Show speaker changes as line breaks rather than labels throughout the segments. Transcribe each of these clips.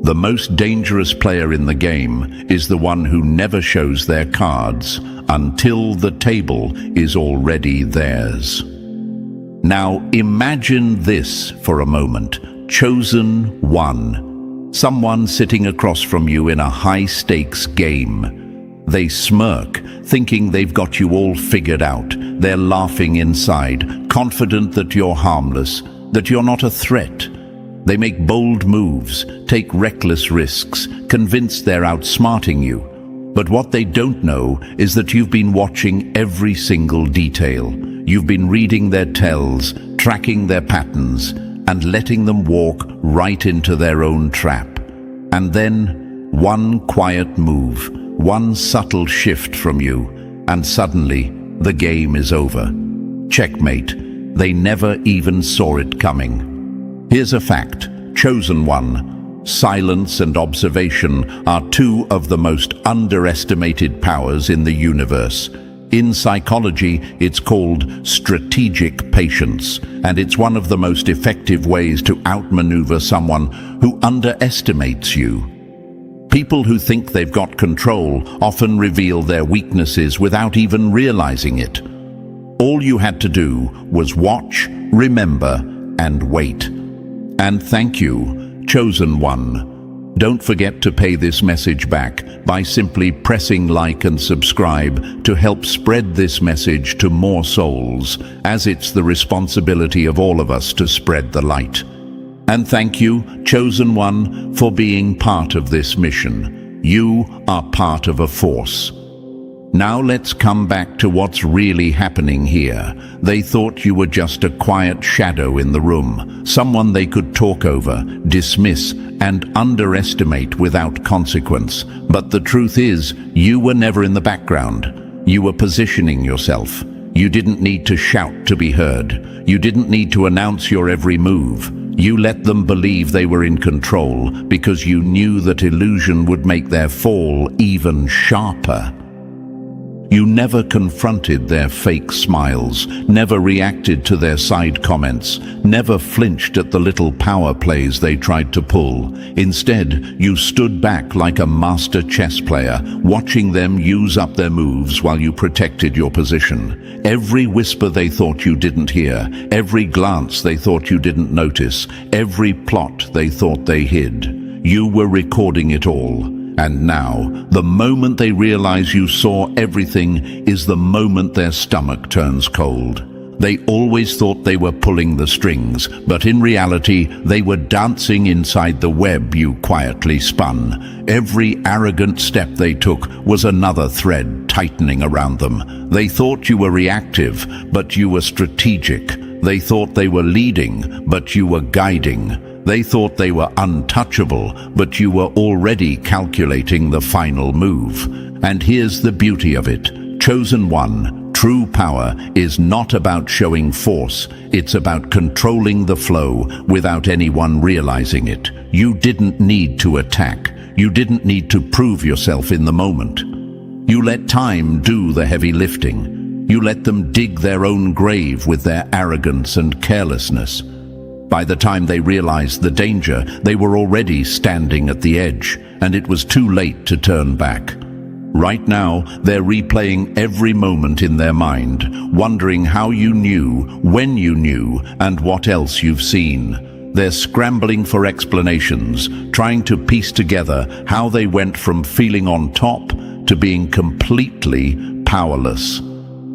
The most dangerous player in the game is the one who never shows their cards until the table is already theirs. Now imagine this for a moment. Chosen one. Someone sitting across from you in a high-stakes game. They smirk, thinking they've got you all figured out. They're laughing inside, confident that you're harmless, that you're not a threat. They make bold moves, take reckless risks, convinced they're outsmarting you. But what they don't know is that you've been watching every single detail. You've been reading their tells, tracking their patterns, and letting them walk right into their own trap. And then, one quiet move, one subtle shift from you, and suddenly, the game is over. Checkmate. They never even saw it coming. Here's a fact. Chosen one. Silence and observation are two of the most underestimated powers in the universe. In psychology, it's called strategic patience, and it's one of the most effective ways to outmaneuver someone who underestimates you. People who think they've got control often reveal their weaknesses without even realizing it. All you had to do was watch, remember, and wait. And thank you, chosen one. Don't forget to pay this message back by simply pressing like and subscribe to help spread this message to more souls, as it's the responsibility of all of us to spread the light. And thank you, chosen one, for being part of this mission. You are part of a force. Now let's come back to what's really happening here. They thought you were just a quiet shadow in the room, someone they could talk over, dismiss, and underestimate without consequence. But the truth is, you were never in the background. You were positioning yourself. You didn't need to shout to be heard. You didn't need to announce your every move. You let them believe they were in control because you knew that illusion would make their fall even sharper. You never confronted their fake smiles, never reacted to their side comments, never flinched at the little power plays they tried to pull. Instead, you stood back like a master chess player, watching them use up their moves while you protected your position. Every whisper they thought you didn't hear, every glance they thought you didn't notice, every plot they thought they hid. You were recording it all. And now, the moment they realize you saw everything is the moment their stomach turns cold. They always thought they were pulling the strings, but in reality, they were dancing inside the web you quietly spun. Every arrogant step they took was another thread tightening around them. They thought you were reactive, but you were strategic. They thought they were leading, but you were guiding. They thought they were untouchable, but you were already calculating the final move. And here's the beauty of it. Chosen one, true power is not about showing force. It's about controlling the flow without anyone realizing it. You didn't need to attack. You didn't need to prove yourself in the moment. You let time do the heavy lifting. You let them dig their own grave with their arrogance and carelessness. By the time they realized the danger, they were already standing at the edge, and it was too late to turn back. Right now, they're replaying every moment in their mind, wondering how you knew, when you knew, and what else you've seen. They're scrambling for explanations, trying to piece together how they went from feeling on top to being completely powerless.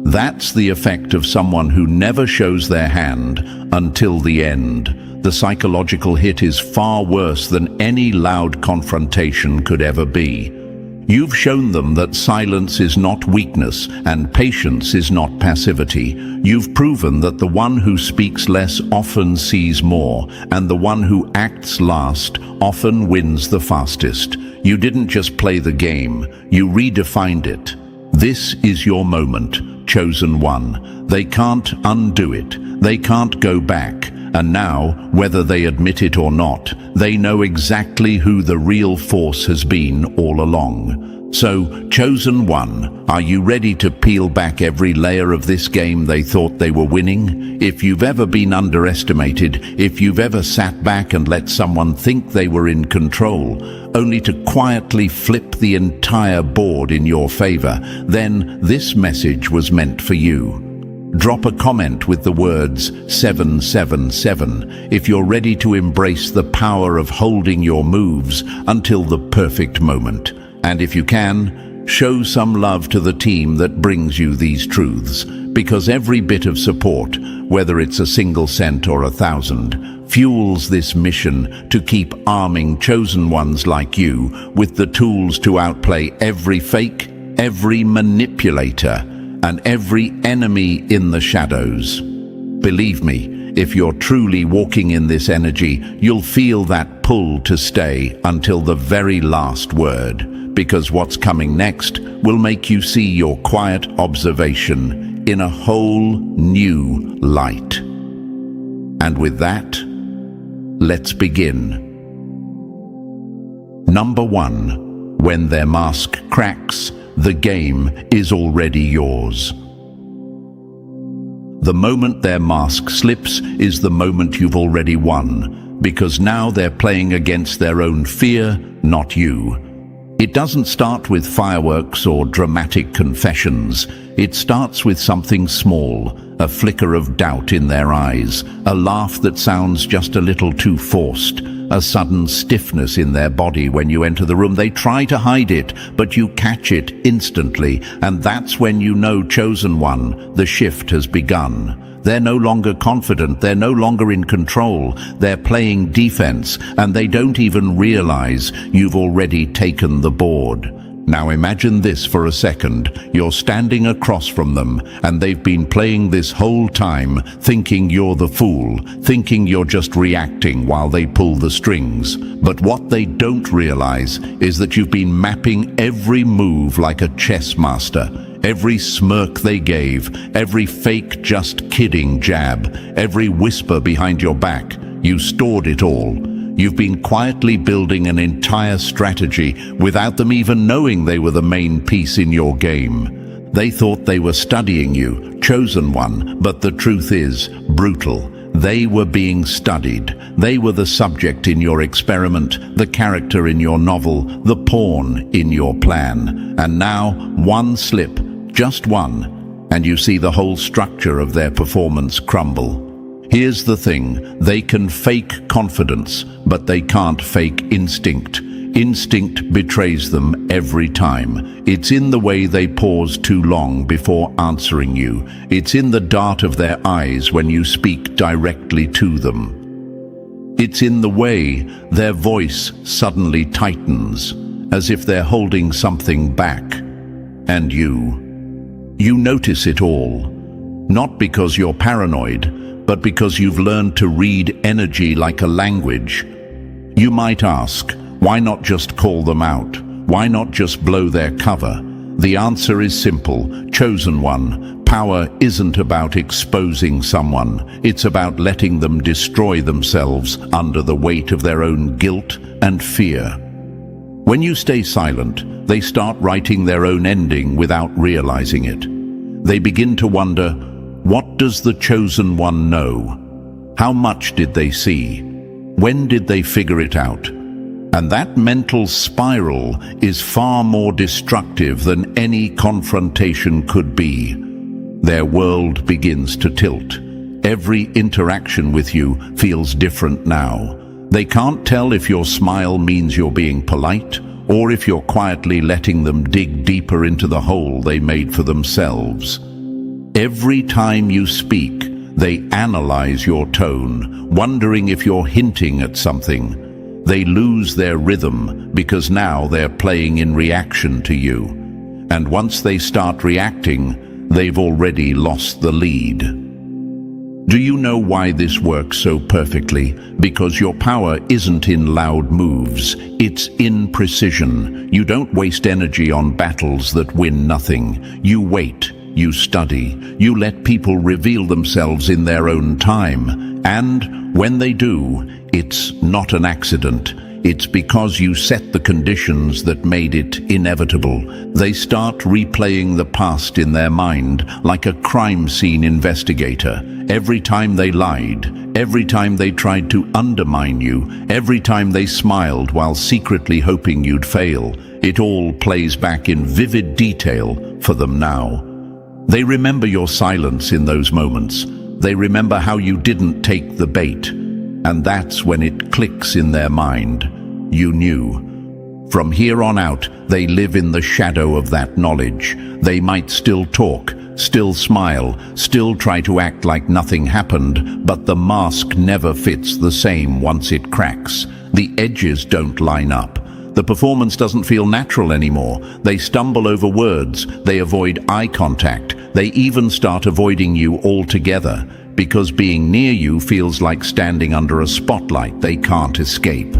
That's the effect of someone who never shows their hand until the end. The psychological hit is far worse than any loud confrontation could ever be. You've shown them that silence is not weakness and patience is not passivity. You've proven that the one who speaks less often sees more, and the one who acts last often wins the fastest. You didn't just play the game, you redefined it. This is your moment, chosen one. They can't undo it. They can't go back. And now, whether they admit it or not, they know exactly who the real force has been all along. So, Chosen One, are you ready to peel back every layer of this game they thought they were winning? If you've ever been underestimated, if you've ever sat back and let someone think they were in control, only to quietly flip the entire board in your favor, then this message was meant for you. Drop a comment with the words 777 if you're ready to embrace the power of holding your moves until the perfect moment. And if you can, show some love to the team that brings you these truths, because every bit of support, whether it's a single cent or 1,000, fuels this mission to keep arming chosen ones like you with the tools to outplay every fake, every manipulator, and every enemy in the shadows. Believe me, if you're truly walking in this energy, you'll feel that pull to stay until the very last word. Because what's coming next will make you see your quiet observation in a whole new light. And with that, let's begin. Number 1. When their mask cracks, the game is already yours. The moment their mask slips is the moment you've already won, because now they're playing against their own fear, not you. It doesn't start with fireworks or dramatic confessions. It starts with something small, a flicker of doubt in their eyes, a laugh that sounds just a little too forced, a sudden stiffness in their body when you enter the room. They try to hide it, but you catch it instantly, and that's when you know, Chosen One, the shift has begun. They're no longer confident, they're no longer in control, they're playing defense, and they don't even realize you've already taken the board. Now imagine this for a second. You're standing across from them, and they've been playing this whole time, thinking you're the fool, thinking you're just reacting while they pull the strings. But what they don't realize is that you've been mapping every move like a chess master. Every smirk they gave, every fake just kidding jab, every whisper behind your back, you stored it all. You've been quietly building an entire strategy without them even knowing they were the main piece in your game. They thought they were studying you, Chosen One, but the truth is brutal. They were being studied. They were the subject in your experiment, the character in your novel, the pawn in your plan. And now, one slip, just one, and you see the whole structure of their performance crumble. Here's the thing, they can fake confidence, but they can't fake instinct. Instinct betrays them every time. It's in the way they pause too long before answering you. It's in the dart of their eyes when you speak directly to them. It's in the way their voice suddenly tightens, as if they're holding something back. And you notice it all, not because you're paranoid, but because you've learned to read energy like a language. You might ask, why not just call them out? Why not just blow their cover? The answer is simple, Chosen One. Power isn't about exposing someone. It's about letting them destroy themselves under the weight of their own guilt and fear. When you stay silent, they start writing their own ending without realizing it. They begin to wonder, what does the Chosen One know? How much did they see? When did they figure it out? And that mental spiral is far more destructive than any confrontation could be. Their world begins to tilt. Every interaction with you feels different now. They can't tell if your smile means you're being polite, or if you're quietly letting them dig deeper into the hole they made for themselves. Every time you speak, they analyze your tone, wondering if you're hinting at something. They lose their rhythm because now they're playing in reaction to you. And once they start reacting, they've already lost the lead. Do you know why this works so perfectly? Because your power isn't in loud moves, it's in precision. You don't waste energy on battles that win nothing. You wait. you study, you let people reveal themselves in their own time, and when they do, it's not an accident. It's because you set the conditions that made it inevitable. They start replaying the past in their mind like a crime scene investigator. Every time they lied, every time they tried to undermine you, every time they smiled while secretly hoping you'd fail, it all plays back in vivid detail for them now. They remember your silence in those moments. They remember how you didn't take the bait. And that's when it clicks in their mind. You knew. From here on out, they live in the shadow of that knowledge. They might still talk, still smile, still try to act like nothing happened, but the mask never fits the same once it cracks. The edges don't line up. The performance doesn't feel natural anymore. They stumble over words. They avoid eye contact. They even start avoiding you altogether, because being near you feels like standing under a spotlight they can't escape.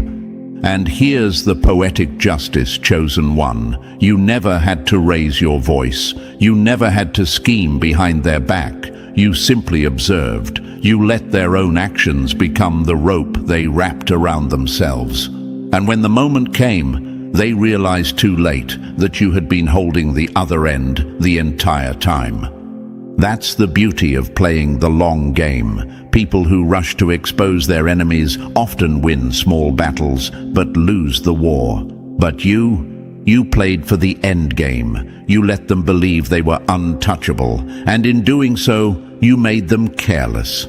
And here's the poetic justice, chosen one. You never had to raise your voice. You never had to scheme behind their back. You simply observed. You let their own actions become the rope they wrapped around themselves. And when the moment came, they realized too late that you had been holding the other end the entire time. That's the beauty of playing the long game. People who rush to expose their enemies often win small battles, but lose the war. But you played for the end game. You let them believe they were untouchable, and in doing so, you made them careless.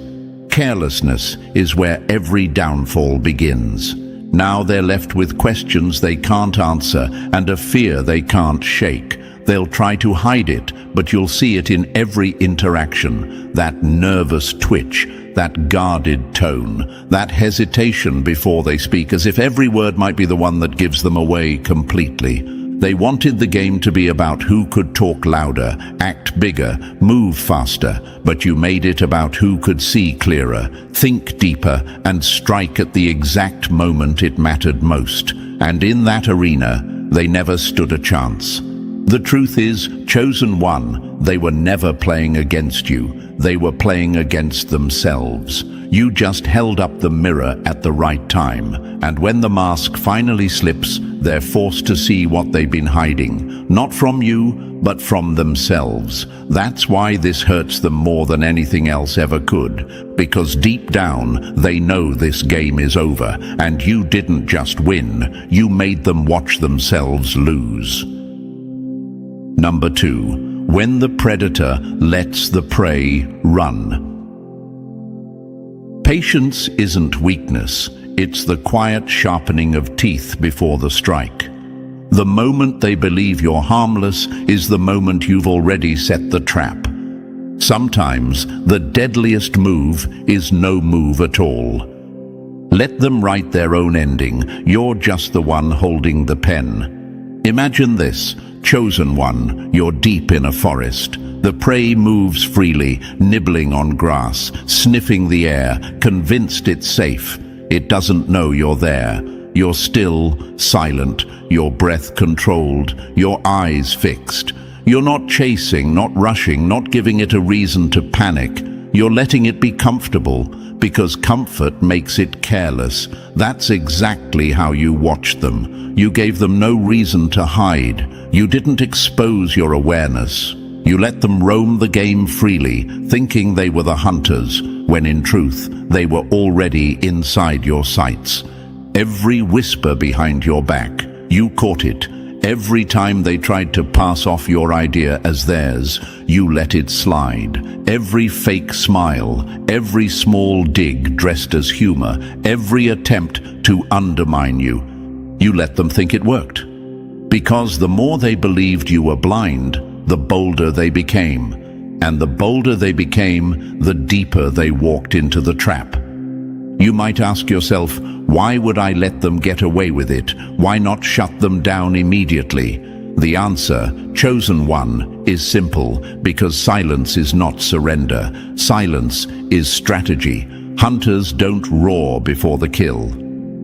Carelessness is where every downfall begins. Now they're left with questions they can't answer and a fear they can't shake. They'll try to hide it, but you'll see it in every interaction. That nervous twitch, that guarded tone, that hesitation before they speak, as if every word might be the one that gives them away completely. They wanted the game to be about who could talk louder, act bigger, move faster, but you made it about who could see clearer, think deeper, and strike at the exact moment it mattered most. And in that arena, they never stood a chance. The truth is, chosen one, they were never playing against you. They were playing against themselves. You just held up the mirror at the right time, and when the mask finally slips, they're forced to see what they've been hiding, not from you, but from themselves. That's why this hurts them more than anything else ever could, because deep down, they know this game is over, and you didn't just win, you made them watch themselves lose. Number 2, when the predator lets the prey run. Patience isn't weakness, it's the quiet sharpening of teeth before the strike. The moment they believe you're harmless is the moment you've already set the trap. Sometimes the deadliest move is no move at all. Let them write their own ending, you're just the one holding the pen. Imagine this. Chosen one, you're deep in a forest. The prey moves freely, nibbling on grass, sniffing the air, convinced it's safe. It doesn't know you're there. You're still, silent, your breath controlled, your eyes fixed. You're not chasing, not rushing, not giving it a reason to panic. You're letting it be comfortable, because comfort makes it careless. That's exactly how you watched them. You gave them no reason to hide. You didn't expose your awareness. You let them roam the game freely, thinking they were the hunters, when in truth, they were already inside your sights. Every whisper behind your back, you caught it. Every time they tried to pass off your idea as theirs, you let it slide. Every fake smile, every small dig dressed as humor, every attempt to undermine you, you let them think it worked. Because the more they believed you were blind, the bolder they became. And the bolder they became, the deeper they walked into the trap. You might ask yourself, why would I let them get away with it? Why not shut them down immediately? The answer, chosen one, is simple, because silence is not surrender. Silence is strategy. Hunters don't roar before the kill.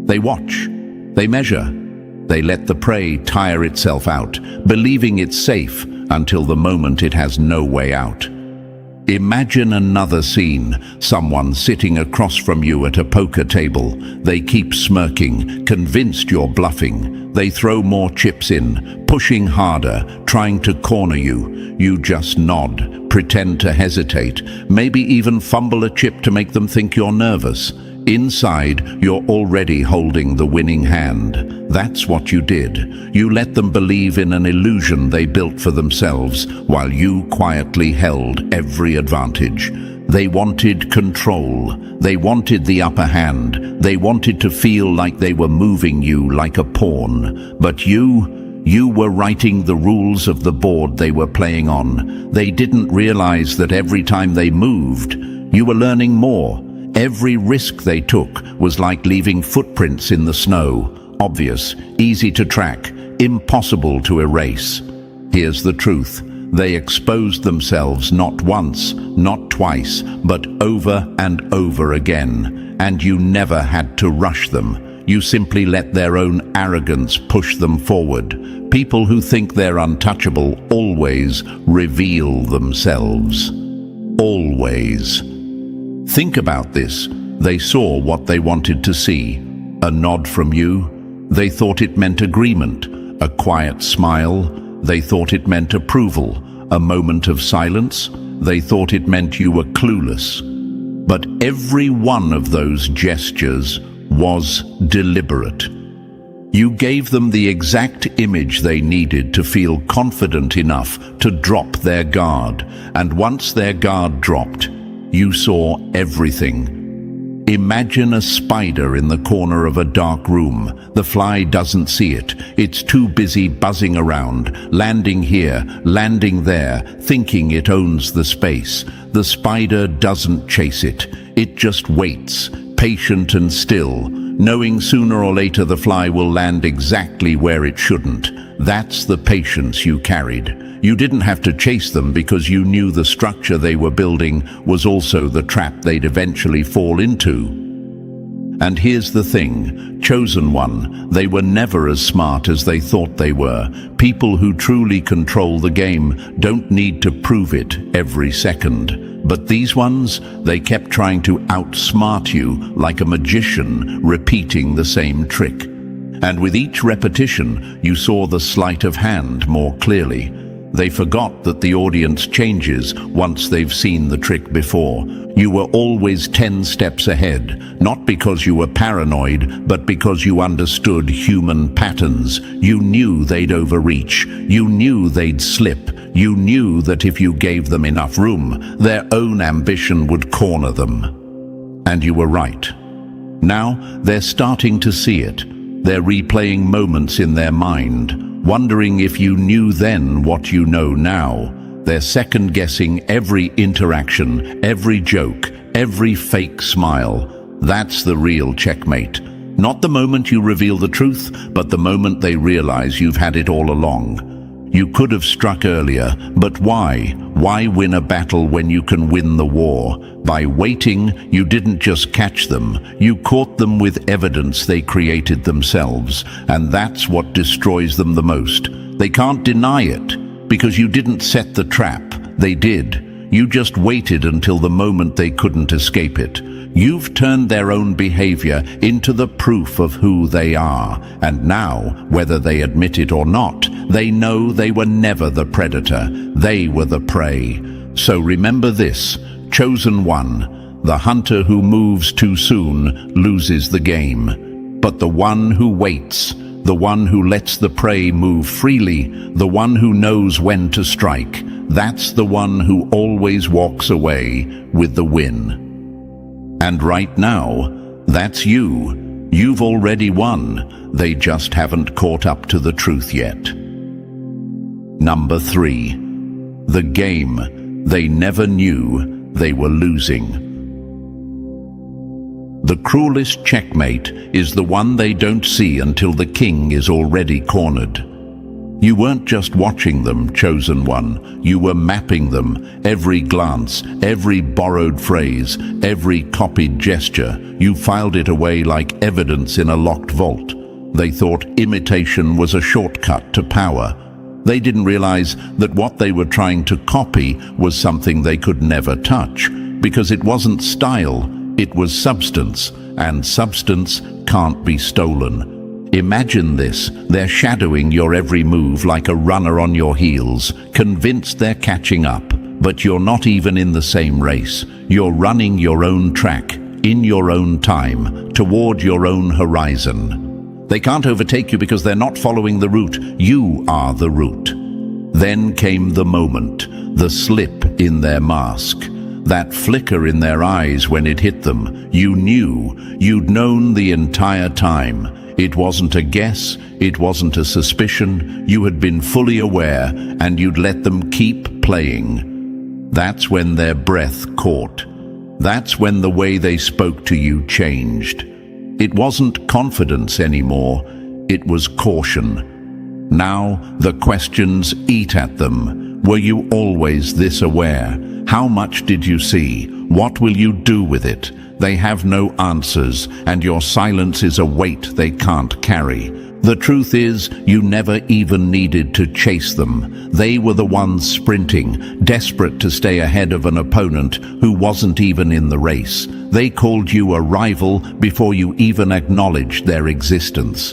They watch. They measure. They let the prey tire itself out, believing it's safe, until the moment it has no way out. Imagine another scene, someone sitting across from you at a poker table. They keep smirking, convinced you're bluffing. They throw more chips in, pushing harder, trying to corner you. You just nod, pretend to hesitate, maybe even fumble a chip to make them think you're nervous. Inside, you're already holding the winning hand. That's what you did. You let them believe in an illusion they built for themselves, while you quietly held every advantage. They wanted control. They wanted the upper hand. They wanted to feel like they were moving you like a pawn. But you were writing the rules of the board they were playing on. They didn't realize that every time they moved, you were learning more. Every risk they took was like leaving footprints in the snow. Obvious, easy to track, impossible to erase. Here's the truth. They exposed themselves not once, not twice, but over and over again. And you never had to rush them. You simply let their own arrogance push them forward. People who think they're untouchable always reveal themselves. Always. Think about this. They saw what they wanted to see. A nod from you. They thought it meant agreement. A quiet smile. They thought it meant approval. A moment of silence. They thought it meant you were clueless. But every one of those gestures was deliberate. You gave them the exact image they needed to feel confident enough to drop their guard. And once their guard dropped, you saw everything. Imagine a spider in the corner of a dark room. The fly doesn't see it. It's too busy buzzing around, landing here, landing there, thinking it owns the space. The spider doesn't chase it. It just waits, patient and still, knowing sooner or later the fly will land exactly where it shouldn't. That's the patience you carried. You didn't have to chase them because you knew the structure they were building was also the trap they'd eventually fall into. And here's the thing, chosen one, they were never as smart as they thought they were. People who truly control the game don't need to prove it every second. But these ones, they kept trying to outsmart you like a magician, repeating the same trick. And with each repetition, you saw the sleight of hand more clearly. They forgot that the audience changes once they've seen the trick before. You were always 10 steps ahead, not because you were paranoid, but because you understood human patterns. You knew they'd overreach. You knew they'd slip. You knew that if you gave them enough room, their own ambition would corner them. And you were right. Now, they're starting to see it. They're replaying moments in their mind, wondering if you knew then what you know now. They're second-guessing every interaction, every joke, every fake smile. That's the real checkmate. Not the moment you reveal the truth, but the moment they realize you've had it all along. You could have struck earlier, but why? Why win a battle when you can win the war? By waiting, you didn't just catch them, you caught them with evidence they created themselves, and that's what destroys them the most. They can't deny it, because you didn't set the trap. They did. You just waited until the moment they couldn't escape it. You've turned their own behavior into the proof of who they are, and now, whether they admit it or not, they know they were never the predator. They were the prey. So remember this, chosen one, the hunter who moves too soon loses the game. But the one who waits, the one who lets the prey move freely, the one who knows when to strike, that's the one who always walks away with the win. And right now, that's you. You've already won. They just haven't caught up to the truth yet. Number 3. The game they never knew they were losing. The cruelest checkmate is the one they don't see until the king is already cornered. You weren't just watching them, chosen one. You were mapping them. Every glance, every borrowed phrase, every copied gesture. You filed it away like evidence in a locked vault. They thought imitation was a shortcut to power. They didn't realize that what they were trying to copy was something they could never touch, because it wasn't style, it was substance, and substance can't be stolen. Imagine this: they're shadowing your every move like a runner on your heels, convinced they're catching up, but you're not even in the same race. You're running your own track, in your own time, toward your own horizon. They can't overtake you because they're not following the route. You are the route. Then came the moment, the slip in their mask, that flicker in their eyes when it hit them. You knew, you'd known the entire time. It wasn't a guess, it wasn't a suspicion. You had been fully aware, and you'd let them keep playing. That's when their breath caught. That's when the way they spoke to you changed. It wasn't confidence anymore, it was caution. Now the questions eat at them. Were you always this aware? How much did you see? What will you do with it? They have no answers, and your silence is a weight they can't carry. The truth is, you never even needed to chase them. They were the ones sprinting, desperate to stay ahead of an opponent who wasn't even in the race. They called you a rival before you even acknowledged their existence.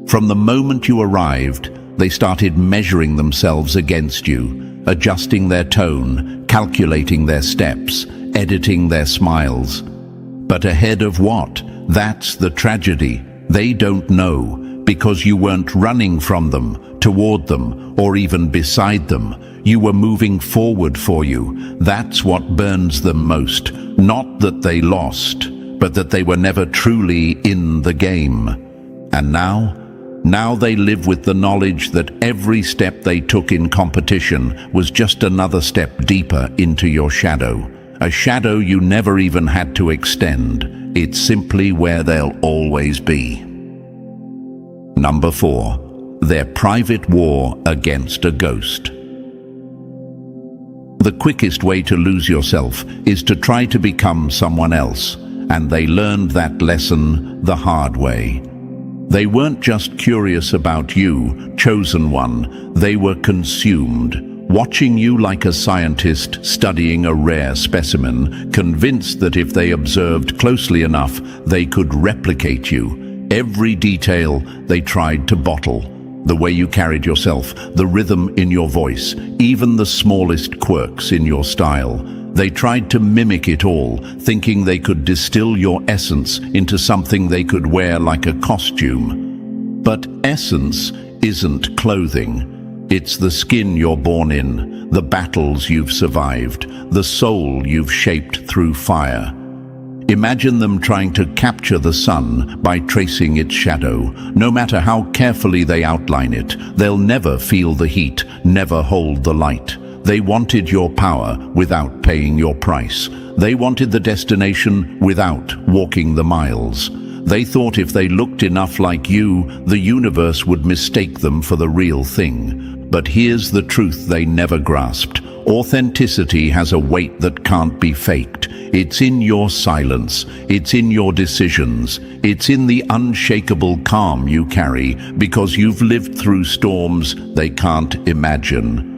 From the moment you arrived, they started measuring themselves against you, adjusting their tone, calculating their steps, editing their smiles. But ahead of what? That's the tragedy. They don't know, because you weren't running from them, toward them, or even beside them. You were moving forward for you. That's what burns them most. Not that they lost, but that they were never truly in the game. And now they live with the knowledge that every step they took in competition was just another step deeper into your shadow. A shadow you never even had to extend. It's simply where they'll always be. Number 4. Their private war against a ghost. The quickest way to lose yourself is to try to become someone else, and they learned that lesson the hard way. They weren't just curious about you, chosen one, they were consumed, watching you like a scientist studying a rare specimen, convinced that if they observed closely enough, they could replicate you. Every detail they tried to bottle. The way you carried yourself, the rhythm in your voice, even the smallest quirks in your style. They tried to mimic it all, thinking they could distill your essence into something they could wear like a costume. But essence isn't clothing. It's the skin you're born in, the battles you've survived, the soul you've shaped through fire. Imagine them trying to capture the sun by tracing its shadow. No matter how carefully they outline it, they'll never feel the heat, never hold the light. They wanted your power without paying your price. They wanted the destination without walking the miles. They thought if they looked enough like you, the universe would mistake them for the real thing. But here's the truth they never grasped. Authenticity has a weight that can't be faked. It's in your silence, it's in your decisions, it's in the unshakable calm you carry because you've lived through storms they can't imagine.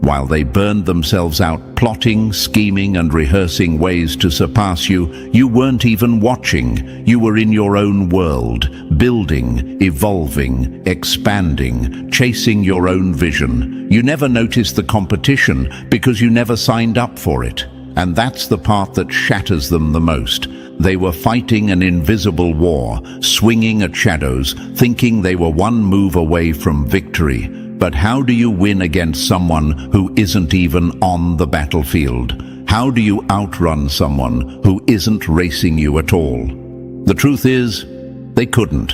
While they burned themselves out plotting, scheming and rehearsing ways to surpass you, you weren't even watching. You were in your own world, building, evolving, expanding, chasing your own vision. You never noticed the competition because you never signed up for it. And that's the part that shatters them the most. They were fighting an invisible war, swinging at shadows, thinking they were one move away from victory. But how do you win against someone who isn't even on the battlefield? How do you outrun someone who isn't racing you at all? The truth is, they couldn't.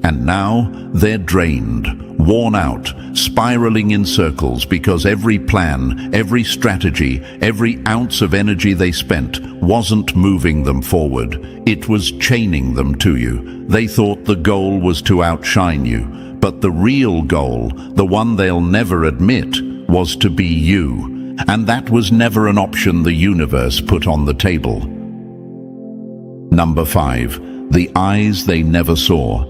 And now they're drained, worn out, spiraling in circles because every plan, every strategy, every ounce of energy they spent wasn't moving them forward. It was chaining them to you. They thought the goal was to outshine you. But the real goal, the one they'll never admit, was to be you. And that was never an option the universe put on the table. Number 5. The eyes they never saw.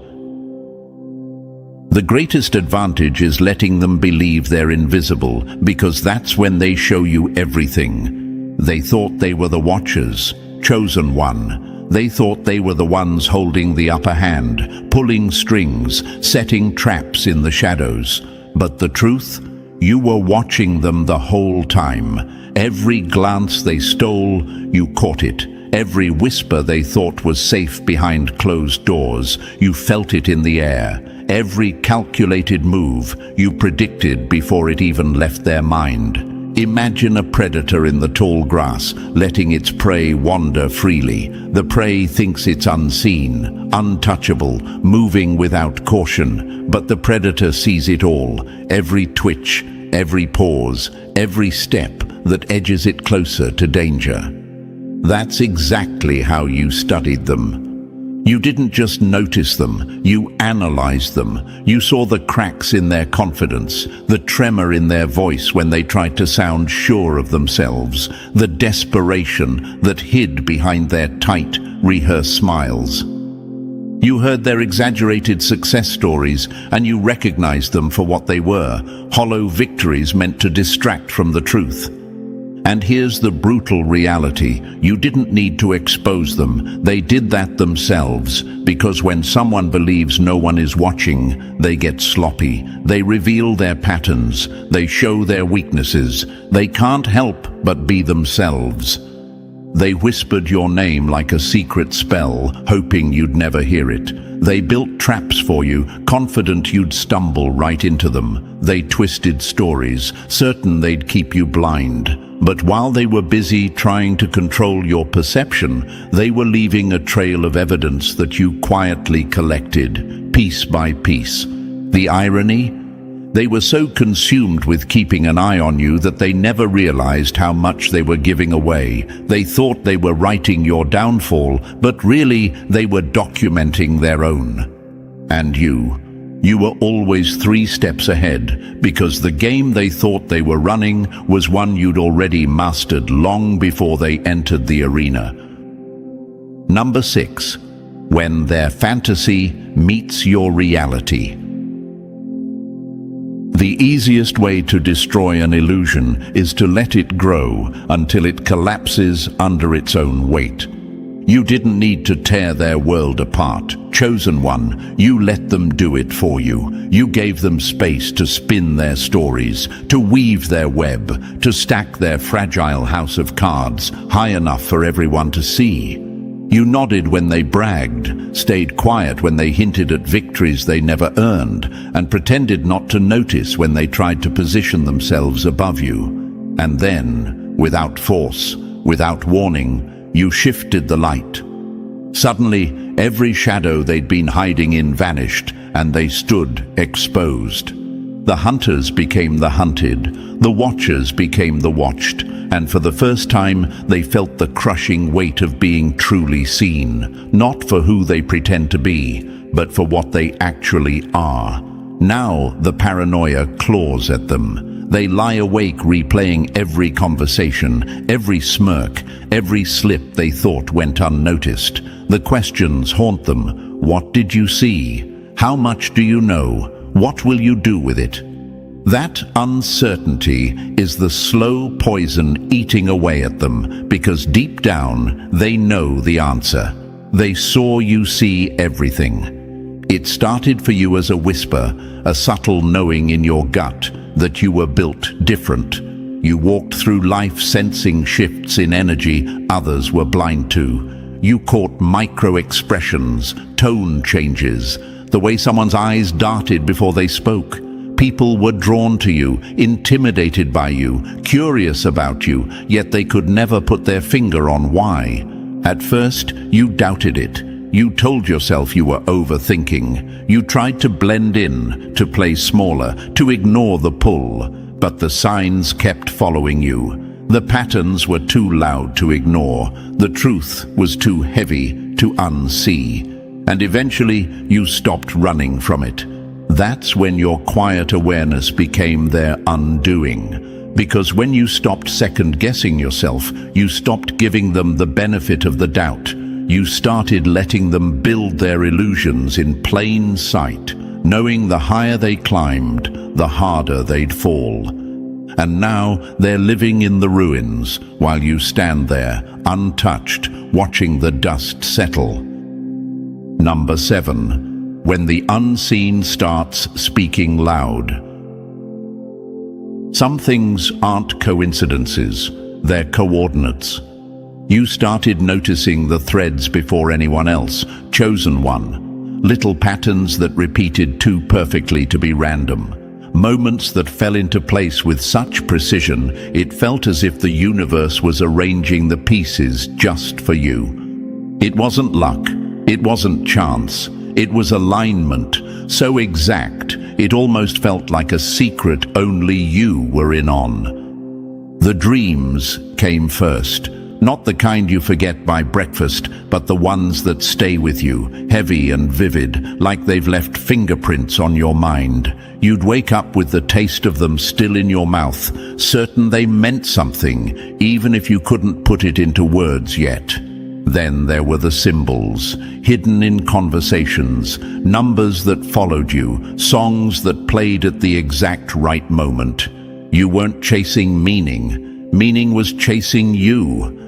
The greatest advantage is letting them believe they're invisible, because that's when they show you everything. They thought they were the watchers, chosen one. They thought they were the ones holding the upper hand, pulling strings, setting traps in the shadows. But the truth? You were watching them the whole time. Every glance they stole, you caught it. Every whisper they thought was safe behind closed doors, you felt it in the air. Every calculated move you predicted before it even left their mind. Imagine a predator in the tall grass, letting its prey wander freely. The prey thinks it's unseen, untouchable, moving without caution. But the predator sees it all, every twitch, every pause, every step that edges it closer to danger. That's exactly how you studied them. You didn't just notice them, you analyzed them. You saw the cracks in their confidence, the tremor in their voice when they tried to sound sure of themselves, the desperation that hid behind their tight, rehearsed smiles. You heard their exaggerated success stories, and you recognized them for what they were, hollow victories meant to distract from the truth. And here's the brutal reality. You didn't need to expose them. They did that themselves, because when someone believes no one is watching, they get sloppy. They reveal their patterns. They show their weaknesses. They can't help but be themselves. They whispered your name like a secret spell, hoping you'd never hear it. They built traps for you, confident you'd stumble right into them. They twisted stories, certain they'd keep you blind. But while they were busy trying to control your perception, they were leaving a trail of evidence that you quietly collected, piece by piece. The irony? They were so consumed with keeping an eye on you that they never realized how much they were giving away. They thought they were writing your downfall, but really they were documenting their own. And you were always 3 steps ahead, because the game they thought they were running was one you'd already mastered long before they entered the arena. Number 6. When their fantasy meets your reality. The easiest way to destroy an illusion is to let it grow until it collapses under its own weight. You didn't need to tear their world apart. Chosen one, you let them do it for you. You gave them space to spin their stories, to weave their web, to stack their fragile house of cards high enough for everyone to see. You nodded when they bragged, stayed quiet when they hinted at victories they never earned, and pretended not to notice when they tried to position themselves above you. And then, without force, without warning, you shifted the light. Suddenly, every shadow they'd been hiding in vanished, and they stood exposed. The hunters became the hunted, the watchers became the watched, and for the first time they felt the crushing weight of being truly seen, not for who they pretend to be, but for what they actually are. Now the paranoia claws at them. They lie awake replaying every conversation, every smirk, every slip they thought went unnoticed. The questions haunt them. What did you see? How much do you know? What will you do with it? That uncertainty is the slow poison eating away at them, because deep down they know the answer. They saw you see everything. It started for you as a whisper, a subtle knowing in your gut that you were built different. You walked through life sensing shifts in energy others were blind to. You caught micro-expressions, tone changes, the way someone's eyes darted before they spoke. People were drawn to you, intimidated by you, curious about you, yet they could never put their finger on why. At first, you doubted it. You told yourself you were overthinking. You tried to blend in, to play smaller, to ignore the pull. But the signs kept following you. The patterns were too loud to ignore. The truth was too heavy to unsee. And eventually, you stopped running from it. That's when your quiet awareness became their undoing. Because when you stopped second-guessing yourself, you stopped giving them the benefit of the doubt. You started letting them build their illusions in plain sight. knowing the higher they climbed, the harder they'd fall. And now they're living in the ruins, while you stand there, untouched, watching the dust settle. Number 7. When the unseen starts speaking loud. Some things aren't coincidences, they're coordinates. You started noticing the threads before anyone else, chosen one. Little patterns that repeated too perfectly to be random. Moments that fell into place with such precision, it felt as if the universe was arranging the pieces just for you. It wasn't luck, it wasn't chance, it was alignment, so exact, it almost felt like a secret only you were in on. The dreams came first. Not the kind you forget by breakfast, but the ones that stay with you, heavy and vivid, like they've left fingerprints on your mind. You'd wake up with the taste of them still in your mouth, certain they meant something, even if you couldn't put it into words yet. Then there were the symbols, hidden in conversations, numbers that followed you, songs that played at the exact right moment. You weren't chasing meaning, meaning was chasing you.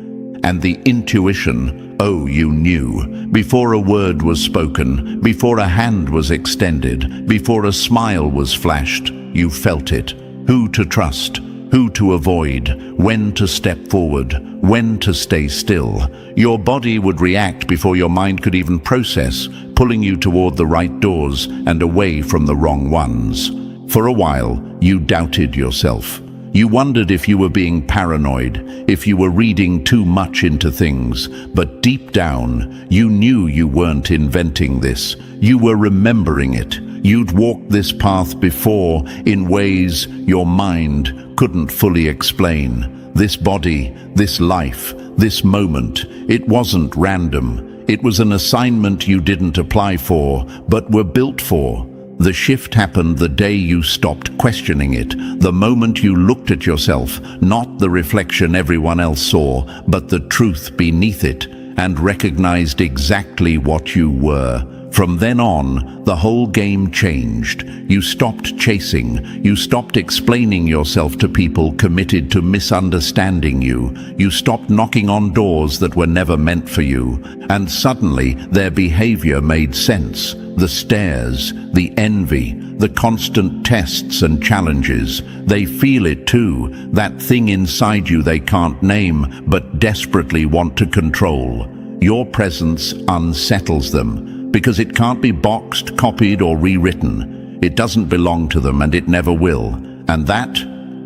And the intuition, oh, you knew, before a word was spoken, before a hand was extended, before a smile was flashed, you felt it. Who to trust, who to avoid, when to step forward, when to stay still. Your body would react before your mind could even process, pulling you toward the right doors and away from the wrong ones. For a while, you doubted yourself. You wondered if you were being paranoid, if you were reading too much into things, but deep down, you knew you weren't inventing this. You were remembering it. You'd walked this path before in ways your mind couldn't fully explain. This body, this life, this moment, it wasn't random. It was an assignment you didn't apply for, but were built for. The shift happened the day you stopped questioning it, the moment you looked at yourself, not the reflection everyone else saw, but the truth beneath it, and recognized exactly what you were. From then on, the whole game changed. You stopped chasing. You stopped explaining yourself to people committed to misunderstanding you. You stopped knocking on doors that were never meant for you. And suddenly, their behavior made sense. The stares, the envy, the constant tests and challenges. They feel it too, that thing inside you they can't name, but desperately want to control. Your presence unsettles them. Because it can't be boxed, copied, or rewritten. It doesn't belong to them, and it never will. And that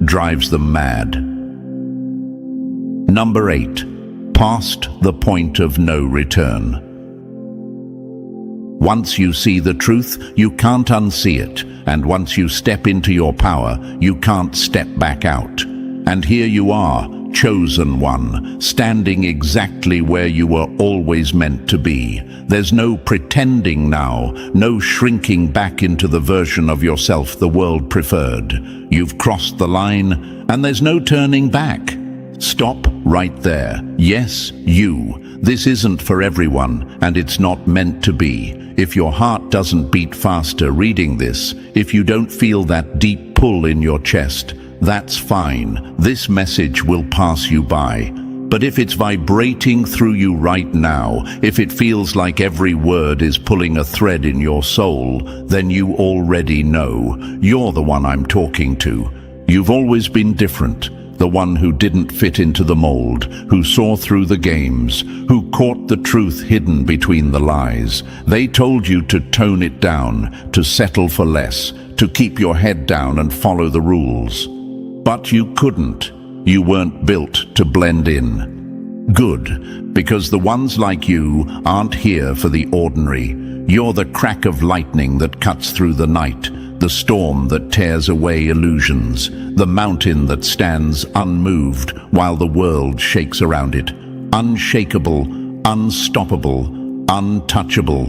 drives them mad. Number 8. Past the point of no return. Once you see the truth, you can't unsee it. And once you step into your power, you can't step back out. And here you are, chosen one, standing exactly where you were always meant to be. There's no pretending now, no shrinking back into the version of yourself the world preferred. You've crossed the line, and there's no turning back. Stop right there. Yes, you. This isn't for everyone, and it's not meant to be. If your heart doesn't beat faster reading this, if you don't feel that deep pull in your chest, that's fine. This message will pass you by. But if it's vibrating through you right now, if it feels like every word is pulling a thread in your soul, then you already know. You're the one I'm talking to. You've always been different. The one who didn't fit into the mold, who saw through the games, who caught the truth hidden between the lies. They told you to tone it down, to settle for less, to keep your head down and follow the rules. But you couldn't. You weren't built to blend in. Good, because the ones like you aren't here for the ordinary. You're the crack of lightning that cuts through the night, the storm that tears away illusions, the mountain that stands unmoved while the world shakes around it. Unshakable, unstoppable, untouchable.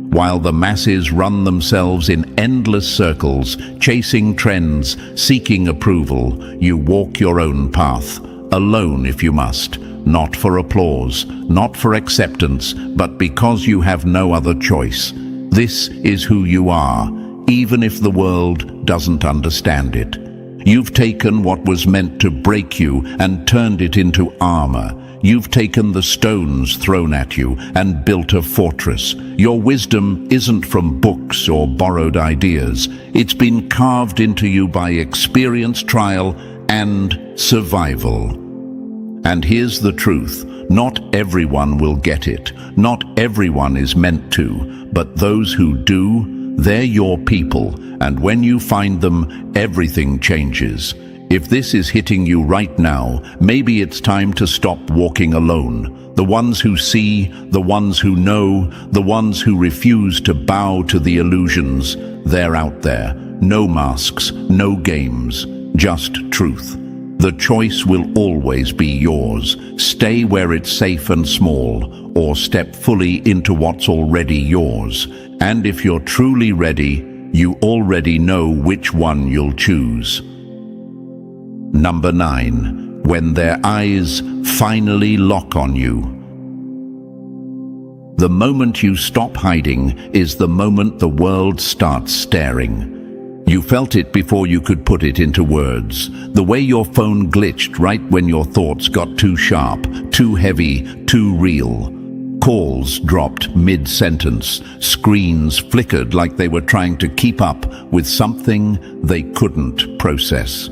While the masses run themselves in endless circles, chasing trends, seeking approval, you walk your own path, alone if you must, not for applause, not for acceptance, but because you have no other choice. This is who you are. even if the world doesn't understand it. You've taken what was meant to break you and turned it into armor. You've taken the stones thrown at you and built a fortress. Your wisdom isn't from books or borrowed ideas. It's been carved into you by experience, trial, and survival. And here's the truth. Not everyone will get it. Not everyone is meant to. But those who do, they're your people. And when you find them, everything changes. If this is hitting you right now, maybe it's time to stop walking alone. The ones who see, the ones who know, the ones who refuse to bow to the illusions, they're out there. No masks, no games, just truth. The choice will always be yours. Stay where it's safe and small, or step fully into what's already yours. And if you're truly ready, you already know which one you'll choose. Number 9. When their eyes finally lock on you. The moment you stop hiding is the moment the world starts staring. You felt it before you could put it into words. The way your phone glitched right when your thoughts got too sharp, too heavy, too real. Calls dropped mid-sentence. Screens flickered like they were trying to keep up with something they couldn't process.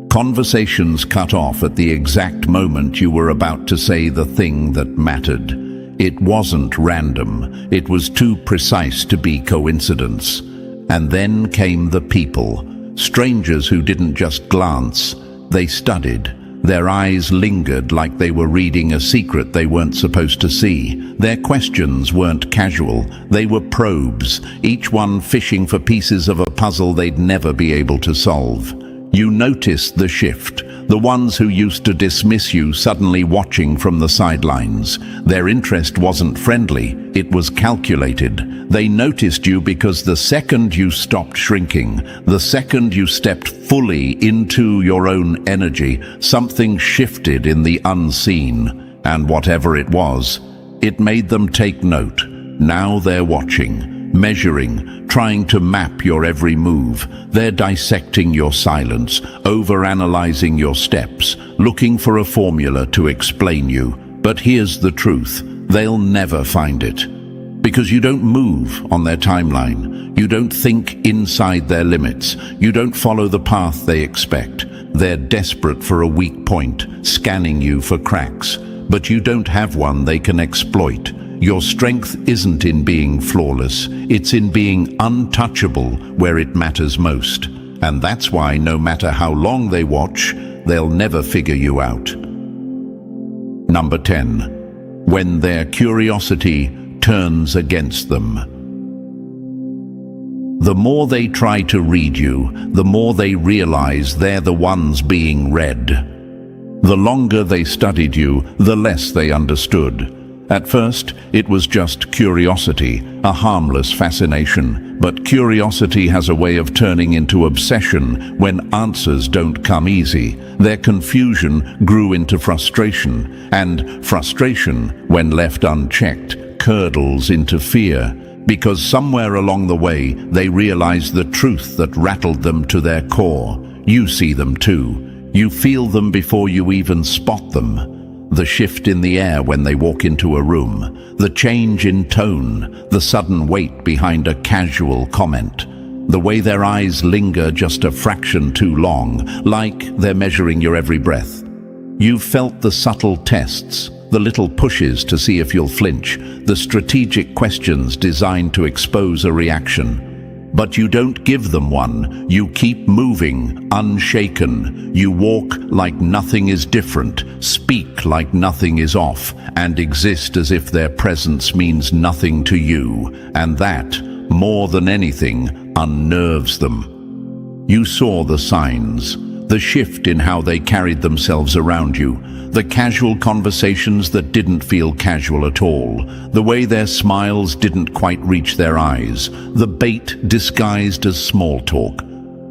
Conversations cut off at the exact moment you were about to say the thing that mattered. It wasn't random. It was too precise to be coincidence. And then came the people. Strangers who didn't just glance. They studied. Their eyes lingered like they were reading a secret they weren't supposed to see. Their questions weren't casual. They were probes, each one fishing for pieces of a puzzle they'd never be able to solve. You noticed the shift. The ones who used to dismiss you suddenly watching from the sidelines. Their interest wasn't friendly, it was calculated. They noticed you because the second you stopped shrinking, the second you stepped fully into your own energy, something shifted in the unseen. And whatever it was, it made them take note. Now they're watching, measuring, trying to map your every move. They're dissecting your silence, overanalyzing your steps, looking for a formula to explain you. But here's the truth, they'll never find it. Because you don't move on their timeline. You don't think inside their limits. You don't follow the path they expect. They're desperate for a weak point, scanning you for cracks. But you don't have one they can exploit. Your strength isn't in being flawless, it's in being untouchable where it matters most. And that's why no matter how long they watch, they'll never figure you out. Number 10. When their curiosity turns against them. The more they try to read you, the more they realize they're the ones being read. The longer they studied you, the less they understood. At first, it was just curiosity, a harmless fascination. But curiosity has a way of turning into obsession when answers don't come easy. Their confusion grew into frustration, and frustration, when left unchecked, curdles into fear. Because somewhere along the way, they realized the truth that rattled them to their core. You see them too. You feel them before you even spot them. The shift in the air when they walk into a room, the change in tone, the sudden weight behind a casual comment, the way their eyes linger just a fraction too long, like they're measuring your every breath. You've felt the subtle tests, the little pushes to see if you'll flinch, the strategic questions designed to expose a reaction. But you don't give them one. You keep moving, unshaken. You walk like nothing is different, speak like nothing is off, and exist as if their presence means nothing to you. And that, more than anything, unnerves them. You saw the signs, the shift in how they carried themselves around you, the casual conversations that didn't feel casual at all, the way their smiles didn't quite reach their eyes, the bait disguised as small talk.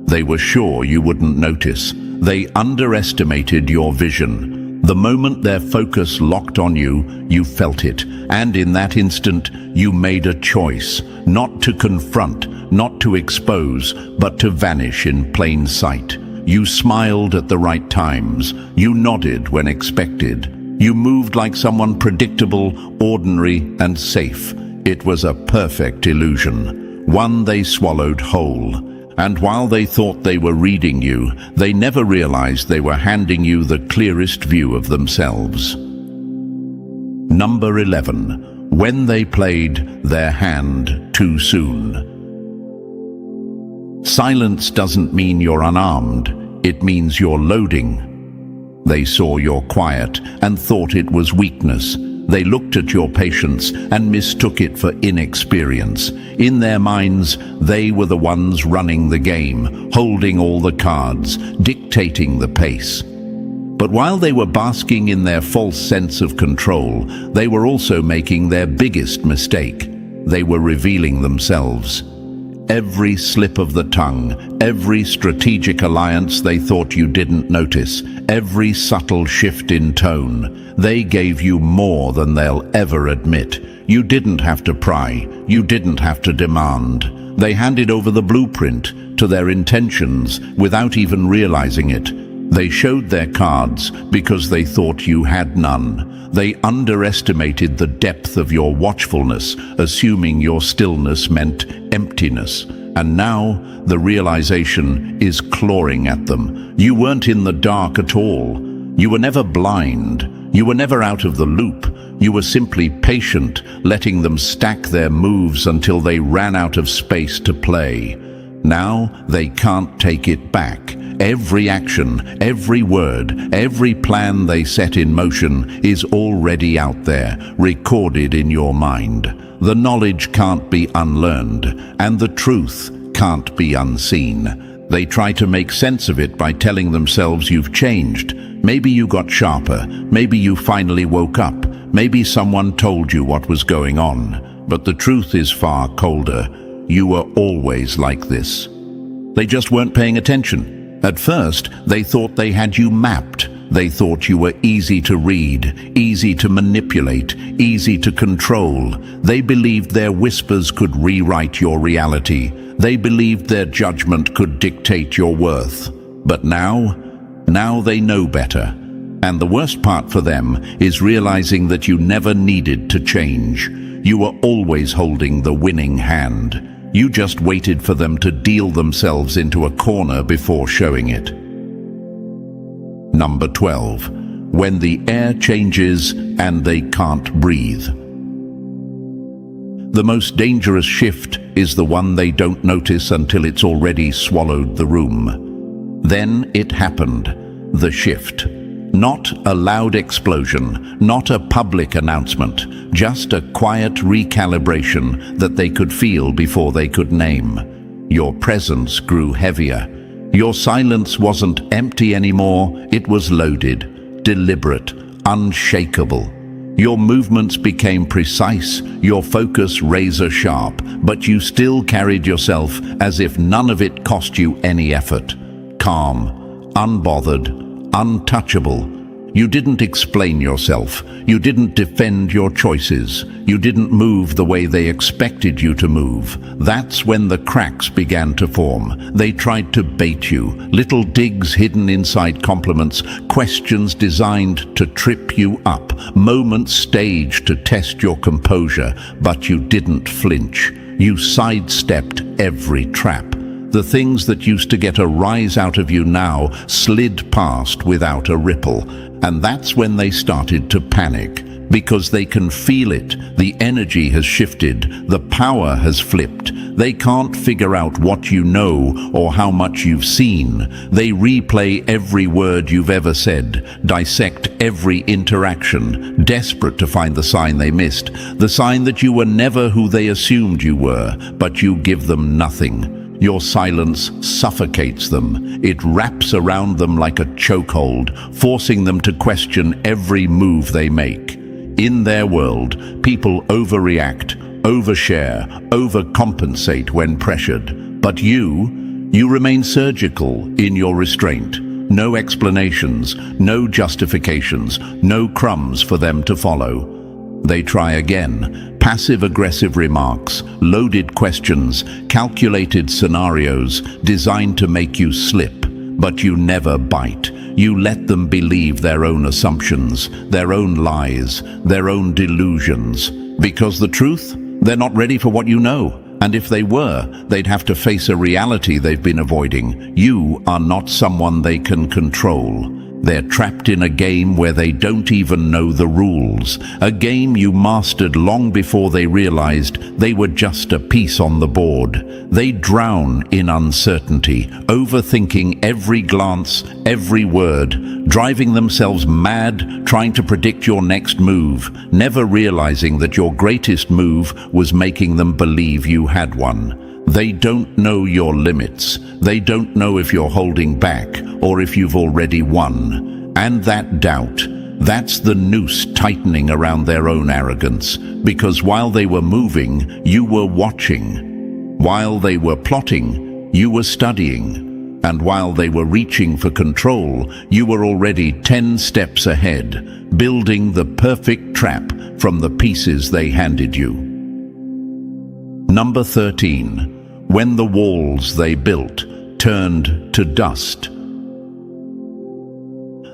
They were sure you wouldn't notice. They underestimated your vision. The moment their focus locked on you, you felt it, and in that instant, you made a choice, not to confront, not to expose, but to vanish in plain sight. You smiled at the right times, you nodded when expected, you moved like someone predictable, ordinary, and safe. It was a perfect illusion, one they swallowed whole. And while they thought they were reading you, they never realized they were handing you the clearest view of themselves. Number 11. When they played their hand too soon. Silence doesn't mean you're unarmed, it means you're loading. They saw your quiet and thought it was weakness. They looked at your patience and mistook it for inexperience. In their minds, they were the ones running the game, holding all the cards, dictating the pace. But while they were basking in their false sense of control, they were also making their biggest mistake. They were revealing themselves. Every slip of the tongue, every strategic alliance they thought you didn't notice, every subtle shift in tone, they gave you more than they'll ever admit. You didn't have to pry, you didn't have to demand. They handed over the blueprint to their intentions without even realizing it. They showed their cards because they thought you had none. They underestimated the depth of your watchfulness, assuming your stillness meant emptiness. And now the realization is clawing at them. You weren't in the dark at all. You were never blind. You were never out of the loop. You were simply patient, letting them stack their moves until they ran out of space to play. Now they can't take it back. Every action, every word, every plan they set in motion is already out there, recorded in your mind. The knowledge can't be unlearned, and the truth can't be unseen. They try to make sense of it by telling themselves you've changed. Maybe you got sharper, maybe you finally woke up, maybe someone told you what was going on. But the truth is far colder. You were always like this. They just weren't paying attention. At first, they thought they had you mapped. They thought you were easy to read, easy to manipulate, easy to control. They believed their whispers could rewrite your reality. They believed their judgment could dictate your worth. But now they know better. And the worst part for them is realizing that you never needed to change. You were always holding the winning hand. You just waited for them to deal themselves into a corner before showing it. Number 12. When the air changes and they can't breathe. The most dangerous shift is the one they don't notice until it's already swallowed the room. Then it happened, the shift. Not a loud explosion, not a public announcement, just a quiet recalibration that they could feel before they could name. Your presence grew heavier. Your silence wasn't empty anymore, it was loaded, deliberate, unshakable. Your movements became precise, your focus razor sharp, but you still carried yourself as if none of it cost you any effort. Calm, unbothered, untouchable. You didn't explain yourself. You didn't defend your choices. You didn't move the way they expected you to move. That's when the cracks began to form. They tried to bait you. Little digs hidden inside compliments, questions designed to trip you up, moments staged to test your composure, but you didn't flinch. You sidestepped every trap. The things that used to get a rise out of you now slid past without a ripple. And that's when they started to panic, because they can feel it. The energy has shifted, the power has flipped. They can't figure out what you know or how much you've seen. They replay every word you've ever said, dissect every interaction, desperate to find the sign they missed, the sign that you were never who they assumed you were, but you give them nothing. Your silence suffocates them. It wraps around them like a chokehold, forcing them to question every move they make. In their world, people overreact, overshare, overcompensate when pressured. But you remain surgical in your restraint. no explanations, no justifications, no crumbs for them to follow. They try again. Passive-aggressive remarks, loaded questions, calculated scenarios designed to make you slip, but you never bite. You let them believe their own assumptions, their own lies, their own delusions. Because the truth? They're not ready for what you know. And if they were, they'd have to face a reality they've been avoiding. You are not someone they can control. They're trapped in a game where they don't even know the rules. A game you mastered long before they realized they were just a piece on the board. They drown in uncertainty, overthinking every glance, every word, driving themselves mad, trying to predict your next move, never realizing that your greatest move was making them believe you had one. They don't know your limits. They don't know if you're holding back or if you've already won. And that doubt, that's the noose tightening around their own arrogance. Because while they were moving, you were watching. While they were plotting, you were studying. And while they were reaching for control, you were already 10 steps ahead, building the perfect trap from the pieces they handed you. Number 13. When the walls they built turned to dust.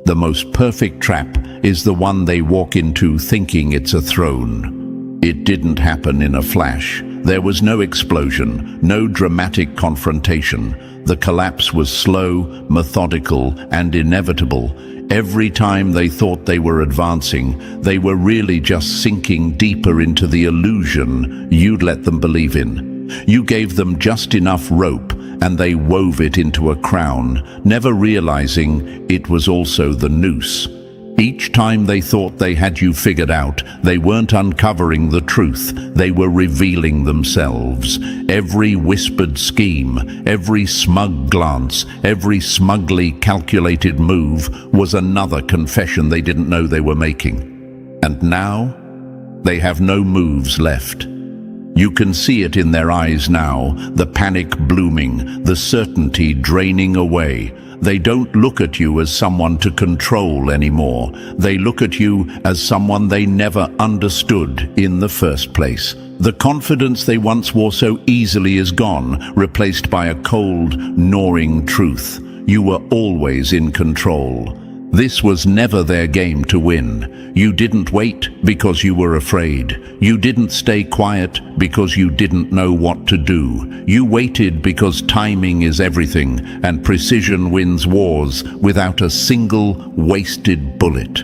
The most perfect trap is the one they walk into thinking it's a throne. It didn't happen in a flash. There was no explosion, no dramatic confrontation. The collapse was slow, methodical, and inevitable. Every time they thought they were advancing, they were really just sinking deeper into the illusion you'd let them believe in. You gave them just enough rope, and they wove it into a crown, never realizing it was also the noose. Each time they thought they had you figured out, they weren't uncovering the truth, they were revealing themselves. Every whispered scheme, every smug glance, every smugly calculated move was another confession they didn't know they were making. And now, they have no moves left. You can see it in their eyes now, the panic blooming, the certainty draining away. They don't look at you as someone to control anymore. They look at you as someone they never understood in the first place. The confidence they once wore so easily is gone, replaced by a cold, gnawing truth. You were always in control. This was never their game to win. You didn't wait because you were afraid. You didn't stay quiet because you didn't know what to do. You waited because timing is everything, and precision wins wars without a single wasted bullet.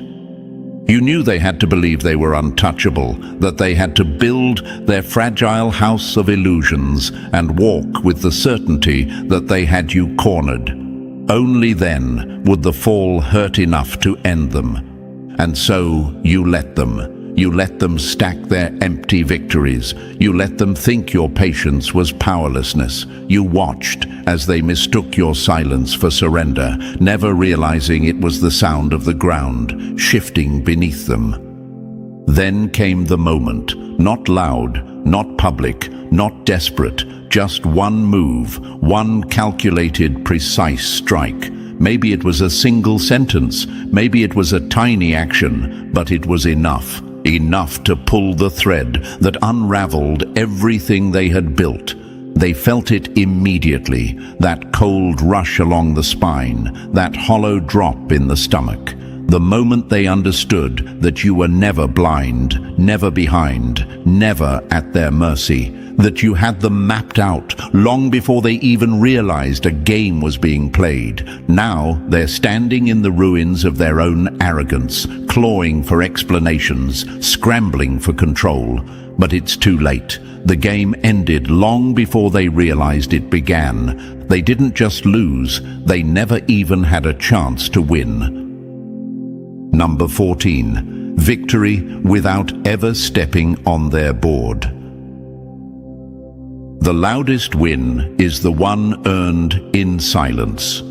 You knew they had to believe they were untouchable, that they had to build their fragile house of illusions and walk with the certainty that they had you cornered. Only then would the fall hurt enough to end them. And so you let them. You let them stack their empty victories. You let them think your patience was powerlessness. You watched as they mistook your silence for surrender, never realizing it was the sound of the ground shifting beneath them. Then came the moment, not loud, not public, not desperate, just one move, one calculated, precise strike. Maybe it was a single sentence, maybe it was a tiny action, but it was enough. Enough to pull the thread that unraveled everything they had built. They felt it immediately, that cold rush along the spine, that hollow drop in the stomach. The moment they understood that you were never blind, never behind, never at their mercy, that you had them mapped out long before they even realized a game was being played. Now they're standing in the ruins of their own arrogance, clawing for explanations, scrambling for control. But it's too late. The game ended long before they realized it began. They didn't just lose, they never even had a chance to win. Number 14. Victory without ever stepping on their board. The loudest win is the one earned in silence.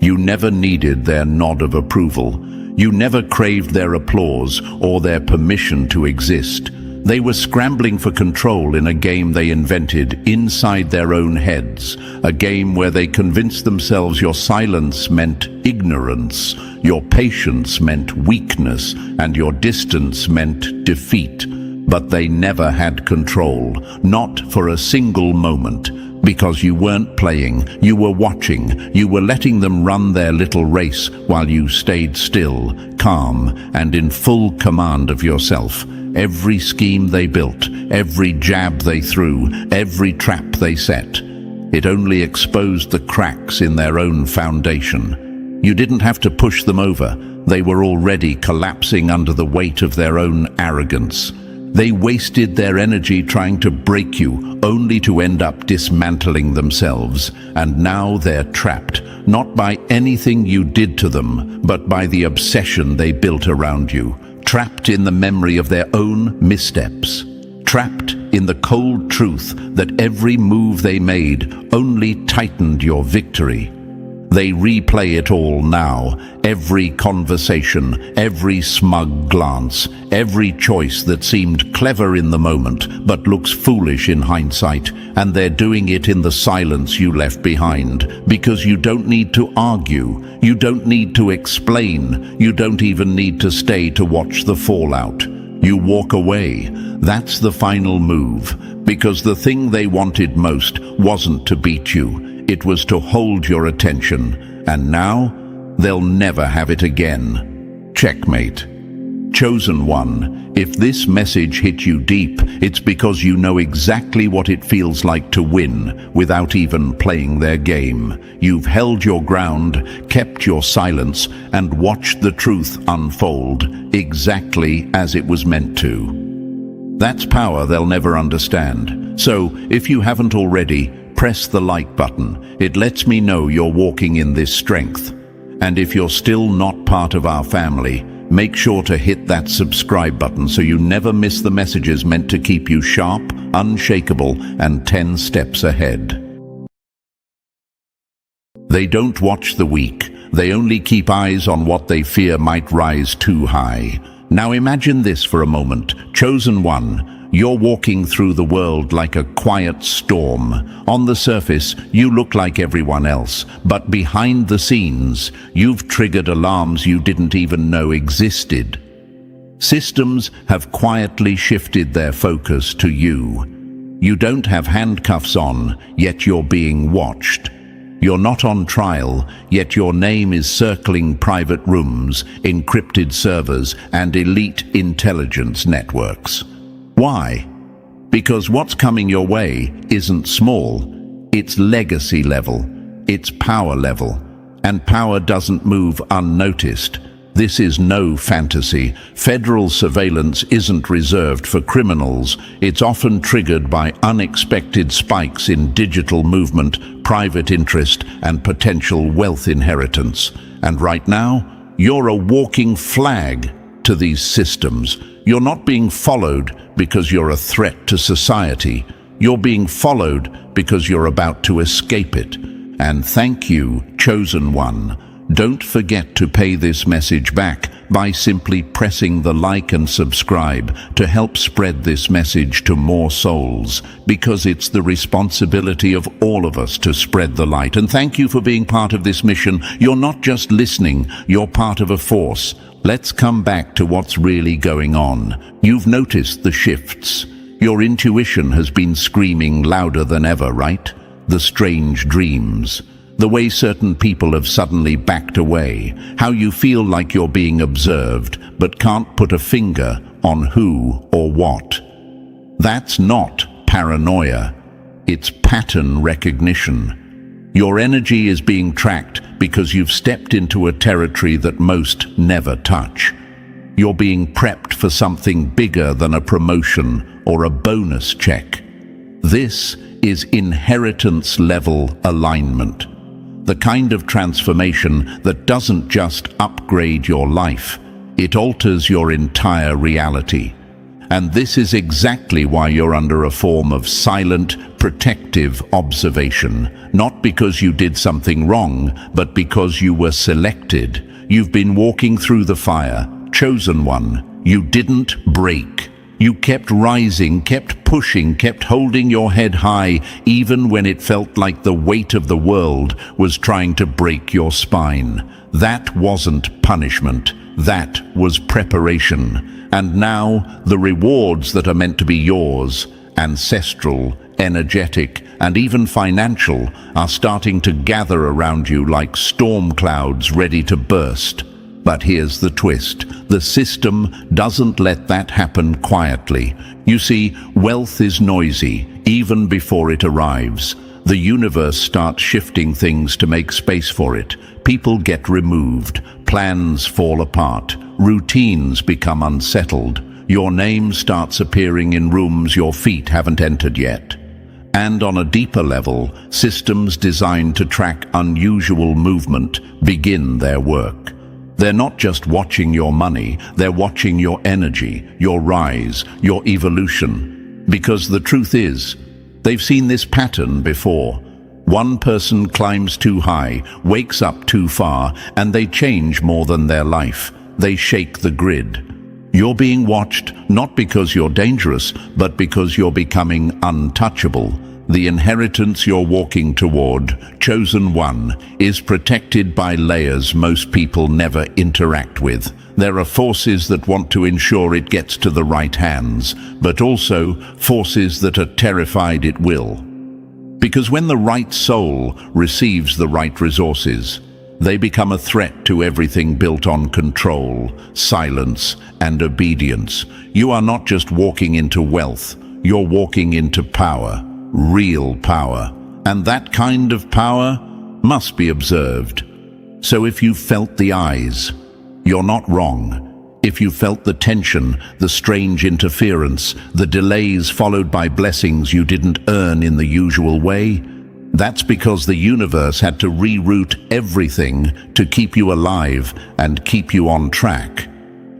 You never needed their nod of approval. You never craved their applause or their permission to exist. They were scrambling for control in a game they invented inside their own heads, a game where they convinced themselves your silence meant ignorance, your patience meant weakness, and your distance meant defeat. But they never had control, not for a single moment, because you weren't playing, you were watching, you were letting them run their little race while you stayed still, calm, and in full command of yourself. Every scheme they built, every jab they threw, every trap they set, it only exposed the cracks in their own foundation. You didn't have to push them over. They were already collapsing under the weight of their own arrogance. They wasted their energy trying to break you, only to end up dismantling themselves. And now they're trapped, not by anything you did to them, but by the obsession they built around you. Trapped in the memory of their own missteps. Trapped in the cold truth that every move they made only tightened your victory. They replay it all now, every conversation, every smug glance, every choice that seemed clever in the moment but looks foolish in hindsight, and they're doing it in the silence you left behind, because you don't need to argue, you don't need to explain, you don't even need to stay to watch the fallout. You walk away. That's the final move, because the thing they wanted most wasn't to beat you. It was to hold your attention, and now they'll never have it again. Checkmate. Chosen one, if this message hit you deep, it's because you know exactly what it feels like to win without even playing their game. You've held your ground, kept your silence, and watched the truth unfold exactly as it was meant to. That's power they'll never understand. So, if you haven't already, press the like button. It lets me know you're walking in this strength. And if you're still not part of our family, make sure to hit that subscribe button so you never miss the messages meant to keep you sharp, unshakable, and 10 steps ahead. They don't watch the weak. They only keep eyes on what they fear might rise too high. Now imagine this for a moment. Chosen one. You're walking through the world like a quiet storm. On the surface, you look like everyone else, but behind the scenes, you've triggered alarms you didn't even know existed. Systems have quietly shifted their focus to you. You don't have handcuffs on, yet you're being watched. You're not on trial, yet your name is circling private rooms, encrypted servers, and elite intelligence networks. Why? Because what's coming your way isn't small. It's legacy level. It's power level. And power doesn't move unnoticed. This is no fantasy. Federal surveillance isn't reserved for criminals. It's often triggered by unexpected spikes in digital movement, private interest, and potential wealth inheritance. And right now, you're a walking flag to these systems. You're not being followed because you're a threat to society. You're being followed because you're about to escape it. And thank you, chosen one. Don't forget to pay this message back by simply pressing the like and subscribe to help spread this message to more souls, because it's the responsibility of all of us to spread the light. And thank you for being part of this mission. You're not just listening, you're part of a force. Let's come back to what's really going on. You've noticed the shifts. Your intuition has been screaming louder than ever, right? The strange dreams. The way certain people have suddenly backed away. How you feel like you're being observed, but can't put a finger on who or what. That's not paranoia. It's pattern recognition. Your energy is being tracked because you've stepped into a territory that most never touch. You're being prepped for something bigger than a promotion or a bonus check. This is inheritance-level alignment. The kind of transformation that doesn't just upgrade your life, it alters your entire reality. And this is exactly why you're under a form of silent, protective observation. Not because you did something wrong, but because you were selected. You've been walking through the fire, chosen one. You didn't break. You kept rising, kept pushing, kept holding your head high, even when it felt like the weight of the world was trying to break your spine. That wasn't punishment. That was preparation. And now, the rewards that are meant to be yours, ancestral, energetic, and even financial, are starting to gather around you like storm clouds ready to burst. But here's the twist. The system doesn't let that happen quietly. You see, wealth is noisy, even before it arrives. The universe starts shifting things to make space for it. People get removed, plans fall apart, routines become unsettled. Your name starts appearing in rooms your feet haven't entered yet. And on a deeper level, systems designed to track unusual movement begin their work. They're not just watching your money, they're watching your energy, your rise, your evolution. Because the truth is, they've seen this pattern before. One person climbs too high, wakes up too far, and they change more than their life. They shake the grid. You're being watched not because you're dangerous, but because you're becoming untouchable. The inheritance you're walking toward, chosen one, is protected by layers most people never interact with. There are forces that want to ensure it gets to the right hands, but also forces that are terrified it will. Because when the right soul receives the right resources, they become a threat to everything built on control, silence, and obedience. You are not just walking into wealth, you're walking into power. Real power. And that kind of power must be observed. So if you felt the eyes, you're not wrong. If you felt the tension, the strange interference, the delays followed by blessings you didn't earn in the usual way, that's because the universe had to reroute everything to keep you alive and keep you on track.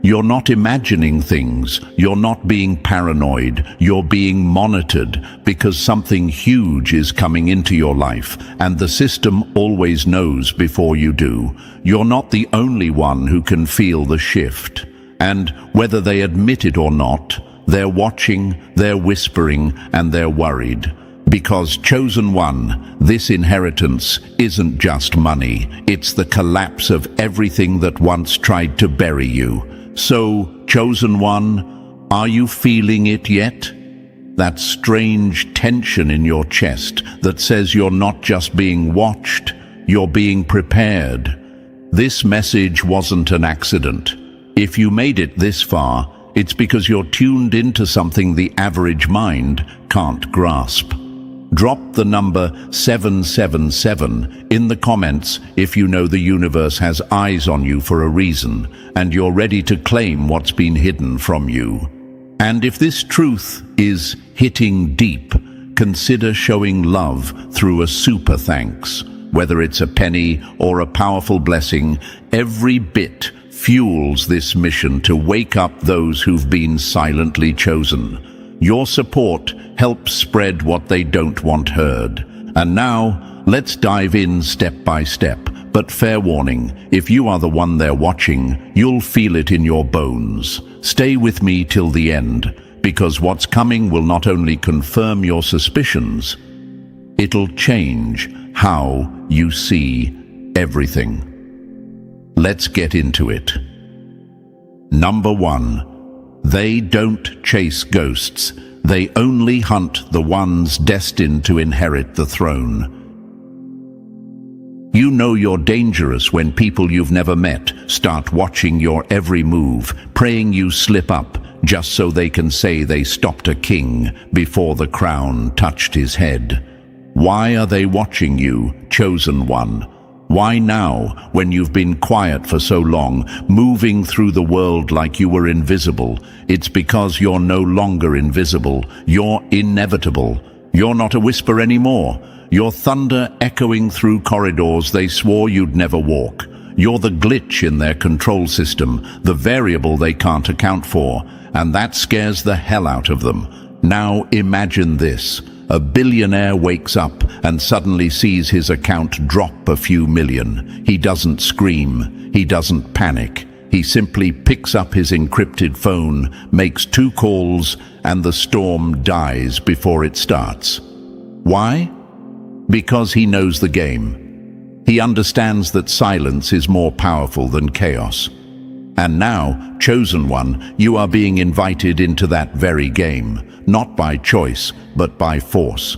You're not imagining things, you're not being paranoid, you're being monitored because something huge is coming into your life, and the system always knows before you do. You're not the only one who can feel the shift. And whether they admit it or not, they're watching, they're whispering, and they're worried. Because chosen one, this inheritance isn't just money, it's the collapse of everything that once tried to bury you. So, chosen one, are you feeling it yet? That strange tension in your chest that says you're not just being watched, you're being prepared. This message wasn't an accident. If you made it this far, it's because you're tuned into something the average mind can't grasp. Drop the number 777 in the comments if you know the universe has eyes on you for a reason and you're ready to claim what's been hidden from you. And if this truth is hitting deep, consider showing love through a super thanks. Whether it's a penny or a powerful blessing, every bit fuels this mission to wake up those who've been silently chosen. Your support helps spread what they don't want heard. And now, let's dive in step by step. But fair warning, if you are the one they're watching, you'll feel it in your bones. Stay with me till the end, because what's coming will not only confirm your suspicions, it'll change how you see everything. Let's get into it. Number 1. They don't chase ghosts. They only hunt the ones destined to inherit the throne. You know you're dangerous when people you've never met start watching your every move, praying you slip up just so they can say they stopped a king before the crown touched his head. Why are they watching you, chosen one? Why now, when you've been quiet for so long, moving through the world like you were invisible? It's because you're no longer invisible. You're inevitable. You're not a whisper anymore. You're thunder echoing through corridors they swore you'd never walk. You're the glitch in their control system, the variable they can't account for, and that scares the hell out of them. Now imagine this. A billionaire wakes up and suddenly sees his account drop a few million. He doesn't scream. He doesn't panic. He simply picks up his encrypted phone, makes 2 calls, and the storm dies before it starts. Why? Because he knows the game. He understands that silence is more powerful than chaos. And now, chosen one, you are being invited into that very game, not by choice, but by force.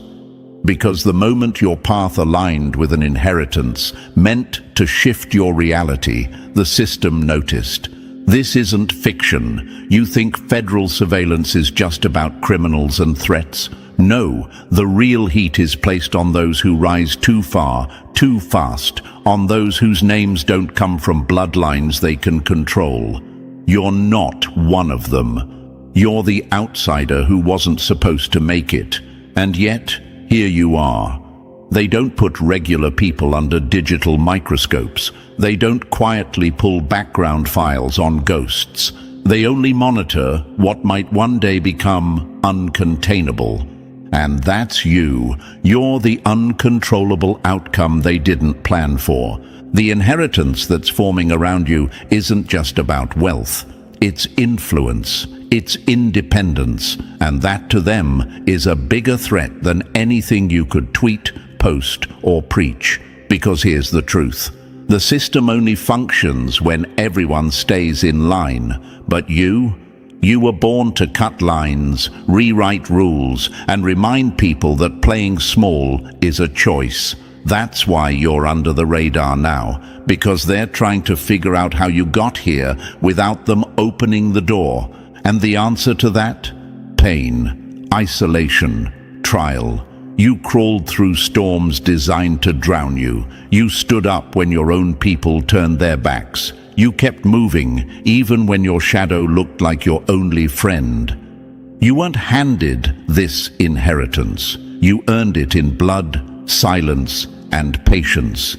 Because the moment your path aligned with an inheritance meant to shift your reality, the system noticed. This isn't fiction. You think federal surveillance is just about criminals and threats? No, the real heat is placed on those who rise too far, too fast, on those whose names don't come from bloodlines they can control. You're not one of them. You're the outsider who wasn't supposed to make it. And yet, here you are. They don't put regular people under digital microscopes. They don't quietly pull background files on ghosts. They only monitor what might one day become uncontainable. And that's you. You're the uncontrollable outcome they didn't plan for. The inheritance that's forming around you isn't just about wealth. It's influence. It's independence. And that to them is a bigger threat than anything you could tweet, post, or preach. Because here's the truth. The system only functions when everyone stays in line. But you were born to cut lines, rewrite rules, and remind people that playing small is a choice. That's why you're under the radar now, because they're trying to figure out how you got here without them opening the door. And the answer to that? Pain, isolation, trial. You crawled through storms designed to drown you. You stood up when your own people turned their backs. You kept moving, even when your shadow looked like your only friend. You weren't handed this inheritance. You earned it in blood, silence, and patience.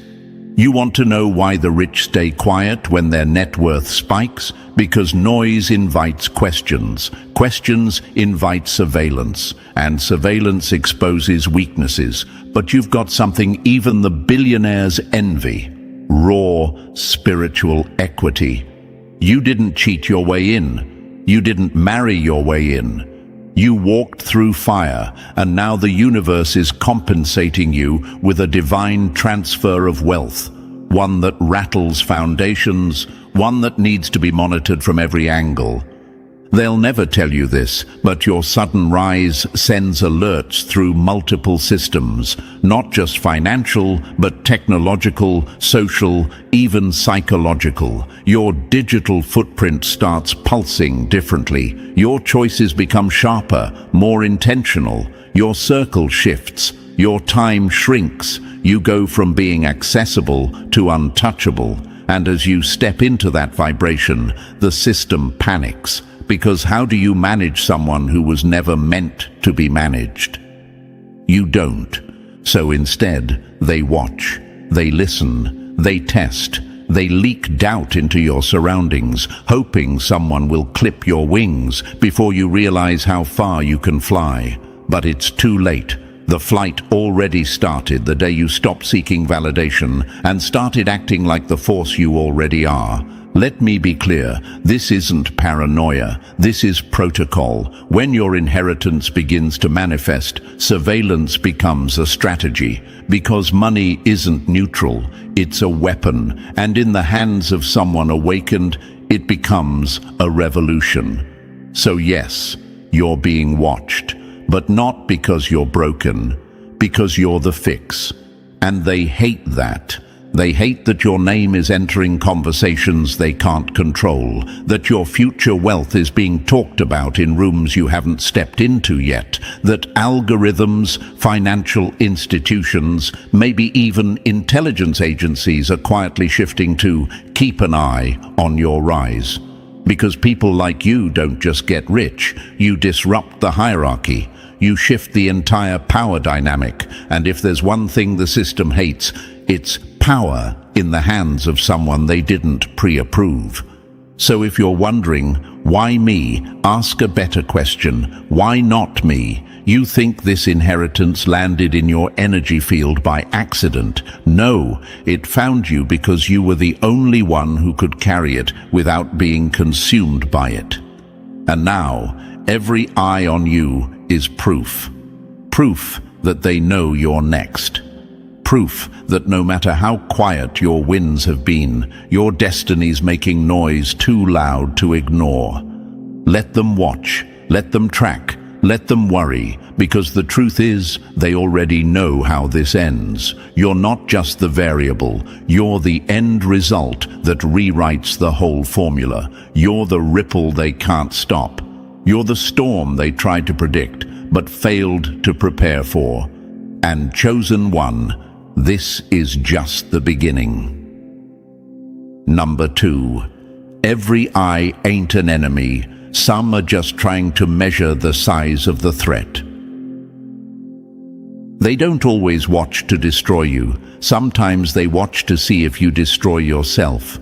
You want to know why the rich stay quiet when their net worth spikes? Because noise invites questions. Questions invite surveillance. And surveillance exposes weaknesses. But you've got something even the billionaires envy. Raw, spiritual equity. You didn't cheat your way in. You didn't marry your way in. You walked through fire, and now the universe is compensating you with a divine transfer of wealth. One that rattles foundations, one that needs to be monitored from every angle. They'll never tell you this, but your sudden rise sends alerts through multiple systems, not just financial, but technological, social, even psychological. Your digital footprint starts pulsing differently. Your choices become sharper, more intentional. Your circle shifts. Your time shrinks. You go from being accessible to untouchable. And as you step into that vibration, the system panics. Because how do you manage someone who was never meant to be managed? You don't. So instead, they watch, they listen, they test, they leak doubt into your surroundings, hoping someone will clip your wings before you realize how far you can fly. But it's too late. The flight already started the day you stopped seeking validation and started acting like the force you already are. Let me be clear, this isn't paranoia, this is protocol. When your inheritance begins to manifest, surveillance becomes a strategy. Because money isn't neutral, it's a weapon, and in the hands of someone awakened, it becomes a revolution. So yes, you're being watched, but not because you're broken, because you're the fix. And they hate that. They hate that your name is entering conversations they can't control, that your future wealth is being talked about in rooms you haven't stepped into yet, that algorithms, financial institutions, maybe even intelligence agencies are quietly shifting to keep an eye on your rise. Because people like you don't just get rich, you disrupt the hierarchy. You shift the entire power dynamic, and if there's one thing the system hates, it's power in the hands of someone they didn't pre-approve. So if you're wondering, why me? Ask a better question. Why not me? You think this inheritance landed in your energy field by accident. No, it found you because you were the only one who could carry it without being consumed by it. And now, every eye on you is proof. Proof that they know you're next. Proof that no matter how quiet your wins have been, your destiny's making noise too loud to ignore. Let them watch, let them track, let them worry, because the truth is, they already know how this ends. You're not just the variable, you're the end result that rewrites the whole formula. You're the ripple they can't stop. You're the storm they tried to predict, but failed to prepare for. And chosen one, this is just the beginning. Number 2. Every eye ain't an enemy. Some are just trying to measure the size of the threat. They don't always watch to destroy you. Sometimes they watch to see if you destroy yourself.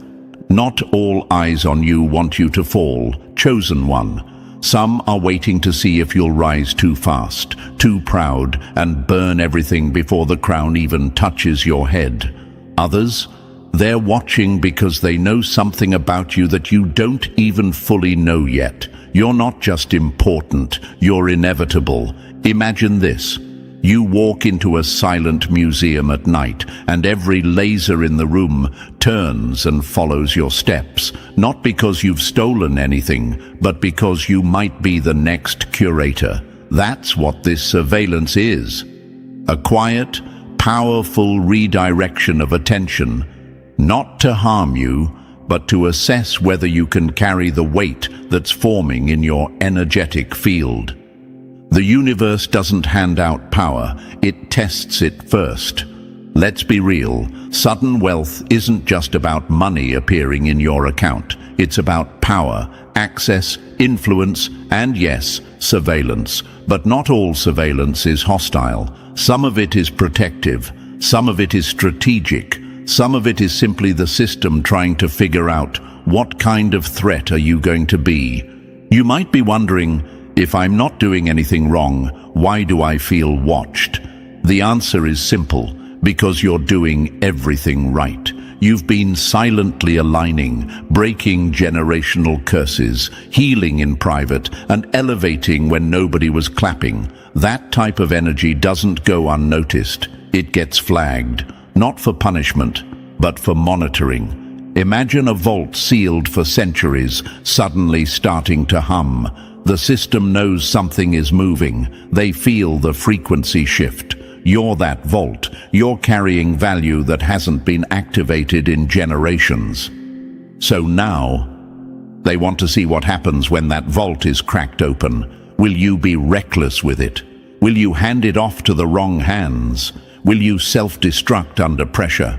Not all eyes on you want you to fall, chosen one. Some are waiting to see if you'll rise too fast, too proud, and burn everything before the crown even touches your head. Others, they're watching because they know something about you that you don't even fully know yet. You're not just important, you're inevitable. Imagine this. You walk into a silent museum at night, and every laser in the room turns and follows your steps, not because you've stolen anything, but because you might be the next curator. That's what this surveillance is. A quiet, powerful redirection of attention. Not to harm you, but to assess whether you can carry the weight that's forming in your energetic field. The universe doesn't hand out power, it tests it first. Let's be real, sudden wealth isn't just about money appearing in your account. It's about power, access, influence, and yes, surveillance. But not all surveillance is hostile. Some of it is protective, some of it is strategic. Some of it is simply the system trying to figure out what kind of threat are you going to be. You might be wondering, if I'm not doing anything wrong, why do I feel watched? The answer is simple, because you're doing everything right. You've been silently aligning, breaking generational curses, healing in private, and elevating when nobody was clapping. That type of energy doesn't go unnoticed. It gets flagged. Not for punishment, but for monitoring. Imagine a vault sealed for centuries, suddenly starting to hum. The system knows something is moving. They feel the frequency shift. You're that vault. You're carrying value that hasn't been activated in generations. So now, they want to see what happens when that vault is cracked open. Will you be reckless with it? Will you hand it off to the wrong hands? Will you self-destruct under pressure?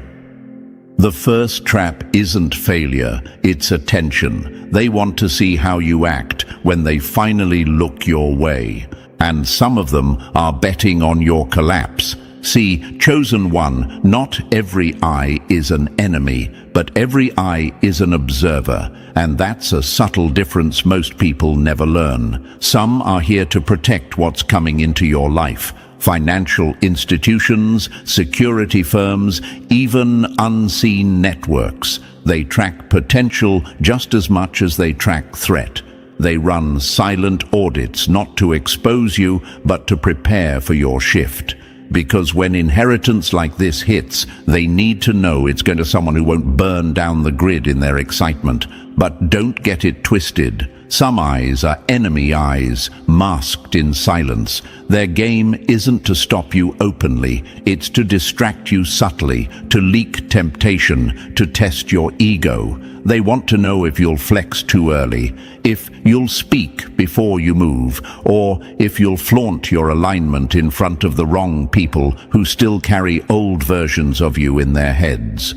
The first trap isn't failure, it's attention. They want to see how you act when they finally look your way. And some of them are betting on your collapse. See, chosen one, not every eye is an enemy, but every eye is an observer. And that's a subtle difference most people never learn. Some are here to protect what's coming into your life. Financial institutions, security firms, even unseen networks. They track potential just as much as they track threat. They run silent audits, not to expose you, but to prepare for your shift. Because when inheritance like this hits, they need to know it's going to someone who won't burn down the grid in their excitement. But don't get it twisted. Some eyes are enemy eyes, masked in silence. Their game isn't to stop you openly, it's to distract you subtly, to leak temptation, to test your ego. They want to know if you'll flex too early, if you'll speak before you move, or if you'll flaunt your alignment in front of the wrong people who still carry old versions of you in their heads.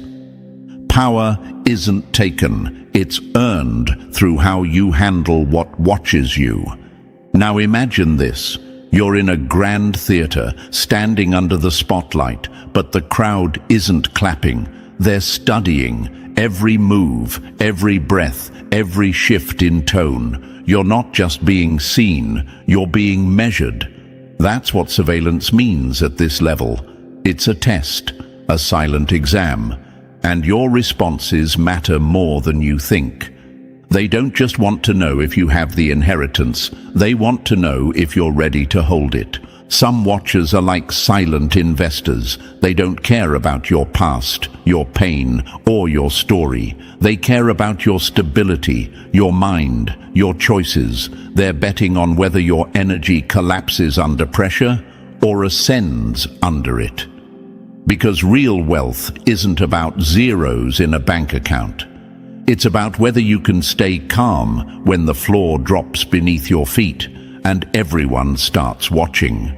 Power isn't taken, it's earned through how you handle what watches you. Now imagine this. You're in a grand theater, standing under the spotlight, but the crowd isn't clapping. They're studying every move, every breath, every shift in tone. You're not just being seen, you're being measured. That's what surveillance means at this level. It's a test, a silent exam, and your responses matter more than you think. They don't just want to know if you have the inheritance, they want to know if you're ready to hold it. Some watchers are like silent investors. They don't care about your past, your pain, or your story. They care about your stability, your mind, your choices. They're betting on whether your energy collapses under pressure or ascends under it. Because real wealth isn't about zeros in a bank account. It's about whether you can stay calm when the floor drops beneath your feet and everyone starts watching.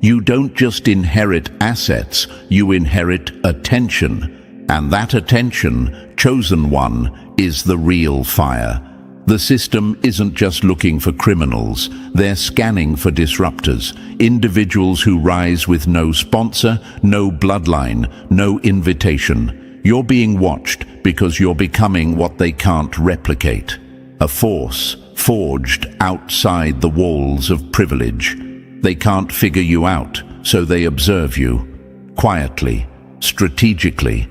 You don't just inherit assets, you inherit attention. And that attention, chosen one, is the real fire. The system isn't just looking for criminals, they're scanning for disruptors, individuals who rise with no sponsor, no bloodline, no invitation. You're being watched because you're becoming what they can't replicate. A force forged outside the walls of privilege. They can't figure you out, so they observe you. Quietly, strategically.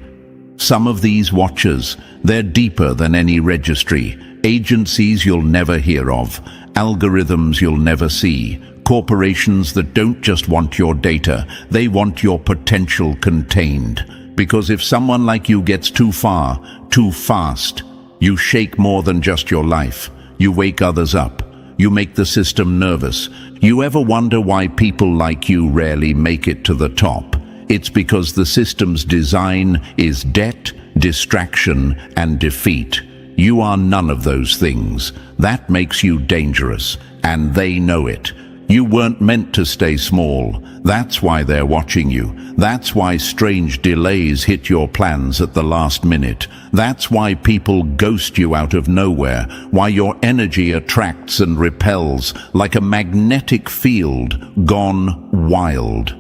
Some of these watchers, they're deeper than any registry. Agencies you'll never hear of, algorithms you'll never see, corporations that don't just want your data, they want your potential contained. Because if someone like you gets too far, too fast, you shake more than just your life. You wake others up. You make the system nervous. You ever wonder why people like you rarely make it to the top? It's because the system's design is debt, distraction, and defeat. You are none of those things. That makes you dangerous, and they know it. You weren't meant to stay small. That's why they're watching you. That's why strange delays hit your plans at the last minute. That's why people ghost you out of nowhere. Why your energy attracts and repels like a magnetic field gone wild.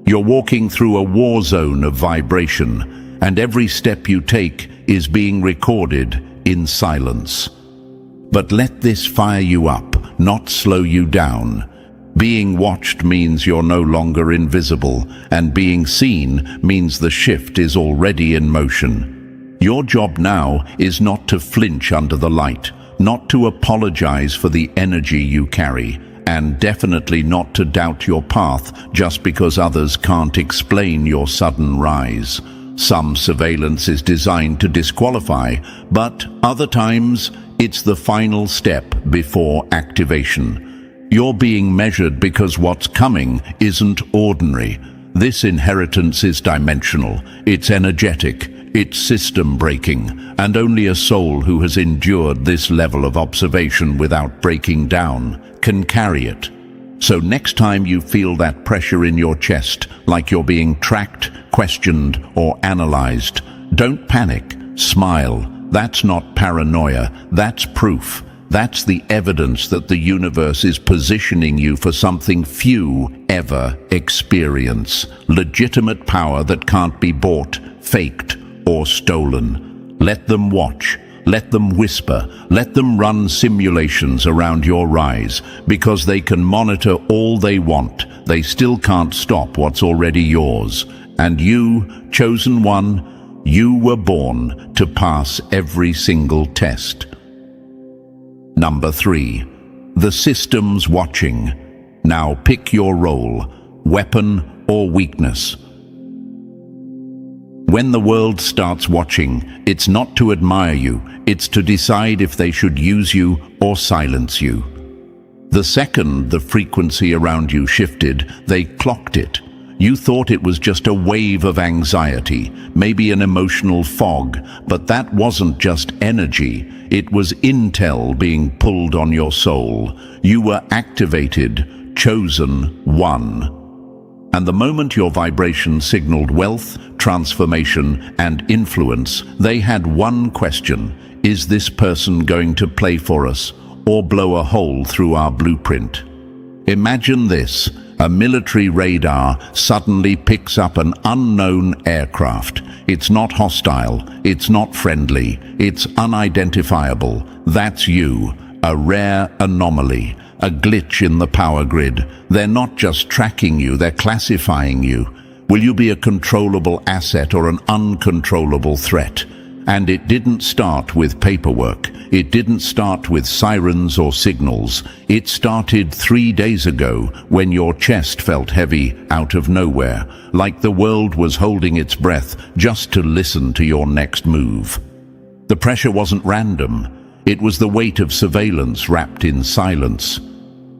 You're walking through a war zone of vibration, and every step you take is being recorded in silence. But let this fire you up, not slow you down. Being watched means you're no longer invisible, and being seen means the shift is already in motion. Your job now is not to flinch under the light, not to apologize for the energy you carry, and definitely not to doubt your path just because others can't explain your sudden rise. Some surveillance is designed to disqualify, but other times it's the final step before activation. You're being measured because what's coming isn't ordinary. This inheritance is dimensional, it's energetic, it's system-breaking, and only a soul who has endured this level of observation without breaking down can carry it. So next time you feel that pressure in your chest, like you're being tracked, questioned, or analyzed, don't panic, smile. That's not paranoia, that's proof. That's the evidence that the universe is positioning you for something few ever experience. Legitimate power that can't be bought, faked, or stolen. Let them watch. Let them whisper. Let them run simulations around your rise. Because they can monitor all they want, they still can't stop what's already yours. And you, chosen one, you were born to pass every single test. Number 3. The system's watching. Now pick your role, weapon or weakness. When the world starts watching, it's not to admire you, it's to decide if they should use you or silence you. The second the frequency around you shifted, they clocked it. You thought it was just a wave of anxiety, maybe an emotional fog, but that wasn't just energy. It was intel being pulled on your soul. You were activated, chosen one. And the moment your vibration signaled wealth, transformation, and influence, they had one question: is this person going to play for us or blow a hole through our blueprint? Imagine this. A military radar suddenly picks up an unknown aircraft. It's not hostile, it's not friendly, it's unidentifiable. That's you, a rare anomaly. a glitch in the power grid. They're not just tracking you, they're classifying you. Will you be a controllable asset or an uncontrollable threat? And it didn't start with paperwork. It didn't start with sirens or signals. It started 3 days ago when your chest felt heavy out of nowhere, like the world was holding its breath just to listen to your next move. The pressure wasn't random. It was the weight of surveillance wrapped in silence.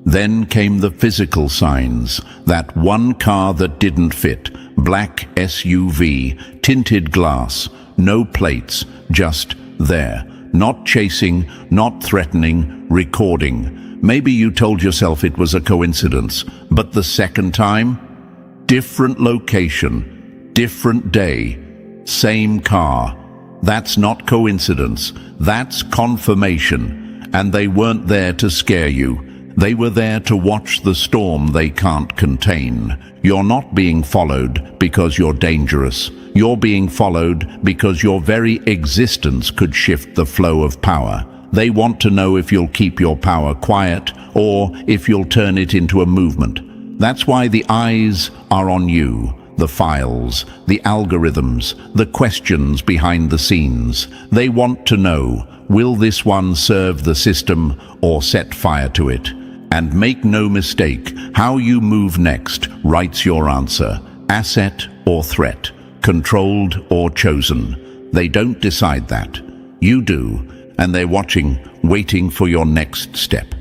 Then came the physical signs. That one car that didn't fit, black SUV, tinted glass, no plates, just there. Not chasing, not threatening, recording. Maybe you told yourself it was a coincidence, but the second time? Different location, different day, same car. That's not coincidence, that's confirmation. And they weren't there to scare you. They were there to watch the storm they can't contain. You're not being followed because you're dangerous. You're being followed because your very existence could shift the flow of power. They want to know if you'll keep your power quiet or if you'll turn it into a movement. That's why the eyes are on you. The files, the algorithms, the questions behind the scenes. They want to know, will this one serve the system or set fire to it? And make no mistake, how you move next writes your answer. Asset or threat, controlled or chosen. They don't decide that. You do, and they're watching, waiting for your next step.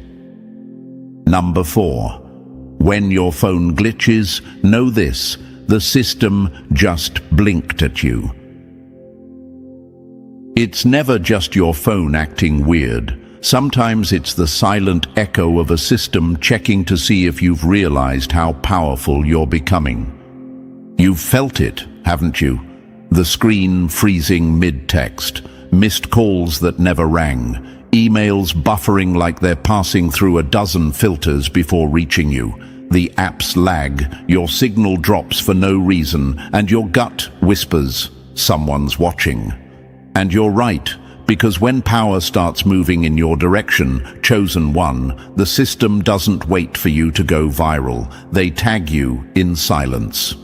Number 4. When your phone glitches, know this: the system just blinked at you. It's never just your phone acting weird. Sometimes it's the silent echo of a system checking to see if you've realized how powerful you're becoming. You've felt it, haven't you? The screen freezing mid-text, missed calls that never rang, emails buffering like they're passing through a dozen filters before reaching you. The apps lag, your signal drops for no reason, and your gut whispers, someone's watching. And you're right, because when power starts moving in your direction, chosen one, the system doesn't wait for you to go viral. They tag you in silence.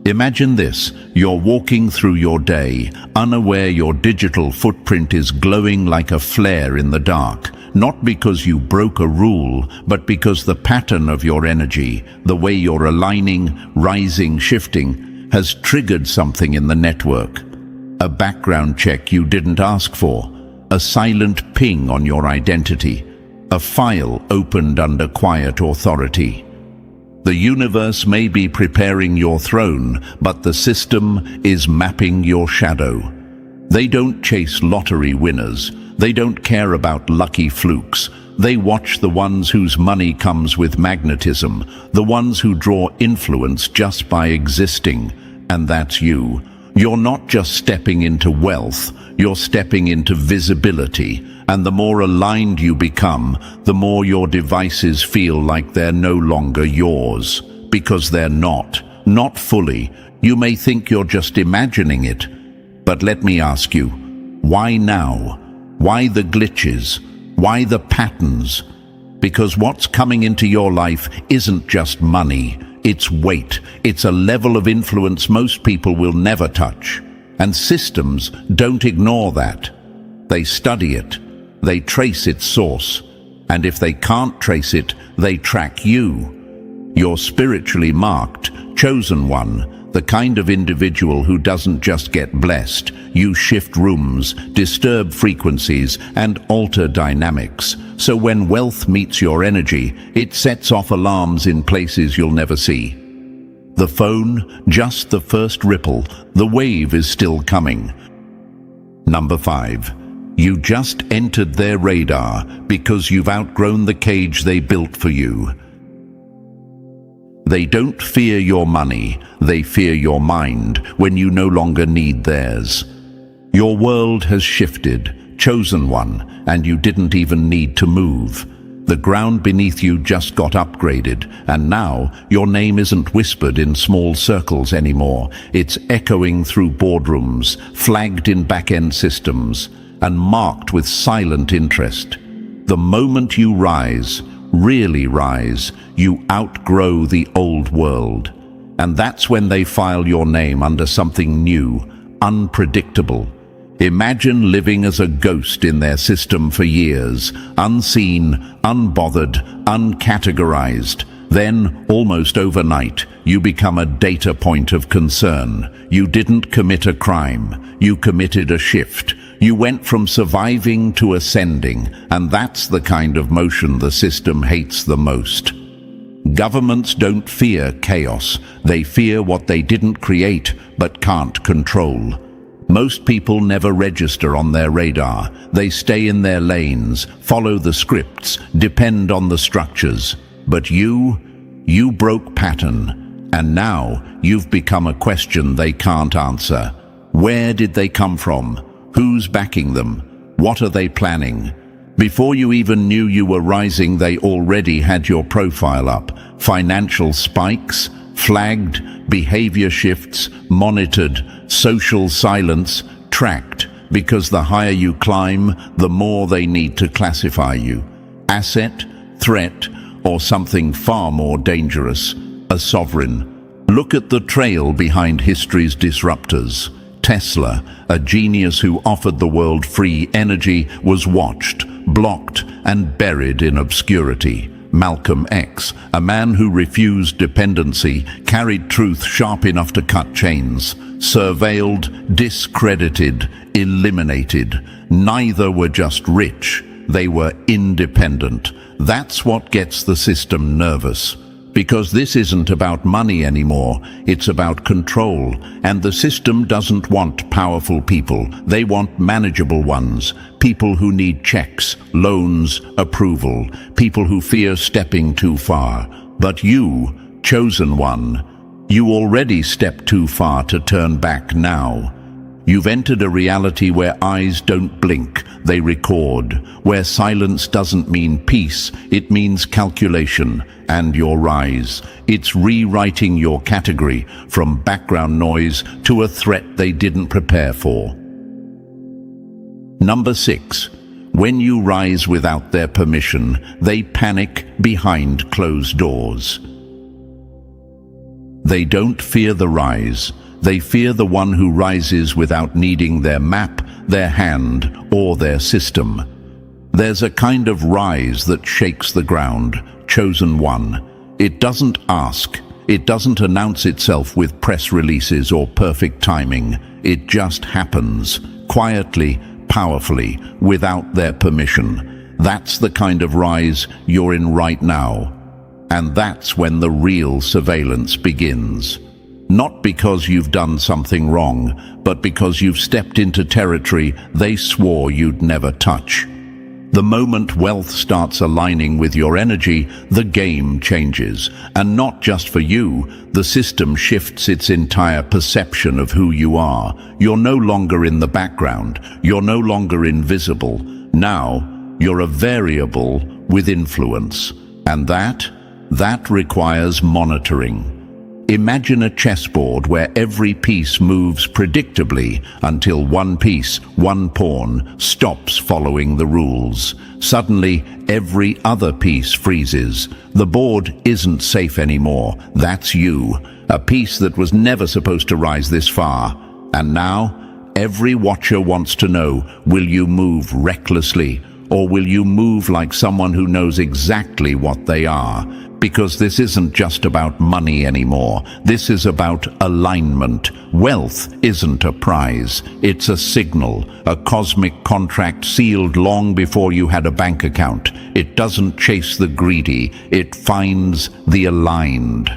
Imagine this: you're walking through your day, unaware your digital footprint is glowing like a flare in the dark. Not because you broke a rule, but because the pattern of your energy, the way you're aligning, rising, shifting, has triggered something in the network. A background check you didn't ask for, a silent ping on your identity, a file opened under quiet authority. The universe may be preparing your throne, but the system is mapping your shadow. They don't chase lottery winners. They don't care about lucky flukes. They watch the ones whose money comes with magnetism, the ones who draw influence just by existing. And that's you. You're not just stepping into wealth, you're stepping into visibility. And the more aligned you become, the more your devices feel like they're no longer yours. Because they're not fully. You may think you're just imagining it. But let me ask you, why now? Why the glitches? Why the patterns? Because what's coming into your life isn't just money. It's weight. It's a level of influence most people will never touch. And systems don't ignore that. They study it. They trace its source. And if they can't trace it, they track you. You're spiritually marked, chosen one, the kind of individual who doesn't just get blessed. You shift rooms, disturb frequencies, and alter dynamics. So when wealth meets your energy, it sets off alarms in places you'll never see. The phone, just the first ripple, the wave is still coming. Number 5. You just entered their radar because you've outgrown the cage they built for you. They don't fear your money, they fear your mind when you no longer need theirs. Your world has shifted, chosen one, and you didn't even need to move. The ground beneath you just got upgraded, and now your name isn't whispered in small circles anymore. It's echoing through boardrooms, flagged in back-end systems, and marked with silent interest. The moment you rise, really rise, you outgrow the old world. And that's when they file your name under something new, unpredictable. Imagine living as a ghost in their system for years, unseen, unbothered, uncategorized. Then, almost overnight, you become a data point of concern. You didn't commit a crime. You committed a shift. You went from surviving to ascending, and that's the kind of motion the system hates the most. Governments don't fear chaos. They fear what they didn't create but can't control. Most people never register on their radar. They stay in their lanes, follow the scripts, depend on the structures. But you broke pattern, and now you've become a question they can't answer. Where did they come from? Who's backing them? What are they planning? Before you even knew you were rising, they already had your profile up. Financial spikes, flagged, behavior shifts, monitored, social silence, tracked, because the higher you climb, the more they need to classify you. Asset, threat, or something far more dangerous, a sovereign. Look at the trail behind history's disruptors. Tesla, a genius who offered the world free energy, was watched, blocked, and buried in obscurity. Malcolm X, a man who refused dependency, carried truth sharp enough to cut chains. Surveilled, discredited, eliminated. Neither were just rich, they were independent. That's what gets the system nervous. Because this isn't about money anymore, it's about control. And the system doesn't want powerful people, they want manageable ones. People who need checks, loans, approval. People who fear stepping too far. But you, chosen one, you already stepped too far to turn back now. You've entered a reality where eyes don't blink, they record. Where silence doesn't mean peace, it means calculation. And your rise. It's rewriting your category from background noise to a threat they didn't prepare for. Number 6. When you rise without their permission, they panic behind closed doors. They don't fear the rise. They fear the one who rises without needing their map, their hand, or their system. There's a kind of rise that shakes the ground. Chosen one. It doesn't ask. It doesn't announce itself with press releases or perfect timing. It just happens, quietly, powerfully, without their permission. That's the kind of rise you're in right now. And that's when the real surveillance begins. Not because you've done something wrong, but because you've stepped into territory they swore you'd never touch. The moment wealth starts aligning with your energy, the game changes. And not just for you, the system shifts its entire perception of who you are. You're no longer in the background. You're no longer invisible. Now, you're a variable with influence. And that requires monitoring. Imagine a chessboard where every piece moves predictably until one piece, one pawn, stops following the rules. Suddenly, every other piece freezes. The board isn't safe anymore. That's you, a piece that was never supposed to rise this far. And now, every watcher wants to know, will you move recklessly, or will you move like someone who knows exactly what they are? Because this isn't just about money anymore. This is about alignment. Wealth isn't a prize. It's a signal, a cosmic contract sealed long before you had a bank account. It doesn't chase the greedy. It finds the aligned.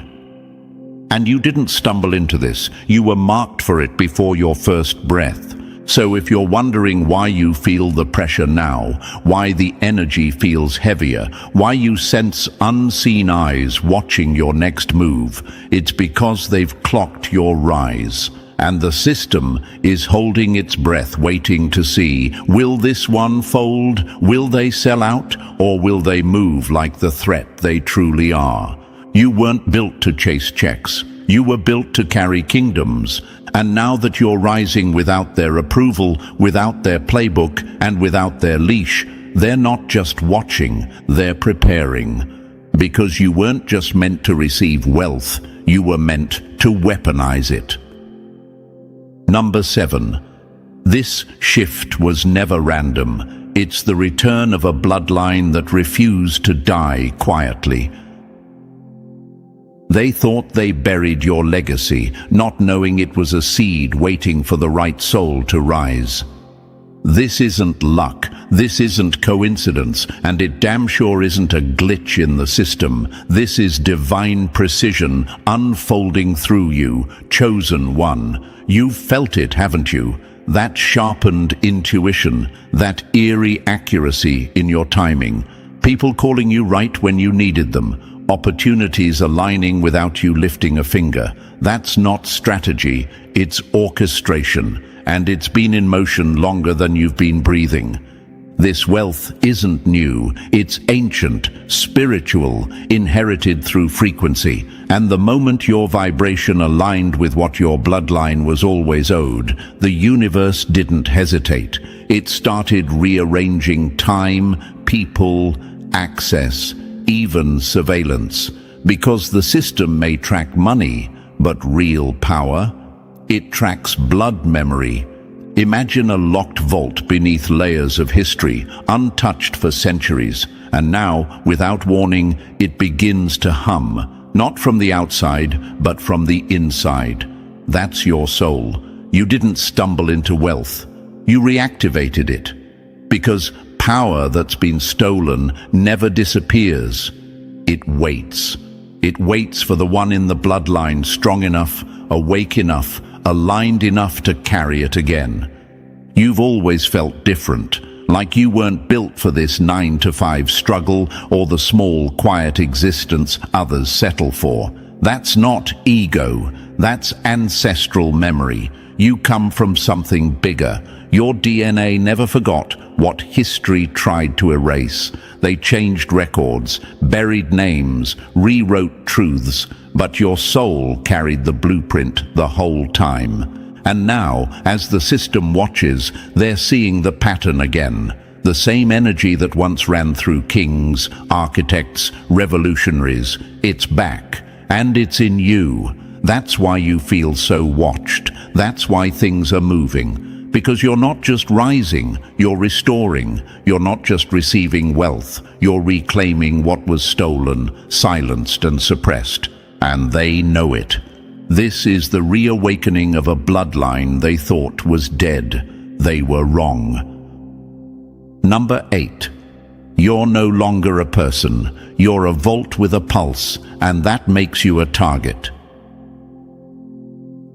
And you didn't stumble into this. You were marked for it before your first breath. So if you're wondering why you feel the pressure now, why the energy feels heavier, why you sense unseen eyes watching your next move, it's because they've clocked your rise. And the system is holding its breath, waiting to see, will this one fold? Will they sell out? Or will they move like the threat they truly are? You weren't built to chase checks. You were built to carry kingdoms. And now that you're rising without their approval, without their playbook, and without their leash, They're not just watching, they're preparing. Because you weren't just meant to receive wealth, you were meant to weaponize it. Number 7. This shift was never random. It's the return of a bloodline that refused to die quietly. They thought they buried your legacy, not knowing it was a seed waiting for the right soul to rise. This isn't luck, this isn't coincidence, and it damn sure isn't a glitch in the system. This is divine precision unfolding through you, chosen one. You've felt it, haven't you? That sharpened intuition, that eerie accuracy in your timing. People calling you right when you needed them. Opportunities aligning without you lifting a finger. That's not strategy, it's orchestration. And it's been in motion longer than you've been breathing. This wealth isn't new, it's ancient, spiritual, inherited through frequency. And the moment your vibration aligned with what your bloodline was always owed, the universe didn't hesitate. It started rearranging time, people, access, even surveillance. Because the system may track money, but real power, it tracks blood memory. Imagine a locked vault beneath layers of history, untouched for centuries, and now, without warning, it begins to hum, not from the outside, but from the inside. That's your soul. You didn't stumble into wealth. You reactivated it. Because power that's been stolen never disappears. It waits. It waits for the one in the bloodline strong enough, awake enough, aligned enough to carry it again. You've always felt different, like you weren't built for this 9-to-5 struggle or the small, quiet existence others settle for. That's not ego, that's ancestral memory. You come from something bigger. Your DNA never forgot what history tried to erase. They changed records, buried names, rewrote truths, but your soul carried the blueprint the whole time. And now, as the system watches, they're seeing the pattern again. The same energy that once ran through kings, architects, revolutionaries. It's back, and it's in you. That's why you feel so watched. That's why things are moving. Because you're not just rising, you're restoring. You're not just receiving wealth, you're reclaiming what was stolen, silenced and suppressed. And they know it. This is the reawakening of a bloodline they thought was dead. They were wrong. Number 8. You're no longer a person. You're a vault with a pulse, and that makes you a target.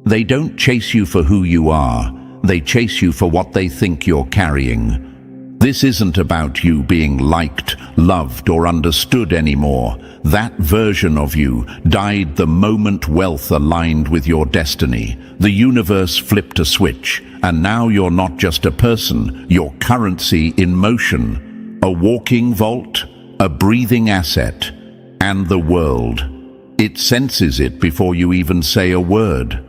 They don't chase you for who you are. They chase you for what they think you're carrying. This isn't about you being liked, loved, or understood anymore. That version of you died the moment wealth aligned with your destiny. The universe flipped a switch, and now you're not just a person, you're currency in motion. A walking vault, a breathing asset, and the world. It senses it before you even say a word.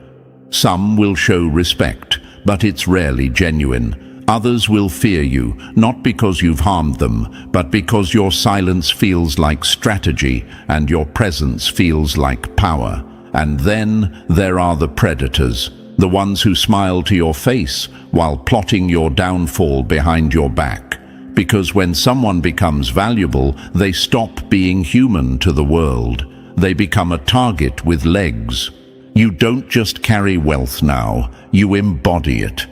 Some will show respect, but it's rarely genuine. Others will fear you, not because you've harmed them, but because your silence feels like strategy and your presence feels like power. And then there are the predators, the ones who smile to your face while plotting your downfall behind your back. Because when someone becomes valuable, they stop being human to the world. They become a target with legs. You don't just carry wealth now, you embody it.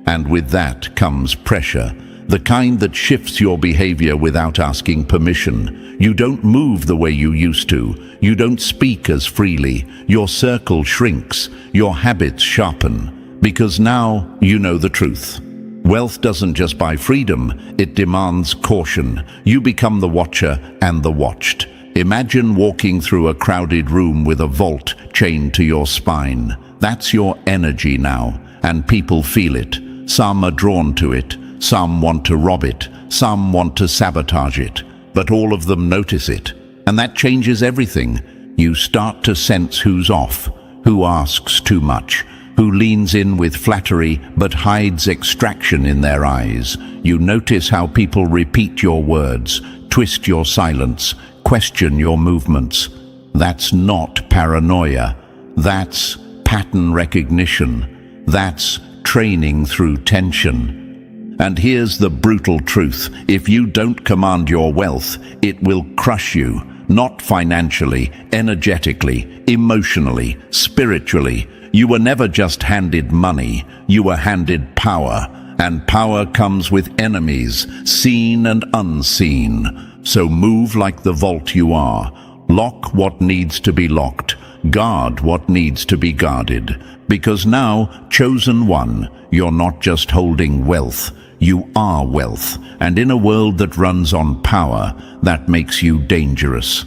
And with that comes pressure, the kind that shifts your behavior without asking permission. You don't move the way you used to. You don't speak as freely. Your circle shrinks. Your habits sharpen. Because now you know the truth. Wealth doesn't just buy freedom, it demands caution. You become the watcher and the watched. Imagine walking through a crowded room with a vault chained to your spine. That's your energy now, and people feel it. Some are drawn to it, some want to rob it, some want to sabotage it, but all of them notice it. And that changes everything. You start to sense who's off, who asks too much, who leans in with flattery but hides extraction in their eyes. You notice how people repeat your words, twist your silence, question your movements. That's not paranoia. That's pattern recognition. That's training through tension. And here's the brutal truth. If you don't command your wealth, it will crush you. Not financially, energetically, emotionally, spiritually. You were never just handed money, you were handed power. And power comes with enemies, seen and unseen. So move like the vault you are. Lock what needs to be locked. Guard what needs to be guarded. Because now, chosen one, you're not just holding wealth. You are wealth, and in a world that runs on power, that makes you dangerous.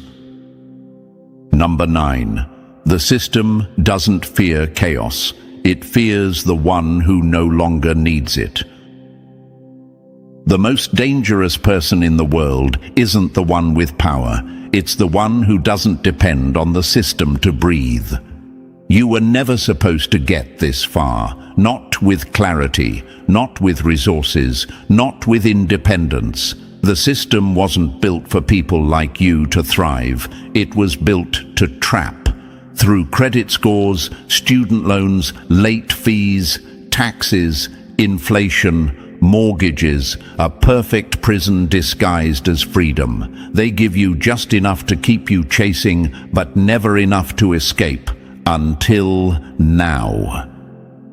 Number 9. The system doesn't fear chaos. It fears the one who no longer needs it. The most dangerous person in the world isn't the one with power. It's the one who doesn't depend on the system to breathe. You were never supposed to get this far. Not with clarity, not with resources, not with independence. The system wasn't built for people like you to thrive. It was built to trap. Through credit scores, student loans, late fees, taxes, inflation, mortgages, a perfect prison disguised as freedom. They give you just enough to keep you chasing, but never enough to escape. Until now.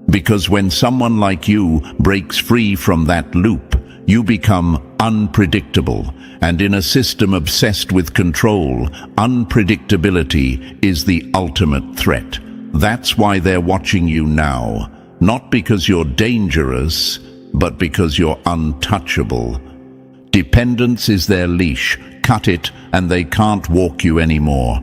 Because when someone like you breaks free from that loop, you become unpredictable. And in a system obsessed with control, unpredictability is the ultimate threat. That's why they're watching you now. Not because you're dangerous, but because you're untouchable. Dependence is their leash. Cut it and they can't walk you anymore.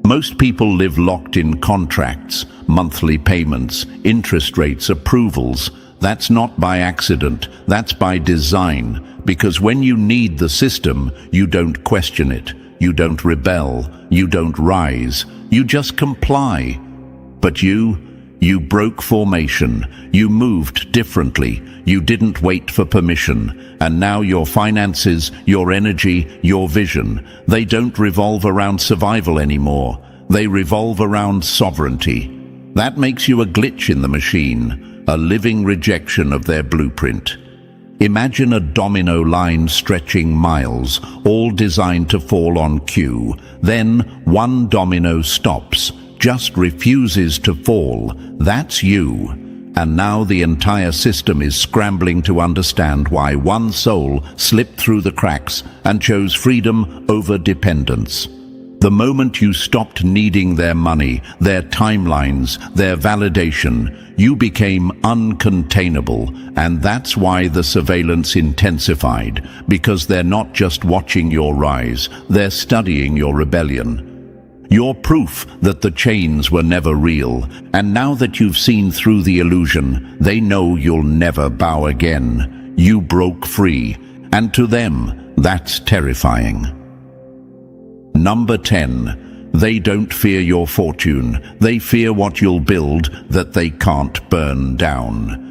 Most people live locked in contracts, monthly payments, interest rates, approvals. That's not by accident, that's by design. Because when you need the system, you don't question it, you don't rebel, you don't rise, you just comply. But you broke formation, you moved differently, you didn't wait for permission, and now your finances, your energy, your vision, they don't revolve around survival anymore. They revolve around sovereignty. That makes you a glitch in the machine, a living rejection of their blueprint. Imagine a domino line stretching miles, all designed to fall on cue. Then one domino stops, just refuses to fall. That's you. And now the entire system is scrambling to understand why one soul slipped through the cracks and chose freedom over dependence. The moment you stopped needing their money, their timelines, their validation, you became uncontainable, and that's why the surveillance intensified, because they're not just watching your rise, they're studying your rebellion. You're proof that the chains were never real, and now that you've seen through the illusion, they know you'll never bow again. You broke free, and to them, that's terrifying. Number 10. They don't fear your fortune. They fear what you'll build that they can't burn down.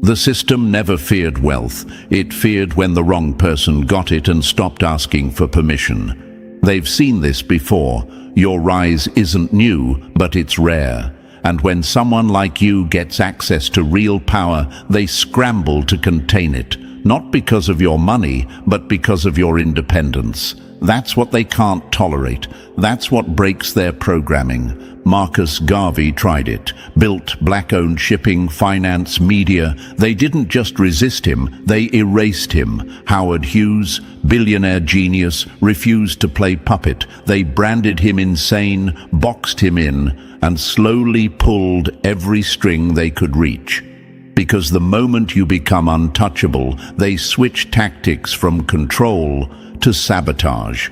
The system never feared wealth. It feared when the wrong person got it and stopped asking for permission. They've seen this before. Your rise isn't new, but it's rare. And when someone like you gets access to real power, they scramble to contain it. Not because of your money, but because of your independence. That's what they can't tolerate. That's what breaks their programming. Marcus Garvey tried it. Built black-owned shipping, finance, media. They didn't just resist him, they erased him. Howard Hughes, billionaire genius, refused to play puppet. They branded him insane, boxed him in, and slowly pulled every string they could reach. Because the moment you become untouchable, they switch tactics from control to sabotage.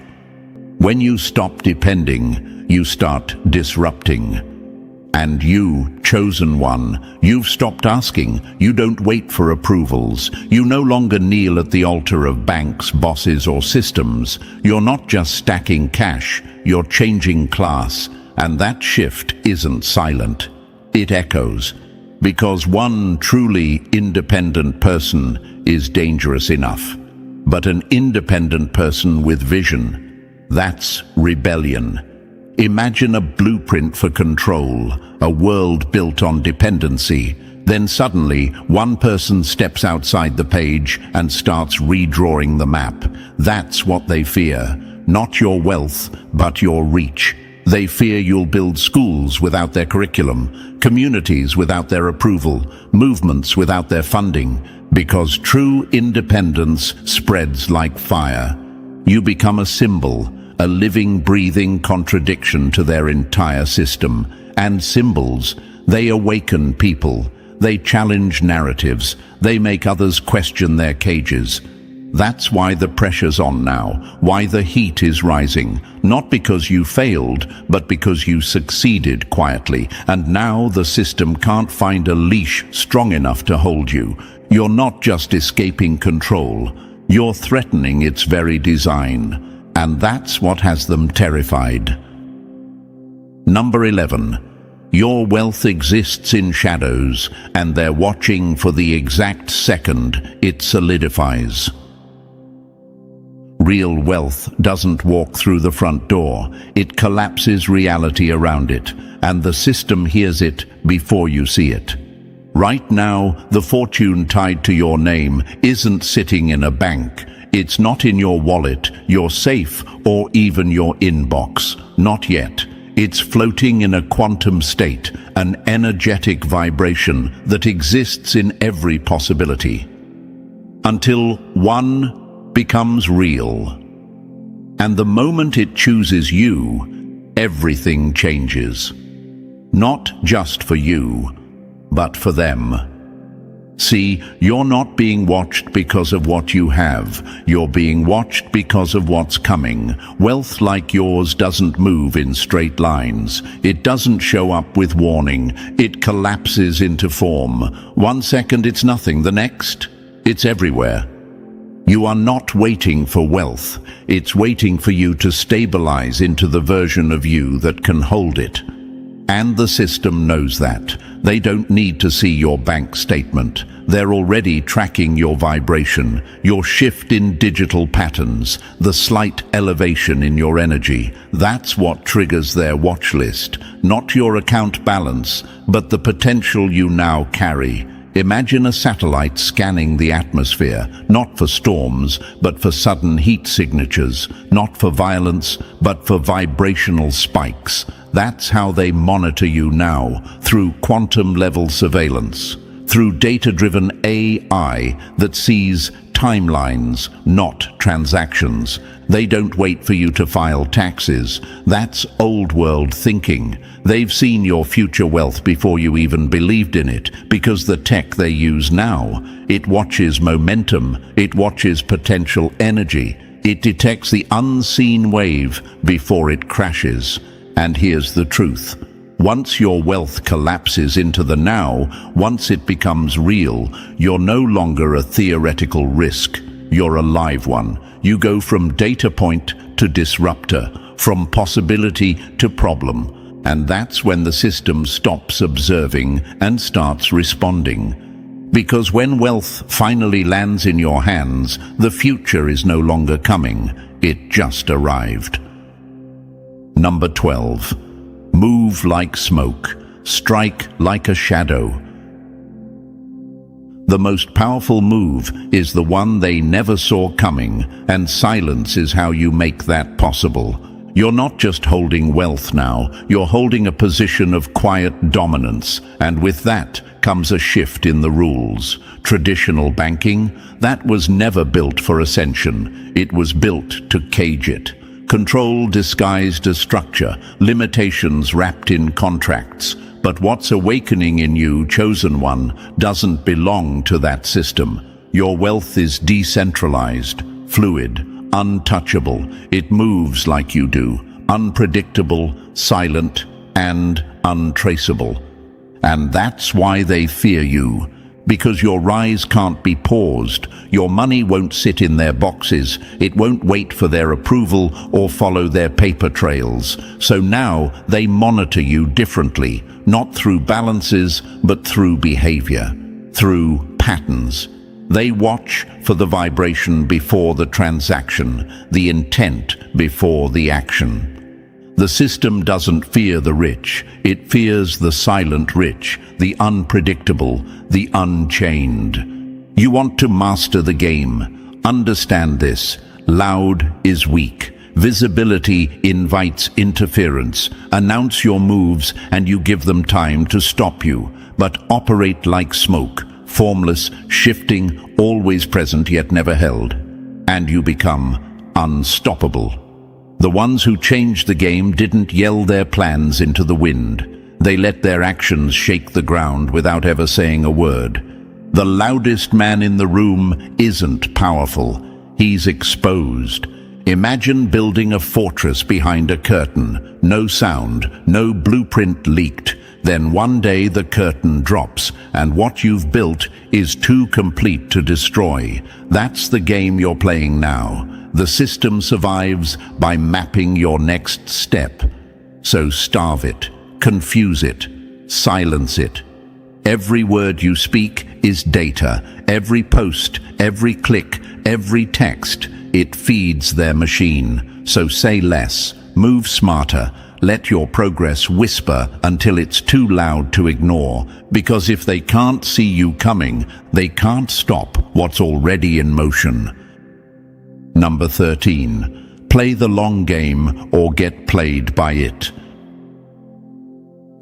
When you stop depending, you start disrupting. And you, chosen one, you've stopped asking. You don't wait for approvals. You no longer kneel at the altar of banks, bosses, or systems. You're not just stacking cash, you're changing class. And that shift isn't silent. it echoes. Because one truly independent person is dangerous enough. But an independent person with vision, that's rebellion. Imagine a blueprint for control, a world built on dependency. Then suddenly, one person steps outside the page and starts redrawing the map. That's what they fear. Not your wealth, but your reach. They fear you'll build schools without their curriculum, communities without their approval, movements without their funding, because true independence spreads like fire. You become a symbol, a living, breathing contradiction to their entire system. And symbols, they awaken people. They challenge narratives. They make others question their cages. That's why the pressure's on now, why the heat is rising. Not because you failed, but because you succeeded quietly. And now the system can't find a leash strong enough to hold you. You're not just escaping control. You're threatening its very design. And that's what has them terrified. Number 11. Your wealth exists in shadows, and they're watching for the exact second it solidifies. Real wealth doesn't walk through the front door. It collapses reality around it, and the system hears it before you see it. Right now, the fortune tied to your name isn't sitting in a bank. It's not in your wallet, your safe, or even your inbox. Not yet. It's floating in a quantum state, an energetic vibration that exists in every possibility. Until one becomes real. And the moment it chooses you, everything changes. Not just for you, but for them. See, you're not being watched because of what you have. You're being watched because of what's coming. Wealth like yours doesn't move in straight lines. It doesn't show up with warning. It collapses into form. 1 second it's nothing, the next, it's everywhere. You are not waiting for wealth. It's waiting for you to stabilize into the version of you that can hold it. And the system knows that. They don't need to see your bank statement. They're already tracking your vibration, your shift in digital patterns, the slight elevation in your energy. That's what triggers their watch list. Not your account balance, but the potential you now carry. Imagine a satellite scanning the atmosphere, not for storms, but for sudden heat signatures, not for violence, but for vibrational spikes. That's how they monitor you now, through quantum-level surveillance, through data-driven AI that sees timelines, not transactions. They don't wait for you to file taxes. That's old-world thinking. They've seen your future wealth before you even believed in it, because the tech they use now, it watches momentum, it watches potential energy, it detects the unseen wave before it crashes. And here's the truth. Once your wealth collapses into the now, once it becomes real, you're no longer a theoretical risk. You're a live one. You go from data point to disruptor, from possibility to problem. And that's when the system stops observing and starts responding. Because when wealth finally lands in your hands, the future is no longer coming. It just arrived. Number 12. Move like smoke. Strike like a shadow. The most powerful move is the one they never saw coming, and silence is how you make that possible. You're not just holding wealth now, you're holding a position of quiet dominance, and with that comes a shift in the rules. Traditional banking, that was never built for ascension. It was built to cage it. Control disguised as structure, limitations wrapped in contracts. But what's awakening in you, chosen one, doesn't belong to that system. Your wealth is decentralized, fluid, untouchable. It moves like you do, unpredictable, silent, and untraceable. And that's why they fear you. Because your rise can't be paused. Your money won't sit in their boxes. It won't wait for their approval or follow their paper trails. So now they monitor you differently, not through balances, but through behavior, through patterns. They watch for the vibration before the transaction, the intent before the action. The system doesn't fear the rich, it fears the silent rich, the unpredictable, the unchained. You want to master the game. Understand this. Loud is weak. Visibility invites interference. Announce your moves and you give them time to stop you. But operate like smoke, formless, shifting, always present yet never held. And you become unstoppable. The ones who changed the game didn't yell their plans into the wind. They let their actions shake the ground without ever saying a word. The loudest man in the room isn't powerful. He's exposed. Imagine building a fortress behind a curtain. No sound, no blueprint leaked. Then one day the curtain drops, and what you've built is too complete to destroy. That's the game you're playing now. The system survives by mapping your next step. So starve it, confuse it, silence it. Every word you speak is data. Every post, every click, every text, it feeds their machine. So say less, move smarter. Let your progress whisper until it's too loud to ignore. Because if they can't see you coming, they can't stop what's already in motion. Number 13. Play the long game or get played by it.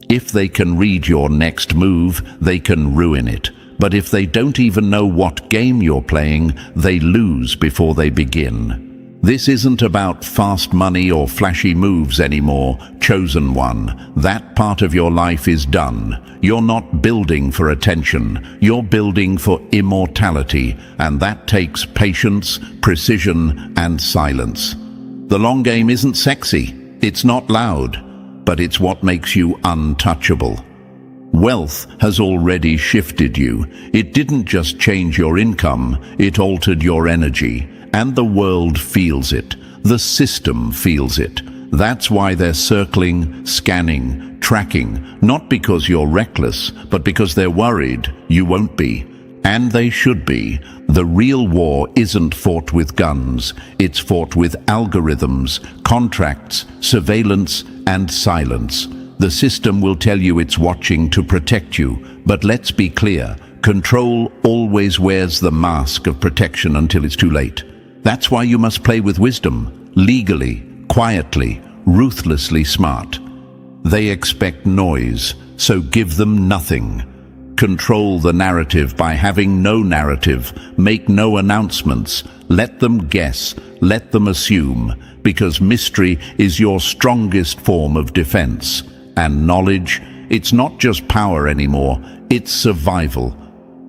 If they can read your next move, they can ruin it. But if they don't even know what game you're playing, they lose before they begin. This isn't about fast money or flashy moves anymore, chosen one. That part of your life is done. You're not building for attention, you're building for immortality, and that takes patience, precision, and silence. The long game isn't sexy, it's not loud, but it's what makes you untouchable. Wealth has already shifted you. It didn't just change your income, it altered your energy. And the world feels it. The system feels it. That's why they're circling, scanning, tracking, not because you're reckless, but because they're worried you won't be. And they should be. The real war isn't fought with guns. It's fought with algorithms, contracts, surveillance, and silence. The system will tell you it's watching to protect you, but let's be clear. Control always wears the mask of protection until it's too late. That's why you must play with wisdom, legally, quietly, ruthlessly smart. They expect noise, so give them nothing. Control the narrative by having no narrative, make no announcements, let them guess, let them assume, because mystery is your strongest form of defense. And knowledge, it's not just power anymore, it's survival.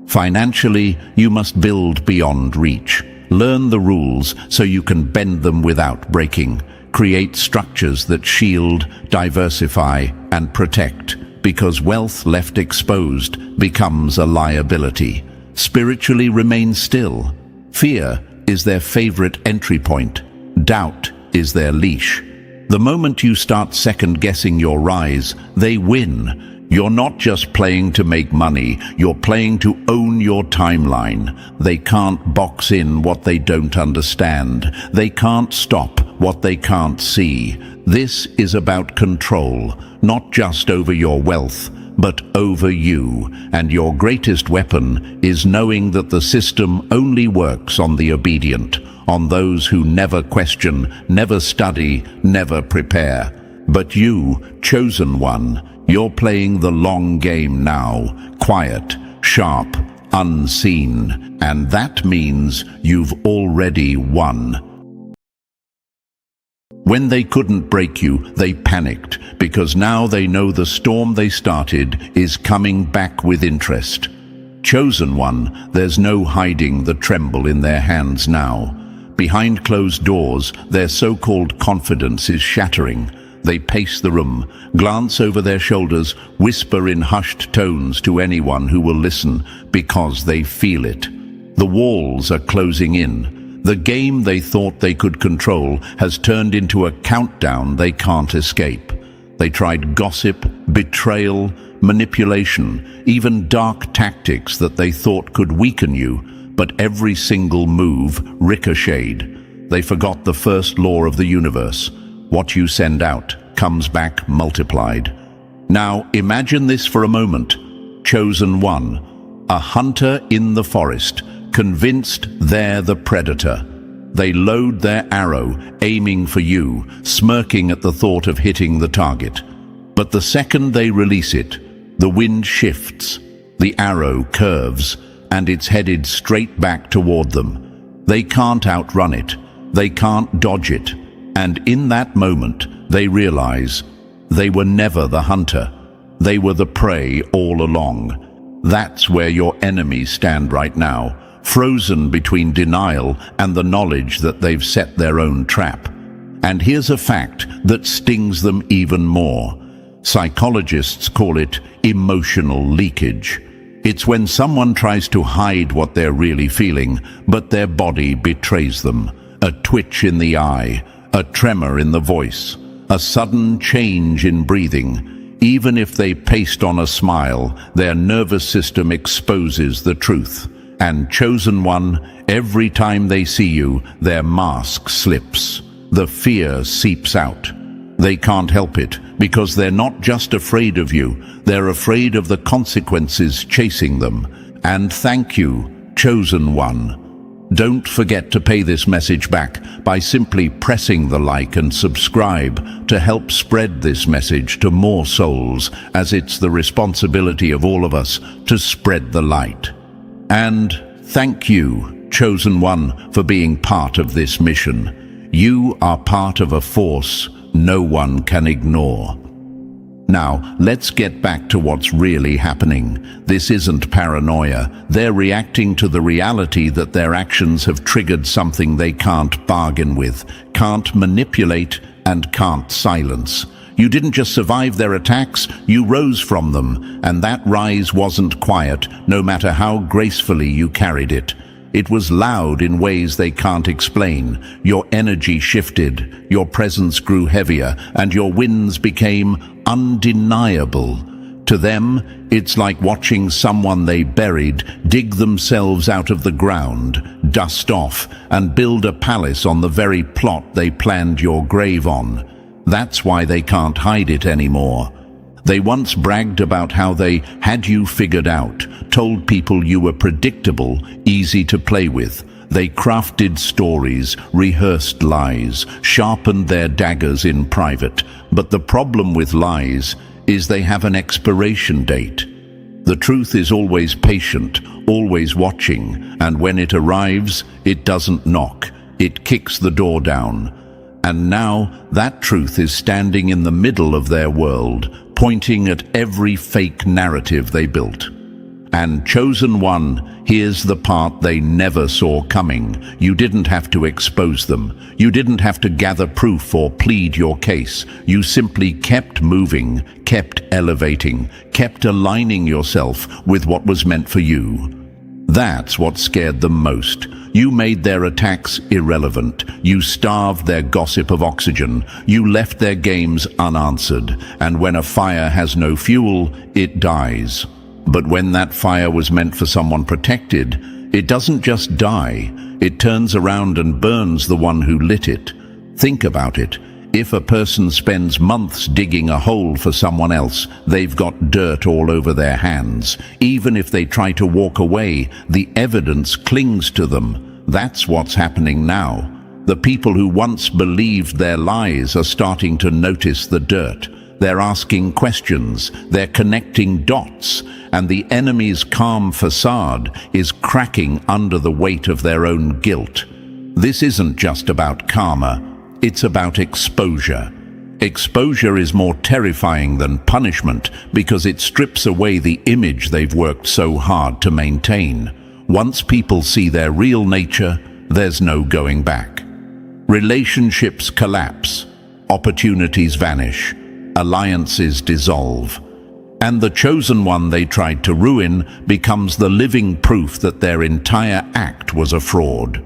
Financially, you must build beyond reach. Learn the rules so you can bend them without breaking. Create structures that shield, diversify, and protect, because wealth left exposed becomes a liability. Spiritually, remain still. Fear is their favorite entry point. Doubt is their leash. The moment you start second-guessing your rise, they win. You're not just playing to make money, you're playing to own your timeline. They can't box in what they don't understand. They can't stop what they can't see. This is about control, not just over your wealth, but over you. And your greatest weapon is knowing that the system only works on the obedient, on those who never question, never study, never prepare. But you, chosen one, you're playing the long game now, quiet, sharp, unseen, and that means you've already won. When they couldn't break you, they panicked, because now they know the storm they started is coming back with interest. Chosen one, there's no hiding the tremble in their hands now. Behind closed doors, their so-called confidence is shattering. They pace the room, glance over their shoulders, whisper in hushed tones to anyone who will listen, because they feel it. The walls are closing in. The game they thought they could control has turned into a countdown they can't escape. They tried gossip, betrayal, manipulation, even dark tactics that they thought could weaken you, but every single move ricocheted. They forgot the first law of the universe. What you send out comes back multiplied. Now imagine this for a moment. Chosen one, a hunter in the forest, convinced they're the predator. They load their arrow, aiming for you, smirking at the thought of hitting the target. But the second they release it, the wind shifts, the arrow curves, and it's headed straight back toward them. They can't outrun it, they can't dodge it, and in that moment they realize they were never the hunter. They were the prey all along. That's where your enemies stand right now, frozen between denial and the knowledge that they've set their own trap. And here's a fact that stings them even more. Psychologists call it emotional leakage. It's when someone tries to hide what they're really feeling, but their body betrays them. A twitch in the eye, a tremor in the voice, a sudden change in breathing. Even if they paste on a smile, their nervous system exposes the truth. And chosen one, every time they see you, their mask slips. The fear seeps out. They can't help it, because they're not just afraid of you, they're afraid of the consequences chasing them. And thank you, chosen one. Don't forget to pay this message back by simply pressing the like and subscribe to help spread this message to more souls, as it's the responsibility of all of us to spread the light. And thank you, chosen one, for being part of this mission. You are part of a force no one can ignore. Now, let's get back to what's really happening. This isn't paranoia. They're reacting to the reality that their actions have triggered something they can't bargain with, can't manipulate, and can't silence. You didn't just survive their attacks, you rose from them, and that rise wasn't quiet, no matter how gracefully you carried it. It was loud in ways they can't explain. Your energy shifted, your presence grew heavier, and your wins became undeniable. To them, it's like watching someone they buried dig themselves out of the ground, dust off, and build a palace on the very plot they planned your grave on. That's why they can't hide it anymore. They once bragged about how they had you figured out, told people you were predictable, easy to play with. They crafted stories, rehearsed lies, sharpened their daggers in private. But the problem with lies is they have an expiration date. The truth is always patient, always watching, and when it arrives, it doesn't knock. It kicks the door down. And now that truth is standing in the middle of their world, pointing at every fake narrative they built. And chosen one, here's the part they never saw coming. You didn't have to expose them. You didn't have to gather proof or plead your case. You simply kept moving, kept elevating, kept aligning yourself with what was meant for you. That's what scared them most. You made their attacks irrelevant. You starved their gossip of oxygen. You left their games unanswered. And when a fire has no fuel, it dies. But when that fire was meant for someone protected, it doesn't just die. It turns around and burns the one who lit it. Think about it. If a person spends months digging a hole for someone else, they've got dirt all over their hands. Even if they try to walk away, the evidence clings to them. That's what's happening now. The people who once believed their lies are starting to notice the dirt. They're asking questions, they're connecting dots, and the enemy's calm facade is cracking under the weight of their own guilt. This isn't just about karma. It's about exposure. Exposure is more terrifying than punishment because it strips away the image they've worked so hard to maintain. Once people see their real nature, there's no going back. Relationships collapse. opportunities vanish, alliances dissolve, and the chosen one they tried to ruin becomes the living proof that their entire act was a fraud.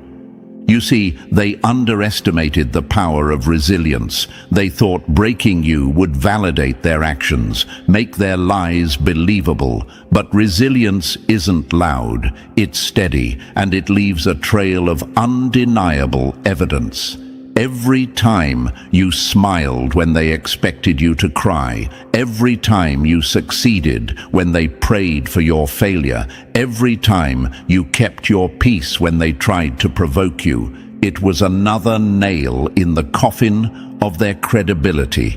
You see, they underestimated the power of resilience. They thought breaking you would validate their actions, make their lies believable. But resilience isn't loud, it's steady, and it leaves a trail of undeniable evidence. Every time you smiled when they expected you to cry, every time you succeeded when they prayed for your failure, every time you kept your peace when they tried to provoke you, it was another nail in the coffin of their credibility.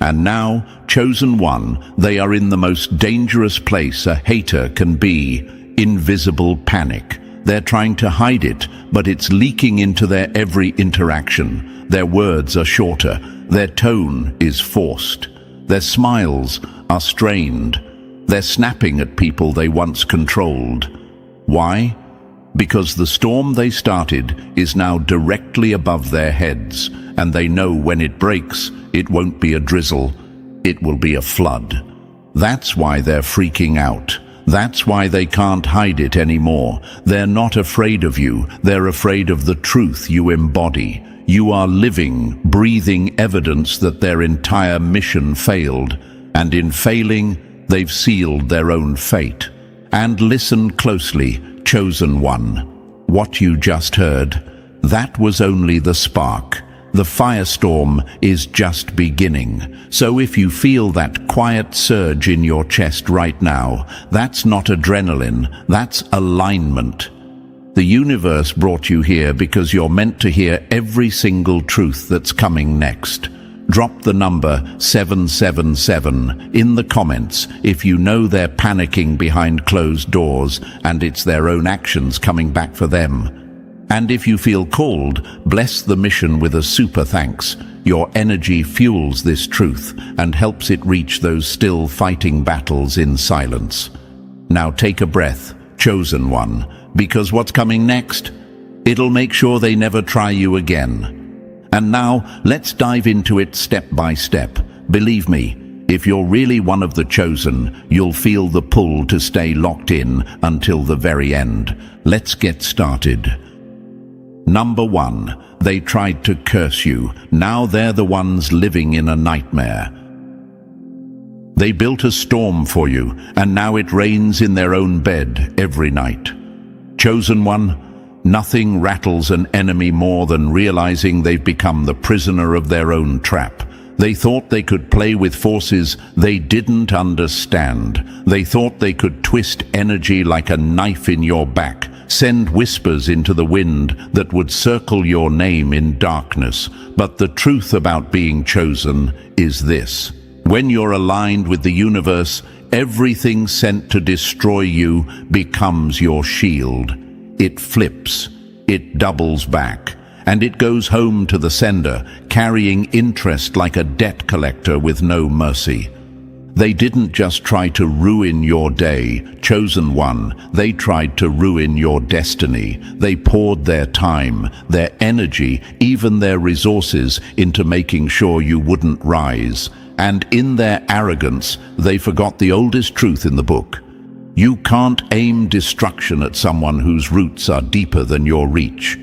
And now, chosen one, they are in the most dangerous place a hater can be: invisible panic. They're trying to hide it, but it's leaking into their every interaction. Their words are shorter. Their tone is forced. Their smiles are strained. They're snapping at people they once controlled. Why? Because the storm they started is now directly above their heads, and they know when it breaks, it won't be a drizzle, it will be a flood. That's why they're freaking out. That's why they can't hide it anymore. They're not afraid of you. They're afraid of the truth you embody. You are living, breathing evidence that their entire mission failed. And in failing, they've sealed their own fate. And listen closely, chosen one. What you just heard, that was only the spark. The firestorm is just beginning. So if you feel that quiet surge in your chest right now, that's not adrenaline, that's alignment. The universe brought you here because you're meant to hear every single truth that's coming next. Drop the number 777 in the comments if you know they're panicking behind closed doors and it's their own actions coming back for them. And if you feel called, bless the mission with a super thanks. Your energy fuels this truth and helps it reach those still fighting battles in silence. Now take a breath, chosen one, because what's coming next? It'll make sure they never try you again. And now, let's dive into it step by step. Believe me, if you're really one of the chosen, you'll feel the pull to stay locked in until the very end. Let's get started. Number 1, they tried to curse you. Now they're the ones living in a nightmare. They built a storm for you, and now it rains in their own bed every night. Chosen one, nothing rattles an enemy more than realizing they've become the prisoner of their own trap. They thought they could play with forces they didn't understand. They thought they could twist energy like a knife in your back, send whispers into the wind that would circle your name in darkness. But the truth about being chosen is this: when you're aligned with the universe, everything sent to destroy you becomes your shield. It flips, it doubles back, and it goes home to the sender, carrying interest like a debt collector with no mercy. They didn't just try to ruin your day, chosen one. They tried to ruin your destiny. They poured their time, their energy, even their resources into making sure you wouldn't rise. And in their arrogance, they forgot the oldest truth in the book. You can't aim destruction at someone whose roots are deeper than your reach.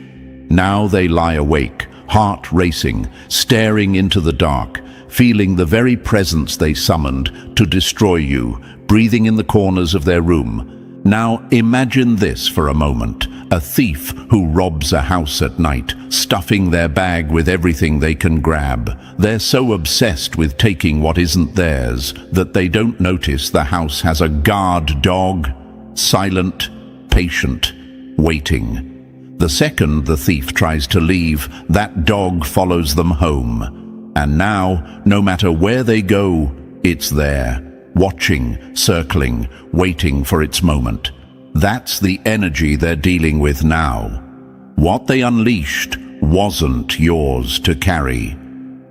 Now they lie awake, heart racing, staring into the dark, feeling the very presence they summoned to destroy you, breathing in the corners of their room. Now imagine this for a moment: a thief who robs a house at night, stuffing their bag with everything they can grab. They're so obsessed with taking what isn't theirs that they don't notice the house has a guard dog, silent, patient, waiting. The second the thief tries to leave, that dog follows them home. And now, no matter where they go, it's there, watching, circling, waiting for its moment. That's the energy they're dealing with now. What they unleashed wasn't yours to carry.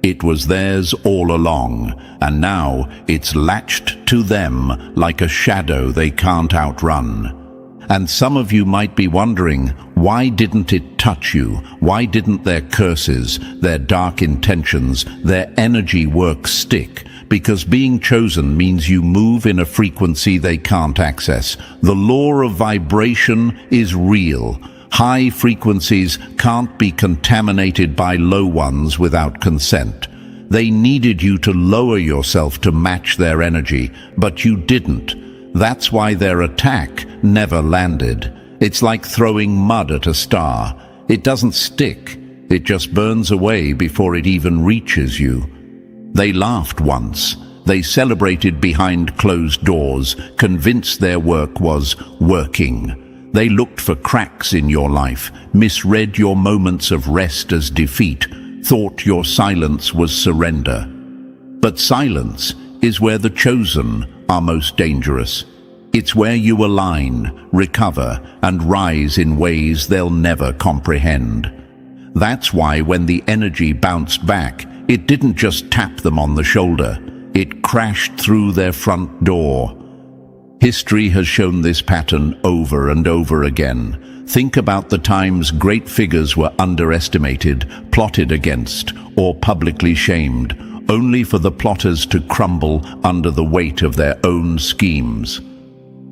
It was theirs all along, and now it's latched to them like a shadow they can't outrun. And some of you might be wondering, Why didn't it touch you? Why didn't their curses, their dark intentions, their energy work stick? Because being chosen means you move in a frequency they can't access. The law of vibration is real. High frequencies can't be contaminated by low ones without consent. They needed you to lower yourself to match their energy, but you didn't. That's why their attack never landed. It's like throwing mud at a star. It doesn't stick. It just burns away before it even reaches you. They laughed once. They celebrated behind closed doors, convinced their work was working. They looked for cracks in your life, misread your moments of rest as defeat, thought your silence was surrender. But silence is where the chosen are most dangerous. It's where you align, recover, and rise in ways they'll never comprehend. That's why when the energy bounced back, it didn't just tap them on the shoulder. It crashed through their front door. History has shown this pattern over and over again. Think about the times great figures were underestimated, plotted against, or publicly shamed, only for the plotters to crumble under the weight of their own schemes.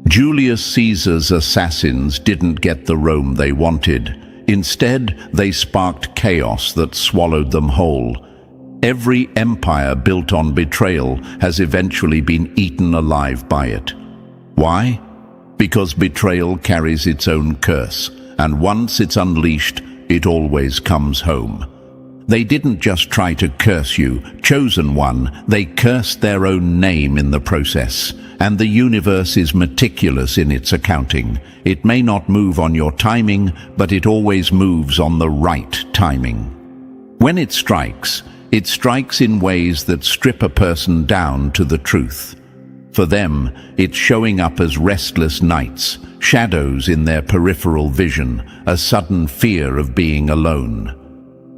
Julius Caesar's assassins didn't get the Rome they wanted. Instead, they sparked chaos that swallowed them whole. Every empire built on betrayal has eventually been eaten alive by it. Why? Because betrayal carries its own curse, and once it's unleashed, it always comes home. They didn't just try to curse you, chosen one, they cursed their own name in the process. And the universe is meticulous in its accounting. It may not move on your timing, but it always moves on the right timing. When it strikes in ways that strip a person down to the truth. For them, it's showing up as restless nights, shadows in their peripheral vision, a sudden fear of being alone.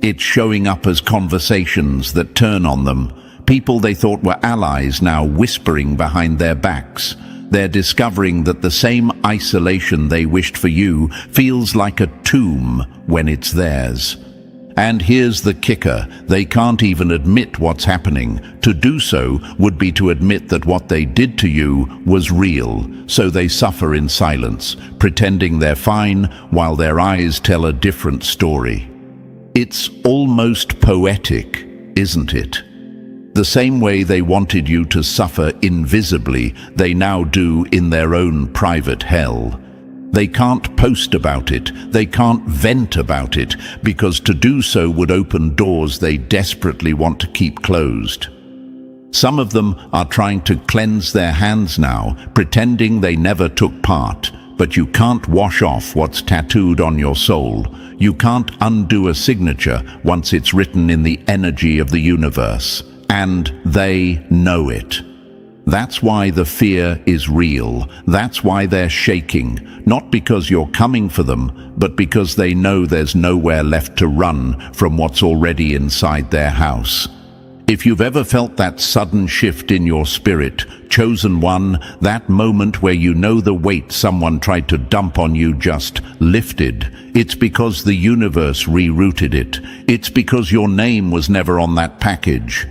It's showing up as conversations that turn on them, people they thought were allies now whispering behind their backs. They're discovering that the same isolation they wished for you feels like a tomb when it's theirs. And here's the kicker, they can't even admit what's happening. To do so would be to admit that what they did to you was real, so they suffer in silence, pretending they're fine while their eyes tell a different story. It's almost poetic, isn't it? The same way they wanted you to suffer invisibly, they now do in their own private hell. They can't post about it, they can't vent about it, because to do so would open doors they desperately want to keep closed. Some of them are trying to cleanse their hands now, pretending they never took part. But you can't wash off what's tattooed on your soul. You can't undo a signature once it's written in the energy of the universe. And they know it. That's why the fear is real. That's why they're shaking. Not because you're coming for them, but because they know there's nowhere left to run from what's already inside their house. If you've ever felt that sudden shift in your spirit, chosen one, that moment where you know the weight someone tried to dump on you just lifted, it's because the universe rerouted it. It's because your name was never on that package.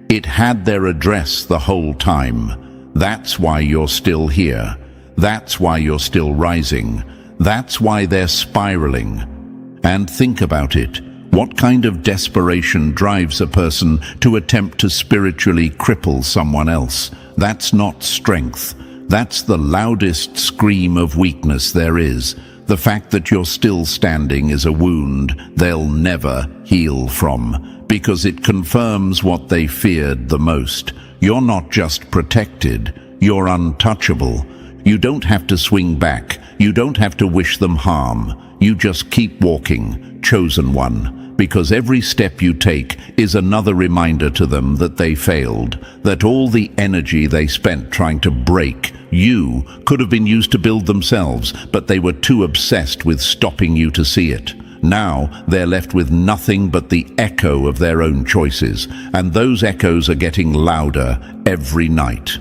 It had their address the whole time. That's why you're still here. That's why you're still rising. That's why they're spiraling. And think about it. What kind of desperation drives a person to attempt to spiritually cripple someone else? That's not strength. That's the loudest scream of weakness there is. The fact that you're still standing is a wound they'll never heal from, because it confirms what they feared the most. You're not just protected, you're untouchable. You don't have to swing back. You don't have to wish them harm. You just keep walking, chosen one, because every step you take is another reminder to them that they failed, that all the energy they spent trying to break you could have been used to build themselves, but they were too obsessed with stopping you to see it. Now they're left with nothing but the echo of their own choices, and those echoes are getting louder every night.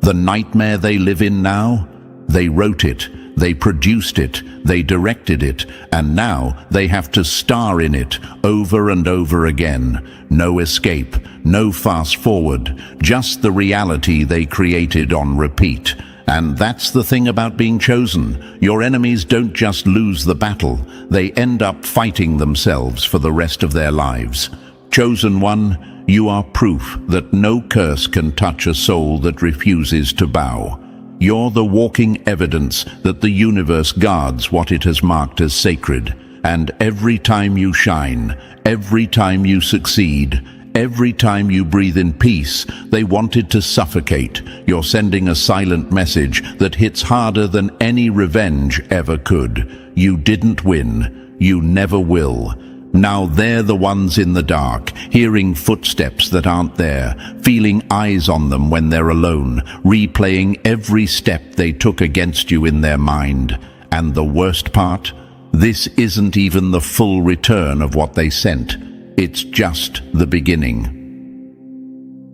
The nightmare they live in now, they wrote it, they produced it, they directed it, and now they have to star in it over and over again. No escape, no fast forward, just the reality they created on repeat. And that's the thing about being chosen. Your enemies don't just lose the battle, they end up fighting themselves for the rest of their lives. Chosen one, you are proof that no curse can touch a soul that refuses to bow. You're the walking evidence that the universe guards what it has marked as sacred. And every time you shine, every time you succeed, every time you breathe in peace, they wanted to suffocate. You're sending a silent message that hits harder than any revenge ever could. You didn't win. You never will. Now they're the ones in the dark, hearing footsteps that aren't there, feeling eyes on them when they're alone, replaying every step they took against you in their mind. And the worst part? This isn't even the full return of what they sent. It's just the beginning.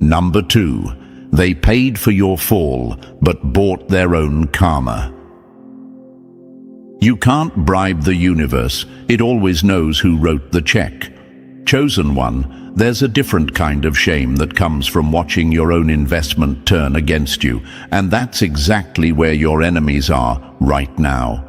Number 2, they paid for your fall, but bought their own karma. You can't bribe the universe. It always knows who wrote the check. Chosen one, there's a different kind of shame that comes from watching your own investment turn against you, and that's exactly where your enemies are right now.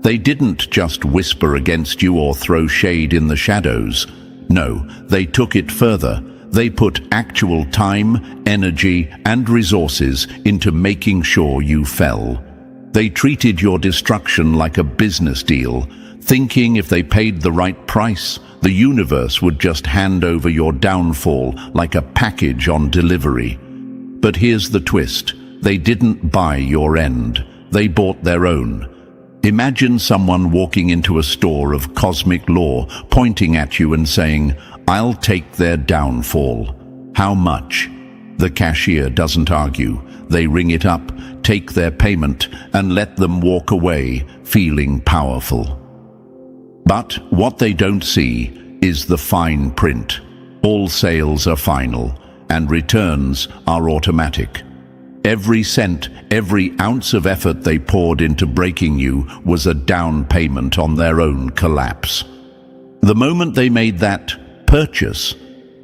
They didn't just whisper against you or throw shade in the shadows. No, they took it further. They put actual time, energy, and resources into making sure you fell. They treated your destruction like a business deal, thinking if they paid the right price, the universe would just hand over your downfall like a package on delivery. But here's the twist. They didn't buy your end. They bought their own. Imagine someone walking into a store of cosmic law, pointing at you and saying, "I'll take their downfall." How much? The cashier doesn't argue. They ring it up, take their payment, and let them walk away, feeling powerful. But what they don't see is the fine print. All sales are final, and returns are automatic. Every cent, every ounce of effort they poured into breaking you was a down payment on their own collapse. The moment they made that purchase,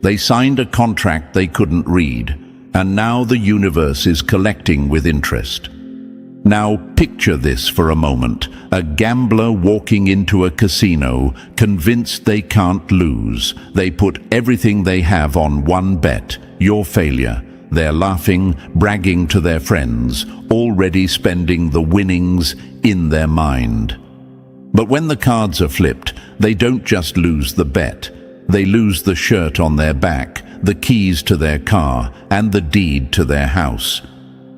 they signed a contract they couldn't read, and now the universe is collecting with interest. Now picture this for a moment, a gambler walking into a casino, convinced they can't lose. They put everything they have on one bet, your failure. They're laughing, bragging to their friends, already spending the winnings in their mind. But when the cards are flipped, they don't just lose the bet. They lose the shirt on their back, the keys to their car, and the deed to their house.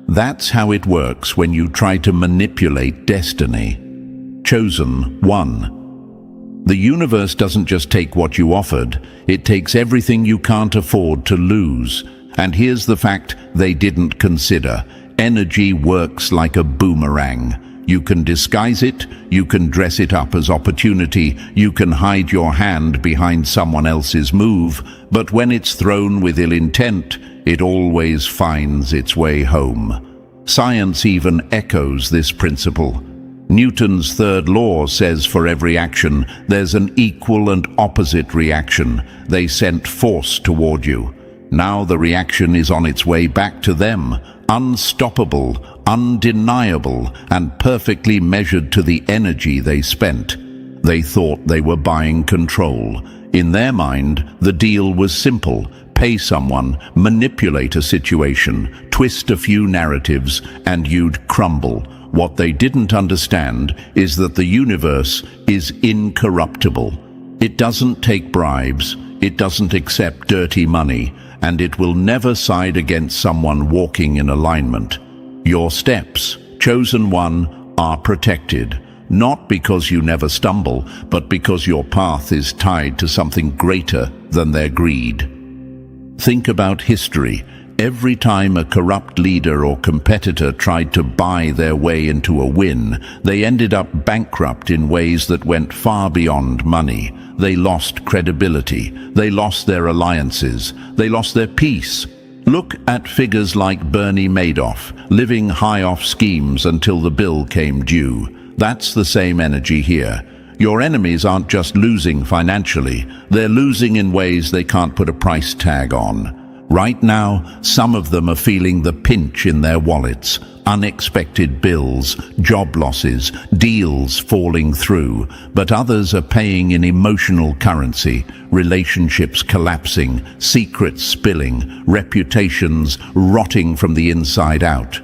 That's how it works when you try to manipulate destiny. Chosen one. The universe doesn't just take what you offered, it takes everything you can't afford to lose. And here's the fact they didn't consider. Energy works like a boomerang. You can disguise it, you can dress it up as opportunity, you can hide your hand behind someone else's move, but when it's thrown with ill intent, it always finds its way home. Science even echoes this principle. Newton's third law says for every action, there's an equal and opposite reaction. They sent force toward you. Now the reaction is on its way back to them, unstoppable, undeniable, and perfectly measured to the energy they spent. They thought they were buying control. In their mind, the deal was simple. Pay someone, manipulate a situation, twist a few narratives, and you'd crumble. What they didn't understand is that the universe is incorruptible. It doesn't take bribes, it doesn't accept dirty money, and it will never side against someone walking in alignment. Your steps, chosen one, are protected, not because you never stumble, but because your path is tied to something greater than their greed. Think about history. Every time a corrupt leader or competitor tried to buy their way into a win, they ended up bankrupt in ways that went far beyond money. They lost credibility, they lost their alliances, they lost their peace. Look at figures like Bernie Madoff, living high off schemes until the bill came due. That's the same energy here. Your enemies aren't just losing financially, they're losing in ways they can't put a price tag on. Right now, some of them are feeling the pinch in their wallets, unexpected bills, job losses, deals falling through, but others are paying in emotional currency, relationships collapsing, secrets spilling, reputations rotting from the inside out.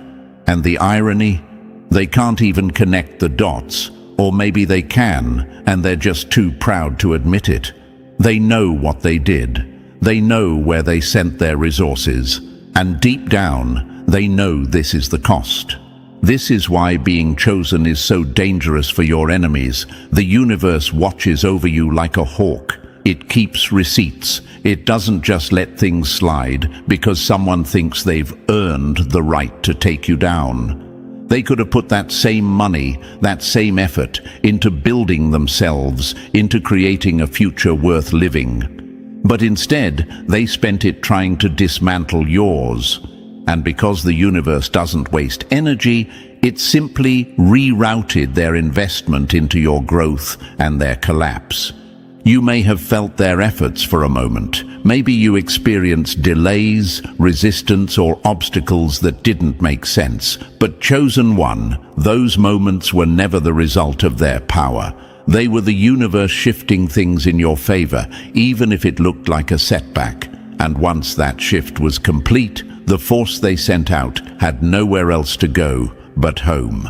And the irony? They can't even connect the dots, or maybe they can, and they're just too proud to admit it. They know what they did. They know where they sent their resources, and deep down, they know this is the cost. This is why being chosen is so dangerous for your enemies. The universe watches over you like a hawk. It keeps receipts. It doesn't just let things slide because someone thinks they've earned the right to take you down. They could have put that same money, that same effort, into building themselves, into creating a future worth living. But instead, they spent it trying to dismantle yours. And because the universe doesn't waste energy, it simply rerouted their investment into your growth and their collapse. You may have felt their efforts for a moment. Maybe you experienced delays, resistance, or obstacles that didn't make sense. But chosen one, those moments were never the result of their power. They were the universe shifting things in your favor, even if it looked like a setback. And once that shift was complete, the force they sent out had nowhere else to go but home.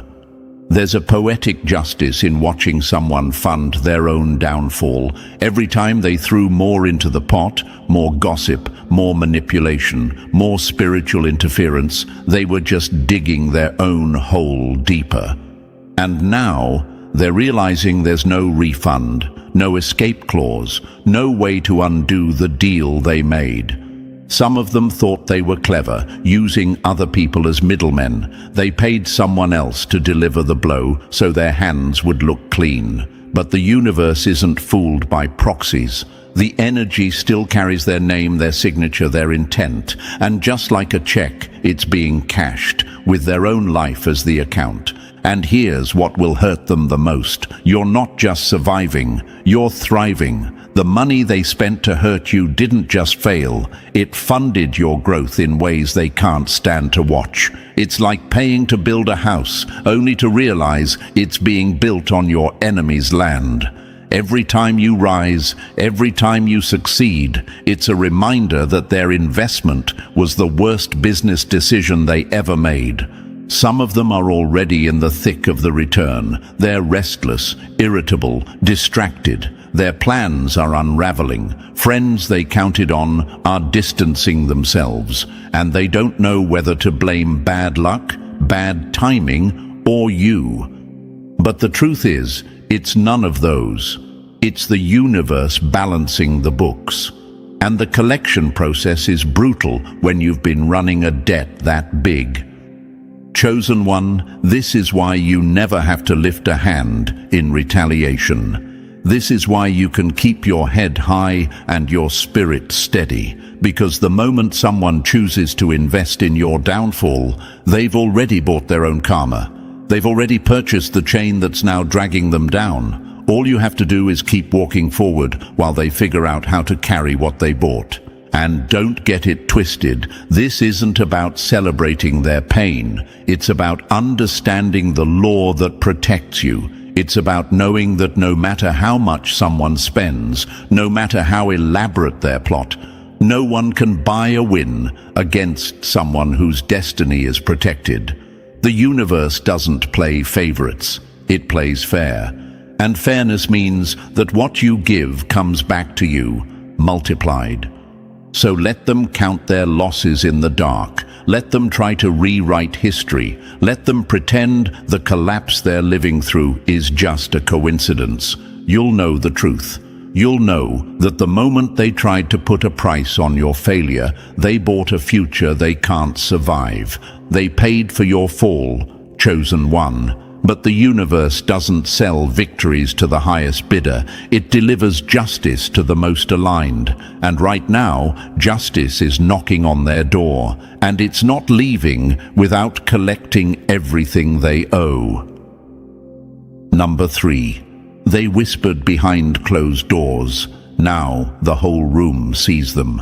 There's a poetic justice in watching someone fund their own downfall. Every time they threw more into the pot, more gossip, more manipulation, more spiritual interference, they were just digging their own hole deeper. And now, they're realizing there's no refund, no escape clause, no way to undo the deal they made. Some of them thought they were clever, using other people as middlemen. They paid someone else to deliver the blow so their hands would look clean. But the universe isn't fooled by proxies. The energy still carries their name, their signature, their intent. And just like a check, it's being cashed, with their own life as the account. And here's what will hurt them the most. You're not just surviving, you're thriving. The money they spent to hurt you didn't just fail, it funded your growth in ways they can't stand to watch. It's like paying to build a house, only to realize it's being built on your enemy's land. Every time you rise, every time you succeed, it's a reminder that their investment was the worst business decision they ever made. Some of them are already in the thick of the return. They're restless, irritable, distracted. Their plans are unraveling. Friends they counted on are distancing themselves, and they don't know whether to blame bad luck, bad timing, or you. But the truth is, it's none of those. It's the universe balancing the books. And the collection process is brutal when you've been running a debt that big. Chosen one, this is why you never have to lift a hand in retaliation. This is why you can keep your head high and your spirit steady, because the moment someone chooses to invest in your downfall, they've already bought their own karma. They've already purchased the chain that's now dragging them down. All you have to do is keep walking forward while they figure out how to carry what they bought. And don't get it twisted, this isn't about celebrating their pain. It's about understanding the law that protects you. It's about knowing that no matter how much someone spends, no matter how elaborate their plot, no one can buy a win against someone whose destiny is protected. The universe doesn't play favorites, it plays fair. And fairness means that what you give comes back to you, multiplied. So let them count their losses in the dark. Let them try to rewrite history. Let them pretend the collapse they're living through is just a coincidence. You'll know the truth. You'll know that the moment they tried to put a price on your failure, they bought a future they can't survive. They paid for your fall, chosen one. But the universe doesn't sell victories to the highest bidder. It delivers justice to the most aligned. And right now, justice is knocking on their door. And it's not leaving without collecting everything they owe. Number 3. They whispered behind closed doors. Now the whole room sees them.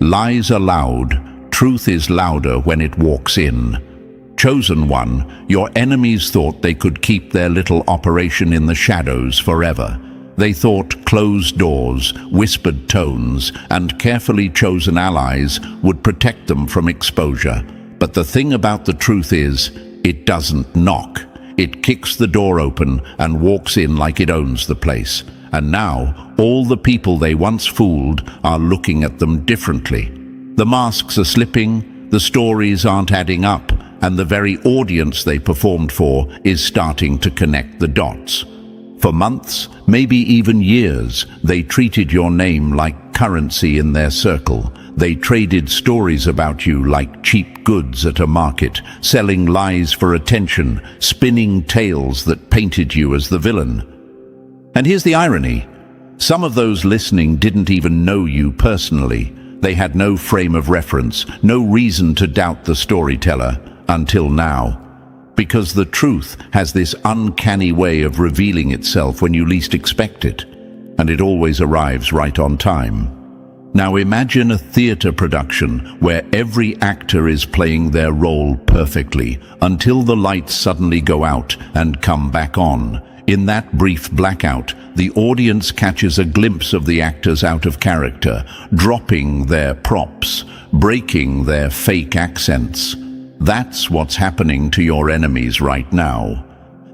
Lies are loud. Truth is louder when it walks in. Chosen one, your enemies thought they could keep their little operation in the shadows forever. They thought closed doors, whispered tones, and carefully chosen allies would protect them from exposure. But the thing about the truth is, it doesn't knock. It kicks the door open and walks in like it owns the place. And now, all the people they once fooled are looking at them differently. The masks are slipping, the stories aren't adding up, and the very audience they performed for is starting to connect the dots. For months, maybe even years, they treated your name like currency in their circle. They traded stories about you like cheap goods at a market, selling lies for attention, spinning tales that painted you as the villain. And here's the irony. Some of those listening didn't even know you personally. They had no frame of reference, no reason to doubt the storyteller, until now. Because the truth has this uncanny way of revealing itself when you least expect it, and it always arrives right on time. Now imagine a theater production where every actor is playing their role perfectly until the lights suddenly go out and come back on. In that brief blackout, the audience catches a glimpse of the actors out of character, dropping their props, breaking their fake accents. That's what's happening to your enemies right now.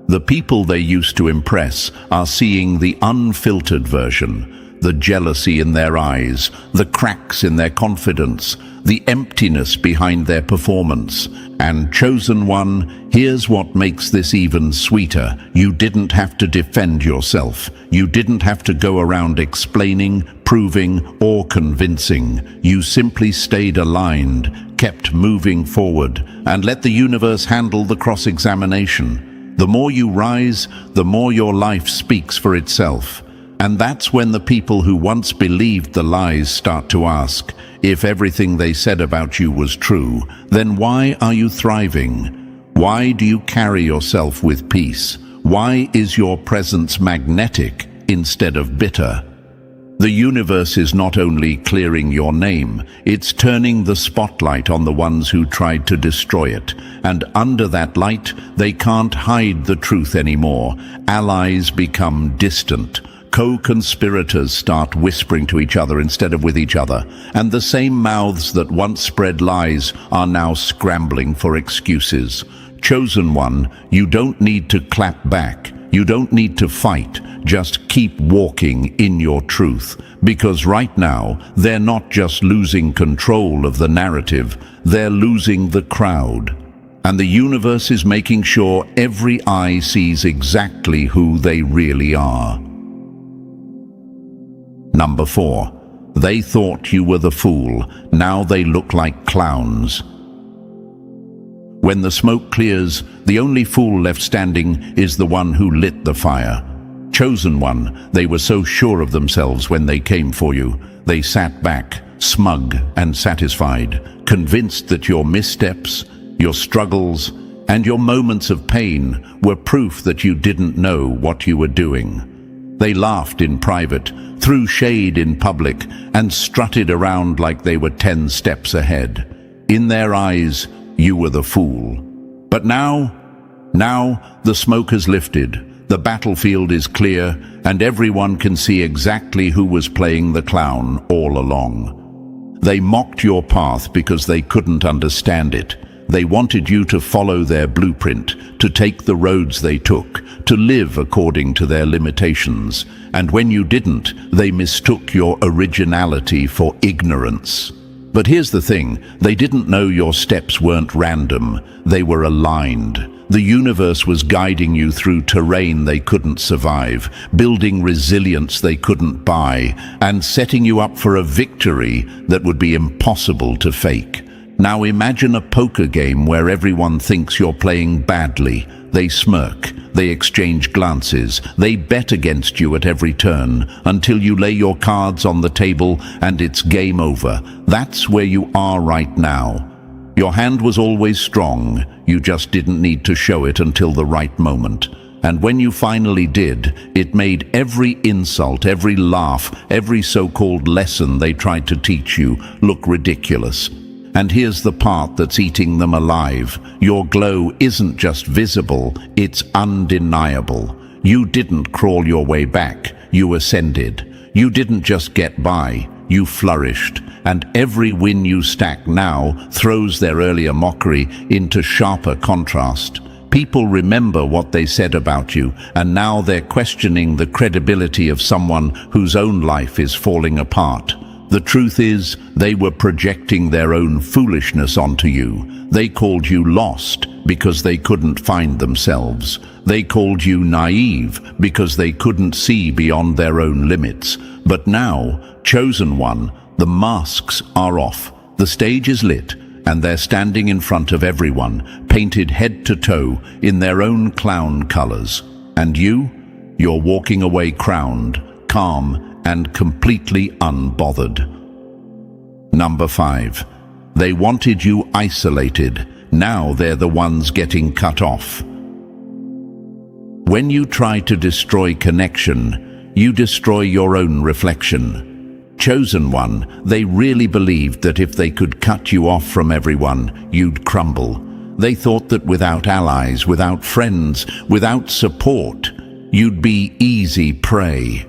The people they used to impress are seeing the unfiltered version, the jealousy in their eyes, the cracks in their confidence, the emptiness behind their performance. And chosen one, here's what makes this even sweeter. You didn't have to defend yourself. You didn't have to go around explaining, proving, or convincing. You simply stayed aligned, kept moving forward, and let the universe handle the cross-examination. The more you rise, the more your life speaks for itself. And that's when the people who once believed the lies start to ask, if everything they said about you was true, then why are you thriving? Why do you carry yourself with peace? Why is your presence magnetic instead of bitter? The universe is not only clearing your name, it's turning the spotlight on the ones who tried to destroy it. And under that light, they can't hide the truth anymore. Allies become distant. Co-conspirators start whispering to each other instead of with each other, and the same mouths that once spread lies are now scrambling for excuses. Chosen one, you don't need to clap back. You don't need to fight. Just keep walking in your truth, because right now, they're not just losing control of the narrative, they're losing the crowd. And the universe is making sure every eye sees exactly who they really are. Number 4. They thought you were the fool. Now they look like clowns. When the smoke clears, the only fool left standing is the one who lit the fire. Chosen one, they were so sure of themselves when they came for you. They sat back, smug and satisfied, convinced that your missteps, your struggles, and your moments of pain were proof that you didn't know what you were doing. They laughed in private, threw shade in public, and strutted around like they were 10 steps ahead. In their eyes, you were the fool. But now the smoke has lifted, the battlefield is clear, and everyone can see exactly who was playing the clown all along. They mocked your path because they couldn't understand it. They wanted you to follow their blueprint, to take the roads they took, to live according to their limitations. And when you didn't, they mistook your originality for ignorance. But here's the thing, they didn't know your steps weren't random, they were aligned. The universe was guiding you through terrain they couldn't survive, building resilience they couldn't buy, and setting you up for a victory that would be impossible to fake. Now imagine a poker game where everyone thinks you're playing badly. They smirk, they exchange glances, they bet against you at every turn, until you lay your cards on the table and it's game over. That's where you are right now. Your hand was always strong, you just didn't need to show it until the right moment. And when you finally did, it made every insult, every laugh, every so-called lesson they tried to teach you look ridiculous. And here's the part that's eating them alive. Your glow isn't just visible, it's undeniable. You didn't crawl your way back, you ascended. You didn't just get by, you flourished. And every win you stack now throws their earlier mockery into sharper contrast. People remember what they said about you, and now they're questioning the credibility of someone whose own life is falling apart. The truth is, they were projecting their own foolishness onto you. They called you lost because they couldn't find themselves. They called you naive because they couldn't see beyond their own limits. But now, chosen one, the masks are off. The stage is lit, and they're standing in front of everyone, painted head to toe in their own clown colors. And you're walking away crowned, calm, and completely unbothered. Number 5. They wanted you isolated. Now they're the ones getting cut off. When you try to destroy connection, you destroy your own reflection. Chosen one, they really believed that if they could cut you off from everyone, you'd crumble. They thought that without allies, without friends, without support, you'd be easy prey.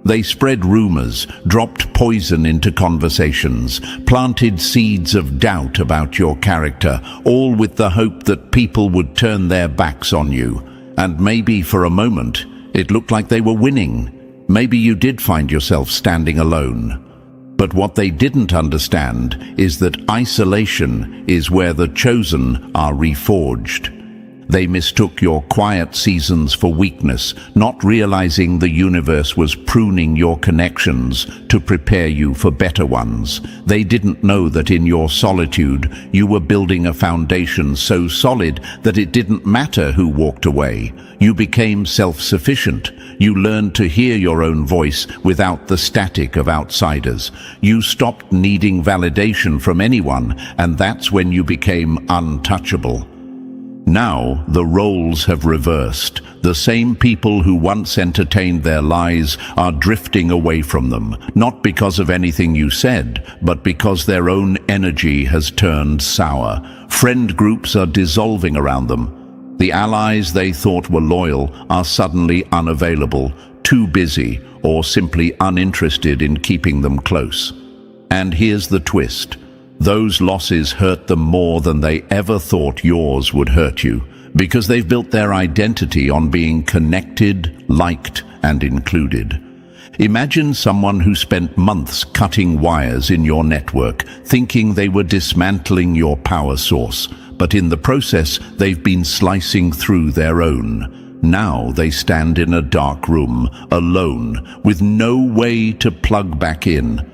They spread rumors, dropped poison into conversations, planted seeds of doubt about your character, all with the hope that people would turn their backs on you. And maybe for a moment, it looked like they were winning. Maybe you did find yourself standing alone. But what they didn't understand is that isolation is where the chosen are reforged. They mistook your quiet seasons for weakness, not realizing the universe was pruning your connections to prepare you for better ones. They didn't know that in your solitude, you were building a foundation so solid that it didn't matter who walked away. You became self-sufficient. You learned to hear your own voice without the static of outsiders. You stopped needing validation from anyone, and that's when you became untouchable. Now, the roles have reversed. The same people who once entertained their lies are drifting away from them, not because of anything you said, but because their own energy has turned sour. Friend groups are dissolving around them. The allies they thought were loyal are suddenly unavailable, too busy, or simply uninterested in keeping them close. And here's the twist. Those losses hurt them more than they ever thought yours would hurt you, because they've built their identity on being connected, liked, and included. Imagine someone who spent months cutting wires in your network, thinking they were dismantling your power source, but in the process, they've been slicing through their own. Now they stand in a dark room, alone, with no way to plug back in.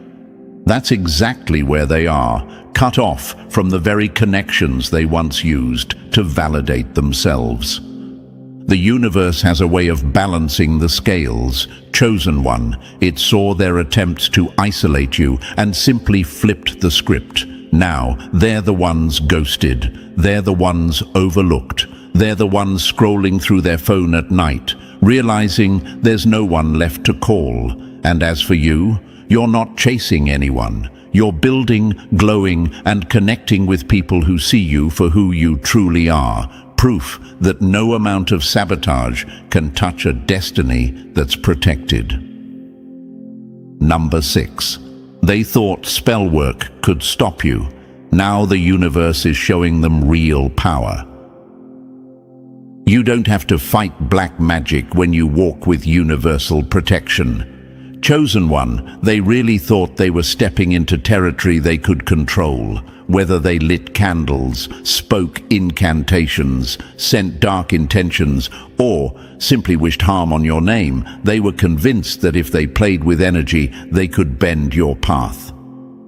That's exactly where they are, cut off from the very connections they once used to validate themselves. The universe has a way of balancing the scales. Chosen one, it saw their attempts to isolate you and simply flipped the script. Now, they're the ones ghosted. They're the ones overlooked. They're the ones scrolling through their phone at night, realizing there's no one left to call. And as for you, you're not chasing anyone. You're building, glowing, and connecting with people who see you for who you truly are. Proof that no amount of sabotage can touch a destiny that's protected. Number 6. They thought spell work could stop you. Now the universe is showing them real power. You don't have to fight black magic when you walk with universal protection. Chosen one, they really thought they were stepping into territory they could control. Whether they lit candles, spoke incantations, sent dark intentions, or simply wished harm on your name, they were convinced that if they played with energy, they could bend your path.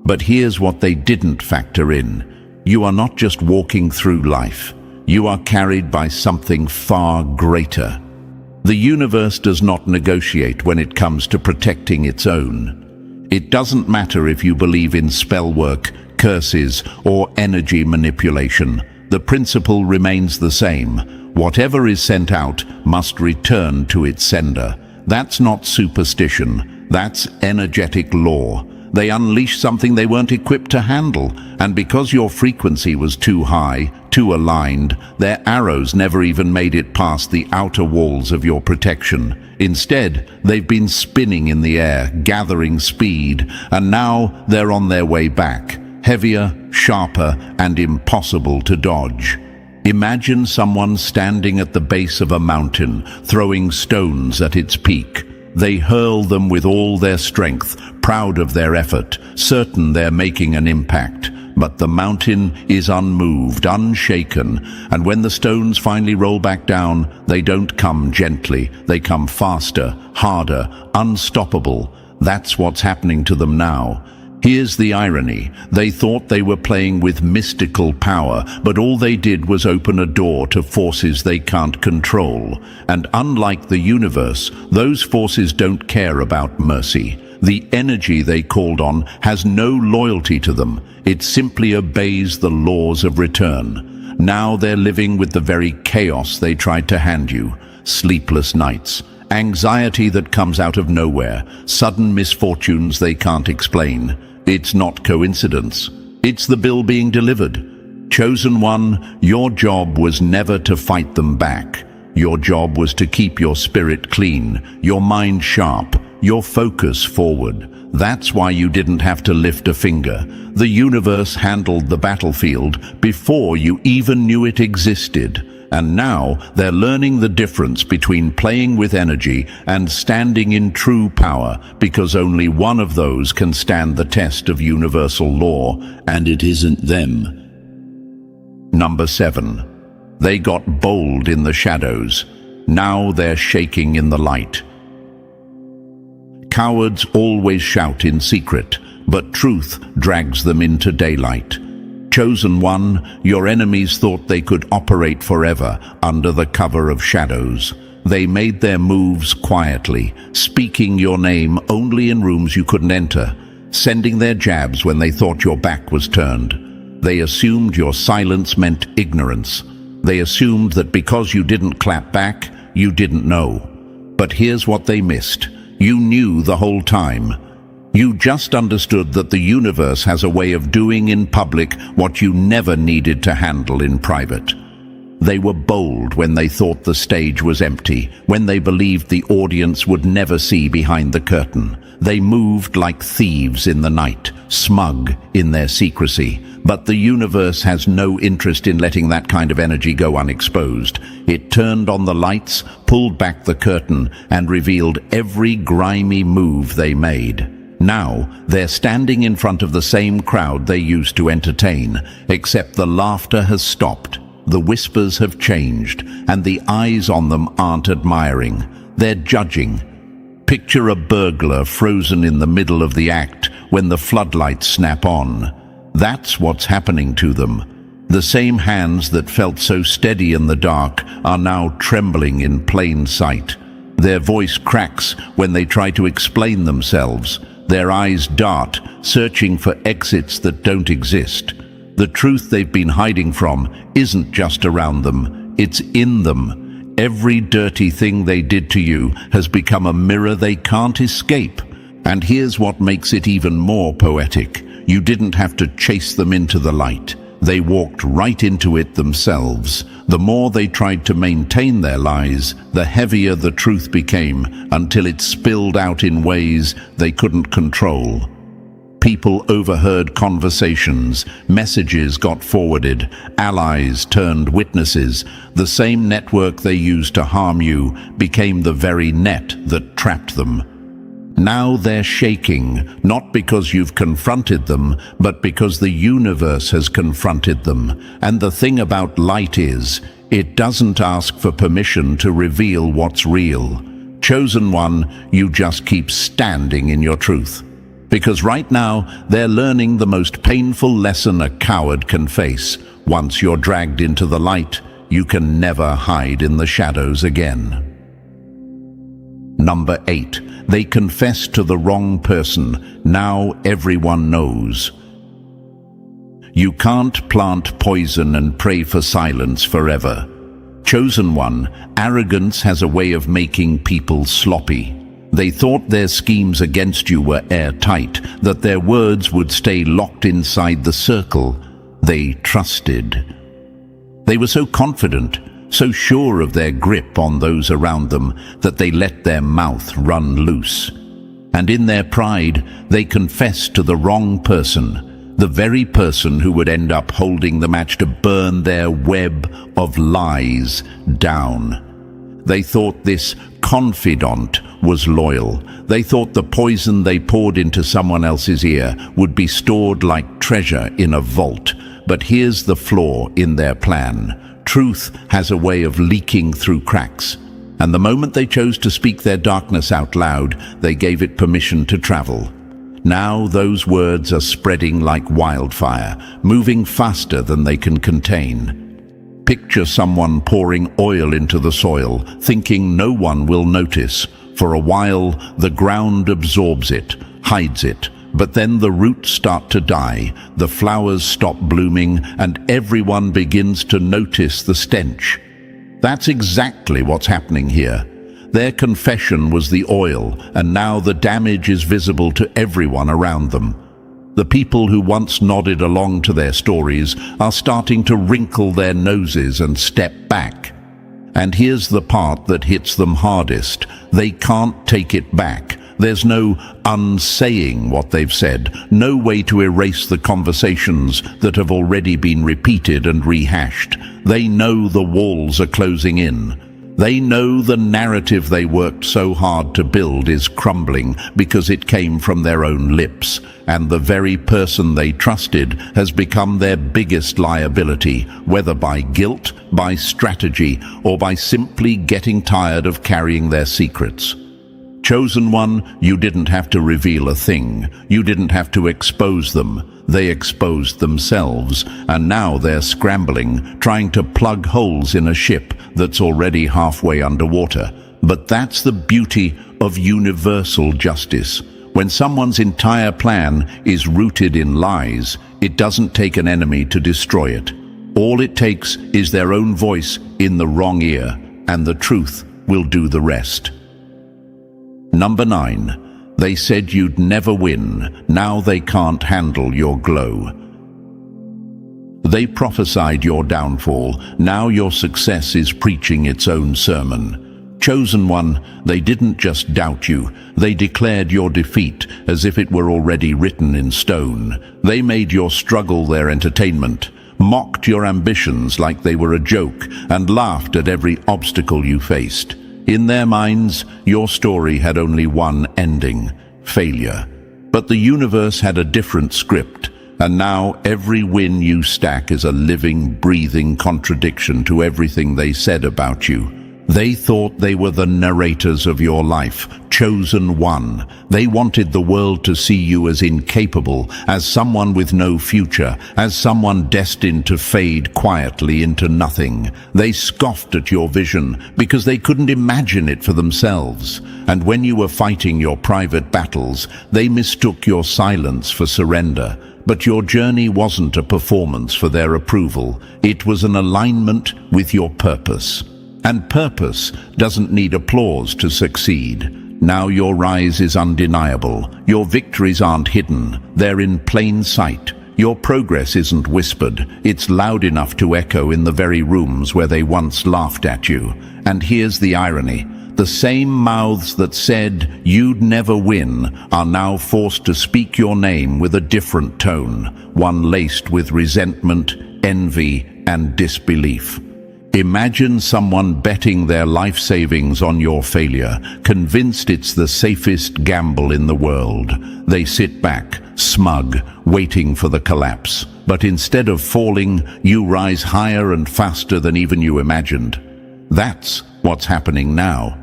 But here's what they didn't factor in. You are not just walking through life. You are carried by something far greater. The universe does not negotiate when it comes to protecting its own. It doesn't matter if you believe in spell work, curses, or energy manipulation. The principle remains the same. Whatever is sent out must return to its sender. That's not superstition. That's energetic law. They unleashed something they weren't equipped to handle, and because your frequency was too high, too aligned, their arrows never even made it past the outer walls of your protection. Instead, they've been spinning in the air, gathering speed, and now they're on their way back, heavier, sharper, and impossible to dodge. Imagine someone standing at the base of a mountain, throwing stones at its peak. They hurl them with all their strength, proud of their effort, certain they're making an impact. But the mountain is unmoved, unshaken, and when the stones finally roll back down, they don't come gently. They come faster, harder, unstoppable. That's what's happening to them now. Here's the irony. They thought they were playing with mystical power, but all they did was open a door to forces they can't control. And unlike the universe, those forces don't care about mercy. The energy they called on has no loyalty to them. It simply obeys the laws of return. Now they're living with the very chaos they tried to hand you. Sleepless nights, anxiety that comes out of nowhere, sudden misfortunes they can't explain. It's not coincidence. It's the bill being delivered. Chosen one, your job was never to fight them back. Your job was to keep your spirit clean, your mind sharp, your focus forward. That's why you didn't have to lift a finger. The universe handled the battlefield before you even knew it existed. And now they're learning the difference between playing with energy and standing in true power, because only one of those can stand the test of universal law, and it isn't them. Number 7. They got bold in the shadows. Now they're shaking in the light. Cowards always shout in secret, but truth drags them into daylight. Chosen one, your enemies thought they could operate forever under the cover of shadows. They made their moves quietly, speaking your name only in rooms you couldn't enter, sending their jabs when they thought your back was turned. They assumed your silence meant ignorance. They assumed that because you didn't clap back, you didn't know. But here's what they missed. You knew the whole time. You just understood that the universe has a way of doing in public what you never needed to handle in private. They were bold when they thought the stage was empty, when they believed the audience would never see behind the curtain. They moved like thieves in the night, smug in their secrecy. But the universe has no interest in letting that kind of energy go unexposed. It turned on the lights, pulled back the curtain, and revealed every grimy move they made. Now, they're standing in front of the same crowd they used to entertain, except the laughter has stopped, the whispers have changed, and the eyes on them aren't admiring. They're judging. Picture a burglar frozen in the middle of the act when the floodlights snap on. That's what's happening to them. The same hands that felt so steady in the dark are now trembling in plain sight. Their voice cracks when they try to explain themselves. Their eyes dart, searching for exits that don't exist. The truth they've been hiding from isn't just around them, it's in them. Every dirty thing they did to you has become a mirror they can't escape. And here's what makes it even more poetic. You didn't have to chase them into the light. They walked right into it themselves. The more they tried to maintain their lies, the heavier the truth became, until it spilled out in ways they couldn't control. People overheard conversations, messages got forwarded, allies turned witnesses. The same network they used to harm you became the very net that trapped them. Now they're shaking, not because you've confronted them, but because the universe has confronted them. And the thing about light is, it doesn't ask for permission to reveal what's real. Chosen one, you just keep standing in your truth. Because right now, they're learning the most painful lesson a coward can face. Once you're dragged into the light, you can never hide in the shadows again. Number 8. They confessed to the wrong person. Now everyone knows. You can't plant poison and pray for silence forever. Chosen one, arrogance has a way of making people sloppy. They thought their schemes against you were airtight, that their words would stay locked inside the circle they trusted. They were so confident, so sure of their grip on those around them, that they let their mouth run loose. And in their pride, they confessed to the wrong person, the very person who would end up holding the match to burn their web of lies down. They thought this confidant was loyal. They thought the poison they poured into someone else's ear would be stored like treasure in a vault. But here's the flaw in their plan. Truth has a way of leaking through cracks. And the moment they chose to speak their darkness out loud, they gave it permission to travel. Now those words are spreading like wildfire, moving faster than they can contain. Picture someone pouring oil into the soil, thinking no one will notice. For a while, the ground absorbs it, hides it, but then the roots start to die, the flowers stop blooming, and everyone begins to notice the stench. That's exactly what's happening here. Their confession was the oil, and now the damage is visible to everyone around them. The people who once nodded along to their stories are starting to wrinkle their noses and step back. And here's the part that hits them hardest. They can't take it back. There's no unsaying what they've said, no way to erase the conversations that have already been repeated and rehashed. They know the walls are closing in. They know the narrative they worked so hard to build is crumbling because it came from their own lips, and the very person they trusted has become their biggest liability, whether by guilt, by strategy, or by simply getting tired of carrying their secrets. Chosen one, you didn't have to reveal a thing. You didn't have to expose them. They exposed themselves, and now they're scrambling, trying to plug holes in a ship that's already halfway underwater. But that's the beauty of universal justice. When someone's entire plan is rooted in lies, it doesn't take an enemy to destroy it. All it takes is their own voice in the wrong ear, and the truth will do the rest. Number 9. They said you'd never win. Now they can't handle your glow. They prophesied your downfall. Now your success is preaching its own sermon. Chosen one, they didn't just doubt you. They declared your defeat as if it were already written in stone. They made your struggle their entertainment, mocked your ambitions like they were a joke, and laughed at every obstacle you faced. In their minds, your story had only one ending: failure. But the universe had a different script, and now every win you stack is a living, breathing contradiction to everything they said about you. They thought they were the narrators of your life, chosen one. They wanted the world to see you as incapable, as someone with no future, as someone destined to fade quietly into nothing. They scoffed at your vision because they couldn't imagine it for themselves. And when you were fighting your private battles, they mistook your silence for surrender. But your journey wasn't a performance for their approval. It was an alignment with your purpose. And purpose doesn't need applause to succeed. Now your rise is undeniable. Your victories aren't hidden. They're in plain sight. Your progress isn't whispered. It's loud enough to echo in the very rooms where they once laughed at you. And here's the irony. The same mouths that said you'd never win are now forced to speak your name with a different tone, one laced with resentment, envy, and disbelief. Imagine someone betting their life savings on your failure, convinced it's the safest gamble in the world. They sit back, smug, waiting for the collapse. But instead of falling, you rise higher and faster than even you imagined. That's what's happening now.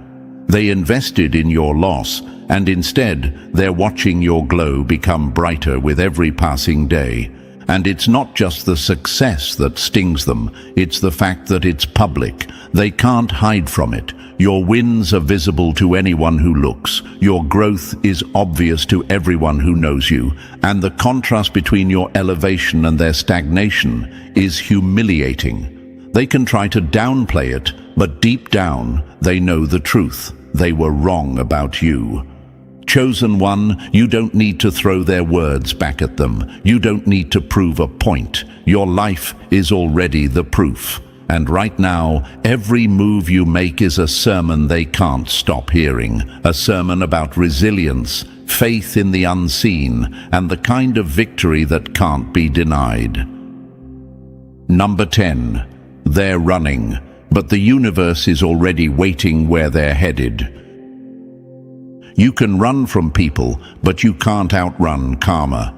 They invested in your loss, and instead, they're watching your glow become brighter with every passing day. And it's not just the success that stings them, it's the fact that it's public. They can't hide from it. Your wins are visible to anyone who looks. Your growth is obvious to everyone who knows you. And the contrast between your elevation and their stagnation is humiliating. They can try to downplay it, but deep down, they know the truth. They were wrong about you. Chosen one, you don't need to throw their words back at them. You don't need to prove a point. Your life is already the proof. And right now, every move you make is a sermon they can't stop hearing. A sermon about resilience, faith in the unseen, and the kind of victory that can't be denied. Number 10. They're running, but the universe is already waiting where they're headed. You can run from people, but you can't outrun karma.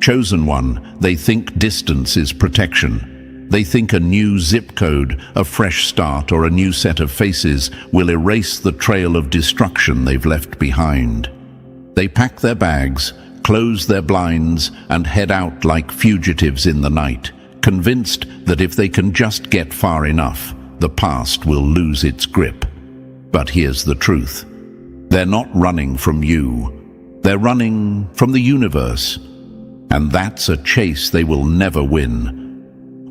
Chosen one, they think distance is protection. They think a new zip code, a fresh start, or a new set of faces will erase the trail of destruction they've left behind. They pack their bags, close their blinds, and head out like fugitives in the night, convinced that if they can just get far enough, the past will lose its grip. But here's the truth. They're not running from you. They're running from the universe. And that's a chase they will never win.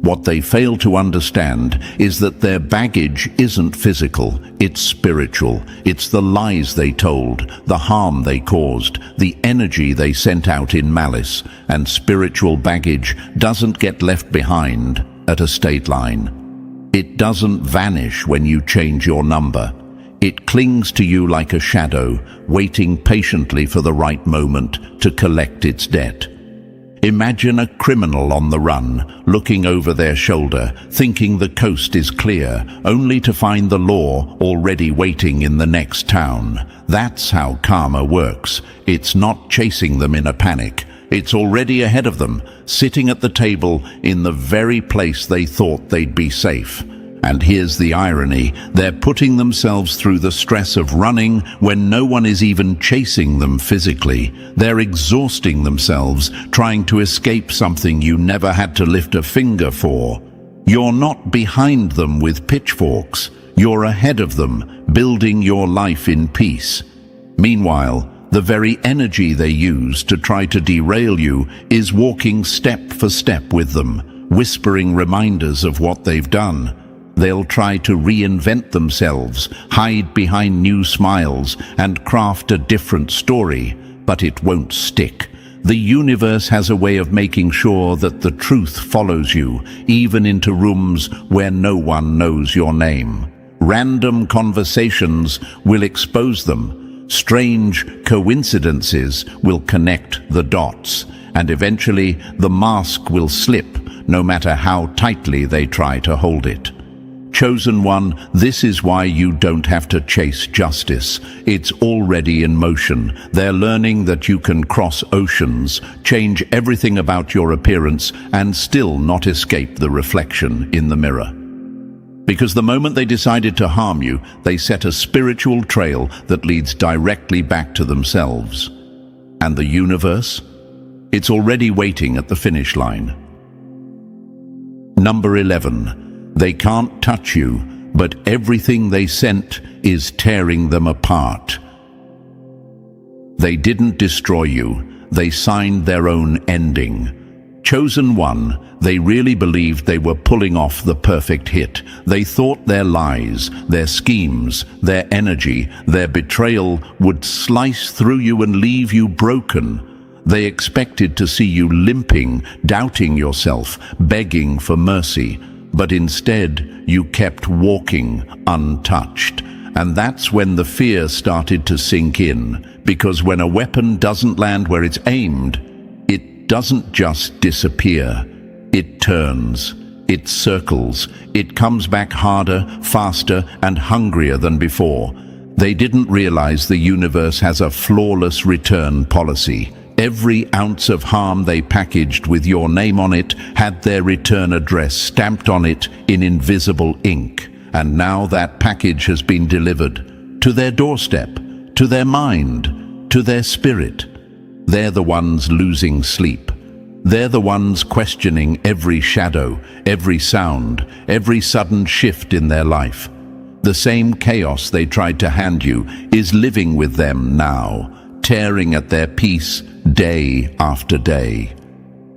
What they fail to understand is that their baggage isn't physical, it's spiritual. It's the lies they told, the harm they caused, the energy they sent out in malice. And spiritual baggage doesn't get left behind at a state line. It doesn't vanish when you change your number. It clings to you like a shadow, waiting patiently for the right moment to collect its debt. Imagine a criminal on the run, looking over their shoulder, thinking the coast is clear, only to find the law already waiting in the next town. That's how karma works. It's not chasing them in a panic. It's already ahead of them, sitting at the table in the very place they thought they'd be safe. And here's the irony, they're putting themselves through the stress of running when no one is even chasing them physically. They're exhausting themselves, trying to escape something you never had to lift a finger for. You're not behind them with pitchforks. You're ahead of them, building your life in peace. Meanwhile, the very energy they use to try to derail you is walking step for step with them, whispering reminders of what they've done. They'll try to reinvent themselves, hide behind new smiles, and craft a different story, but it won't stick. The universe has a way of making sure that the truth follows you, even into rooms where no one knows your name. Random conversations will expose them. Strange coincidences will connect the dots, and eventually the mask will slip, no matter how tightly they try to hold it. Chosen one, this is why you don't have to chase justice. It's already in motion. They're learning that you can cross oceans, change everything about your appearance, and still not escape the reflection in the mirror. Because the moment they decided to harm you, they set a spiritual trail that leads directly back to themselves. And the universe? It's already waiting at the finish line. Number 11. They can't touch you, but everything they sent is tearing them apart. They didn't destroy you, they signed their own ending. Chosen one, they really believed they were pulling off the perfect hit. They thought their lies, their schemes, their energy, their betrayal would slice through you and leave you broken. They expected to see you limping, doubting yourself, begging for mercy. But instead, you kept walking untouched. And that's when the fear started to sink in. Because when a weapon doesn't land where it's aimed, it doesn't just disappear. It turns, it circles, it comes back harder, faster, and hungrier than before. They didn't realize the universe has a flawless return policy. Every ounce of harm they packaged with your name on it had their return address stamped on it in invisible ink. And now that package has been delivered to their doorstep, to their mind, to their spirit. They're the ones losing sleep. They're the ones questioning every shadow, every sound, every sudden shift in their life. The same chaos they tried to hand you is living with them now, tearing at their peace day after day.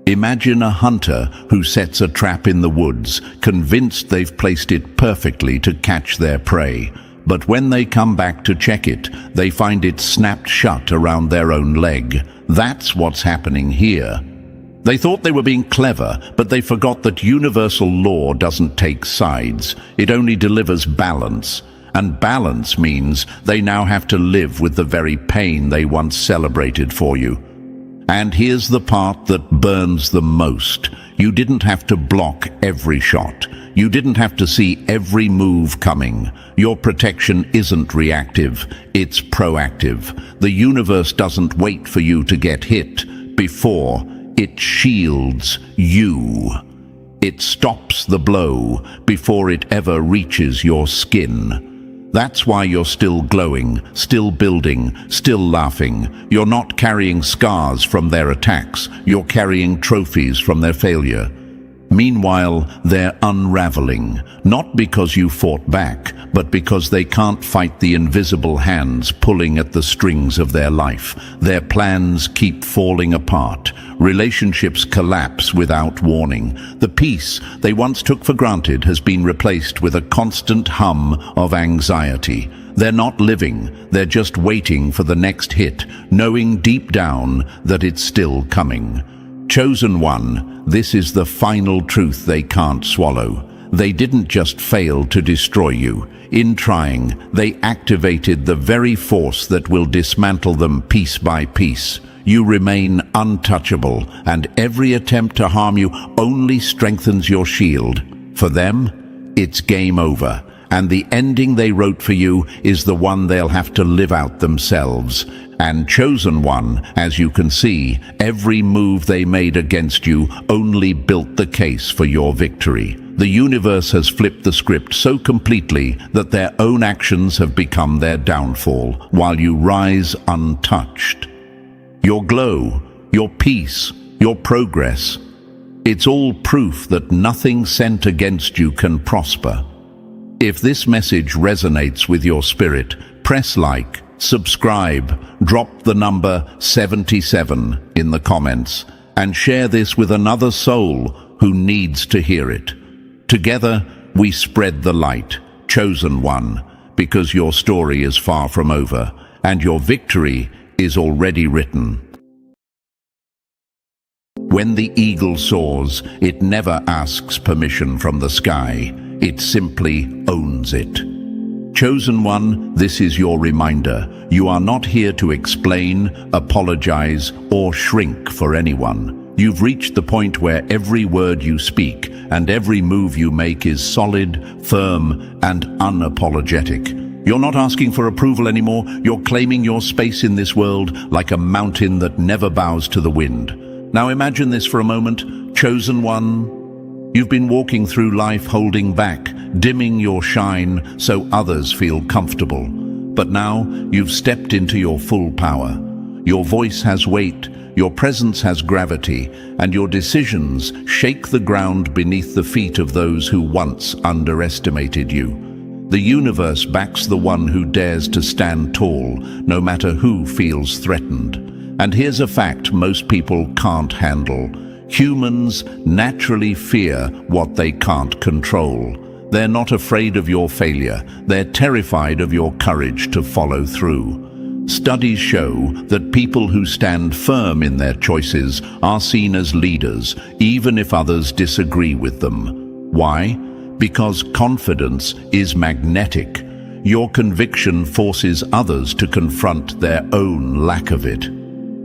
Imagine a hunter who sets a trap in the woods, convinced they've placed it perfectly to catch their prey. But when they come back to check it, they find it snapped shut around their own leg. That's what's happening here. They thought they were being clever, but they forgot that universal law doesn't take sides. It only delivers balance. And balance means they now have to live with the very pain they once celebrated for you. And here's the part that burns the most. You didn't have to block every shot. You didn't have to see every move coming. Your protection isn't reactive, it's proactive. The universe doesn't wait for you to get hit before it shields you. It stops the blow before it ever reaches your skin. That's why you're still glowing, still building, still laughing. You're not carrying scars from their attacks. You're carrying trophies from their failure. Meanwhile, they're unraveling, not because you fought back, but because they can't fight the invisible hands pulling at the strings of their life. Their plans keep falling apart. Relationships collapse without warning. The peace they once took for granted has been replaced with a constant hum of anxiety. They're not living, they're just waiting for the next hit, knowing deep down that it's still coming. Chosen one, this is the final truth they can't swallow. They didn't just fail to destroy you. In trying, they activated the very force that will dismantle them piece by piece. You remain untouchable, and every attempt to harm you only strengthens your shield. For them, it's game over, and the ending they wrote for you is the one they'll have to live out themselves. And chosen one, as you can see, every move they made against you only built the case for your victory. The universe has flipped the script so completely that their own actions have become their downfall, while you rise untouched. Your glow, your peace, your progress, it's all proof that nothing sent against you can prosper. If this message resonates with your spirit, press like, subscribe, drop the number 77 in the comments, and share this with another soul who needs to hear it. Together, we spread the light, chosen one, because your story is far from over, and your victory is already written. When the eagle soars, it never asks permission from the sky. It simply owns it. Chosen one, this is your reminder. You are not here to explain, apologize, or shrink for anyone. You've reached the point where every word you speak and every move you make is solid, firm, and unapologetic. You're not asking for approval anymore. You're claiming your space in this world like a mountain that never bows to the wind. Now imagine this for a moment. Chosen one, you've been walking through life holding back, dimming your shine so others feel comfortable. But now you've stepped into your full power. Your voice has weight, your presence has gravity, and your decisions shake the ground beneath the feet of those who once underestimated you. The universe backs the one who dares to stand tall, no matter who feels threatened. And here's a fact most people can't handle. Humans naturally fear what they can't control. They're not afraid of your failure. They're terrified of your courage to follow through. Studies show that people who stand firm in their choices are seen as leaders, even if others disagree with them. Why? Because confidence is magnetic. Your conviction forces others to confront their own lack of it.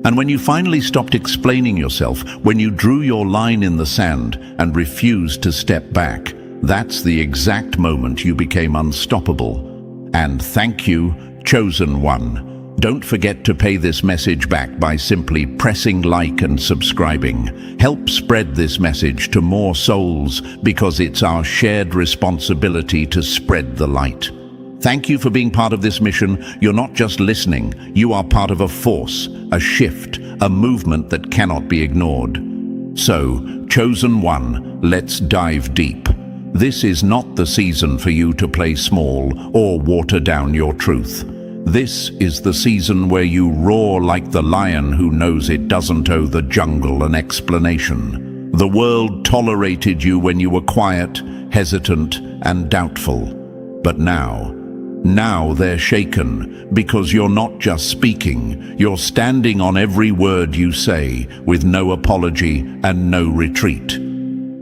And when you finally stopped explaining yourself, when you drew your line in the sand and refused to step back, that's the exact moment you became unstoppable. And thank you, chosen one. Don't forget to pay this message back by simply pressing like and subscribing. Help spread this message to more souls because it's our shared responsibility to spread the light. Thank you for being part of this mission. You're not just listening. You are part of a force, a shift, a movement that cannot be ignored. So, chosen one, let's dive deep. This is not the season for you to play small or water down your truth. This is the season where you roar like the lion who knows it doesn't owe the jungle an explanation. The world tolerated you when you were quiet, hesitant, and doubtful. But now they're shaken, because you're not just speaking, you're standing on every word you say, with no apology and no retreat.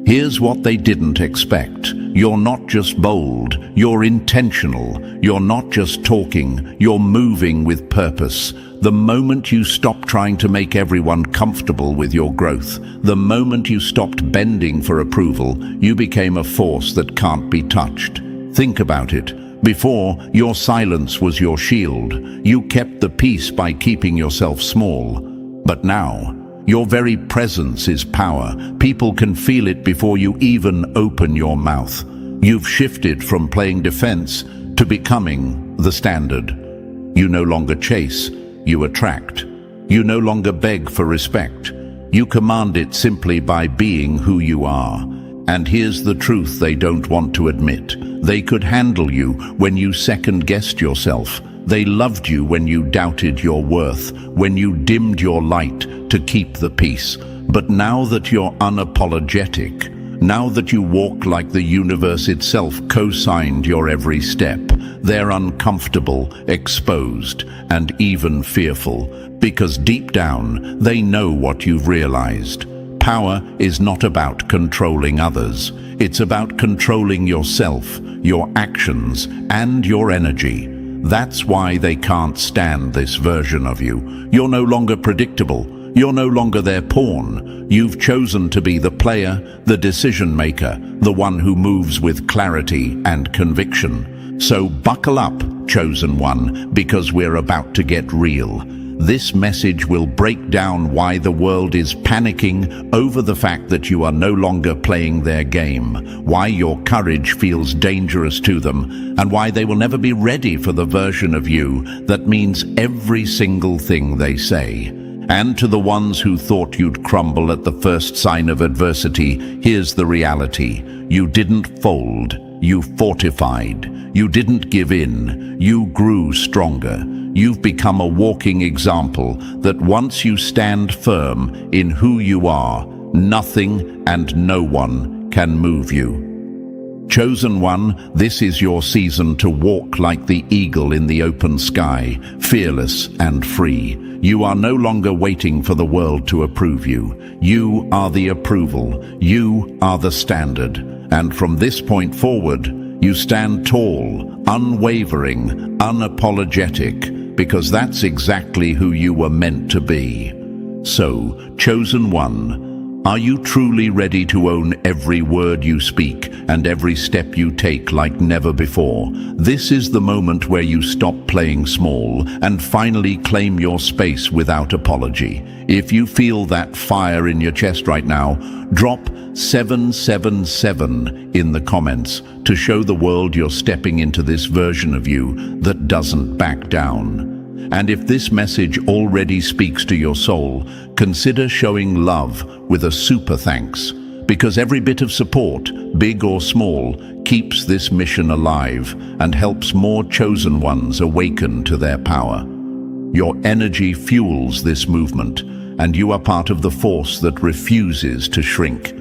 Here's what they didn't expect. You're not just bold, you're intentional. You're not just talking, you're moving with purpose. The moment you stopped trying to make everyone comfortable with your growth, the moment you stopped bending for approval, you became a force that can't be touched. Think about it. Before, your silence was your shield. You kept the peace by keeping yourself small. But now, your very presence is power. People can feel it before you even open your mouth. You've shifted from playing defense to becoming the standard. You no longer chase, you attract. You no longer beg for respect. You command it simply by being who you are. And here's the truth they don't want to admit. They could handle you when you second-guessed yourself. They loved you when you doubted your worth, when you dimmed your light to keep the peace. But now that you're unapologetic, now that you walk like the universe itself co-signed your every step, they're uncomfortable, exposed, and even fearful, because deep down, they know what you've realized. Power is not about controlling others. It's about controlling yourself, your actions, and your energy. That's why they can't stand this version of you. You're no longer predictable. You're no longer their pawn. You've chosen to be the player, the decision maker, the one who moves with clarity and conviction. So buckle up, chosen one, because we're about to get real. This message will break down why the world is panicking over the fact that you are no longer playing their game, why your courage feels dangerous to them, and why they will never be ready for the version of you that means every single thing they say. And to the ones who thought you'd crumble at the first sign of adversity, here's the reality. You didn't fold, you fortified. You didn't give in, you grew stronger. You've become a walking example that once you stand firm in who you are, nothing and no one can move you. Chosen one, this is your season to walk like the eagle in the open sky, fearless and free. You are no longer waiting for the world to approve you. You are the approval. You are the standard. And from this point forward, you stand tall, unwavering, unapologetic, because that's exactly who you were meant to be. So, chosen one, are you truly ready to own every word you speak and every step you take like never before? This is the moment where you stop playing small and finally claim your space without apology. If you feel that fire in your chest right now, drop 777 in the comments to show the world you're stepping into this version of you that doesn't back down. And if this message already speaks to your soul, consider showing love with a super thanks, because every bit of support, big or small, keeps this mission alive and helps more chosen ones awaken to their power. Your energy fuels this movement, and you are part of the force that refuses to shrink.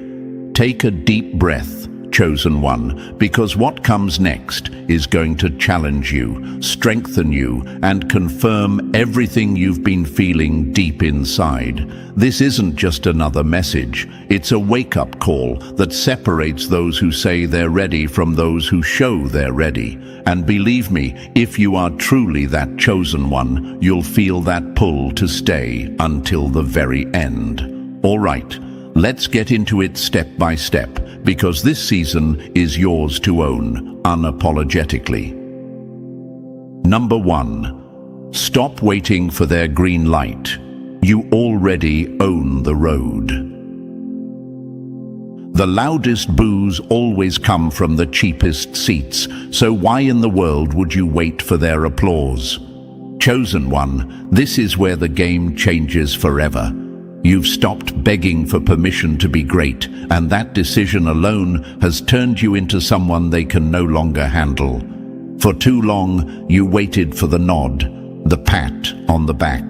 Take a deep breath, chosen one, because what comes next is going to challenge you, strengthen you, and confirm everything you've been feeling deep inside. This isn't just another message. It's a wake-up call that separates those who say they're ready from those who show they're ready. And believe me, if you are truly that chosen one, you'll feel that pull to stay until the very end. All right, let's get into it step by step, because this season is yours to own, unapologetically. Number 1. Stop waiting for their green light. You already own the road. The loudest boos always come from the cheapest seats, so why in the world would you wait for their applause? Chosen one, this is where the game changes forever. You've stopped begging for permission to be great, and that decision alone has turned you into someone they can no longer handle. For too long, you waited for the nod, the pat on the back,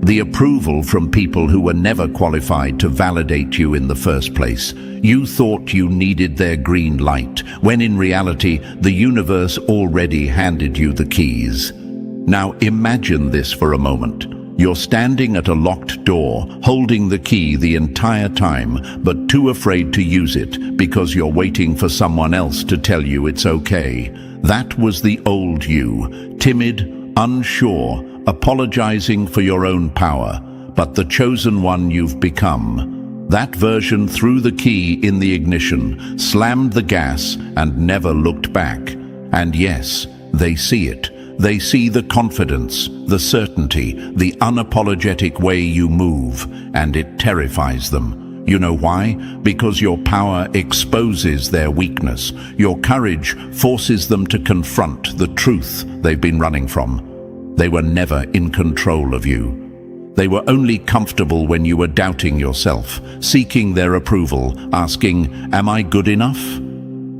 the approval from people who were never qualified to validate you in the first place. You thought you needed their green light, when in reality, the universe already handed you the keys. Now imagine this for a moment. You're standing at a locked door, holding the key the entire time, but too afraid to use it because you're waiting for someone else to tell you it's okay. That was the old you, timid, unsure, apologizing for your own power, but the chosen one you've become. That version threw the key in the ignition, slammed the gas, and never looked back. And yes, they see it. They see the confidence, the certainty, the unapologetic way you move, and it terrifies them. You know why? Because your power exposes their weakness. Your courage forces them to confront the truth they've been running from. They were never in control of you. They were only comfortable when you were doubting yourself, seeking their approval, asking, "Am I good enough?"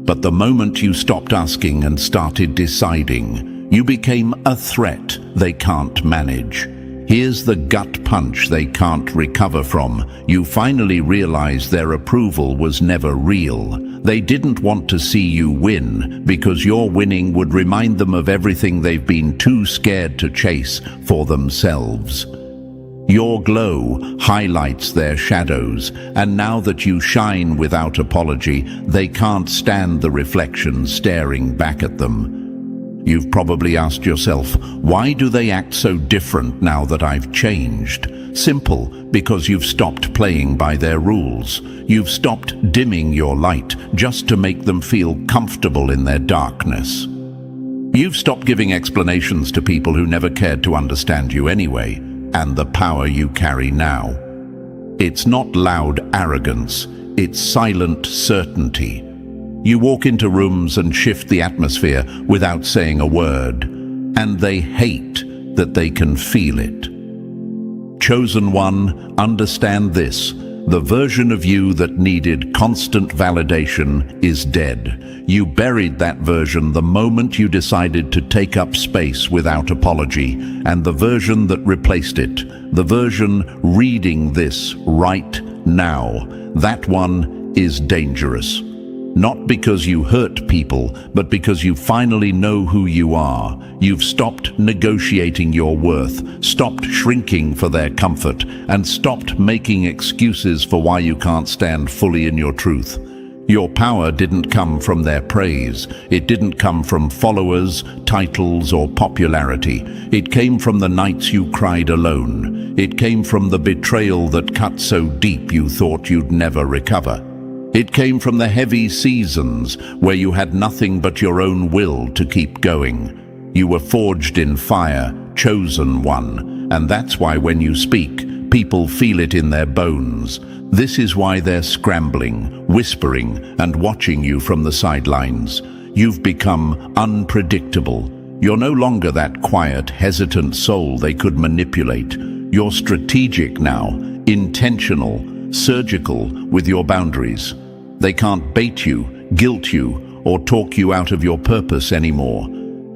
But the moment you stopped asking and started deciding, you became a threat they can't manage. Here's the gut punch they can't recover from. You finally realize their approval was never real. They didn't want to see you win because your winning would remind them of everything they've been too scared to chase for themselves. Your glow highlights their shadows, and now that you shine without apology, they can't stand the reflection staring back at them. You've probably asked yourself, why do they act so different now that I've changed? Simple, because you've stopped playing by their rules. You've stopped dimming your light just to make them feel comfortable in their darkness. You've stopped giving explanations to people who never cared to understand you anyway, and the power you carry now. It's not loud arrogance, it's silent certainty. You walk into rooms and shift the atmosphere without saying a word, and they hate that they can feel it. Chosen one, understand this. The version of you that needed constant validation is dead. You buried that version the moment you decided to take up space without apology, and the version that replaced it, the version reading this right now, that one is dangerous. Not because you hurt people, but because you finally know who you are. You've stopped negotiating your worth, stopped shrinking for their comfort, and stopped making excuses for why you can't stand fully in your truth. Your power didn't come from their praise. It didn't come from followers, titles, or popularity. It came from the nights you cried alone. It came from the betrayal that cut so deep you thought you'd never recover. It came from the heavy seasons where you had nothing but your own will to keep going. You were forged in fire, chosen one, and that's why when you speak, people feel it in their bones. This is why they're scrambling, whispering, and watching you from the sidelines. You've become unpredictable. You're no longer that quiet, hesitant soul they could manipulate. You're strategic now, intentional, surgical with your boundaries. They can't bait you, guilt you, or talk you out of your purpose anymore.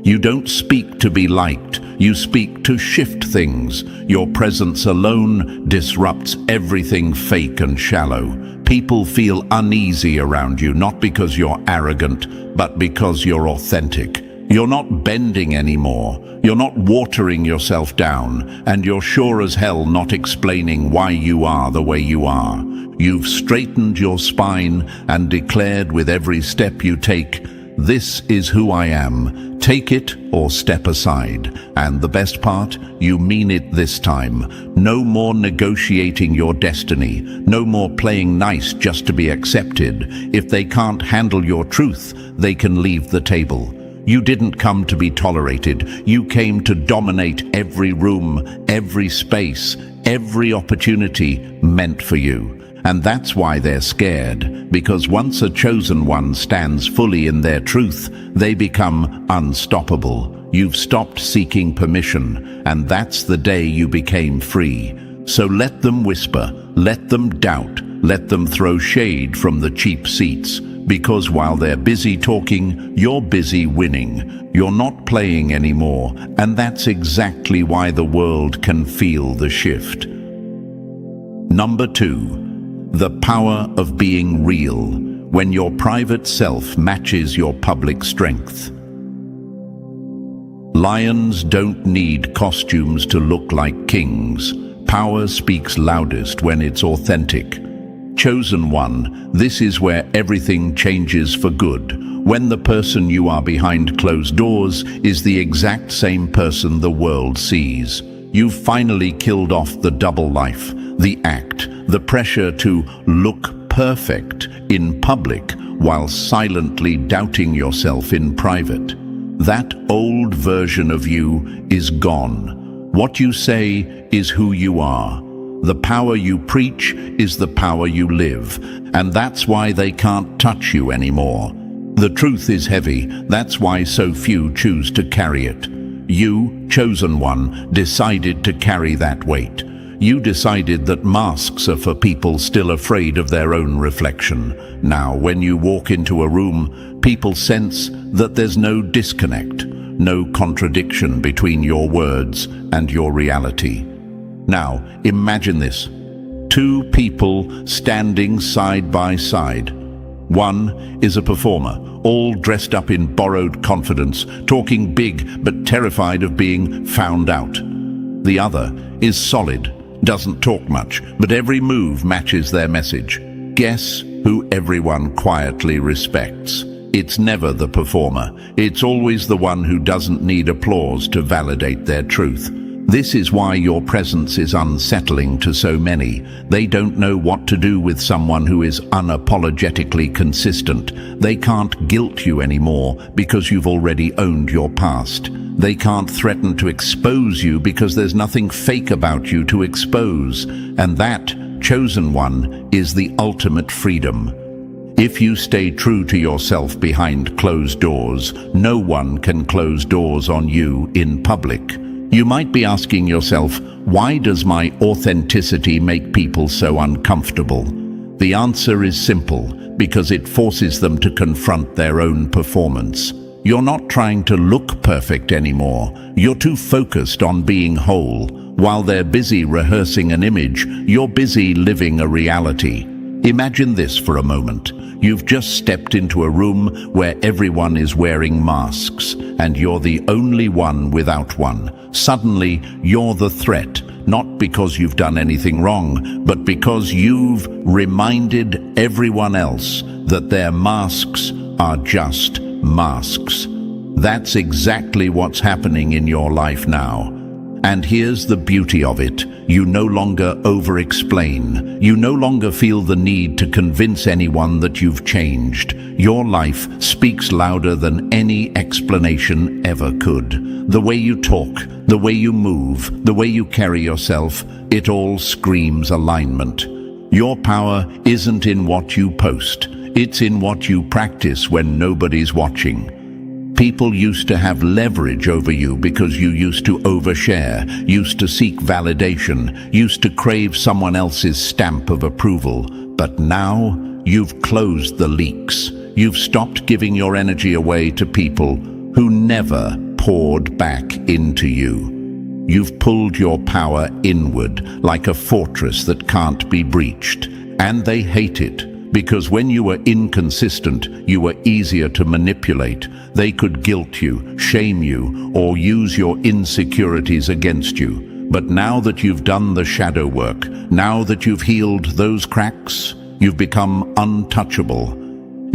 You don't speak to be liked, you speak to shift things. Your presence alone disrupts everything fake and shallow. People feel uneasy around you, not because you're arrogant, but because you're authentic. You're not bending anymore. You're not watering yourself down, and you're sure as hell not explaining why you are the way you are. You've straightened your spine and declared with every step you take, "This is who I am. Take it or step aside." And the best part, you mean it this time. No more negotiating your destiny. No more playing nice just to be accepted. If they can't handle your truth, they can leave the table. You didn't come to be tolerated. You came to dominate every room, every space, every opportunity meant for you. And that's why they're scared, because once a chosen one stands fully in their truth, they become unstoppable. You've stopped seeking permission, and that's the day you became free. So let them whisper, let them doubt, let them throw shade from the cheap seats, because while they're busy talking, you're busy winning. You're not playing anymore, and that's exactly why the world can feel the shift. Number 2, the power of being real, when your private self matches your public strength. Lions don't need costumes to look like kings. Power speaks loudest when it's authentic. Chosen one, this is where everything changes for good. When the person you are behind closed doors is the exact same person the world sees. You've finally killed off the double life, the act, the pressure to look perfect in public while silently doubting yourself in private. That old version of you is gone. What you say is who you are. The power you preach is the power you live, and that's why they can't touch you anymore. The truth is heavy, that's why so few choose to carry it. You, chosen one, decided to carry that weight. You decided that masks are for people still afraid of their own reflection. Now, when you walk into a room, people sense that there's no disconnect, no contradiction between your words and your reality. Now, imagine this. 2 people standing side by side. One is a performer, all dressed up in borrowed confidence, talking big but terrified of being found out. The other is solid, doesn't talk much, but every move matches their message. Guess who everyone quietly respects? It's never the performer. It's always the one who doesn't need applause to validate their truth. This is why your presence is unsettling to so many. They don't know what to do with someone who is unapologetically consistent. They can't guilt you anymore because you've already owned your past. They can't threaten to expose you because there's nothing fake about you to expose. And that, chosen one, is the ultimate freedom. If you stay true to yourself behind closed doors, no one can close doors on you in public. You might be asking yourself, why does my authenticity make people so uncomfortable? The answer is simple, because it forces them to confront their own performance. You're not trying to look perfect anymore. You're too focused on being whole. While they're busy rehearsing an image, you're busy living a reality. Imagine this for a moment. You've just stepped into a room where everyone is wearing masks, and you're the only one without one. Suddenly, you're the threat, not because you've done anything wrong, but because you've reminded everyone else that their masks are just masks. That's exactly what's happening in your life now. And here's the beauty of it. You no longer over-explain. You no longer feel the need to convince anyone that you've changed. Your life speaks louder than any explanation ever could. The way you talk, the way you move, the way you carry yourself, it all screams alignment. Your power isn't in what you post. It's in what you practice when nobody's watching. People used to have leverage over you because you used to overshare, used to seek validation, used to crave someone else's stamp of approval. But now, you've closed the leaks. You've stopped giving your energy away to people who never poured back into you. You've pulled your power inward like a fortress that can't be breached. And they hate it. Because when you were inconsistent, you were easier to manipulate. They could guilt you, shame you, or use your insecurities against you. But now that you've done the shadow work, now that you've healed those cracks, you've become untouchable.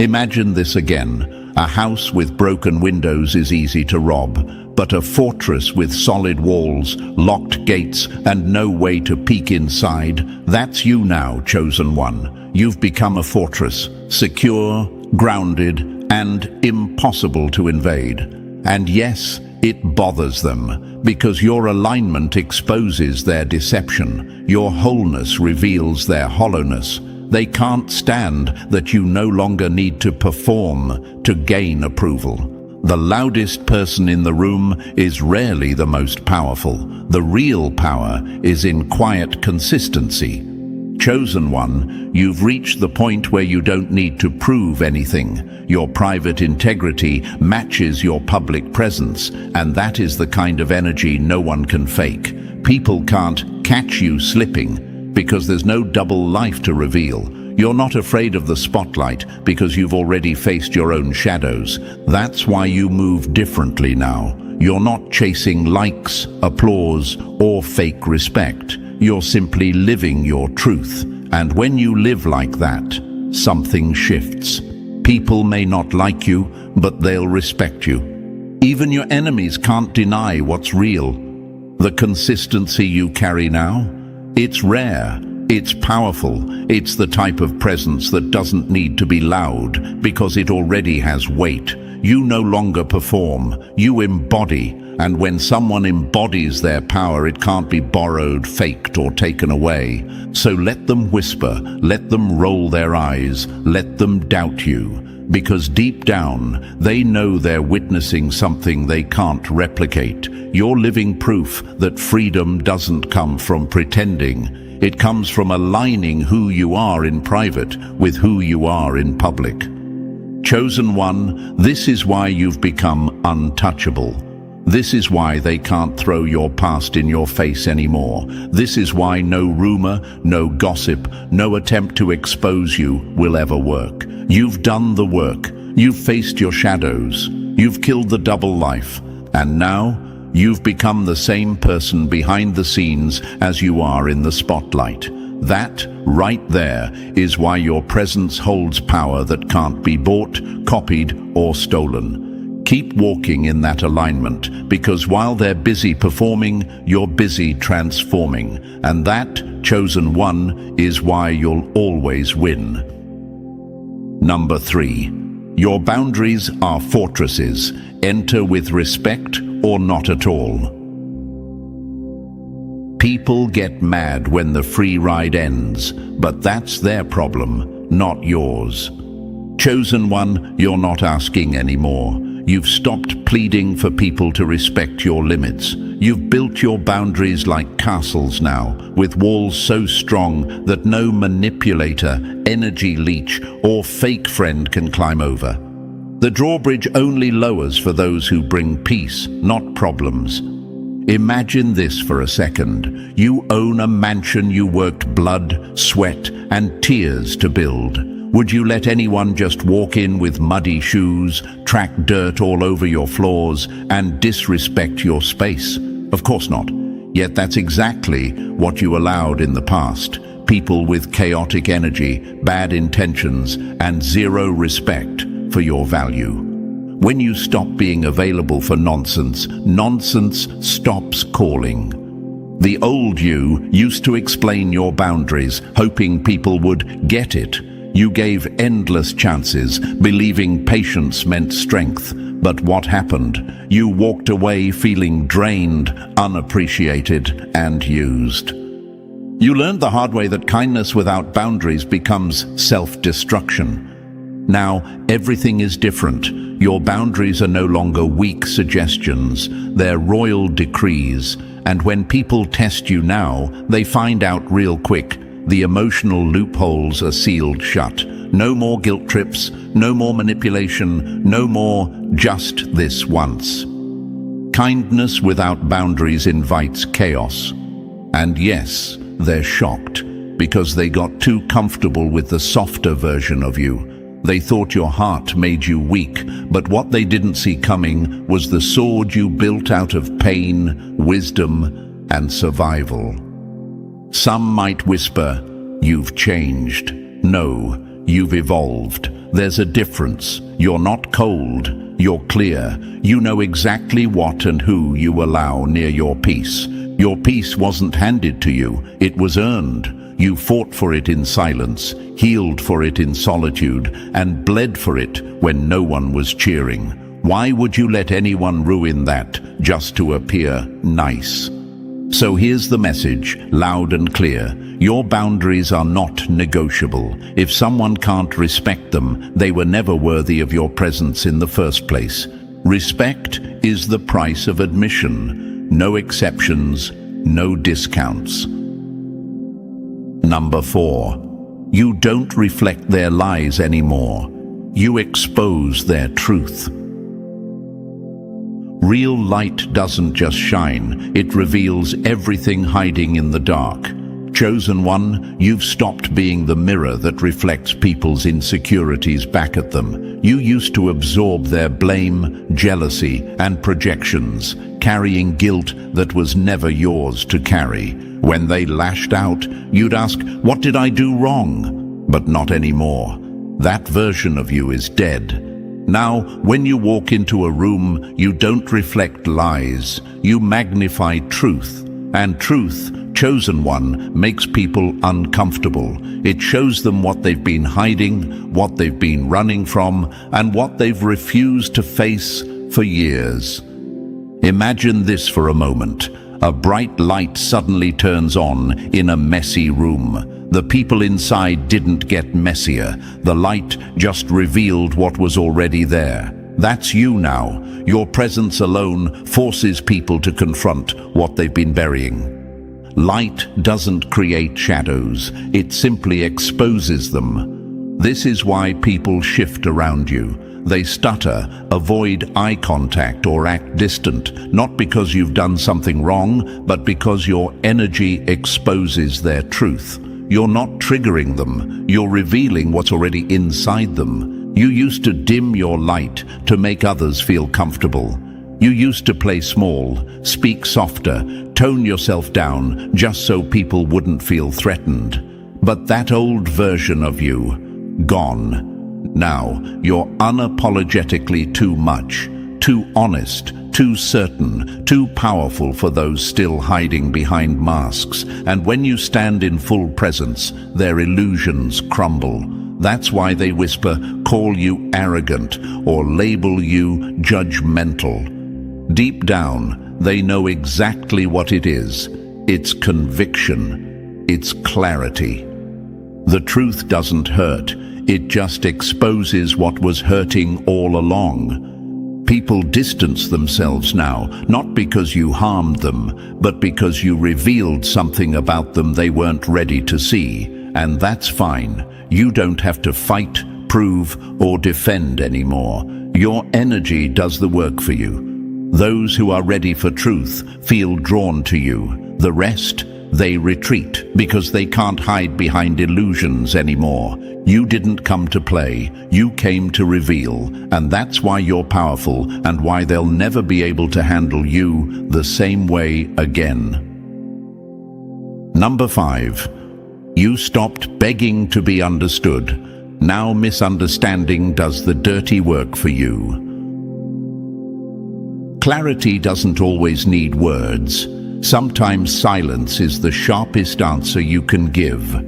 Imagine this again. A house with broken windows is easy to rob, but a fortress with solid walls, locked gates, and no way to peek inside, that's you now, chosen one. You've become a fortress, secure, grounded, and impossible to invade. And yes, it bothers them, because your alignment exposes their deception. Your wholeness reveals their hollowness. They can't stand that you no longer need to perform to gain approval. The loudest person in the room is rarely the most powerful. The real power is in quiet consistency. Chosen one, you've reached the point where you don't need to prove anything. Your private integrity matches your public presence, and that is the kind of energy no one can fake. People can't catch you slipping because there's no double life to reveal. You're not afraid of the spotlight because you've already faced your own shadows. That's why you move differently now. You're not chasing likes, applause, or fake respect. You're simply living your truth. And when you live like that, something shifts. People may not like you, but they'll respect you. Even your enemies can't deny what's real. The consistency you carry now, it's rare. It's powerful. It's the type of presence that doesn't need to be loud because it already has weight. You no longer perform, you embody. And when someone embodies their power, it can't be borrowed, faked, or taken away. So let them whisper, let them roll their eyes, let them doubt you. Because deep down, they know they're witnessing something they can't replicate. You're living proof that freedom doesn't come from pretending. It comes from aligning who you are in private with who you are in public. Chosen one, this is why you've become untouchable. This is why they can't throw your past in your face anymore. This is why no rumor, no gossip, no attempt to expose you will ever work. You've done the work. You've faced your shadows. You've killed the double life. And now, you've become the same person behind the scenes as you are in the spotlight. That, right there, is why your presence holds power that can't be bought, copied, or stolen. Keep walking in that alignment, because while they're busy performing, you're busy transforming. And that, chosen one, is why you'll always win. Number 3. Your boundaries are fortresses. Enter with respect or not at all. People get mad when the free ride ends, but that's their problem, not yours. Chosen one, you're not asking anymore. You've stopped pleading for people to respect your limits. You've built your boundaries like castles now, with walls so strong that no manipulator, energy leech, or fake friend can climb over. The drawbridge only lowers for those who bring peace, not problems. Imagine this for a second. You own a mansion you worked blood, sweat, and tears to build. Would you let anyone just walk in with muddy shoes, track dirt all over your floors, and disrespect your space? Of course not. Yet that's exactly what you allowed in the past. People with chaotic energy, bad intentions, and zero respect for your value. When you stop being available for nonsense, nonsense stops calling. The old you used to explain your boundaries, hoping people would get it. You gave endless chances, believing patience meant strength. But what happened? You walked away feeling drained, unappreciated, and used. You learned the hard way that kindness without boundaries becomes self-destruction. Now, everything is different. Your boundaries are no longer weak suggestions, they're royal decrees. And when people test you now, they find out real quick. The emotional loopholes are sealed shut. No more guilt trips, no more manipulation, no more just this once. Kindness without boundaries invites chaos. And yes, they're shocked because they got too comfortable with the softer version of you. They thought your heart made you weak, but what they didn't see coming was the sword you built out of pain, wisdom, and survival. Some might whisper, "You've changed." No, you've evolved. There's a difference. You're not cold, you're clear. You know exactly what and who you allow near your peace. Your peace wasn't handed to you, it was earned. You fought for it in silence, healed for it in solitude, and bled for it when no one was cheering. Why would you let anyone ruin that just to appear nice? So here's the message, loud and clear. Your boundaries are not negotiable. If someone can't respect them, they were never worthy of your presence in the first place. Respect is the price of admission. No exceptions, no discounts. Number 4. You don't reflect their lies anymore. You expose their truth. Real light doesn't just shine, it reveals everything hiding in the dark. Chosen one, you've stopped being the mirror that reflects people's insecurities back at them. You used to absorb their blame, jealousy, and projections, carrying guilt that was never yours to carry. When they lashed out, you'd ask, "What did I do wrong?" But not anymore. That version of you is dead. Now, when you walk into a room, you don't reflect lies. You magnify truth. And truth, chosen one, makes people uncomfortable. It shows them what they've been hiding, what they've been running from, and what they've refused to face for years. Imagine this for a moment. A bright light suddenly turns on in a messy room. The people inside didn't get messier. The light just revealed what was already there. That's you now. Your presence alone forces people to confront what they've been burying. Light doesn't create shadows. It simply exposes them. This is why people shift around you. They stutter, avoid eye contact, or act distant, not because you've done something wrong, but because your energy exposes their truth. You're not triggering them, you're revealing what's already inside them. You used to dim your light to make others feel comfortable. You used to play small, speak softer, tone yourself down just so people wouldn't feel threatened. But that old version of you, gone. Now, you're unapologetically too much, too honest, too certain, too powerful for those still hiding behind masks. And when you stand in full presence, their illusions crumble. That's why they whisper, call you arrogant, or label you judgmental. Deep down, they know exactly what it is. It's conviction. It's clarity. The truth doesn't hurt. It just exposes what was hurting all along. People distance themselves now, not because you harmed them, but because you revealed something about them they weren't ready to see. And that's fine. You don't have to fight, prove, or defend anymore. Your energy does the work for you. Those who are ready for truth feel drawn to you. The rest, they retreat because they can't hide behind illusions anymore. You didn't come to play, you came to reveal, and that's why you're powerful and why they'll never be able to handle you the same way again. Number 5. You stopped begging to be understood. Now misunderstanding does the dirty work for you. Clarity doesn't always need words. Sometimes silence is the sharpest answer you can give.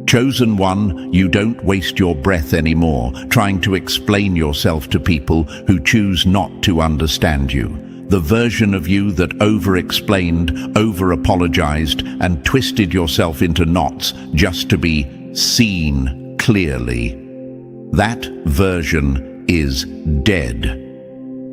Chosen one, you don't waste your breath anymore trying to explain yourself to people who choose not to understand you. The version of you that over-explained, over-apologized, and twisted yourself into knots just to be seen clearly. That version is dead.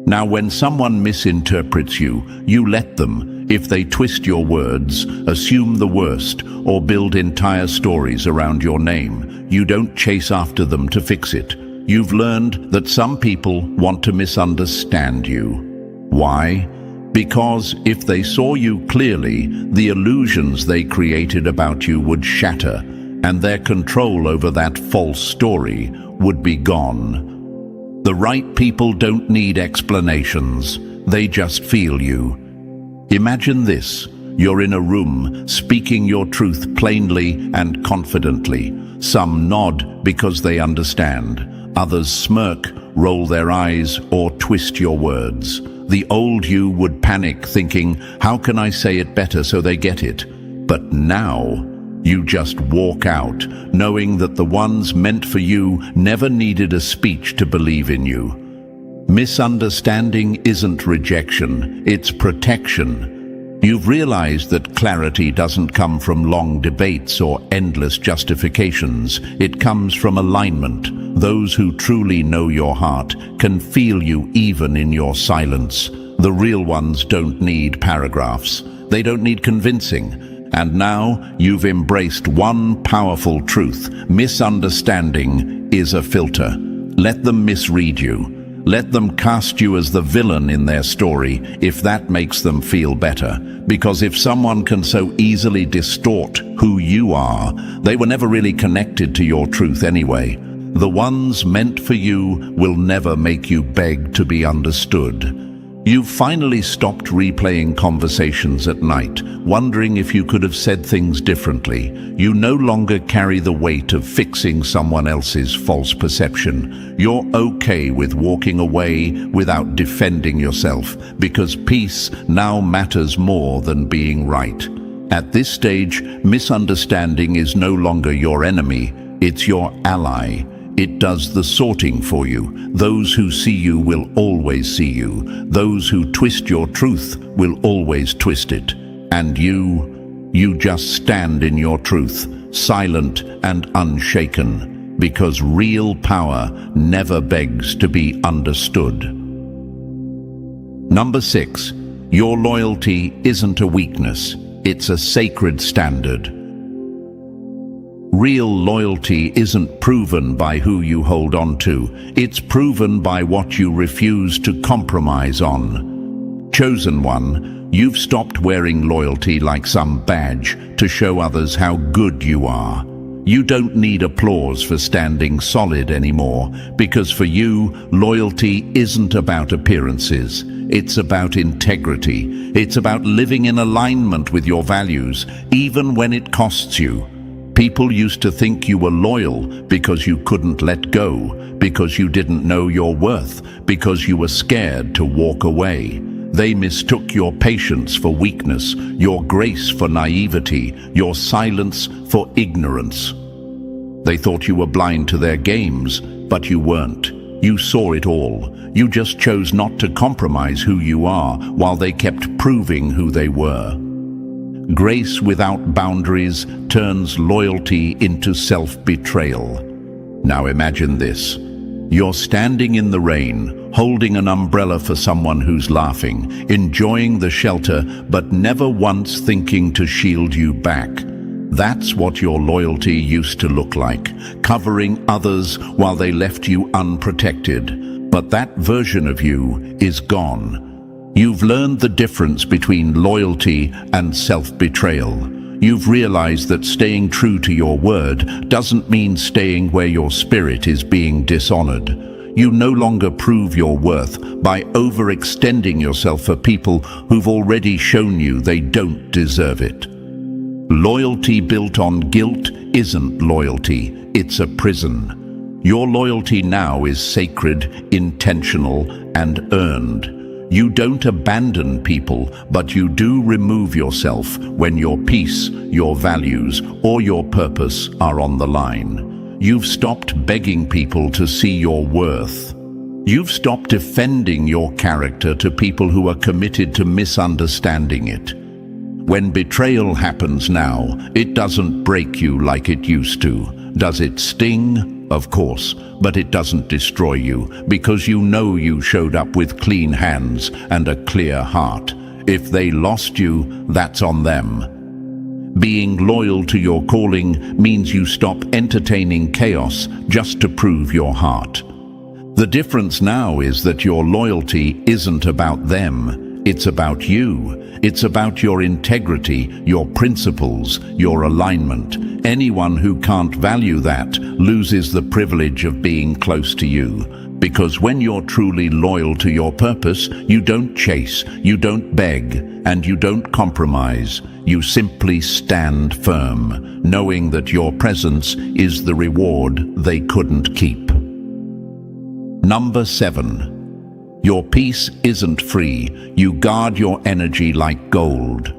Now, when someone misinterprets you, you let them. If they twist your words, assume the worst, or build entire stories around your name, you don't chase after them to fix it. You've learned that some people want to misunderstand you. Why? Because if they saw you clearly, the illusions they created about you would shatter, and their control over that false story would be gone. The right people don't need explanations. They just feel you. Imagine this. You're in a room, speaking your truth plainly and confidently. Some nod because they understand. Others smirk, roll their eyes, or twist your words. The old you would panic, thinking, how can I say it better so they get it? But now, you just walk out, knowing that the ones meant for you never needed a speech to believe in you. Misunderstanding isn't rejection, it's protection. You've realized that clarity doesn't come from long debates or endless justifications. It comes from alignment. Those who truly know your heart can feel you even in your silence. The real ones don't need paragraphs. They don't need convincing. And now you've embraced one powerful truth. Misunderstanding is a filter. Let them misread you. Let them cast you as the villain in their story if that makes them feel better. Because if someone can so easily distort who you are, they were never really connected to your truth anyway. The ones meant for you will never make you beg to be understood. You've finally stopped replaying conversations at night, wondering if you could have said things differently. You no longer carry the weight of fixing someone else's false perception. You're okay with walking away without defending yourself, because peace now matters more than being right. At this stage, misunderstanding is no longer your enemy, it's your ally. It does the sorting for you. Those who see you will always see you. Those who twist your truth will always twist it. And you just stand in your truth, silent and unshaken, because real power never begs to be understood. Number 6, your loyalty isn't a weakness, it's a sacred standard. Real loyalty isn't proven by who you hold on to, it's proven by what you refuse to compromise on. Chosen one, you've stopped wearing loyalty like some badge to show others how good you are. You don't need applause for standing solid anymore, because for you, loyalty isn't about appearances. It's about integrity. It's about living in alignment with your values, even when it costs you. People used to think you were loyal because you couldn't let go, because you didn't know your worth, because you were scared to walk away. They mistook your patience for weakness, your grace for naivety, your silence for ignorance. They thought you were blind to their games, but you weren't. You saw it all. You just chose not to compromise who you are while they kept proving who they were. Grace without boundaries turns loyalty into self-betrayal. Now imagine this. You're standing in the rain, holding an umbrella for someone who's laughing, enjoying the shelter, but never once thinking to shield you back. That's what your loyalty used to look like, covering others while they left you unprotected. But that version of you is gone. You've learned the difference between loyalty and self-betrayal. You've realized that staying true to your word doesn't mean staying where your spirit is being dishonored. You no longer prove your worth by overextending yourself for people who've already shown you they don't deserve it. Loyalty built on guilt isn't loyalty, it's a prison. Your loyalty now is sacred, intentional, and earned. You don't abandon people, but you do remove yourself when your peace, your values, or your purpose are on the line. You've stopped begging people to see your worth. You've stopped defending your character to people who are committed to misunderstanding it. When betrayal happens now, it doesn't break you like it used to. Does it sting? Of course, but it doesn't destroy you, because you know you showed up with clean hands and a clear heart. If they lost you, that's on them. Being loyal to your calling means you stop entertaining chaos just to prove your heart. The difference now is that your loyalty isn't about them, it's about you. It's about your integrity, your principles, your alignment. Anyone who can't value that loses the privilege of being close to you. Because when you're truly loyal to your purpose, you don't chase, you don't beg, and you don't compromise. You simply stand firm, knowing that your presence is the reward they couldn't keep. Number 7. Your peace isn't free. You guard your energy like gold.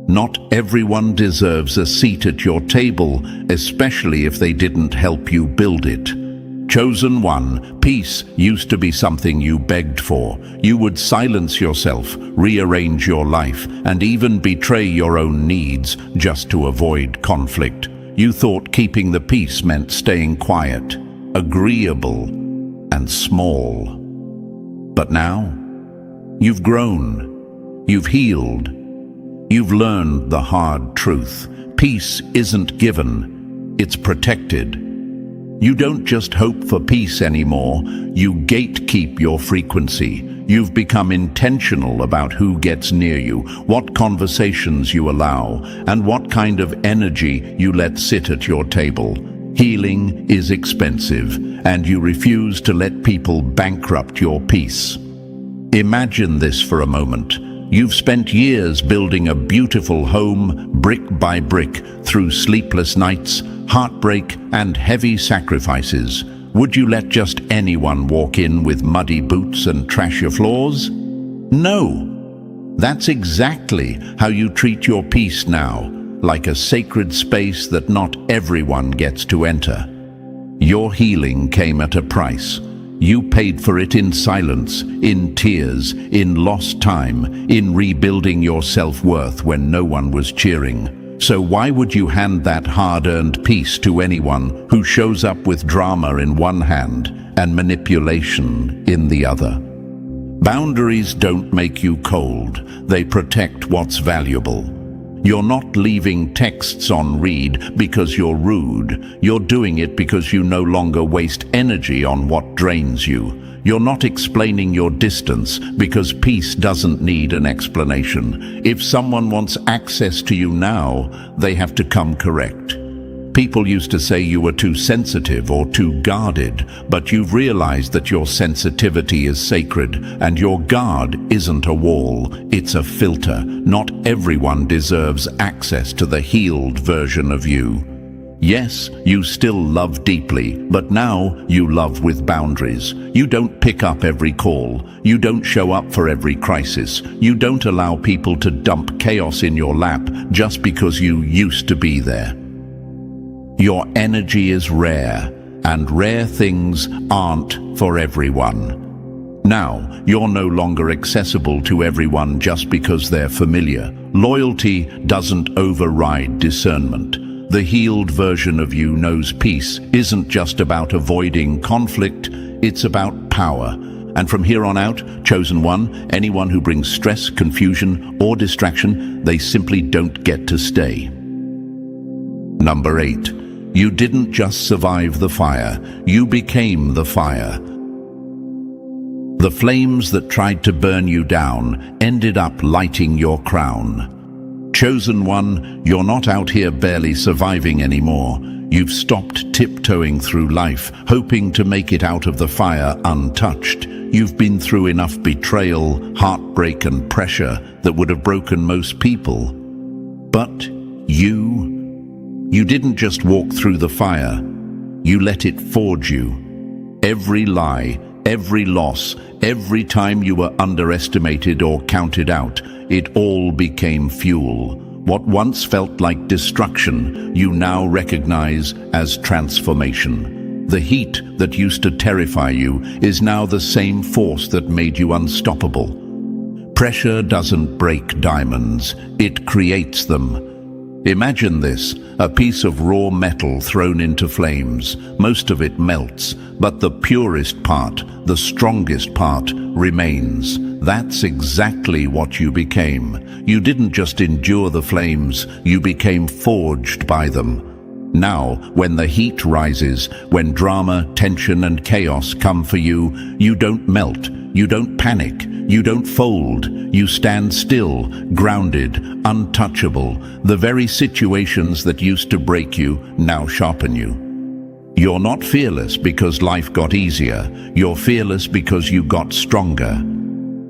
Not everyone deserves a seat at your table, especially if they didn't help you build it. Chosen one, peace used to be something you begged for. You would silence yourself, rearrange your life, and even betray your own needs just to avoid conflict. You thought keeping the peace meant staying quiet, agreeable, and small. But now, you've grown, you've healed, you've learned the hard truth. Peace isn't given, it's protected. You don't just hope for peace anymore, you gatekeep your frequency. You've become intentional about who gets near you, what conversations you allow, and what kind of energy you let sit at your table. Healing is expensive, and you refuse to let people bankrupt your peace. Imagine this for a moment. You've spent years building a beautiful home, brick by brick, through sleepless nights, heartbreak, and heavy sacrifices. Would you let just anyone walk in with muddy boots and trash your floors? No. That's exactly how you treat your peace now, like a sacred space that not everyone gets to enter. Your healing came at a price. You paid for it in silence, in tears, in lost time, in rebuilding your self-worth when no one was cheering. So why would you hand that hard-earned peace to anyone who shows up with drama in one hand and manipulation in the other? Boundaries don't make you cold, they protect what's valuable. You're not leaving texts on read because you're rude. You're doing it because you no longer waste energy on what drains you. You're not explaining your distance because peace doesn't need an explanation. If someone wants access to you now, they have to come correct. People used to say you were too sensitive or too guarded, but you've realized that your sensitivity is sacred, and your guard isn't a wall, it's a filter. Not everyone deserves access to the healed version of you. Yes, you still love deeply, but now you love with boundaries. You don't pick up every call. You don't show up for every crisis. You don't allow people to dump chaos in your lap just because you used to be there. Your energy is rare, and rare things aren't for everyone. Now, you're no longer accessible to everyone just because they're familiar. Loyalty doesn't override discernment. The healed version of you knows peace isn't just about avoiding conflict, it's about power. And from here on out, chosen one, anyone who brings stress, confusion, or distraction, they simply don't get to stay. Number 8. You didn't just survive the fire, you became the fire. The flames that tried to burn you down ended up lighting your crown. Chosen one, you're not out here barely surviving anymore. You've stopped tiptoeing through life, hoping to make it out of the fire untouched. You've been through enough betrayal, heartbreak, and pressure that would have broken most people. But you didn't just walk through the fire, you let it forge you. Every lie, every loss, every time you were underestimated or counted out, it all became fuel. What once felt like destruction, you now recognize as transformation. The heat that used to terrify you is now the same force that made you unstoppable. Pressure doesn't break diamonds, it creates them. Imagine this, a piece of raw metal thrown into flames. Most of it melts, but the purest part, the strongest part, remains. That's exactly what you became. You didn't just endure the flames, you became forged by them. Now, when the heat rises, when drama, tension, and chaos come for you, you don't melt, you don't panic, you don't fold, you stand still, grounded, untouchable. The very situations that used to break you now sharpen you. You're not fearless because life got easier, you're fearless because you got stronger.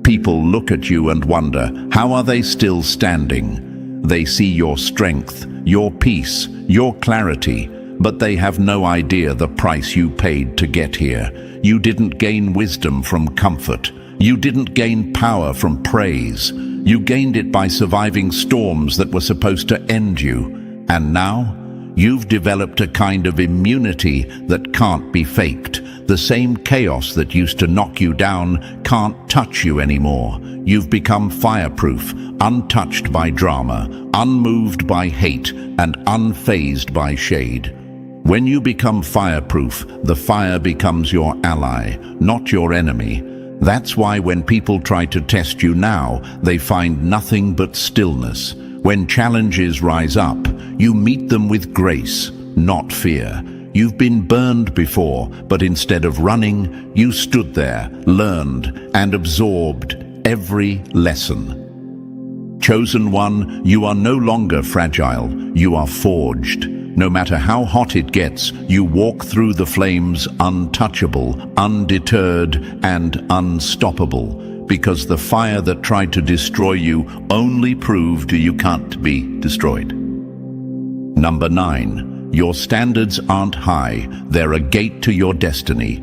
People look at you and wonder, how are they still standing? They see your strength, your peace, your clarity, but they have no idea the price you paid to get here. You didn't gain wisdom from comfort. You didn't gain power from praise. You gained it by surviving storms that were supposed to end you. And now, you've developed a kind of immunity that can't be faked. The same chaos that used to knock you down can't touch you anymore. You've become fireproof, untouched by drama, unmoved by hate, and unfazed by shade. When you become fireproof, the fire becomes your ally, not your enemy. That's why when people try to test you now, they find nothing but stillness. When challenges rise up, you meet them with grace, not fear. You've been burned before, but instead of running, you stood there, learned, and absorbed every lesson. Chosen one, you are no longer fragile, you are forged. No matter how hot it gets, you walk through the flames untouchable, undeterred, and unstoppable, because the fire that tried to destroy you only proved you can't be destroyed. Number 9. Your standards aren't high, they're a gate to your destiny.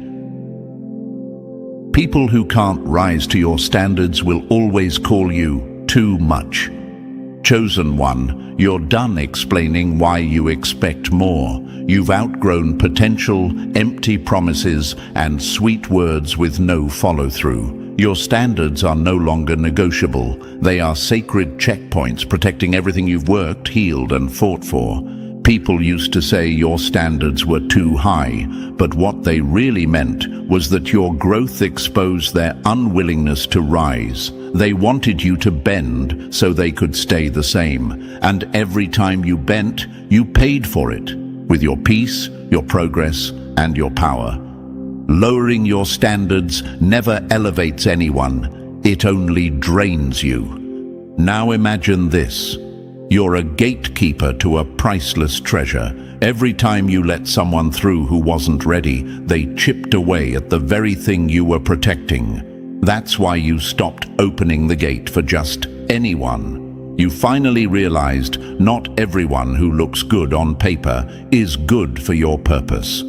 People who can't rise to your standards will always call you too much. Chosen one, you're done explaining why you expect more. You've outgrown potential, empty promises, and sweet words with no follow-through. Your standards are no longer negotiable. They are sacred checkpoints protecting everything you've worked, healed, and fought for. People used to say your standards were too high, but what they really meant was that your growth exposed their unwillingness to rise. They wanted you to bend so they could stay the same. And every time you bent, you paid for it, with your peace, your progress, and your power. Lowering your standards never elevates anyone, it only drains you. Now imagine this. You're a gatekeeper to a priceless treasure. Every time you let someone through who wasn't ready, they chipped away at the very thing you were protecting. That's why you stopped opening the gate for just anyone. You finally realized not everyone who looks good on paper is good for your purpose.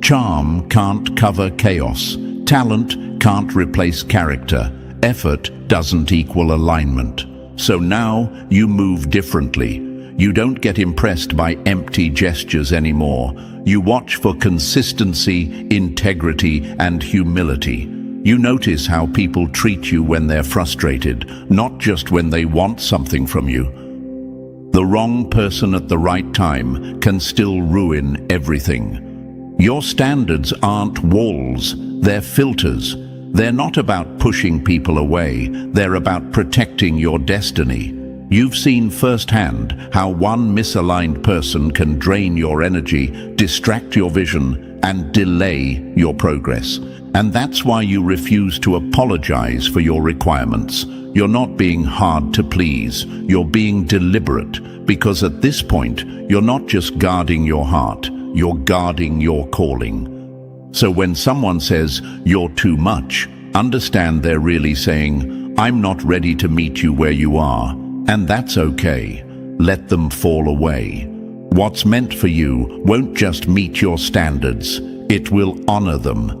Charm can't cover chaos. Talent can't replace character. Effort doesn't equal alignment. So now you move differently. You don't get impressed by empty gestures anymore. You watch for consistency, integrity, and humility. You notice how people treat you when they're frustrated, not just when they want something from you. The wrong person at the right time can still ruin everything. Your standards aren't walls, they're filters. They're not about pushing people away, they're about protecting your destiny. You've seen firsthand how one misaligned person can drain your energy, distract your vision, and delay your progress. And that's why you refuse to apologize for your requirements. You're not being hard to please, you're being deliberate, because at this point, you're not just guarding your heart, you're guarding your calling. So when someone says, "You're too much," understand they're really saying, "I'm not ready to meet you where you are." And that's okay. Let them fall away. What's meant for you won't just meet your standards, it will honor them.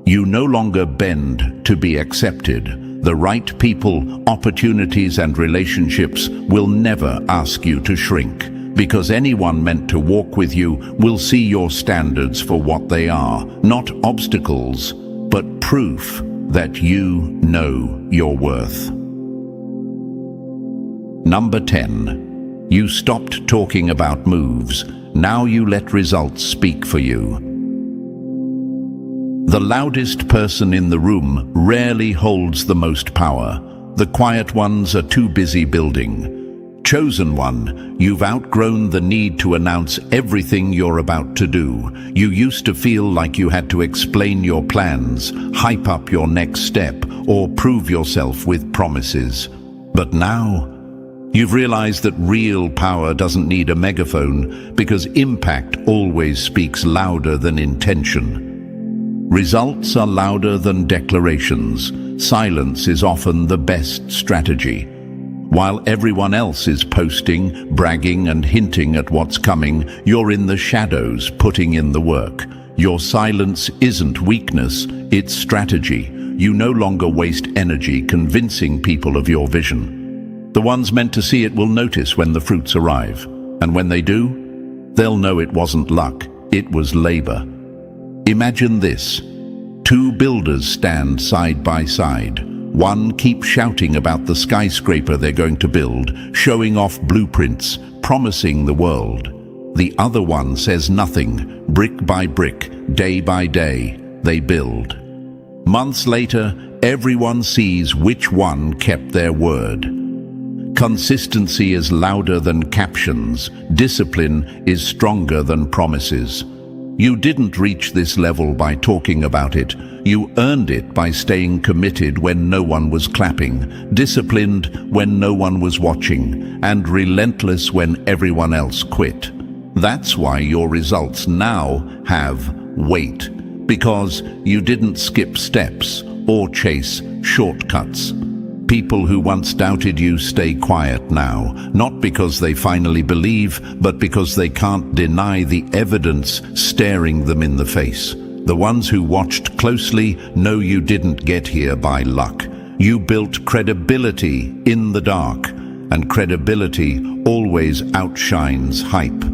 You no longer bend to be accepted. The right people, opportunities, and relationships will never ask you to shrink. Because anyone meant to walk with you will see your standards for what they are, not obstacles, but proof that you know your worth. Number 10. You stopped talking about moves. Now you let results speak for you. The loudest person in the room rarely holds the most power. The quiet ones are too busy building. Chosen one, you've outgrown the need to announce everything you're about to do. You used to feel like you had to explain your plans, hype up your next step, or prove yourself with promises. But now, you've realized that real power doesn't need a megaphone, because impact always speaks louder than intention. Results are louder than declarations. Silence is often the best strategy. While everyone else is posting, bragging, and hinting at what's coming, you're in the shadows putting in the work. Your silence isn't weakness, it's strategy. You no longer waste energy convincing people of your vision. The ones meant to see it will notice when the fruits arrive. And when they do, they'll know it wasn't luck, it was labor. Imagine this. Two builders stand side by side. One keeps shouting about the skyscraper they're going to build, showing off blueprints, promising the world. The other one says nothing. Brick by brick, day by day, they build. Months later, everyone sees which one kept their word. Consistency is louder than captions. Discipline is stronger than promises. You didn't reach this level by talking about it. You earned it by staying committed when no one was clapping, disciplined when no one was watching, and relentless when everyone else quit. That's why your results now have weight, because you didn't skip steps or chase shortcuts. People who once doubted you stay quiet now, not because they finally believe, but because they can't deny the evidence staring them in the face. The ones who watched closely know you didn't get here by luck. You built credibility in the dark, and credibility always outshines hype.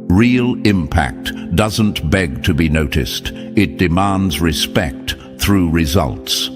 Real impact doesn't beg to be noticed. It demands respect through results.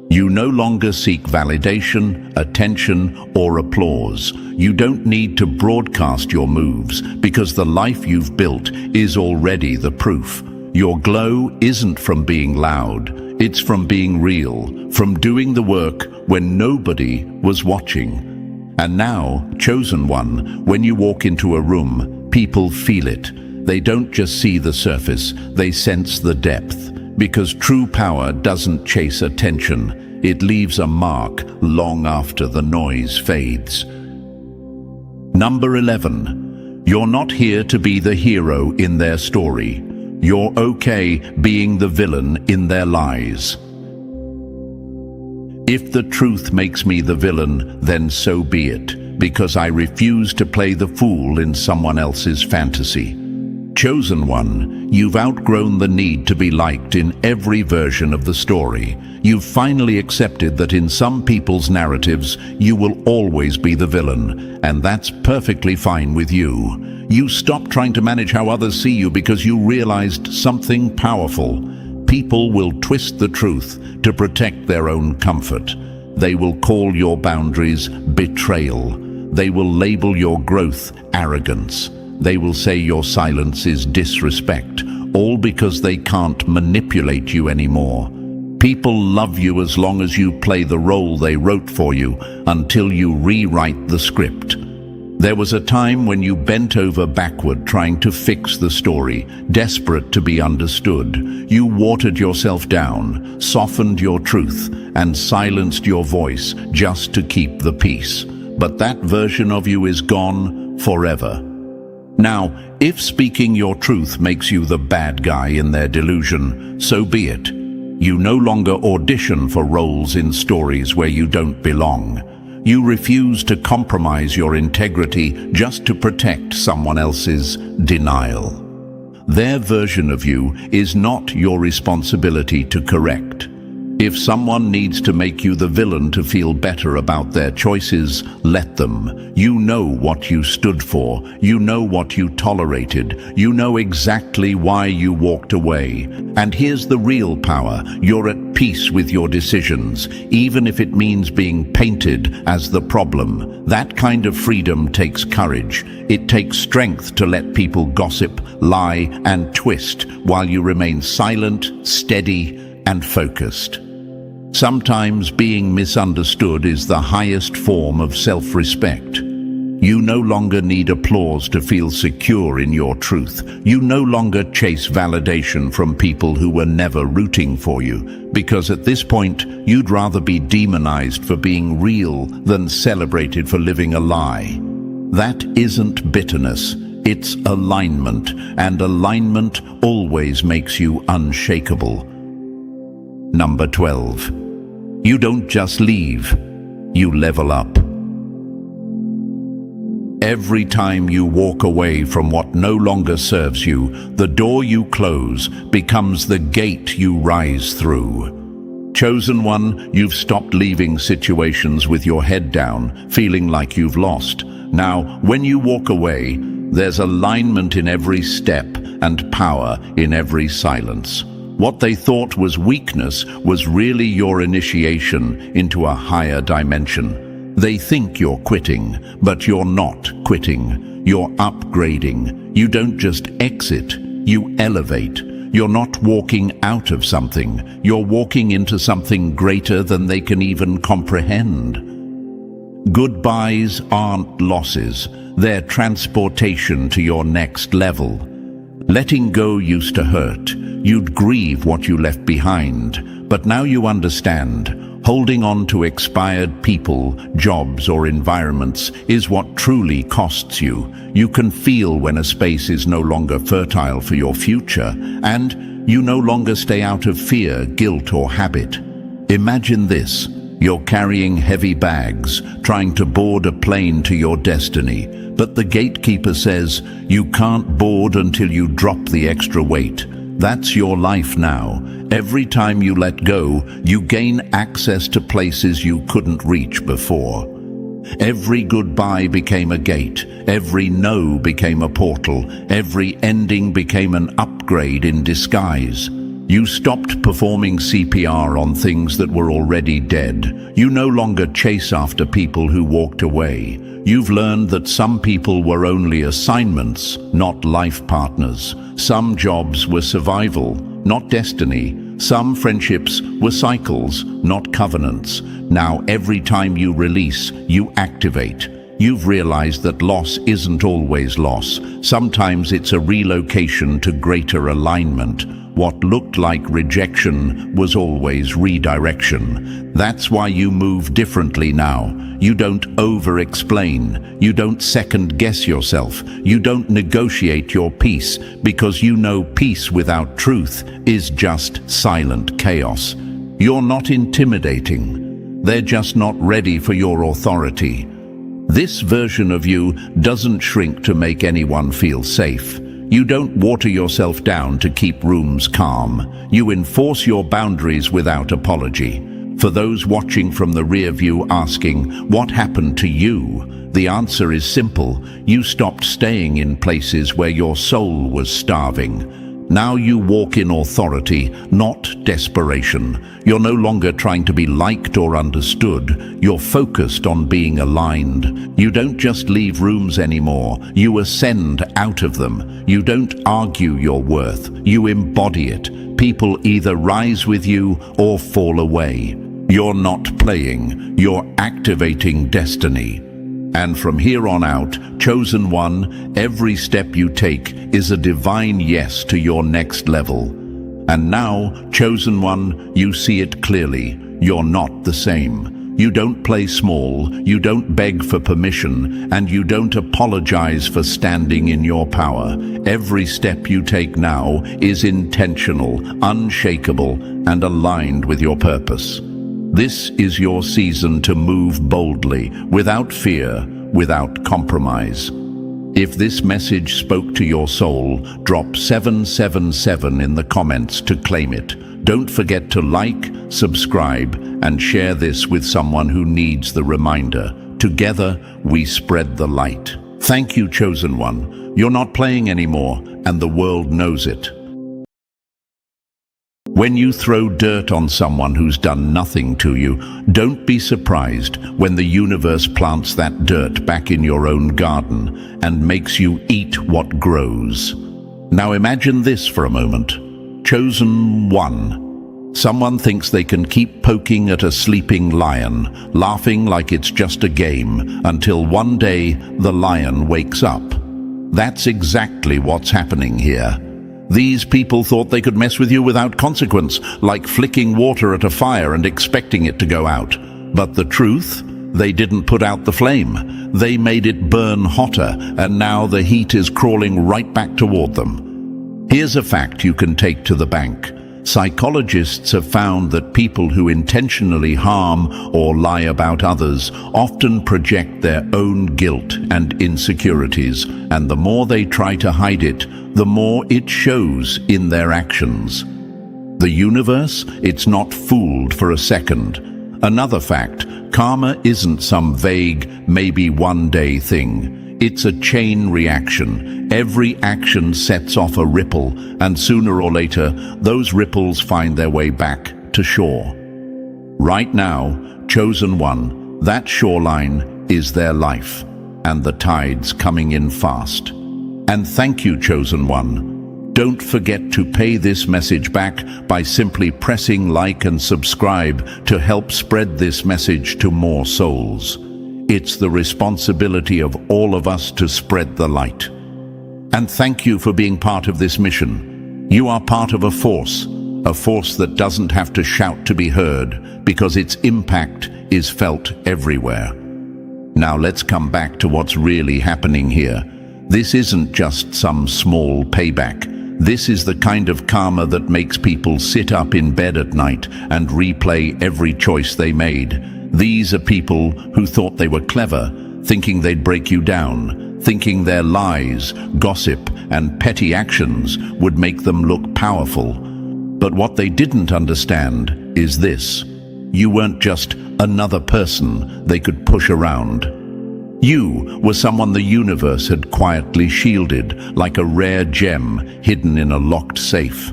You no longer seek validation, attention, or applause. You don't need to broadcast your moves because the life you've built is already the proof. Your glow isn't from being loud, it's from being real, from doing the work when nobody was watching. And now, chosen one, when you walk into a room, people feel it. They don't just see the surface, they sense the depth. Because true power doesn't chase attention. It leaves a mark long after the noise fades. Number 11. You're not here to be the hero in their story. You're okay being the villain in their lies. If the truth makes me the villain, then so be it, because I refuse to play the fool in someone else's fantasy. Chosen one, you've outgrown the need to be liked in every version of the story. You've finally accepted that in some people's narratives, you will always be the villain, and that's perfectly fine with you. You stopped trying to manage how others see you because you realized something powerful. People will twist the truth to protect their own comfort. They will call your boundaries betrayal. They will label your growth arrogance. They will say your silence is disrespect, all because they can't manipulate you anymore. People love you as long as you play the role they wrote for you, until you rewrite the script. There was a time when you bent over backward trying to fix the story, desperate to be understood. You watered yourself down, softened your truth, and silenced your voice just to keep the peace. But that version of you is gone forever. Now, if speaking your truth makes you the bad guy in their delusion, so be it. You no longer audition for roles in stories where you don't belong. You refuse to compromise your integrity just to protect someone else's denial. Their version of you is not your responsibility to correct. If someone needs to make you the villain to feel better about their choices, let them. You know what you stood for. You know what you tolerated. You know exactly why you walked away. And here's the real power. You're at peace with your decisions, even if it means being painted as the problem. That kind of freedom takes courage. It takes strength to let people gossip, lie, and twist while you remain silent, steady, and focused. Sometimes being misunderstood is the highest form of self-respect. You no longer need applause to feel secure in your truth. You no longer chase validation from people who were never rooting for you, because at this point, you'd rather be demonized for being real than celebrated for living a lie. That isn't bitterness. It's alignment, and alignment always makes you unshakable. Number 12. You don't just leave, you level up. Every time you walk away from what no longer serves you, the door you close becomes the gate you rise through. Chosen one, you've stopped leaving situations with your head down, feeling like you've lost. Now, when you walk away, there's alignment in every step and power in every silence. What they thought was weakness was really your initiation into a higher dimension. They think you're quitting, but you're not quitting. You're upgrading. You don't just exit, you elevate. You're not walking out of something. You're walking into something greater than they can even comprehend. Goodbyes aren't losses. They're transportation to your next level. Letting go used to hurt. You'd grieve what you left behind. But now you understand. Holding on to expired people, jobs, or environments is what truly costs you. You can feel when a space is no longer fertile for your future, and you no longer stay out of fear, guilt, or habit. Imagine this. You're carrying heavy bags, trying to board a plane to your destiny, but the gatekeeper says you can't board until you drop the extra weight. That's your life now. Every time you let go, you gain access to places you couldn't reach before. Every goodbye became a gate. Every no became a portal. Every ending became an upgrade in disguise. You stopped performing CPR on things that were already dead. You no longer chase after people who walked away. You've learned that some people were only assignments, not life partners. Some jobs were survival, not destiny. Some friendships were cycles, not covenants. Now every time you release, you activate. You've realized that loss isn't always loss. Sometimes it's a relocation to greater alignment. What looked like rejection was always redirection. That's why you move differently now. You don't over-explain. You don't second-guess yourself. You don't negotiate your peace, because you know peace without truth is just silent chaos. You're not intimidating. They're just not ready for your authority. This version of you doesn't shrink to make anyone feel safe. You don't water yourself down to keep rooms calm. You enforce your boundaries without apology. For those watching from the rear view asking, what happened to you? The answer is simple. You stopped staying in places where your soul was starving. Now you walk in authority, not desperation. You're no longer trying to be liked or understood. You're focused on being aligned. You don't just leave rooms anymore. You ascend out of them. You don't argue your worth. You embody it. People either rise with you or fall away. You're not playing. You're activating destiny. And from here on out, chosen one, every step you take is a divine yes to your next level. And now, chosen one, you see it clearly. You're not the same. You don't play small, you don't beg for permission, and you don't apologize for standing in your power. Every step you take now is intentional, unshakable, and aligned with your purpose. This is your season to move boldly, without fear, without compromise. If this message spoke to your soul, drop 777 in the comments to claim it. Don't forget to like, subscribe, and share this with someone who needs the reminder. Together, we spread the light. Thank you, chosen one. You're not playing anymore, and the world knows it. When you throw dirt on someone who's done nothing to you, don't be surprised when the universe plants that dirt back in your own garden and makes you eat what grows. Now imagine this for a moment. Chosen one. Someone thinks they can keep poking at a sleeping lion, laughing like it's just a game, until one day the lion wakes up. That's exactly what's happening here. These people thought they could mess with you without consequence, like flicking water at a fire and expecting it to go out. But the truth? They didn't put out the flame. They made it burn hotter, and now the heat is crawling right back toward them. Here's a fact you can take to the bank. Psychologists have found that people who intentionally harm or lie about others often project their own guilt and insecurities, and the more they try to hide it, the more it shows in their actions. The universe, it's not fooled for a second. Another fact, karma isn't some vague, maybe one day thing. It's a chain reaction. Every action sets off a ripple, and sooner or later, those ripples find their way back to shore. Right now, chosen one, that shoreline is their life, and the tide's coming in fast. And thank you, chosen one. Don't forget to pay this message back by simply pressing like and subscribe to help spread this message to more souls. It's the responsibility of all of us to spread the light. And thank you for being part of this mission. You are part of a force that doesn't have to shout to be heard, because its impact is felt everywhere. Now let's come back to what's really happening here. This isn't just some small payback. This is the kind of karma that makes people sit up in bed at night and replay every choice they made. These are people who thought they were clever, thinking they'd break you down, thinking their lies, gossip, and petty actions would make them look powerful. But what they didn't understand is this: you weren't just another person they could push around. You were someone the universe had quietly shielded, like a rare gem hidden in a locked safe.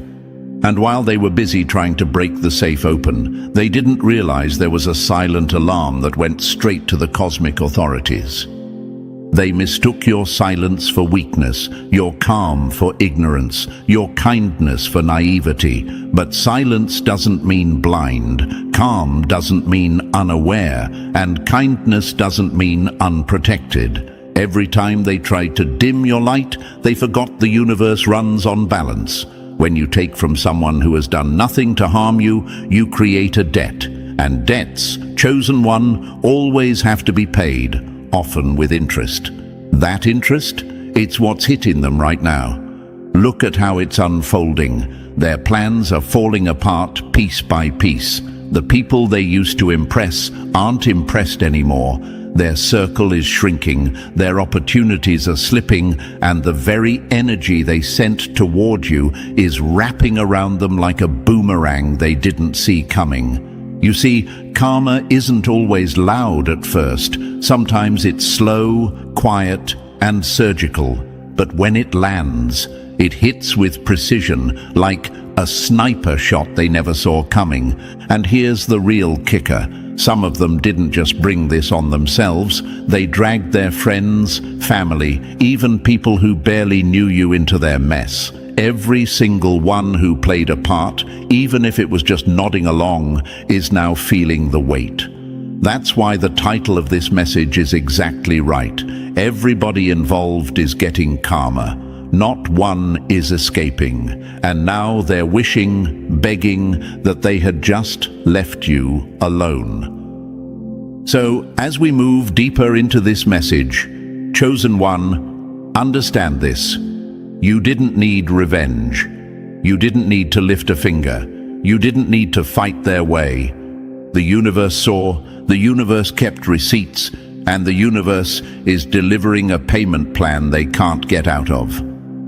And while they were busy trying to break the safe open, they didn't realize there was a silent alarm that went straight to the cosmic authorities. They mistook your silence for weakness, your calm for ignorance, your kindness for naivety. But silence doesn't mean blind, calm doesn't mean unaware, and kindness doesn't mean unprotected. Every time they tried to dim your light, they forgot the universe runs on balance. When you take from someone who has done nothing to harm you, you create a debt. And debts, chosen one, always have to be paid, often with interest. That interest? It's what's hitting them right now. Look at how it's unfolding. Their plans are falling apart piece by piece. The people they used to impress aren't impressed anymore. Their circle is shrinking, their opportunities are slipping, and the very energy they sent toward you is wrapping around them like a boomerang they didn't see coming. You see, karma isn't always loud at first. Sometimes it's slow, quiet, and surgical. But when it lands, it hits with precision, like a sniper shot they never saw coming. And here's the real kicker. Some of them didn't just bring this on themselves. They dragged their friends, family, even people who barely knew you into their mess. Every single one who played a part, even if it was just nodding along, is now feeling the weight. That's why the title of this message is exactly right. Everybody involved is getting karma. Not one is escaping. And now they're wishing, begging that they had just left you alone. So, as we move deeper into this message, chosen one, understand this. You didn't need revenge. You didn't need to lift a finger. You didn't need to fight their way. The universe saw, the universe kept receipts, and the universe is delivering a payment plan they can't get out of.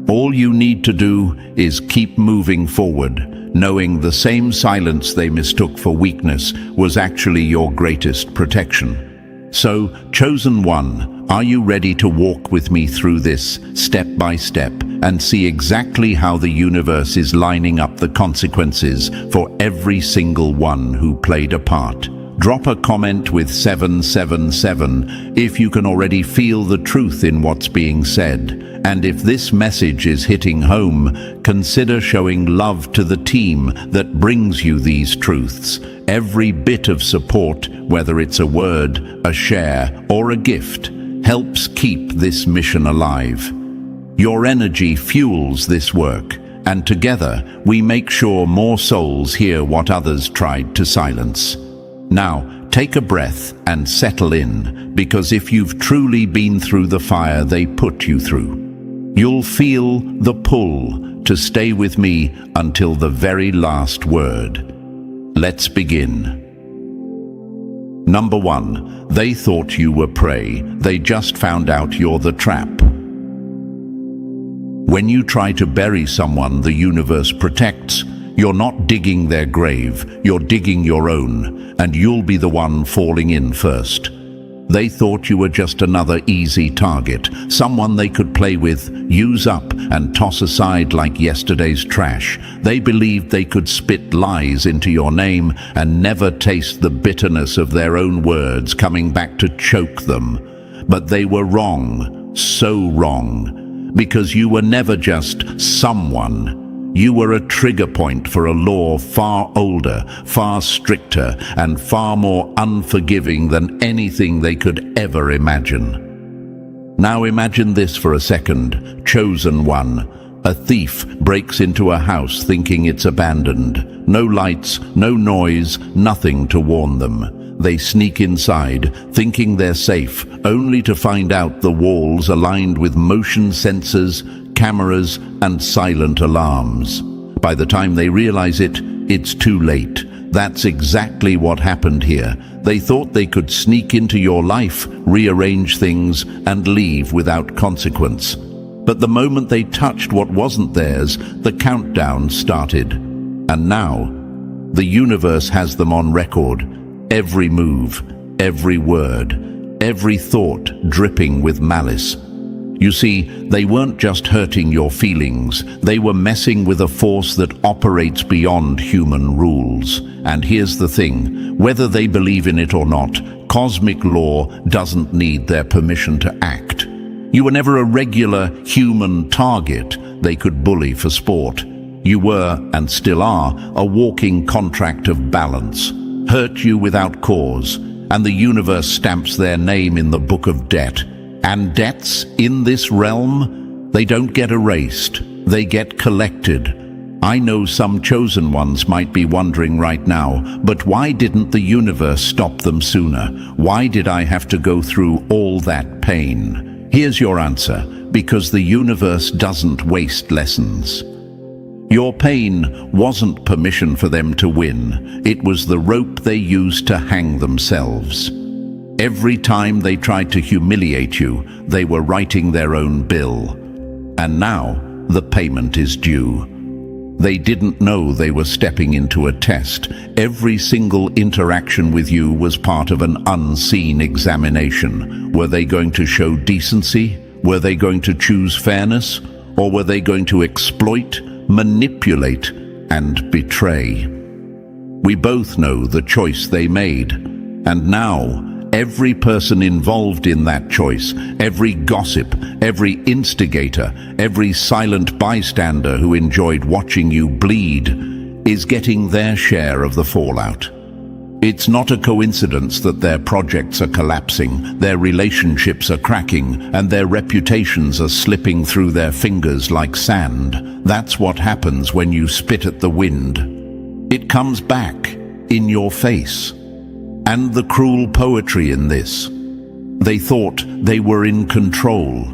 All you need to do is keep moving forward, knowing the same silence they mistook for weakness was actually your greatest protection. So, chosen one, are you ready to walk with me through this step by step and see exactly how the universe is lining up the consequences for every single one who played a part? Drop a comment with 777 if you can already feel the truth in what's being said. And if this message is hitting home, consider showing love to the team that brings you these truths. Every bit of support, whether it's a word, a share, or a gift, helps keep this mission alive. Your energy fuels this work, and together we make sure more souls hear what others tried to silence. Now, take a breath and settle in, because if you've truly been through the fire they put you through, you'll feel the pull to stay with me until the very last word. Let's begin. Number 1, they thought you were prey. They just found out you're the trap. When you try to bury someone the universe protects, you're not digging their grave, you're digging your own, and you'll be the one falling in first. They thought you were just another easy target, someone they could play with, use up, and toss aside like yesterday's trash. They believed they could spit lies into your name and never taste the bitterness of their own words coming back to choke them. But they were wrong, so wrong, because you were never just someone. You were a trigger point for a law far older, far stricter, and far more unforgiving than anything they could ever imagine. Now imagine this for a second. Chosen one. A thief breaks into a house thinking it's abandoned. No lights, no noise, nothing to warn them. They sneak inside, thinking they're safe, only to find out the walls are lined with motion sensors, cameras, and silent alarms. By the time they realize it, it's too late. That's exactly what happened here. They thought they could sneak into your life, rearrange things, and leave without consequence. But the moment they touched what wasn't theirs, the countdown started. And now, the universe has them on record. Every move, every word, every thought dripping with malice. You see, they weren't just hurting your feelings, they were messing with a force that operates beyond human rules. And here's the thing, whether they believe in it or not, cosmic law doesn't need their permission to act. You were never a regular human target they could bully for sport. You were, and still are, a walking contract of balance. Hurt you without cause, and the universe stamps their name in the book of debt. And debts in this realm, they don't get erased, they get collected. I know some chosen ones might be wondering right now, but why didn't the universe stop them sooner? Why did I have to go through all that pain? Here's your answer, because the universe doesn't waste lessons. Your pain wasn't permission for them to win, it was the rope they used to hang themselves. Every time they tried to humiliate you, they were writing their own bill. And now, the payment is due. They didn't know they were stepping into a test. Every single interaction with you was part of an unseen examination. Were they going to show decency? Were they going to choose fairness? Or were they going to exploit, manipulate, and betray? We both know the choice they made. And now, every person involved in that choice, every gossip, every instigator, every silent bystander who enjoyed watching you bleed, is getting their share of the fallout. It's not a coincidence that their projects are collapsing, their relationships are cracking, and their reputations are slipping through their fingers like sand. That's what happens when you spit at the wind. It comes back in your face. And the cruel poetry in this. They thought they were in control.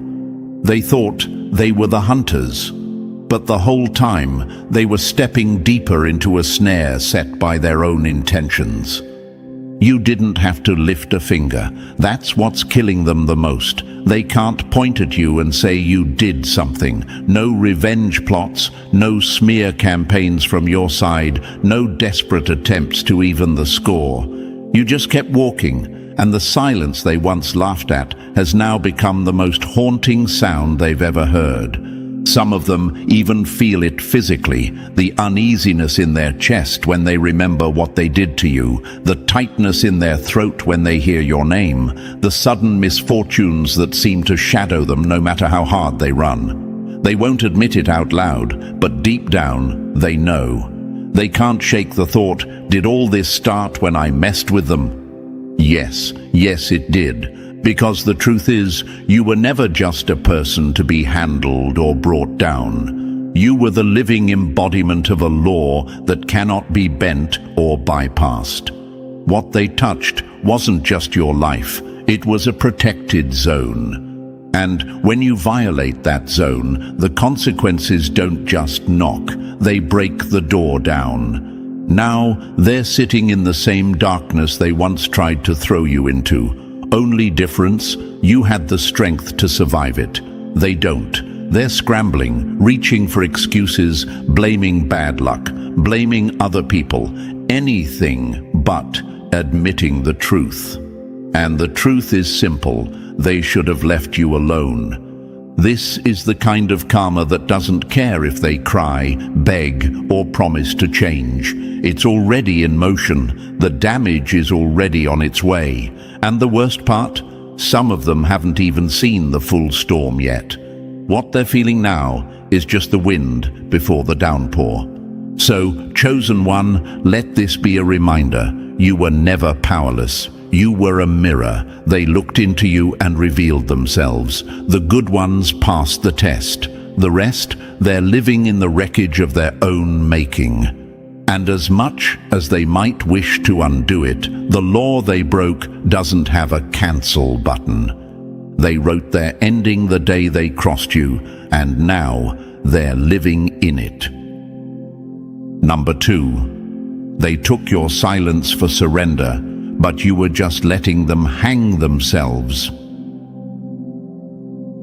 They thought they were the hunters. But the whole time, they were stepping deeper into a snare set by their own intentions. You didn't have to lift a finger. That's what's killing them the most. They can't point at you and say you did something. No revenge plots, no smear campaigns from your side, no desperate attempts to even the score. You just kept walking, and the silence they once laughed at has now become the most haunting sound they've ever heard. Some of them even feel it physically, the uneasiness in their chest when they remember what they did to you, the tightness in their throat when they hear your name, the sudden misfortunes that seem to shadow them no matter how hard they run. They won't admit it out loud, but deep down, they know. They can't shake the thought, did all this start when I messed with them? Yes, it did. Because the truth is, you were never just a person to be handled or brought down. You were the living embodiment of a law that cannot be bent or bypassed. What they touched wasn't just your life, it was a protected zone. And when you violate that zone, the consequences don't just knock, they break the door down. Now, they're sitting in the same darkness they once tried to throw you into. Only difference, you had the strength to survive it. They don't. They're scrambling, reaching for excuses, blaming bad luck, blaming other people, anything but admitting the truth. And the truth is simple. They should have left you alone. This is the kind of karma that doesn't care if they cry, beg, or promise to change. It's already in motion. The damage is already on its way. And the worst part? Some of them haven't even seen the full storm yet. What they're feeling now is just the wind before the downpour. So, chosen one, let this be a reminder. You were never powerless. You were a mirror. They looked into you and revealed themselves. The good ones passed the test. The rest, they're living in the wreckage of their own making. And as much as they might wish to undo it, the law they broke doesn't have a cancel button. They wrote their ending the day they crossed you, and now they're living in it. Number 2. They took your silence for surrender, but you were just letting them hang themselves.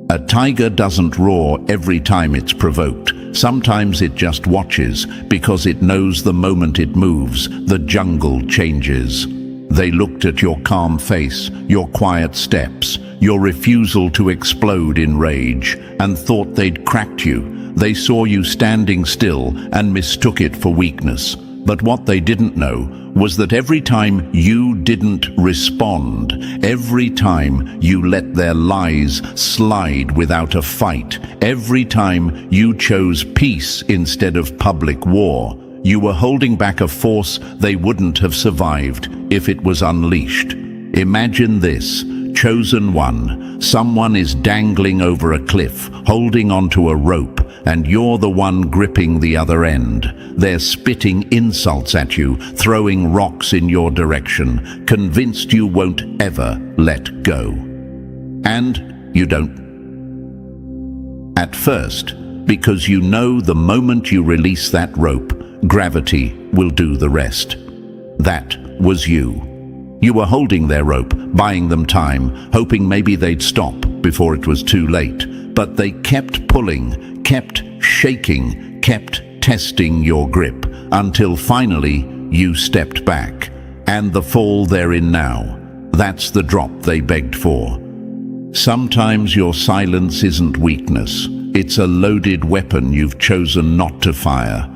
A tiger doesn't roar every time it's provoked. Sometimes it just watches, because it knows the moment it moves, the jungle changes. They looked at your calm face, your quiet steps, your refusal to explode in rage, and thought they'd cracked you. They saw you standing still and mistook it for weakness. But what they didn't know was that every time you didn't respond, every time you let their lies slide without a fight, every time you chose peace instead of public war, you were holding back a force they wouldn't have survived if it was unleashed. Imagine this. Chosen one. Someone is dangling over a cliff, holding onto a rope, and you're the one gripping the other end. They're spitting insults at you, throwing rocks in your direction, convinced you won't ever let go. And you don't. At first, because you know the moment you release that rope, gravity will do the rest. That was you. You were holding their rope, buying them time, hoping maybe they'd stop before it was too late. But they kept pulling, kept shaking, kept testing your grip, until finally you stepped back. And the fall they're in now, that's the drop they begged for. Sometimes your silence isn't weakness. It's a loaded weapon you've chosen not to fire.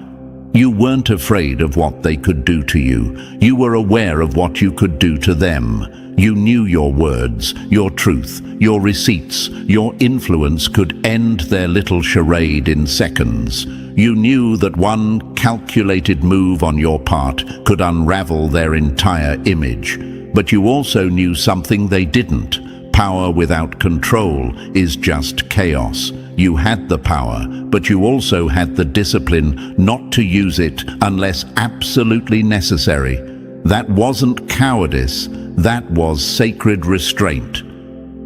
You weren't afraid of what they could do to you. You were aware of what you could do to them. You knew your words, your truth, your receipts, your influence could end their little charade in seconds. You knew that one calculated move on your part could unravel their entire image. But you also knew something they didn't. Power without control is just chaos. You had the power, but you also had the discipline not to use it unless absolutely necessary. That wasn't cowardice, that was sacred restraint.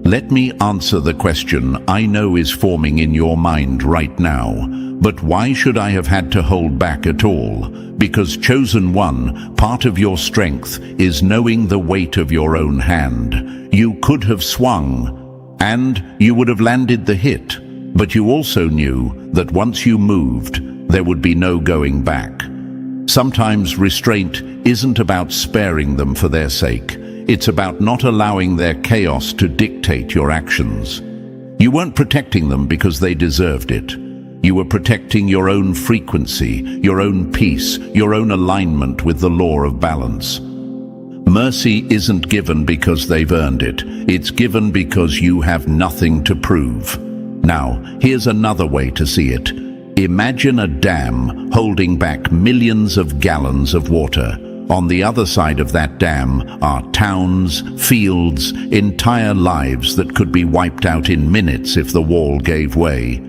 Let me answer the question I know is forming in your mind right now. But why should I have had to hold back at all? Because chosen one, part of your strength is knowing the weight of your own hand. You could have swung, and you would have landed the hit. But you also knew that once you moved, there would be no going back. Sometimes restraint isn't about sparing them for their sake. It's about not allowing their chaos to dictate your actions. You weren't protecting them because they deserved it. You were protecting your own frequency, your own peace, your own alignment with the law of balance. Mercy isn't given because they've earned it. It's given because you have nothing to prove. Now, here's another way to see it. Imagine a dam holding back millions of gallons of water. On the other side of that dam are towns, fields, entire lives that could be wiped out in minutes if the wall gave way.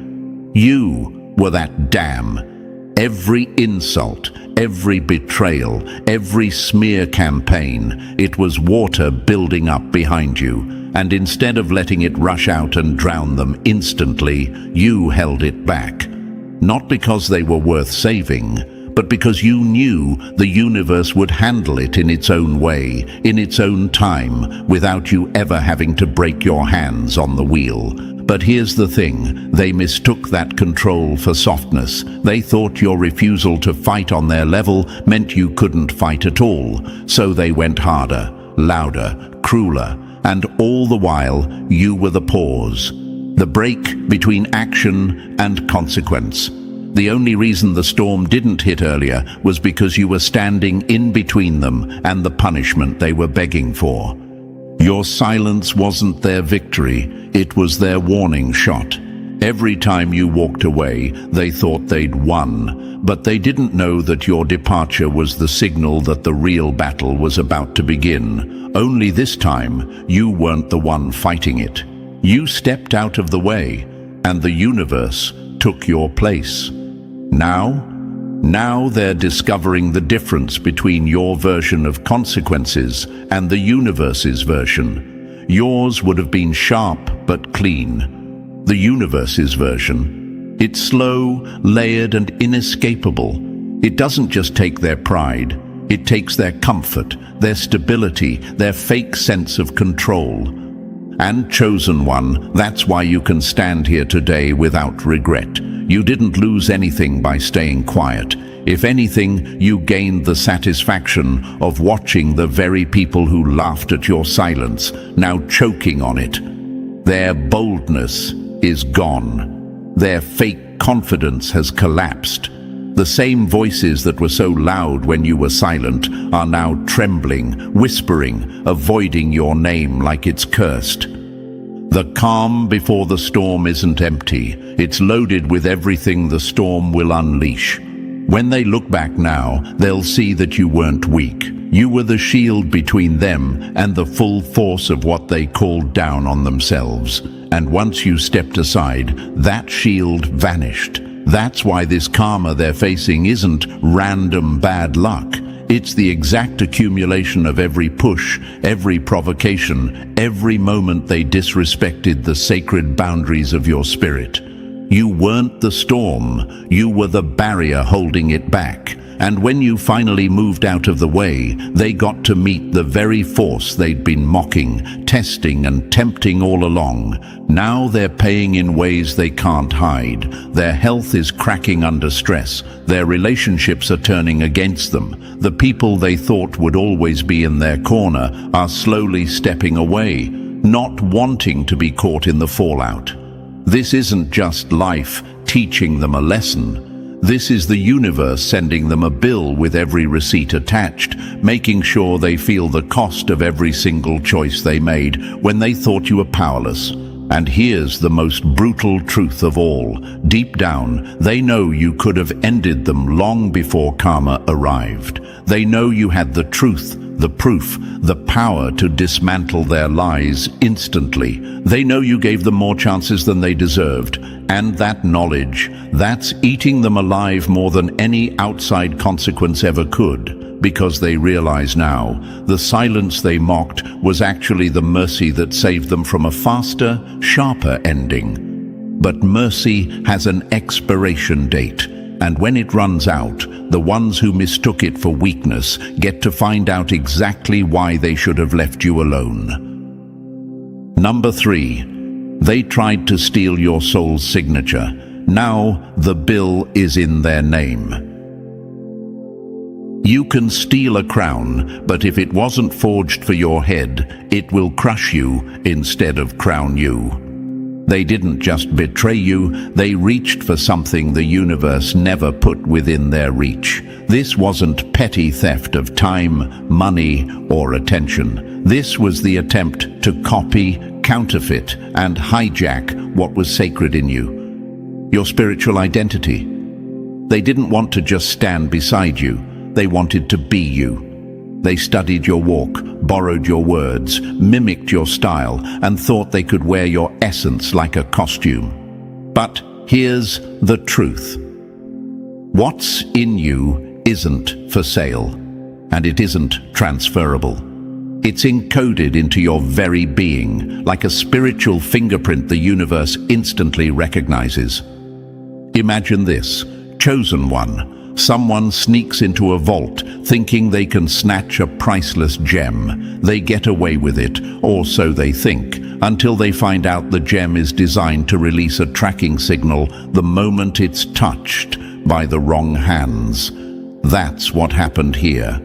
You were that dam. Every insult, every betrayal, every smear campaign, it was water building up behind you. And instead of letting it rush out and drown them instantly, you held it back. Not because they were worth saving, but because you knew the universe would handle it in its own way, in its own time, without you ever having to break your hands on the wheel. But here's the thing, they mistook that control for softness. They thought your refusal to fight on their level meant you couldn't fight at all. So they went harder, louder, crueler. and all the while you were the pause, the break between action and consequence. The only reason the storm didn't hit earlier was because you were standing in between them and the punishment they were begging for. Your silence wasn't their victory, it was their warning shot. Every time you walked away, they thought they'd won, but they didn't know that your departure was the signal that the real battle was about to begin. Only this time, you weren't the one fighting it. You stepped out of the way, and the universe took your place. Now they're discovering the difference between your version of consequences and the universe's version. Yours would have been sharp but clean. The universe's version, it's slow, layered, and inescapable. It doesn't just take their pride, it takes their comfort, their stability, their fake sense of control. And chosen one, that's why you can stand here today without regret. You didn't lose anything by staying quiet. If anything, you gained the satisfaction of watching the very people who laughed at your silence now choking on it. Their boldness is gone. Their fake confidence has collapsed. The same voices that were so loud when you were silent are now trembling, whispering, avoiding your name like it's cursed. The calm before the storm isn't empty. It's loaded with everything the storm will unleash. When they look back now, they'll see that you weren't weak. You were the shield between them and the full force of what they called down on themselves. And once you stepped aside, that shield vanished. That's why this karma they're facing isn't random bad luck. It's the exact accumulation of every push, every provocation, every moment they disrespected the sacred boundaries of your spirit. You weren't the storm, you were the barrier holding it back. And when you finally moved out of the way, they got to meet the very force they'd been mocking, testing and tempting all along. Now they're paying in ways they can't hide. Their health is cracking under stress. Their relationships are turning against them. The people they thought would always be in their corner are slowly stepping away, not wanting to be caught in the fallout. This isn't just life teaching them a lesson. This is the universe sending them a bill with every receipt attached, making sure they feel the cost of every single choice they made when they thought you were powerless. And here's the most brutal truth of all. Deep down, they know you could have ended them long before karma arrived. They know you had the truth, the proof, the power to dismantle their lies instantly. They know you gave them more chances than they deserved. And that knowledge, that's eating them alive more than any outside consequence ever could. Because they realize now, the silence they mocked was actually the mercy that saved them from a faster, sharper ending. But mercy has an expiration date. And when it runs out, the ones who mistook it for weakness get to find out exactly why they should have left you alone. Number 3. They tried to steal your soul's signature. Now the bill is in their name. You can steal a crown, but if it wasn't forged for your head, it will crush you instead of crown you. They didn't just betray you, they reached for something the universe never put within their reach. This wasn't petty theft of time, money, or attention. This was the attempt to copy, counterfeit, and hijack what was sacred in you. Your spiritual identity. They didn't want to just stand beside you, they wanted to be you. They studied your walk, borrowed your words, mimicked your style, and thought they could wear your essence like a costume. But here's the truth. What's in you isn't for sale, and it isn't transferable. It's encoded into your very being, like a spiritual fingerprint the universe instantly recognizes. Imagine this, chosen one. Someone sneaks into a vault, thinking they can snatch a priceless gem. They get away with it, or so they think, until they find out the gem is designed to release a tracking signal the moment it's touched by the wrong hands. That's what happened here.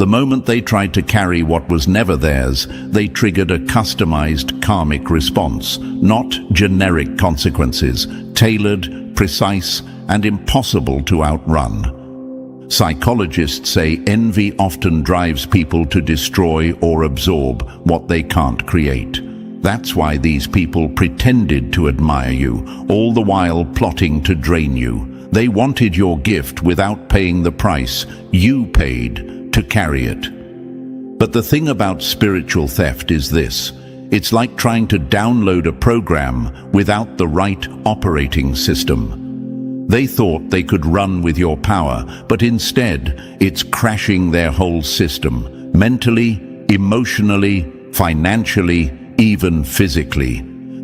The moment they tried to carry what was never theirs, they triggered a customized karmic response, not generic consequences, tailored, precise, and impossible to outrun. Psychologists say envy often drives people to destroy or absorb what they can't create. That's why these people pretended to admire you, all the while plotting to drain you. They wanted your gift without paying the price you paid to carry it. But the thing about spiritual theft is this: it's like trying to download a program without the right operating system. They thought they could run with your power, but instead it's crashing their whole system, mentally, emotionally, financially, even physically.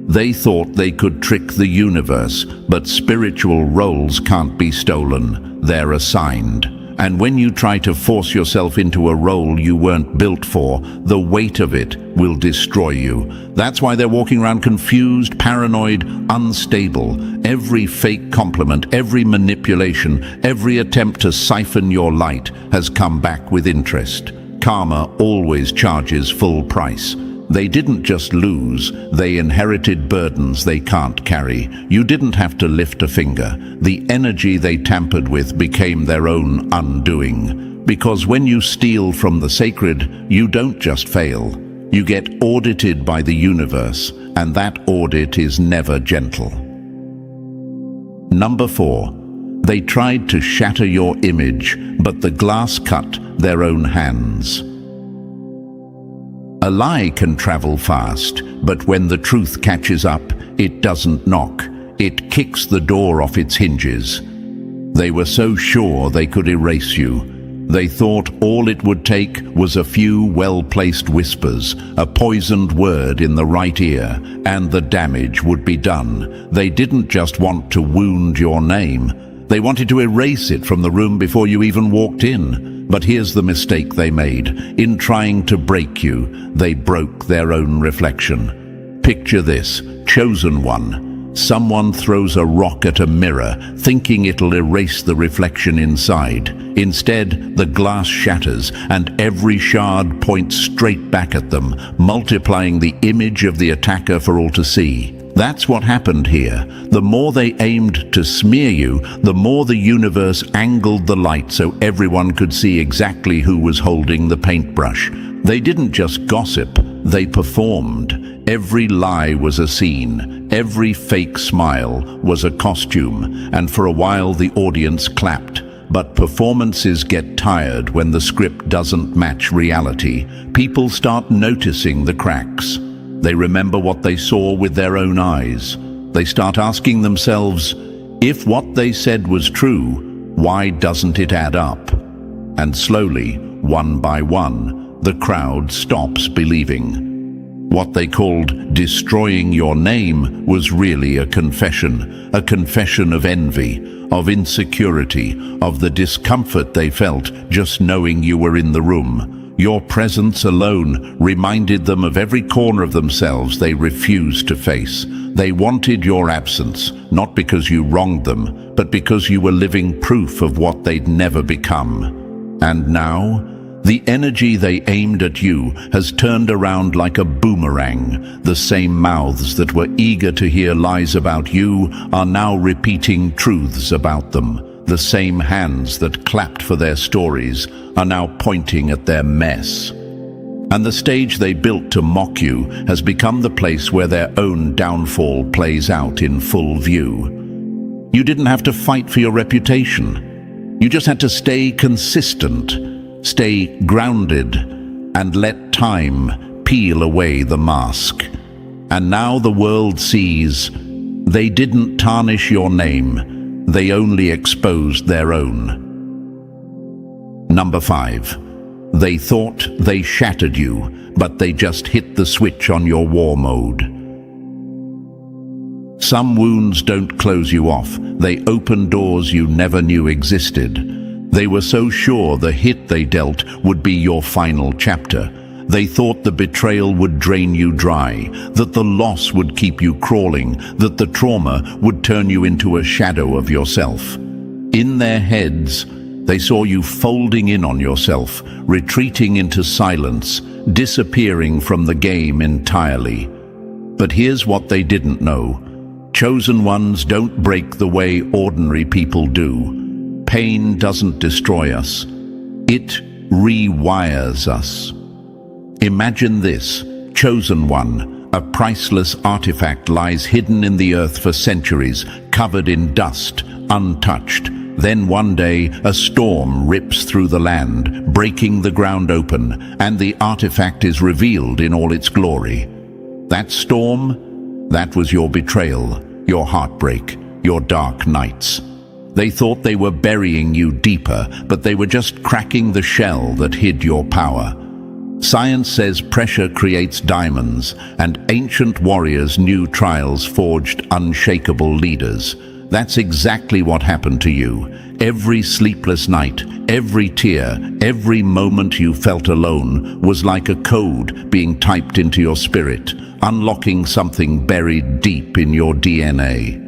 They thought they could trick the universe, but spiritual roles can't be stolen, they're assigned. And when you try to force yourself into a role you weren't built for, the weight of it will destroy you. That's why they're walking around confused, paranoid, unstable. Every fake compliment, every manipulation, every attempt to siphon your light has come back with interest. Karma always charges full price. They didn't just lose, they inherited burdens they can't carry. You didn't have to lift a finger. The energy they tampered with became their own undoing. Because when you steal from the sacred, you don't just fail. You get audited by the universe, and that audit is never gentle. Number 4. They tried to shatter your image, but the glass cut their own hands. A lie can travel fast, but when the truth catches up, it doesn't knock. It kicks the door off its hinges. They were so sure they could erase you. They thought all it would take was a few well-placed whispers, a poisoned word in the right ear, and the damage would be done. They didn't just want to wound your name. They wanted to erase it from the room before you even walked in. But here's the mistake they made. In trying to break you, they broke their own reflection. Picture this: chosen one. Someone throws a rock at a mirror, thinking it'll erase the reflection inside. Instead, the glass shatters, and every shard points straight back at them, multiplying the image of the attacker for all to see. That's what happened here. The more they aimed to smear you, the more the universe angled the light so everyone could see exactly who was holding the paintbrush. They didn't just gossip, they performed. Every lie was a scene, every fake smile was a costume, and for a while the audience clapped. But performances get tired when the script doesn't match reality. People start noticing the cracks. They remember what they saw with their own eyes. They start asking themselves, if what they said was true, why doesn't it add up? And slowly, one by one, the crowd stops believing. What they called destroying your name was really a confession of envy, of insecurity, of the discomfort they felt just knowing you were in the room. Your presence alone reminded them of every corner of themselves they refused to face. They wanted your absence, not because you wronged them, but because you were living proof of what they'd never become. And now, the energy they aimed at you has turned around like a boomerang. The same mouths that were eager to hear lies about you are now repeating truths about them. The same hands that clapped for their stories are now pointing at their mess. And the stage they built to mock you has become the place where their own downfall plays out in full view. You didn't have to fight for your reputation. You just had to stay consistent, stay grounded, and let time peel away the mask. And now the world sees they didn't tarnish your name. They only exposed their own. Number 5. They thought they shattered you, but they just hit the switch on your war mode. Some wounds don't close you off. They open doors you never knew existed. They were so sure the hit they dealt would be your final chapter. They thought the betrayal would drain you dry, that the loss would keep you crawling, that the trauma would turn you into a shadow of yourself. In their heads, They saw you folding in on yourself, retreating into silence, disappearing from the game entirely. But here's what they didn't know. Chosen ones don't break the way ordinary people do. Pain doesn't destroy us. It rewires us. Imagine this. Chosen one, a priceless artifact, lies hidden in the earth for centuries, covered in dust, untouched. Then one day, a storm rips through the land, breaking the ground open, and the artifact is revealed in all its glory. That storm, that was your betrayal, your heartbreak, your dark nights. They thought they were burying you deeper, but they were just cracking the shell that hid your power. Science says pressure creates diamonds, and ancient warriors knew trials forged unshakable leaders. That's exactly what happened to you. Every sleepless night, every tear, every moment you felt alone was like a code being typed into your spirit, unlocking something buried deep in your DNA.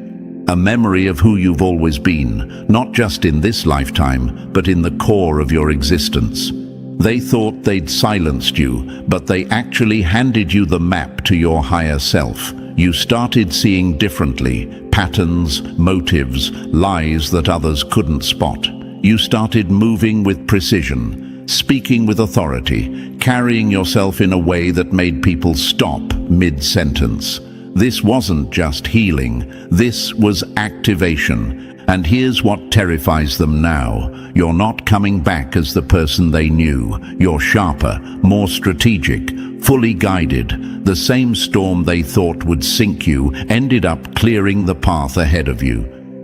A memory of who you've always been, not just in this lifetime, but in the core of your existence. They thought they'd silenced you, but they actually handed you the map to your higher self. You started seeing differently, patterns, motives, lies that others couldn't spot. You started moving with precision, speaking with authority, carrying yourself in a way that made people stop mid-sentence. This wasn't just healing, this was activation. And here's what terrifies them now. You're not coming back as the person they knew. You're sharper, more strategic, fully guided. The same storm they thought would sink you ended up clearing the path ahead of you.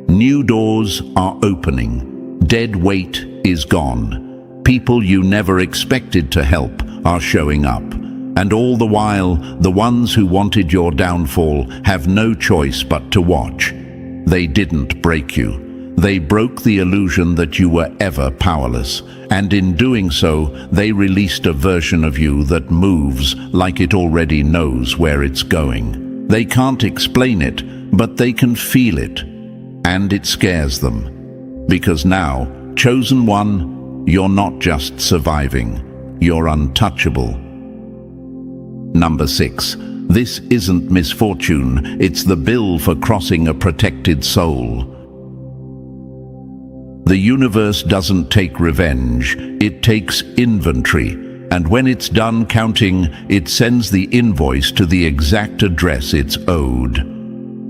New doors are opening. Dead weight is gone. People you never expected to help are showing up. And all the while, the ones who wanted your downfall have no choice but to watch. They didn't break you. They broke the illusion that you were ever powerless. And in doing so, they released a version of you that moves like it already knows where it's going. They can't explain it, but they can feel it. And it scares them. Because now, chosen one, you're not just surviving. You're untouchable. Number 6. This isn't misfortune, it's the bill for crossing a protected soul. The universe doesn't take revenge, it takes inventory, and when it's done counting, it sends the invoice to the exact address it's owed.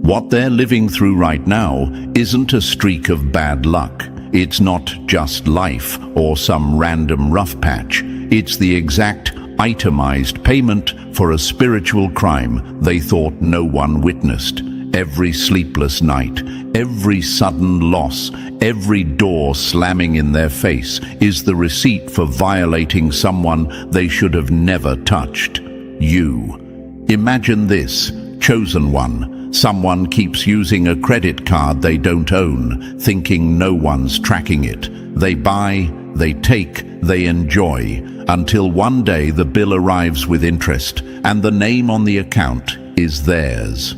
What they're living through right now isn't a streak of bad luck. It's not just life or some random rough patch. It's the exact itemized payment for a spiritual crime they thought no one witnessed. Every sleepless night, every sudden loss, every door slamming in their face is the receipt for violating someone they should have never touched. You. Imagine this, chosen one. Someone keeps using a credit card they don't own, thinking no one's tracking it. They buy, they take, they enjoy, until one day the bill arrives with interest and the name on the account is theirs.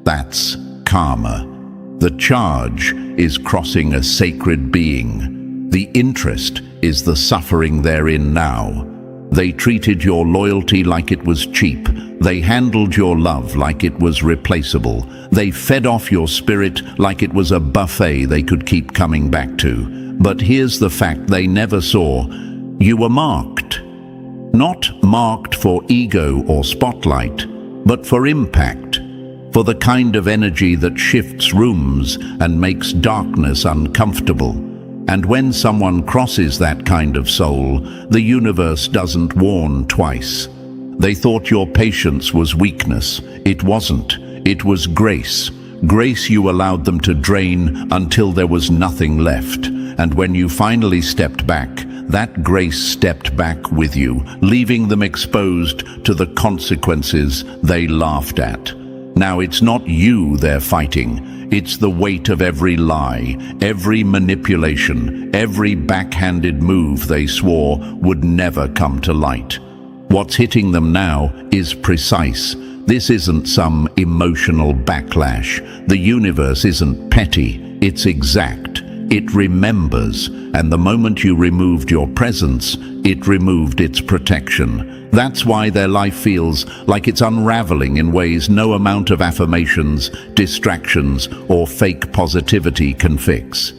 That's karma. The charge is crossing a sacred being. The interest is the suffering they're in now. They treated your loyalty like it was cheap. They handled your love like it was replaceable. They fed off your spirit like it was a buffet they could keep coming back to. But here's the fact they never saw. You were marked. Not marked for ego or spotlight, but for impact. For the kind of energy that shifts rooms and makes darkness uncomfortable. And when someone crosses that kind of soul, the universe doesn't warn twice. They thought your patience was weakness. It wasn't. It was grace. Grace you allowed them to drain until there was nothing left. And when you finally stepped back, that grace stepped back with you, leaving them exposed to the consequences they laughed at. Now it's not you they're fighting. It's the weight of every lie, every manipulation, every backhanded move they swore would never come to light. What's hitting them now is precise. This isn't some emotional backlash. The universe isn't petty, it's exact. it remembers, and the moment you removed your presence, it removed its protection. That's why their life feels like it's unraveling in ways no amount of affirmations, distractions, or fake positivity can fix.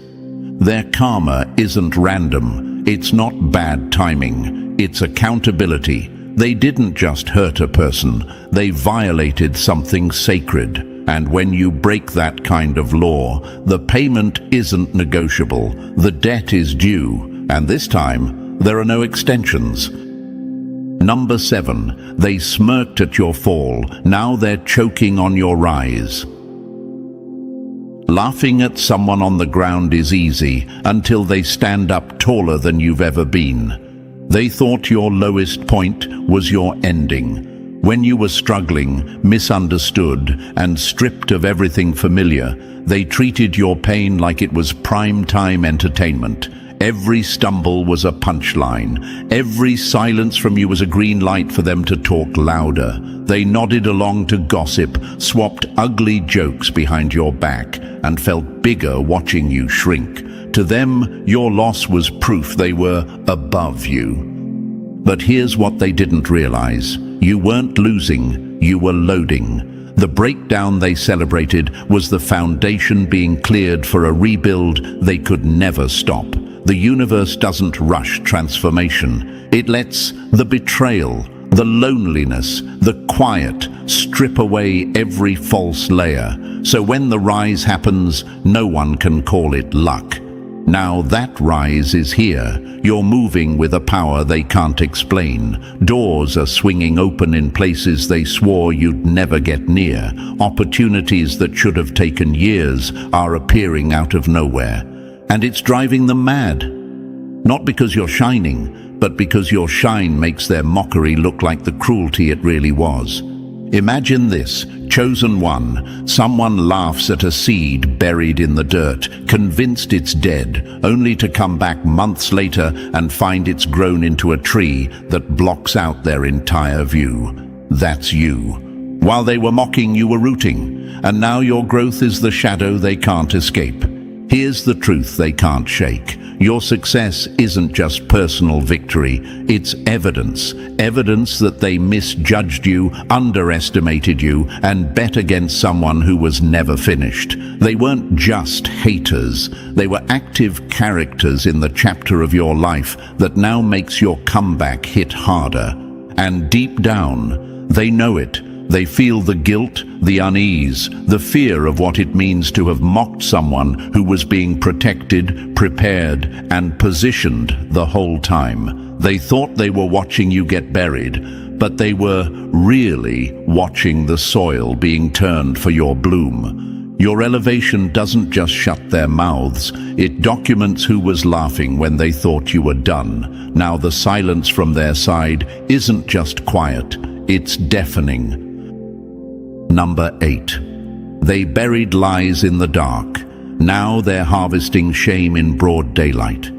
Their karma isn't random. It's not bad timing. It's accountability. They didn't just hurt a person. They violated something sacred. And when you break that kind of law, the payment isn't negotiable. The debt is due. And this time, there are no extensions. Number 7, they smirked at your fall. Now they're choking on your rise. Laughing at someone on the ground is easy until they stand up taller than you've ever been. They thought your lowest point was your ending. When you were struggling, misunderstood, and stripped of everything familiar, they treated your pain like it was prime-time entertainment. Every stumble was a punchline. Every silence from you was a green light for them to talk louder. They nodded along to gossip, swapped ugly jokes behind your back, and felt bigger watching you shrink. To them, your loss was proof they were above you. But here's what they didn't realize. You weren't losing, you were loading. The breakdown they celebrated was the foundation being cleared for a rebuild they could never stop. The universe doesn't rush transformation. It lets the betrayal, the loneliness, the quiet strip away every false layer. So when the rise happens, no one can call it luck. Now that rise is here. You're moving with a power they can't explain. Doors are swinging open in places they swore you'd never get near. Opportunities that should have taken years are appearing out of nowhere. And it's driving them mad. Not because you're shining, but because your shine makes their mockery look like the cruelty it really was. Imagine this, chosen one. Someone laughs at a seed buried in the dirt, convinced it's dead, only to come back months later and find it's grown into a tree that blocks out their entire view. That's you. While they were mocking, you were rooting, and now your growth is the shadow they can't escape. Here's the truth they can't shake. Your success isn't just personal victory, it's evidence. Evidence that they misjudged you, underestimated you, and bet against someone who was never finished. They weren't just haters. They were active characters in the chapter of your life that now makes your comeback hit harder. And deep down, they know it. They feel the guilt, the unease, the fear of what it means to have mocked someone who was being protected, prepared, and positioned the whole time. They thought they were watching you get buried, but they were really watching the soil being turned for your bloom. Your elevation doesn't just shut their mouths, it documents who was laughing when they thought you were done. Now the silence from their side isn't just quiet, it's deafening. Number 8. They buried lies in the dark. Now they're harvesting shame in broad daylight.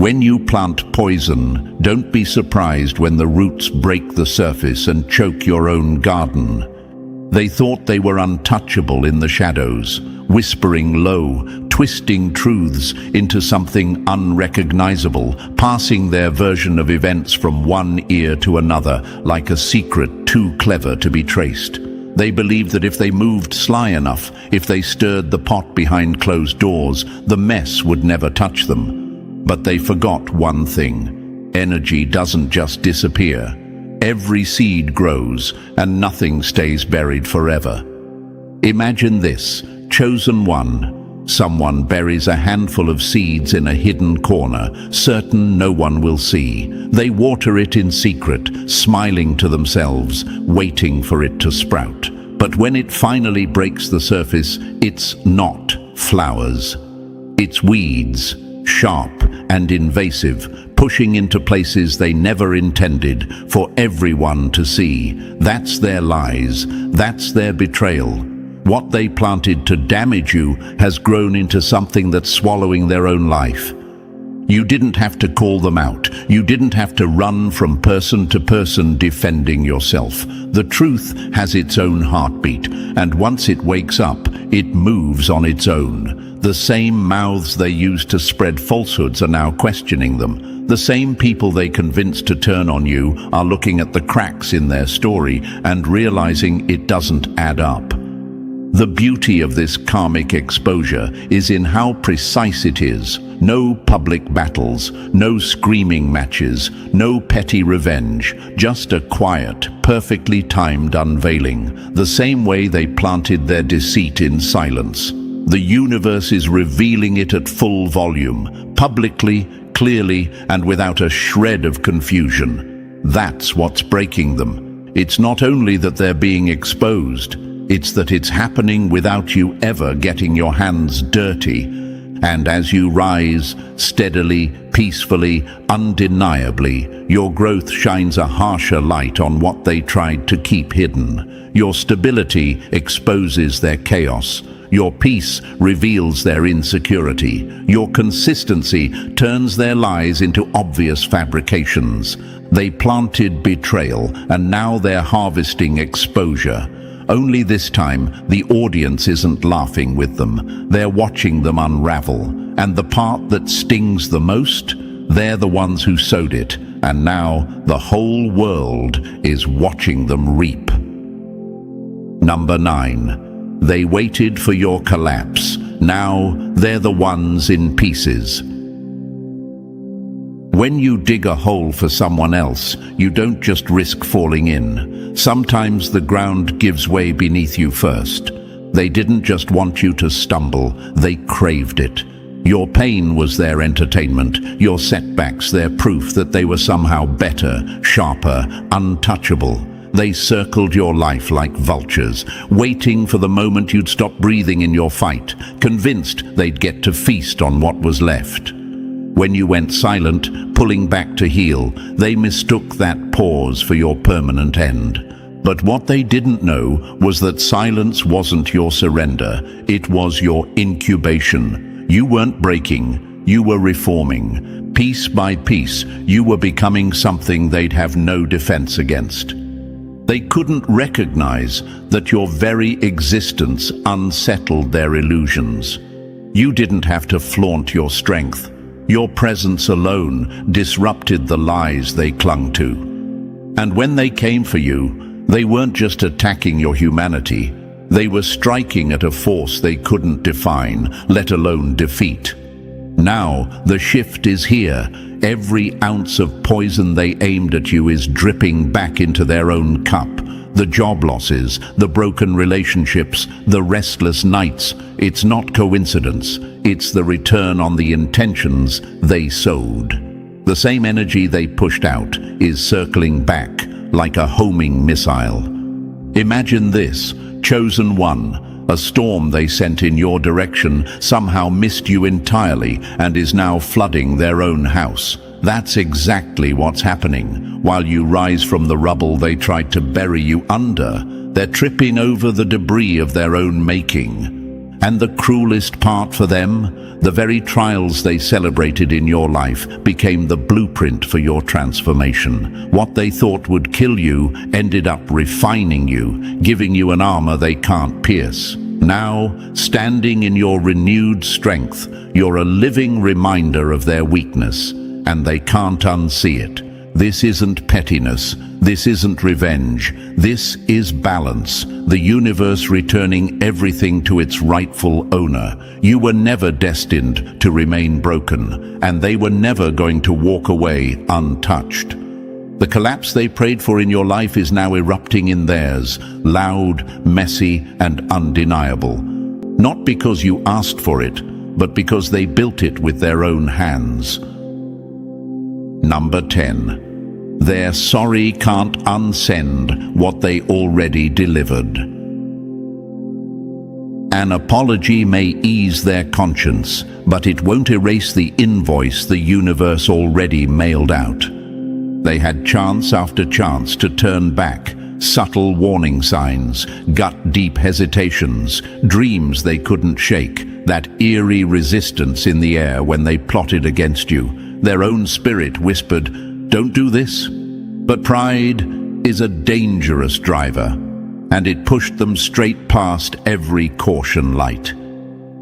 When you plant poison, don't be surprised when the roots break the surface and choke your own garden. They thought they were untouchable in the shadows, whispering low, twisting truths into something unrecognizable, passing their version of events from one ear to another like a secret too clever to be traced. They believed that if they moved sly enough, if they stirred the pot behind closed doors, the mess would never touch them. But they forgot one thing. Energy doesn't just disappear. Every seed grows, and nothing stays buried forever. Imagine this, chosen one. Someone buries a handful of seeds in a hidden corner, certain no one will see. They water it in secret, smiling to themselves, waiting for it to sprout. But when it finally breaks the surface, it's not flowers. It's weeds, sharp and invasive, pushing into places they never intended for everyone to see. That's their lies, that's their betrayal. What they planted to damage you has grown into something that's swallowing their own life. You didn't have to call them out. You didn't have to run from person to person defending yourself. The truth has its own heartbeat, and once it wakes up, it moves on its own. The same mouths they used to spread falsehoods are now questioning them. The same people they convinced to turn on you are looking at the cracks in their story and realizing it doesn't add up. The beauty of this karmic exposure is in how precise it is. No public battles, no screaming matches, no petty revenge, just a quiet, perfectly timed unveiling, the same way they planted their deceit in silence. The universe is revealing it at full volume, publicly, clearly, and without a shred of confusion. That's what's breaking them. It's not only that they're being exposed, it's that it's happening without you ever getting your hands dirty. And as you rise, steadily, peacefully, undeniably, your growth shines a harsher light on what they tried to keep hidden. Your stability exposes their chaos. Your peace reveals their insecurity. Your consistency turns their lies into obvious fabrications. They planted betrayal, and now they're harvesting exposure. Only this time, the audience isn't laughing with them. They're watching them unravel. And the part that stings the most, they're the ones who sowed it. And now the whole world is watching them reap. Number 9. They waited for your collapse. Now they're the ones in pieces. When you dig a hole for someone else, you don't just risk falling in. Sometimes the ground gives way beneath you first. They didn't just want you to stumble, they craved it. Your pain was their entertainment, your setbacks their proof that they were somehow better, sharper, untouchable. They circled your life like vultures, waiting for the moment you'd stop breathing in your fight, convinced they'd get to feast on what was left. When you went silent, pulling back to heal, they mistook that pause for your permanent end. But what they didn't know was that silence wasn't your surrender, it was your incubation. You weren't breaking, you were reforming. Piece by piece, you were becoming something they'd have no defense against. They couldn't recognize that your very existence unsettled their illusions. You didn't have to flaunt your strength. Your presence alone disrupted the lies they clung to. And when they came for you, they weren't just attacking your humanity. They were striking at a force they couldn't define, let alone defeat. Now, the shift is here. Every ounce of poison they aimed at you is dripping back into their own cup. The job losses, the broken relationships, the restless nights. It's not coincidence. It's the return on the intentions they sowed. The same energy they pushed out is circling back like a homing missile. Imagine this, chosen one. A storm they sent in your direction somehow missed you entirely and is now flooding their own house. That's exactly what's happening. While you rise from the rubble they tried to bury you under, they're tripping over the debris of their own making. And the cruelest part for them, the very trials they celebrated in your life became the blueprint for your transformation. What they thought would kill you ended up refining you, giving you an armor they can't pierce. Now, standing in your renewed strength, you're a living reminder of their weakness, and they can't unsee it. This isn't pettiness. This isn't revenge. This is balance, the universe returning everything to its rightful owner. You were never destined to remain broken, and they were never going to walk away untouched. The collapse they prayed for in your life is now erupting in theirs, loud, messy, and undeniable. Not because you asked for it, but because they built it with their own hands. Number 10. Their sorry can't unsend what they already delivered. An apology may ease their conscience, but it won't erase the invoice the universe already mailed out. They had chance after chance to turn back, subtle warning signs, gut-deep hesitations, dreams they couldn't shake. that eerie resistance in the air when they plotted against you. Their own spirit whispered, "Don't do this." But pride is a dangerous driver, and it pushed them straight past every caution light.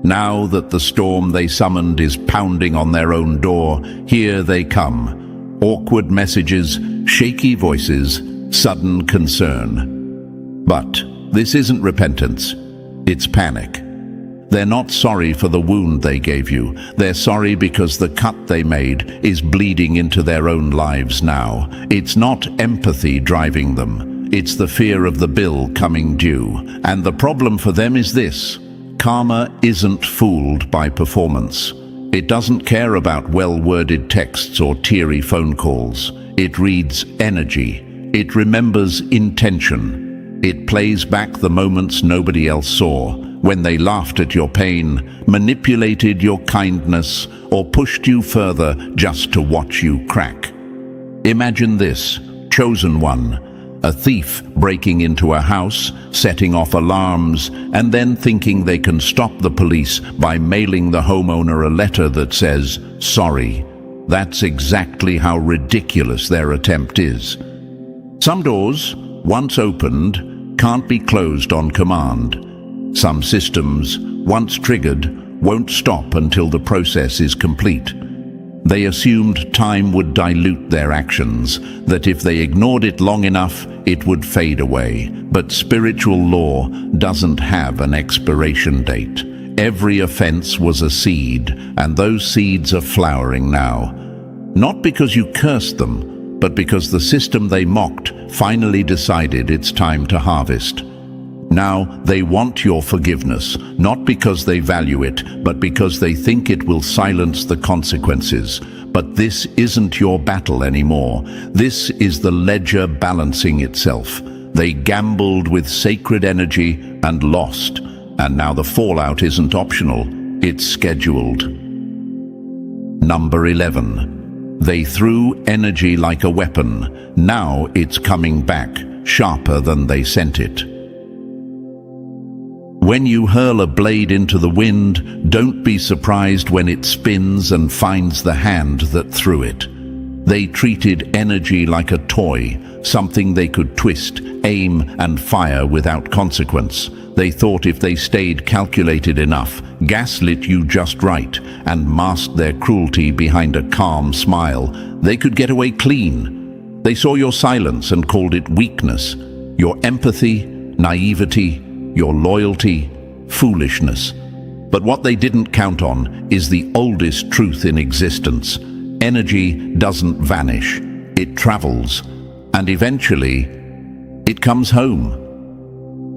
Now that the storm they summoned is pounding on their own door, here they come. Awkward messages, shaky voices, sudden concern. But this isn't repentance, it's panic. They're not sorry for the wound they gave you. They're sorry because the cut they made is bleeding into their own lives now. It's not empathy driving them. It's the fear of the bill coming due. And the problem for them is this: karma isn't fooled by performance. It doesn't care about well-worded texts or teary phone calls. It reads energy. It remembers intention. It plays back the moments nobody else saw, when they laughed at your pain, manipulated your kindness, or pushed you further just to watch you crack. Imagine this: chosen one, a thief breaking into a house, setting off alarms, and then thinking they can stop the police by mailing the homeowner a letter that says, "Sorry." That's exactly how ridiculous their attempt is. Some doors, once opened, can't be closed on command. Some systems, once triggered, won't stop until the process is complete. They assumed time would dilute their actions, that if they ignored it long enough, it would fade away. But spiritual law doesn't have an expiration date. Every offense was a seed, and those seeds are flowering now. Not because you cursed them, but because the system they mocked finally decided it's time to harvest. Now they want your forgiveness, not because they value it, but because they think it will silence the consequences. But this isn't your battle anymore. This is the ledger balancing itself. They gambled with sacred energy and lost, and now the fallout isn't optional, it's scheduled. Number 11. They threw energy like a weapon. Now it's coming back, sharper than they sent it. When you hurl a blade into the wind, don't be surprised when it spins and finds the hand that threw it. They treated energy like a toy, something they could twist, aim, and fire without consequence. They thought if they stayed calculated enough, gaslit you just right, and masked their cruelty behind a calm smile, they could get away clean. They saw your silence and called it weakness, your empathy, naivety, your loyalty, foolishness. But what they didn't count on is the oldest truth in existence. Energy doesn't vanish, it travels, and eventually, it comes home.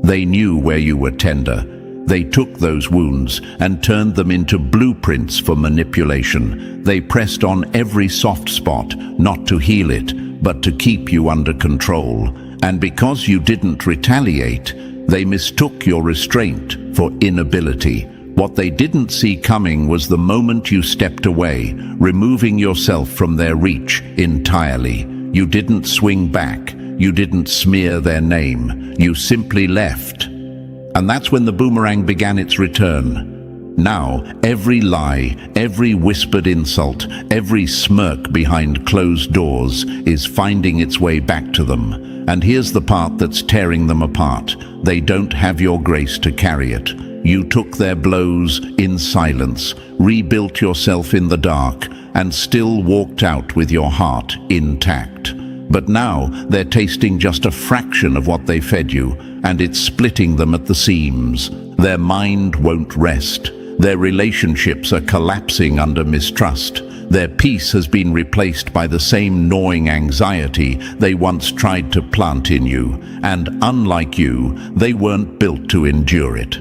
They knew where you were tender. They took those wounds and turned them into blueprints for manipulation. They pressed on every soft spot, not to heal it, but to keep you under control. And because you didn't retaliate, they mistook your restraint for inability. What they didn't see coming was the moment you stepped away, removing yourself from their reach entirely. You didn't swing back. You didn't smear their name. You simply left. And that's when the boomerang began its return. Now, every lie, every whispered insult, every smirk behind closed doors is finding its way back to them. And here's the part that's tearing them apart. They don't have your grace to carry it. You took their blows in silence, rebuilt yourself in the dark, and still walked out with your heart intact. But now they're tasting just a fraction of what they fed you, and it's splitting them at the seams. Their mind won't rest. Their relationships are collapsing under mistrust. Their peace has been replaced by the same gnawing anxiety they once tried to plant in you, and unlike you, they weren't built to endure it.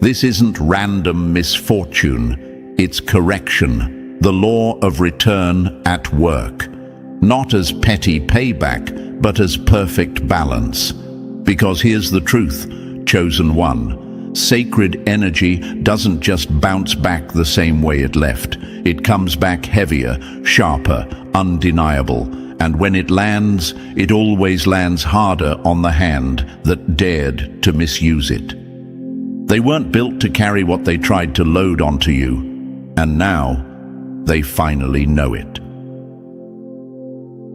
This isn't random misfortune, it's correction, the law of return at work. Not as petty payback, but as perfect balance. Because here's the truth, chosen one. Sacred energy doesn't just bounce back the same way it left. It comes back heavier, sharper, undeniable. And when it lands, it always lands harder on the hand that dared to misuse it. They weren't built to carry what they tried to load onto you, and now they finally know it.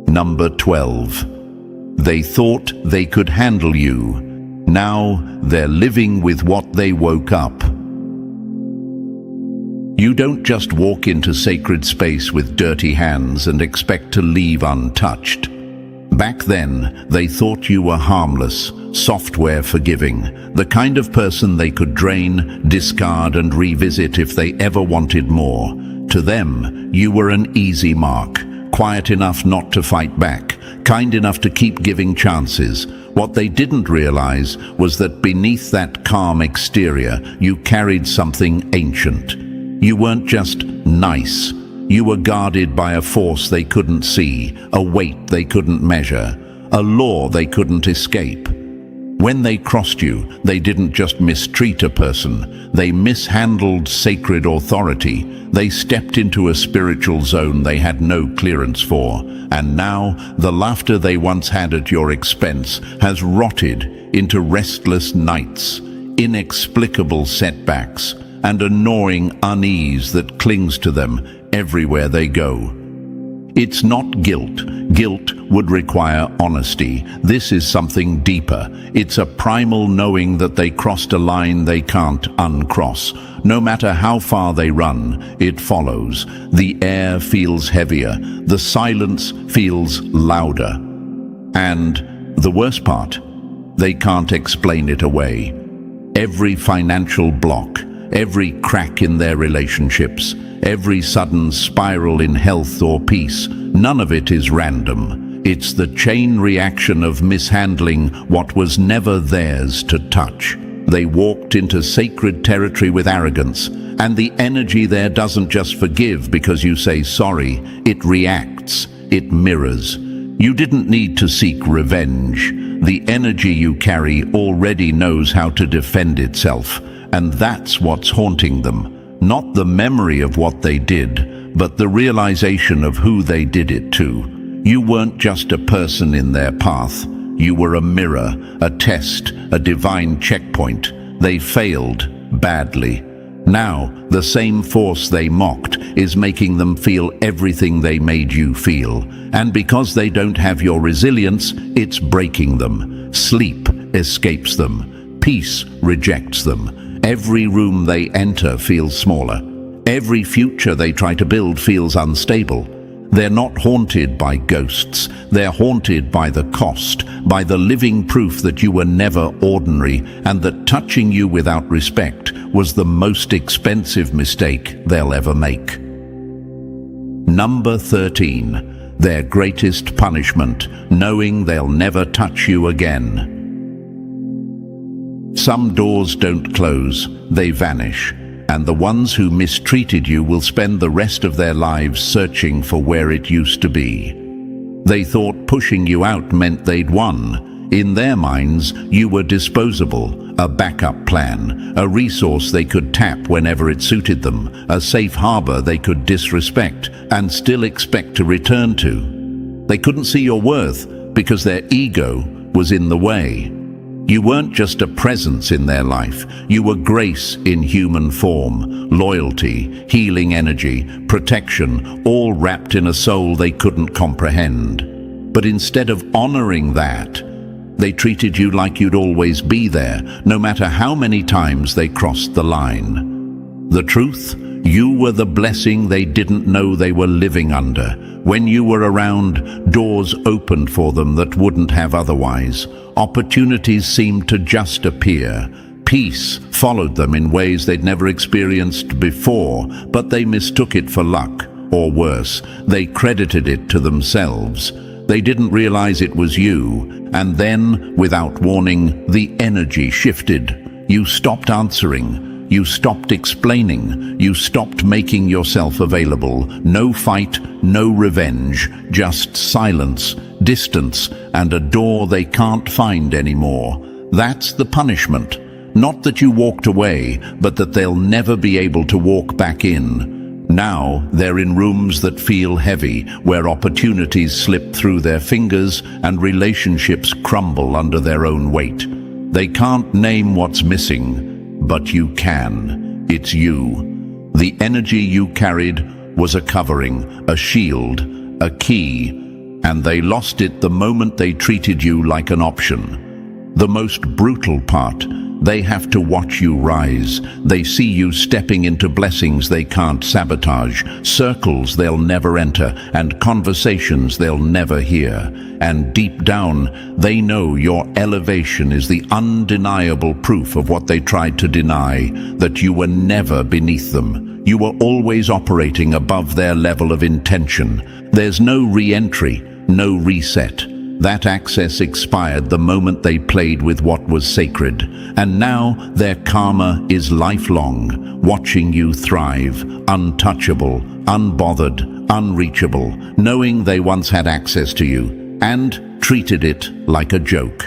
Number 12. They thought they could handle you. Now they're living with what they woke up. You don't just walk into sacred space with dirty hands and expect to leave untouched. Back then, they thought you were harmless, software forgiving, the kind of person they could drain, discard, and revisit if they ever wanted more. To them, you were an easy mark, quiet enough not to fight back, kind enough to keep giving chances. What they didn't realize was that beneath that calm exterior, you carried something ancient. You weren't just nice. You were guarded by a force they couldn't see, a weight they couldn't measure, a law they couldn't escape. When they crossed you, they didn't just mistreat a person, they mishandled sacred authority. They stepped into a spiritual zone they had no clearance for, and now the laughter they once had at your expense has rotted into restless nights, inexplicable setbacks, and a gnawing unease that clings to them everywhere they go. It's not guilt. Guilt would require honesty. This is something deeper. It's a primal knowing that they crossed a line they can't uncross. No matter how far they run, it follows. The air feels heavier. The silence feels louder. And the worst part, they can't explain it away. Every financial block, every crack in their relationships, every sudden spiral in health or peace, none of it is random. It's the chain reaction of mishandling what was never theirs to touch. They walked into sacred territory with arrogance, and the energy there doesn't just forgive because you say sorry, it reacts, it mirrors. You didn't need to seek revenge. The energy you carry already knows how to defend itself, and that's what's haunting them. Not the memory of what they did, but the realization of who they did it to. You weren't just a person in their path. You were a mirror, a test, a divine checkpoint. They failed badly. Now, the same force they mocked is making them feel everything they made you feel. And because they don't have your resilience, it's breaking them. Sleep escapes them. Peace rejects them. Every room they enter feels smaller. Every future they try to build feels unstable. They're not haunted by ghosts. They're haunted by the cost, by the living proof that you were never ordinary and that touching you without respect was the most expensive mistake they'll ever make. Number 13. Their greatest punishment, knowing they'll never touch you again. Some doors don't close, they vanish, and the ones who mistreated you will spend the rest of their lives searching for where it used to be. They thought pushing you out meant they'd won. In their minds, you were disposable, a backup plan, a resource they could tap whenever it suited them, a safe harbor they could disrespect and still expect to return to. They couldn't see your worth because their ego was in the way. You weren't just a presence in their life. You were grace in human form, loyalty, healing energy, protection, all wrapped in a soul they couldn't comprehend. But instead of honoring that, they treated you like you'd always be there, no matter how many times they crossed the line. The truth? You were the blessing they didn't know they were living under. When you were around, doors opened for them that wouldn't have otherwise. Opportunities seemed to just appear. Peace followed them in ways they'd never experienced before, but they mistook it for luck, or worse, they credited it to themselves. They didn't realize it was you, and then, without warning, the energy shifted. You stopped answering. You stopped explaining. You stopped making yourself available. No fight, no revenge, just silence, distance, and a door they can't find anymore. That's the punishment. Not that you walked away, but that they'll never be able to walk back in. Now they're in rooms that feel heavy, where opportunities slip through their fingers and relationships crumble under their own weight. They can't name what's missing, but you can. It's you. The energy you carried was a covering, a shield, a key, and they lost it the moment they treated you like an option. The most brutal part, they have to watch you rise. They see you stepping into blessings they can't sabotage, circles they'll never enter, and conversations they'll never hear. And deep down, they know your elevation is the undeniable proof of what they tried to deny, that you were never beneath them. You were always operating above their level of intention. There's no re-entry, no reset. That access expired the moment they played with what was sacred, and now their karma is lifelong, watching you thrive, untouchable, unbothered, unreachable, knowing they once had access to you, and treated it like a joke.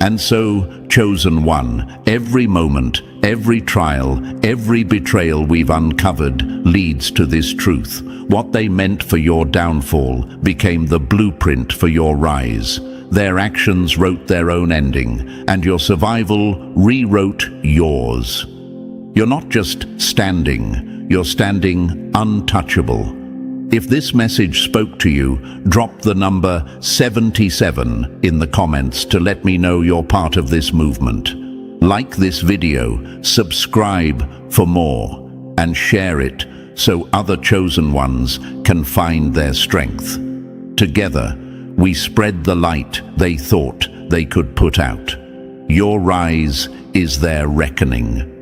And so, chosen one, every moment, every trial, every betrayal we've uncovered leads to this truth. What they meant for your downfall became the blueprint for your rise. Their actions wrote their own ending, and your survival rewrote yours. You're not just standing, you're standing untouchable. If this message spoke to you, drop the number 77 in the comments to let me know you're part of this movement. Like this video, subscribe for more, and share it so other chosen ones can find their strength. Together, we spread the light they thought they could put out. Your rise is their reckoning.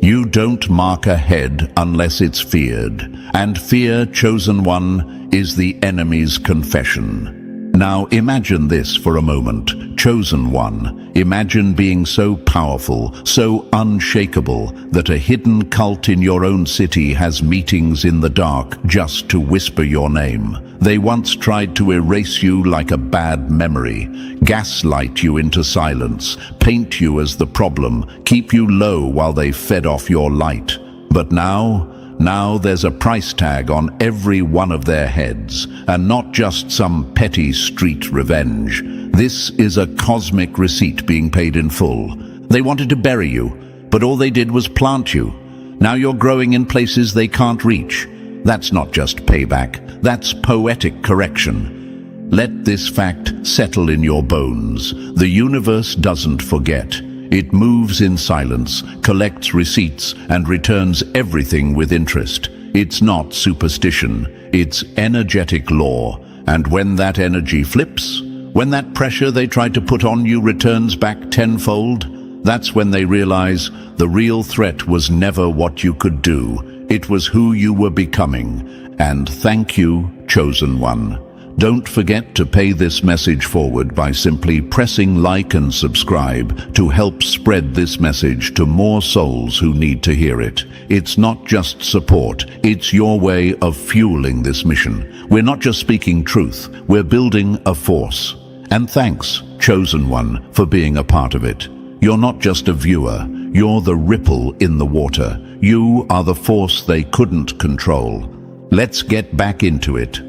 You don't mark ahead unless it's feared, and fear, chosen one, is the enemy's confession. Now imagine this for a moment, chosen one. Imagine being so powerful, so unshakable, that a hidden cult in your own city has meetings in the dark just to whisper your name. They once tried to erase you like a bad memory, gaslight you into silence, paint you as the problem, keep you low while they fed off your light. But now there's a price tag on every one of their heads, and not just some petty street revenge. This is a cosmic receipt being paid in full. They wanted to bury you, but all they did was plant you. Now you're growing in places they can't reach. That's not just payback, that's poetic correction. Let this fact settle in your bones. The universe doesn't forget. It moves in silence, collects receipts, and returns everything with interest. It's not superstition, it's energetic law. And when that energy flips, when that pressure they tried to put on you returns back tenfold, that's when they realize the real threat was never what you could do. It was who you were becoming. And thank you, chosen one. Don't forget to pay this message forward by simply pressing like and subscribe to help spread this message to more souls who need to hear it. It's not just support, it's your way of fueling this mission. We're not just speaking truth, we're building a force. And thanks, chosen one, for being a part of it. You're not just a viewer, you're the ripple in the water. You are the force they couldn't control. Let's get back into it.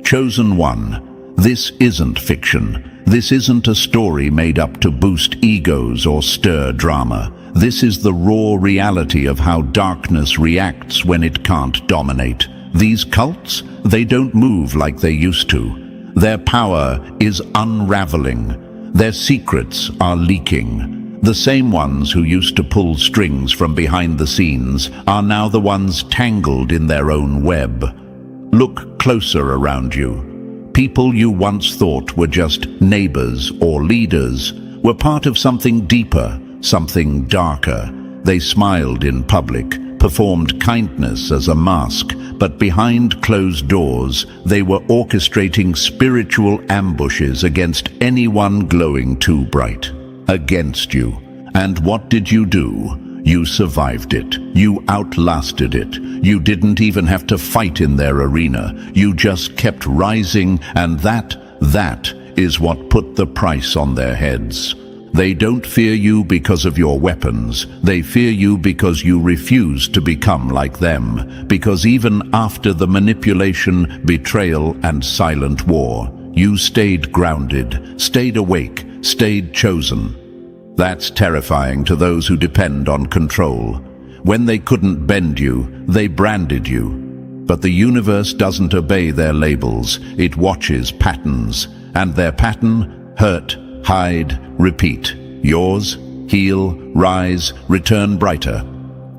Chosen one, this isn't fiction. This isn't a story made up to boost egos or stir drama. This is the raw reality of how darkness reacts when it can't dominate. These cults, they don't move like they used to. Their power is unraveling. Their secrets are leaking. The same ones who used to pull strings from behind the scenes are now the ones tangled in their own web. Look closer around you. People you once thought were just neighbors or leaders were part of something deeper, something darker. They smiled in public, performed kindness as a mask, but behind closed doors, they were orchestrating spiritual ambushes against anyone glowing too bright. Against you. And what did you do? You survived it. You outlasted it. You didn't even have to fight in their arena. You just kept rising, and that is what put the price on their heads. They don't fear you because of your weapons. They fear you because you refuse to become like them. Because even after the manipulation, betrayal, and silent war, you stayed grounded, stayed awake, stayed chosen. That's terrifying to those who depend on control. When they couldn't bend you, they branded you. But the universe doesn't obey their labels, it watches patterns. And their pattern: hurt, hide, repeat. Yours: heal, rise, return brighter.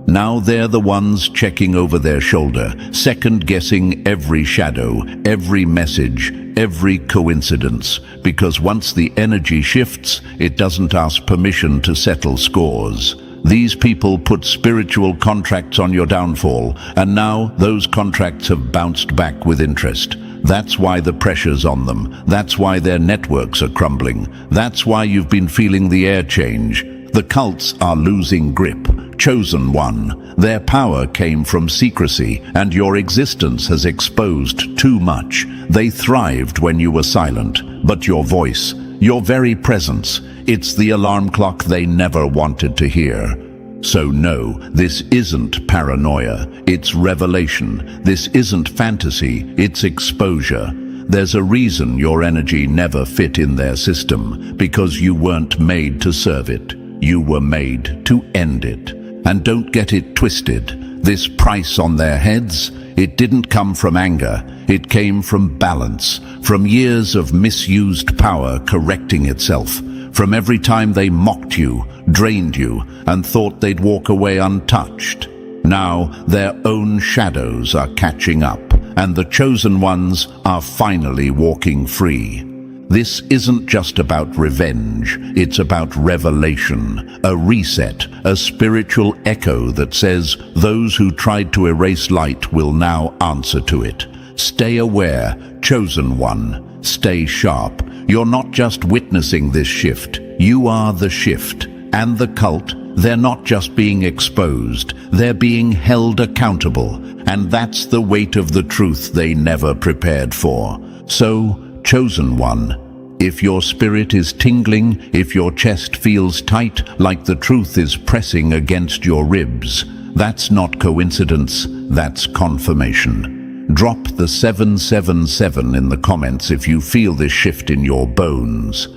Now they're the ones checking over their shoulder, second-guessing every shadow, every message, every coincidence, because once the energy shifts, it doesn't ask permission to settle scores. These people put spiritual contracts on your downfall, and now those contracts have bounced back with interest. That's why the pressure's on them. That's why their networks are crumbling. That's why you've been feeling the air change. The cults are losing grip. Chosen one. Their power came from secrecy, and your existence has exposed too much. They thrived when you were silent, but your voice, your very presence, it's the alarm clock they never wanted to hear. So no, this isn't paranoia, it's revelation. This isn't fantasy, it's exposure. There's a reason your energy never fit in their system, because you weren't made to serve it. You were made to end it. And don't get it twisted. This price on their heads, it didn't come from anger. It came from balance, from years of misused power correcting itself, from every time they mocked you, drained you, and thought they'd walk away untouched. Now their own shadows are catching up, and the chosen ones are finally walking free. This isn't just about revenge, it's about revelation, a reset, a spiritual echo that says those who tried to erase light will now answer to it. Stay aware, chosen one. Stay sharp. You're not just witnessing this shift, you are the shift. And the cult, they're not just being exposed, they're being held accountable. And that's the weight of the truth they never prepared for. So, chosen one, if your spirit is tingling, if your chest feels tight like the truth is pressing against your ribs, that's not coincidence, that's confirmation. Drop the 777 in the comments if you feel this shift in your bones.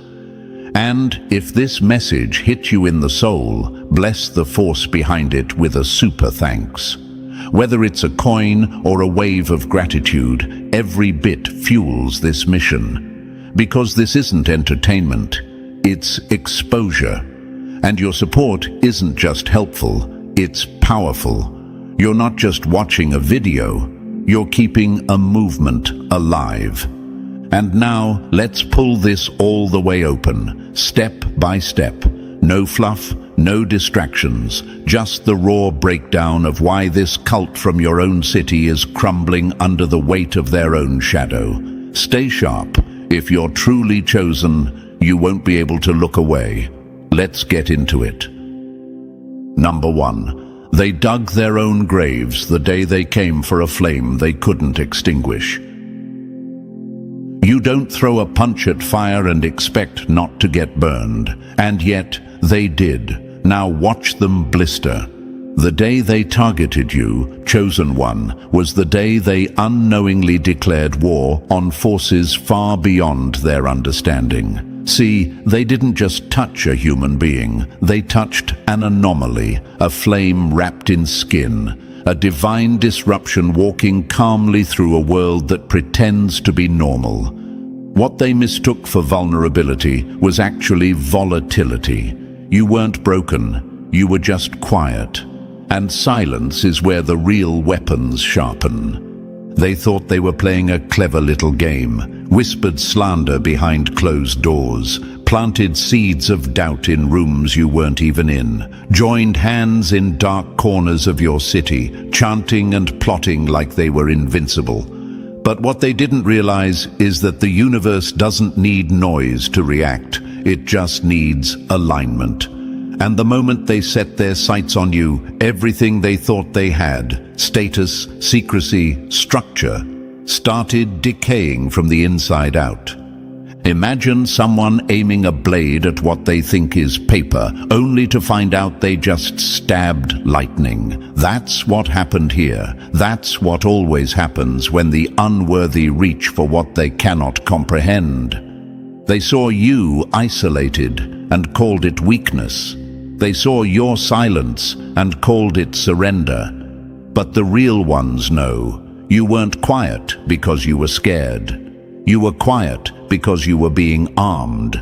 And if this message hit you in the soul, bless the force behind it with a super thanks. Whether it's a coin or a wave of gratitude, every bit fuels this mission. Because this isn't entertainment, it's exposure. And your support isn't just helpful, it's powerful. You're not just watching a video, you're keeping a movement alive. And now, let's pull this all the way open, step by step. No fluff, no distractions, just the raw breakdown of why this cult from your own city is crumbling under the weight of their own shadow. Stay sharp. If you're truly chosen, you won't be able to look away. Let's get into it. Number 1. They dug their own graves the day they came for a flame they couldn't extinguish. You don't throw a punch at fire and expect not to get burned, and yet they did. Now watch them blister. The day they targeted you, chosen one, was the day they unknowingly declared war on forces far beyond their understanding. See, they didn't just touch a human being, they touched an anomaly, a flame wrapped in skin, a divine disruption walking calmly through a world that pretends to be normal. What they mistook for vulnerability was actually volatility. You weren't broken, you were just quiet. And silence is where the real weapons sharpen. They thought they were playing a clever little game, whispered slander behind closed doors, planted seeds of doubt in rooms you weren't even in, joined hands in dark corners of your city, chanting and plotting like they were invincible. But what they didn't realize is that the universe doesn't need noise to react, it just needs alignment. And the moment they set their sights on you, everything they thought they had, status, secrecy, structure, started decaying from the inside out. Imagine someone aiming a blade at what they think is paper, only to find out they just stabbed lightning. That's what happened here. That's what always happens when the unworthy reach for what they cannot comprehend. They saw you isolated, and called it weakness. They saw your silence and called it surrender. But the real ones know you weren't quiet because you were scared. You were quiet because you were being armed.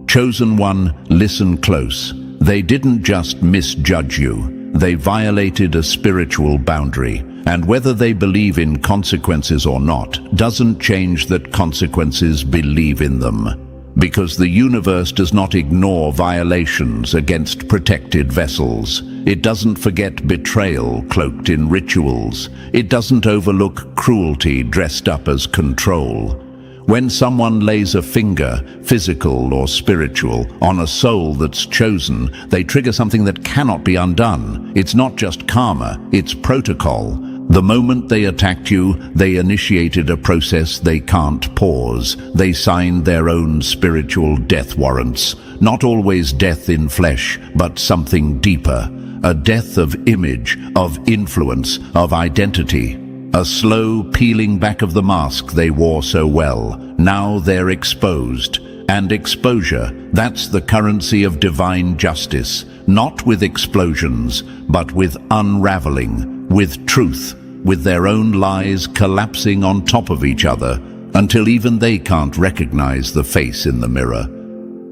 Chosen one, listen close. They didn't just misjudge you. They violated a spiritual boundary. And whether they believe in consequences or not doesn't change that consequences believe in them. Because the universe does not ignore violations against protected vessels. It doesn't forget betrayal cloaked in rituals. It doesn't overlook cruelty dressed up as control. When someone lays a finger, physical or spiritual, on a soul that's chosen, they trigger something that cannot be undone. It's not just karma, it's protocol. The moment they attacked you, they initiated a process they can't pause. They signed their own spiritual death warrants. Not always death in flesh, but something deeper. A death of image, of influence, of identity. A slow peeling back of the mask they wore so well. Now they're exposed. And exposure, that's the currency of divine justice. Not with explosions, but with unraveling, with truth, with their own lies collapsing on top of each other, until even they can't recognize the face in the mirror.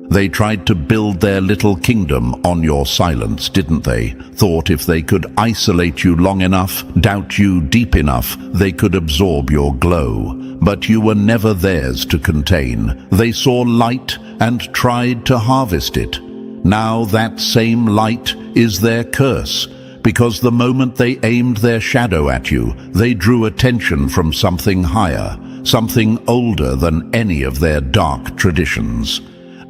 They tried to build their little kingdom on your silence, didn't they? Thought if they could isolate you long enough, doubt you deep enough, they could absorb your glow. But you were never theirs to contain. They saw light and tried to harvest it. Now that same light is their curse, because the moment they aimed their shadow at you, they drew attention from something higher, something older than any of their dark traditions.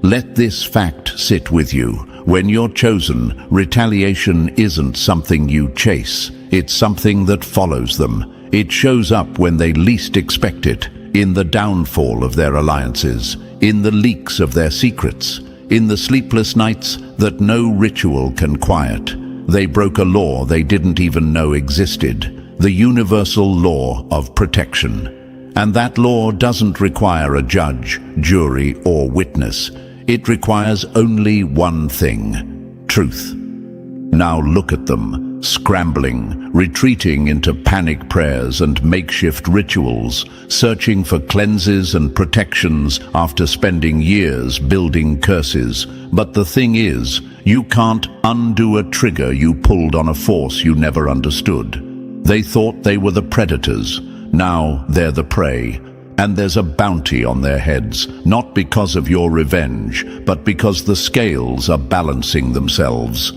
Let this fact sit with you. When you're chosen, retaliation isn't something you chase. It's something that follows them. It shows up when they least expect it, in the downfall of their alliances, in the leaks of their secrets, in the sleepless nights that no ritual can quiet. They broke a law they didn't even know existed, the universal law of protection. And that law doesn't require a judge, jury, or witness. It requires only one thing: truth. Now look at them, scrambling, retreating into panic prayers and makeshift rituals, searching for cleanses and protections after spending years building curses. But the thing is, you can't undo a trigger you pulled on a force you never understood. They thought they were the predators. Now they're the prey. And there's a bounty on their heads, not because of your revenge, but because the scales are balancing themselves.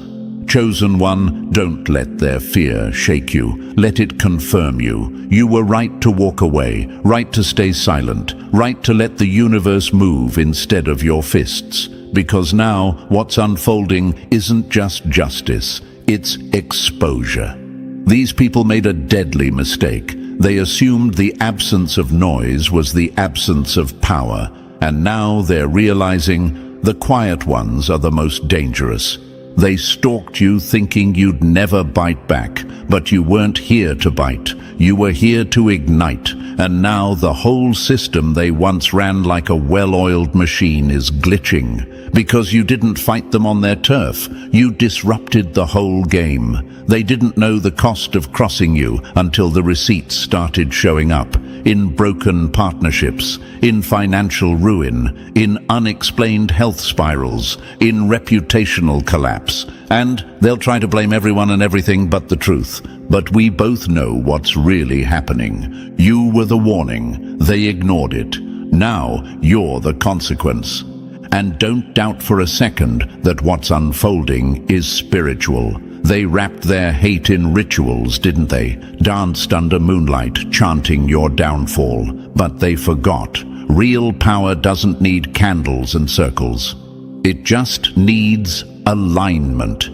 Chosen one, don't let their fear shake you. Let it confirm you. You were right to walk away, right to stay silent, right to let the universe move instead of your fists. Because now what's unfolding isn't just justice, it's exposure. These people made a deadly mistake. They assumed the absence of noise was the absence of power, and now they're realizing the quiet ones are the most dangerous. They stalked you thinking you'd never bite back, but you weren't here to bite. You were here to ignite, and now the whole system they once ran like a well-oiled machine is glitching. Because you didn't fight them on their turf, you disrupted the whole game. They didn't know the cost of crossing you until the receipts started showing up. In broken partnerships, in financial ruin, in unexplained health spirals, in reputational collapse. And they'll try to blame everyone and everything but the truth. But we both know what's really happening. You were the warning. They ignored it. Now you're the consequence. And don't doubt for a second that what's unfolding is spiritual. They wrapped their hate in rituals, didn't they? Danced under moonlight, chanting your downfall. But they forgot. Real power doesn't need candles and circles. It just needs alignment.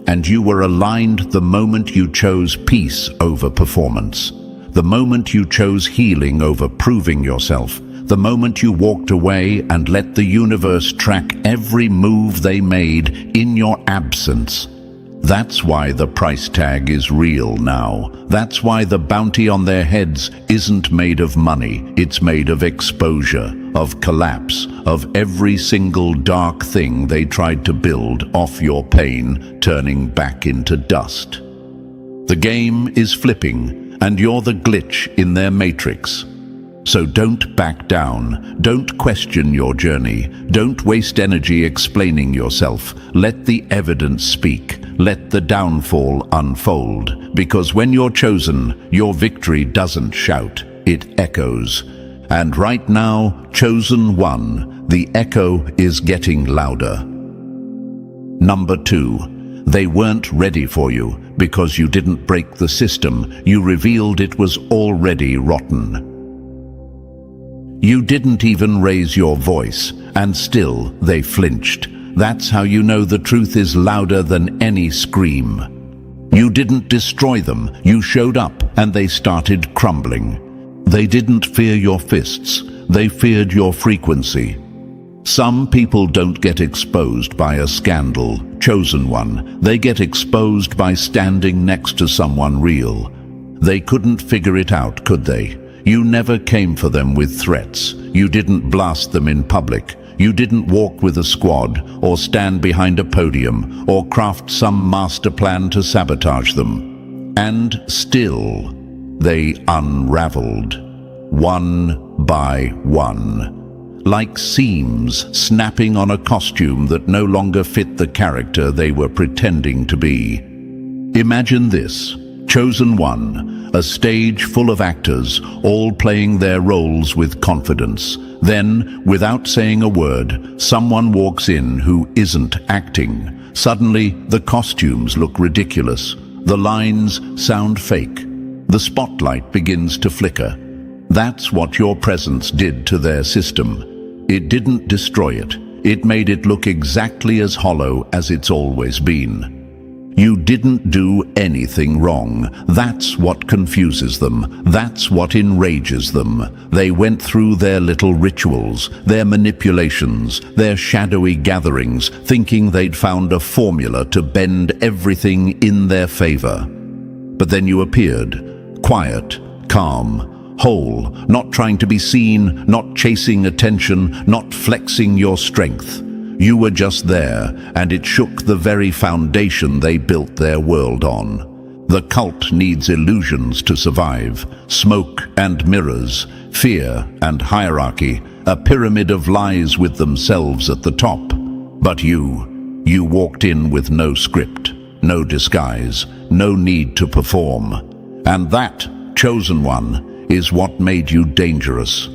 And you were aligned the moment you chose peace over performance. The moment you chose healing over proving yourself. The moment you walked away and let the universe track every move they made in your absence. That's why the price tag is real now. That's why the bounty on their heads isn't made of money, it's made of exposure. of collapse, of every single dark thing they tried to build off your pain, turning back into dust. The game is flipping, and you're the glitch in their matrix. So don't back down, don't question your journey, don't waste energy explaining yourself. Let the evidence speak, let the downfall unfold, because when you're chosen, your victory doesn't shout, it echoes. And right now, chosen one, the echo is getting louder. Number 2, they weren't ready for you because you didn't break the system, you revealed it was already rotten. You didn't even raise your voice, and still they flinched. That's how you know the truth is louder than any scream. You didn't destroy them, you showed up, and they started crumbling. They didn't fear your fists, they feared your frequency. Some people don't get exposed by a scandal, chosen one. They get exposed by standing next to someone real. They couldn't figure it out, could they? You never came for them with threats. You didn't blast them in public. You didn't walk with a squad, or stand behind a podium, or craft some master plan to sabotage them. And still, they unraveled, one by one, like seams snapping on a costume that no longer fit the character they were pretending to be. Imagine this. Chosen one, a stage full of actors, all playing their roles with confidence. Then, without saying a word, someone walks in who isn't acting. Suddenly, the costumes look ridiculous. The lines sound fake. The spotlight begins to flicker. That's what your presence did to their system. It didn't destroy it. It made it look exactly as hollow as it's always been. You didn't do anything wrong. That's what confuses them. That's what enrages them. They went through their little rituals, their manipulations, their shadowy gatherings, thinking they'd found a formula to bend everything in their favor. But then you appeared, quiet, calm, whole, not trying to be seen, not chasing attention, not flexing your strength. You were just there, and it shook the very foundation they built their world on. The cult needs illusions to survive, smoke and mirrors, fear and hierarchy, a pyramid of lies with themselves at the top. But you walked in with no script, no disguise, no need to perform. And that, chosen one, is what made you dangerous.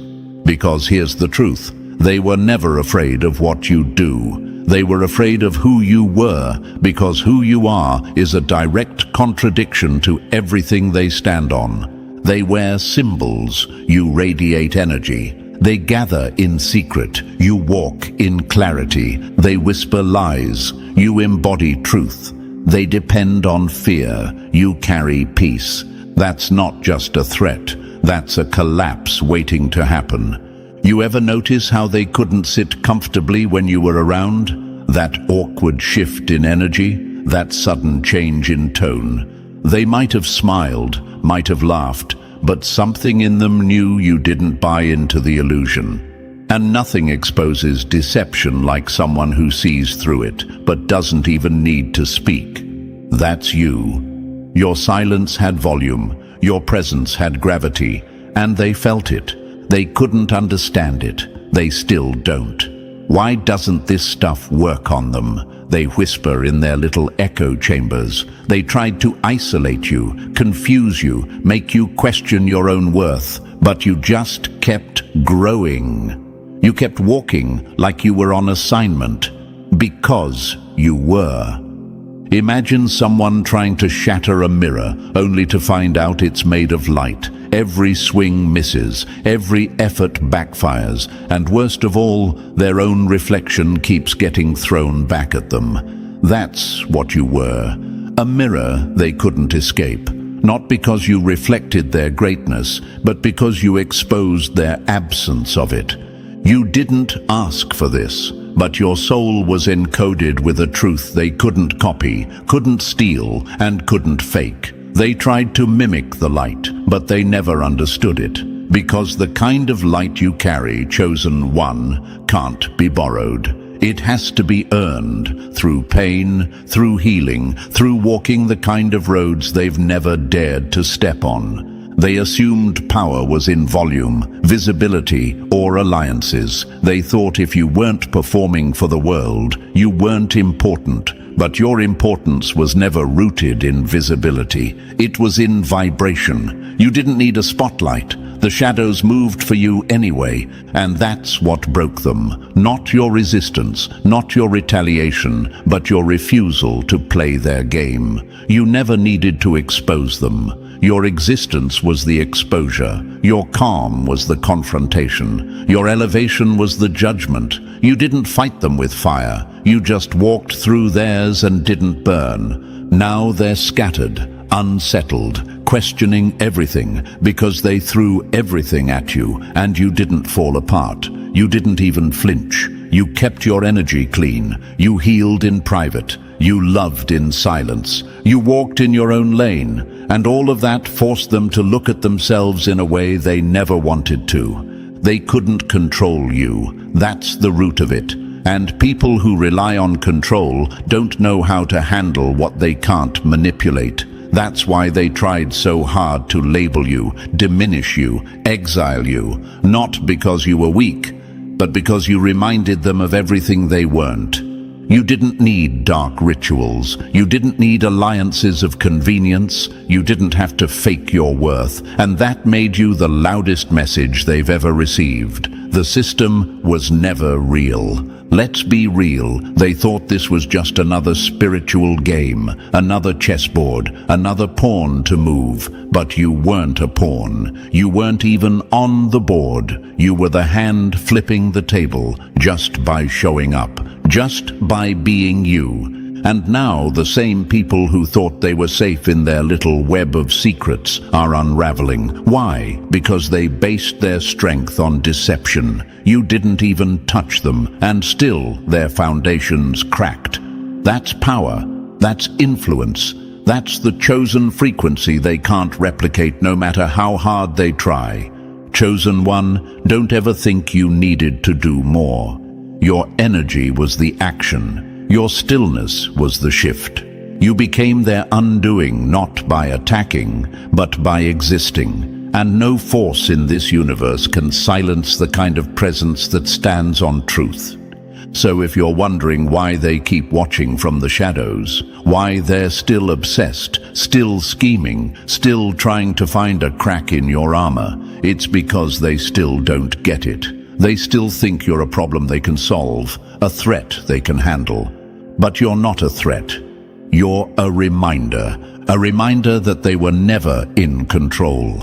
Because here's the truth. They were never afraid of what you do. They were afraid of who you were, because who you are is a direct contradiction to everything they stand on. They wear symbols, you radiate energy. They gather in secret, you walk in clarity. They whisper lies, you embody truth. They depend on fear, you carry peace. That's not just a threat, that's a collapse waiting to happen. You ever notice how they couldn't sit comfortably when you were around? That awkward shift in energy, that sudden change in tone. They might have smiled, might have laughed, but something in them knew you didn't buy into the illusion. And nothing exposes deception like someone who sees through it, but doesn't even need to speak. That's you. Your silence had volume, your presence had gravity, and they felt it. They couldn't understand it. They still don't. Why doesn't this stuff work on them? They whisper in their little echo chambers. They tried to isolate you, confuse you, make you question your own worth, but you just kept growing. You kept walking like you were on assignment, because you were. Imagine someone trying to shatter a mirror, only to find out it's made of light. Every swing misses, every effort backfires, and worst of all, their own reflection keeps getting thrown back at them. That's what you were. A mirror they couldn't escape. Not because you reflected their greatness, but because you exposed their absence of it. You didn't ask for this, but your soul was encoded with a truth they couldn't copy, couldn't steal, and couldn't fake. They tried to mimic the light, but they never understood it. Because the kind of light you carry, chosen one, can't be borrowed. It has to be earned through pain, through healing, through walking the kind of roads they've never dared to step on. They assumed power was in volume, visibility, or alliances. They thought if you weren't performing for the world, you weren't important. But your importance was never rooted in visibility. It was in vibration. You didn't need a spotlight. The shadows moved for you anyway, and that's what broke them. Not your resistance, not your retaliation, but your refusal to play their game. You never needed to expose them. Your existence was the exposure. Your calm was the confrontation. Your elevation was the judgment. You didn't fight them with fire. You just walked through theirs and didn't burn. Now they're scattered, unsettled, questioning everything because they threw everything at you and you didn't fall apart. You didn't even flinch. You kept your energy clean. You healed in private. You loved in silence. You walked in your own lane, and all of that forced them to look at themselves in a way they never wanted to. They couldn't control you. That's the root of it. And people who rely on control don't know how to handle what they can't manipulate. That's why they tried so hard to label you, diminish you, exile you, not because you were weak, but because you reminded them of everything they weren't. You didn't need dark rituals. You didn't need alliances of convenience. You didn't have to fake your worth, and that made you the loudest message they've ever received. The system was never real. Let's be real, they thought this was just another spiritual game, another chessboard, another pawn to move. But you weren't a pawn. You weren't even on the board. You were the hand flipping the table, just by showing up, just by being you. And now the same people who thought they were safe in their little web of secrets are unraveling. Why? Because they based their strength on deception. You didn't even touch them, and still their foundations cracked. That's power. That's influence. That's the chosen frequency they can't replicate no matter how hard they try. Chosen one, don't ever think you needed to do more. Your energy was the action. Your stillness was the shift. You became their undoing not by attacking, but by existing. And no force in this universe can silence the kind of presence that stands on truth. So if you're wondering why they keep watching from the shadows, why they're still obsessed, still scheming, still trying to find a crack in your armor, it's because they still don't get it. They still think you're a problem they can solve, a threat they can handle. But you're not a threat. You're a reminder that they were never in control,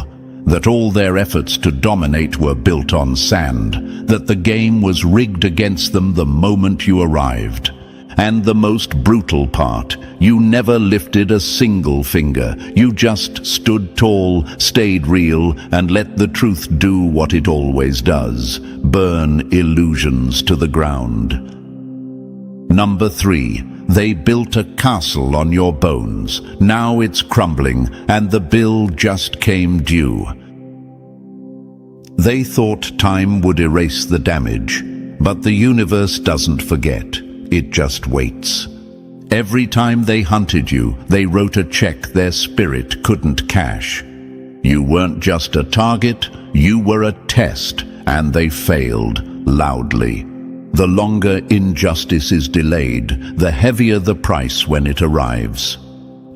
that all their efforts to dominate were built on sand, that the game was rigged against them the moment you arrived. And the most brutal part, you never lifted a single finger. You just stood tall, stayed real, and let the truth do what it always does, burn illusions to the ground. Number 3, they built a castle on your bones. Now it's crumbling, and the bill just came due. They thought time would erase the damage, but the universe doesn't forget. It just waits. Every time they hunted you, they wrote a check their spirit couldn't cash. You weren't just a target, you were a test, and they failed loudly. The longer injustice is delayed, the heavier the price when it arrives.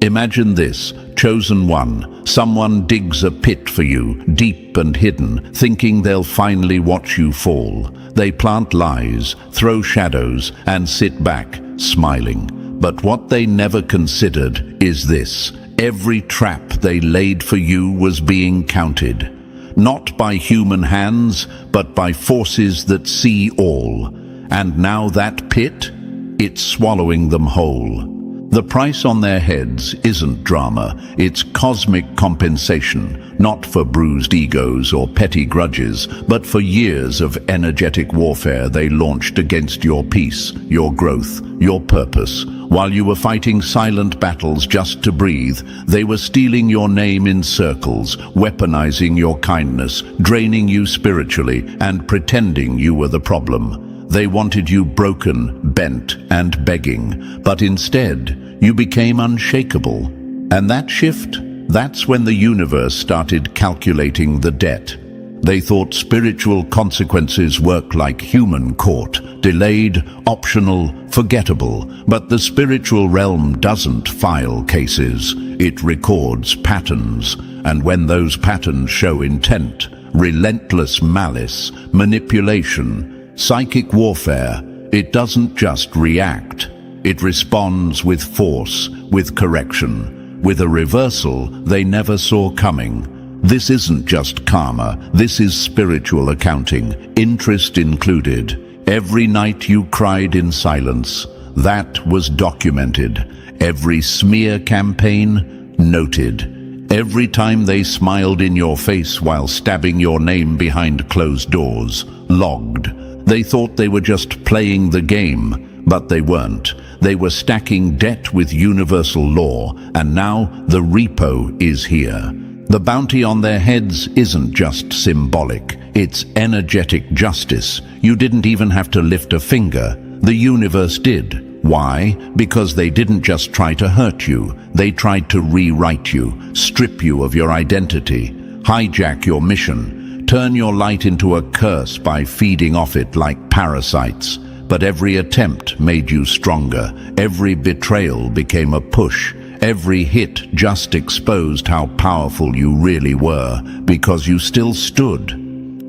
Imagine this, chosen one. Someone digs a pit for you, deep and hidden, thinking they'll finally watch you fall. They plant lies, throw shadows, and sit back, smiling. But what they never considered is this. Every trap they laid for you was being counted. Not by human hands, but by forces that see all. And now that pit, it's swallowing them whole. The price on their heads isn't drama, it's cosmic compensation, not for bruised egos or petty grudges, but for years of energetic warfare they launched against your peace, your growth, your purpose. While you were fighting silent battles just to breathe, they were stealing your name in circles, weaponizing your kindness, draining you spiritually, and pretending you were the problem. They wanted you broken, bent, and begging, but instead, you became unshakable. And that shift, that's when the universe started calculating the debt. They thought spiritual consequences work like human court, delayed, optional, forgettable. But the spiritual realm doesn't file cases, it records patterns. And when those patterns show intent, relentless malice, manipulation, psychic warfare, it doesn't just react. It responds with force, with correction, with a reversal they never saw coming. This isn't just karma, this is spiritual accounting, interest included. Every night you cried in silence, that was documented. Every smear campaign, noted. Every time they smiled in your face while stabbing your name behind closed doors, logged. They thought they were just playing the game, but they weren't. They were stacking debt with universal law, and now the repo is here. The bounty on their heads isn't just symbolic, it's energetic justice. You didn't even have to lift a finger. The universe did. Why? Because they didn't just try to hurt you. They tried to rewrite you, strip you of your identity, hijack your mission, turn your light into a curse by feeding off it like parasites. But every attempt made you stronger. Every betrayal became a push. Every hit just exposed how powerful you really were, because you still stood.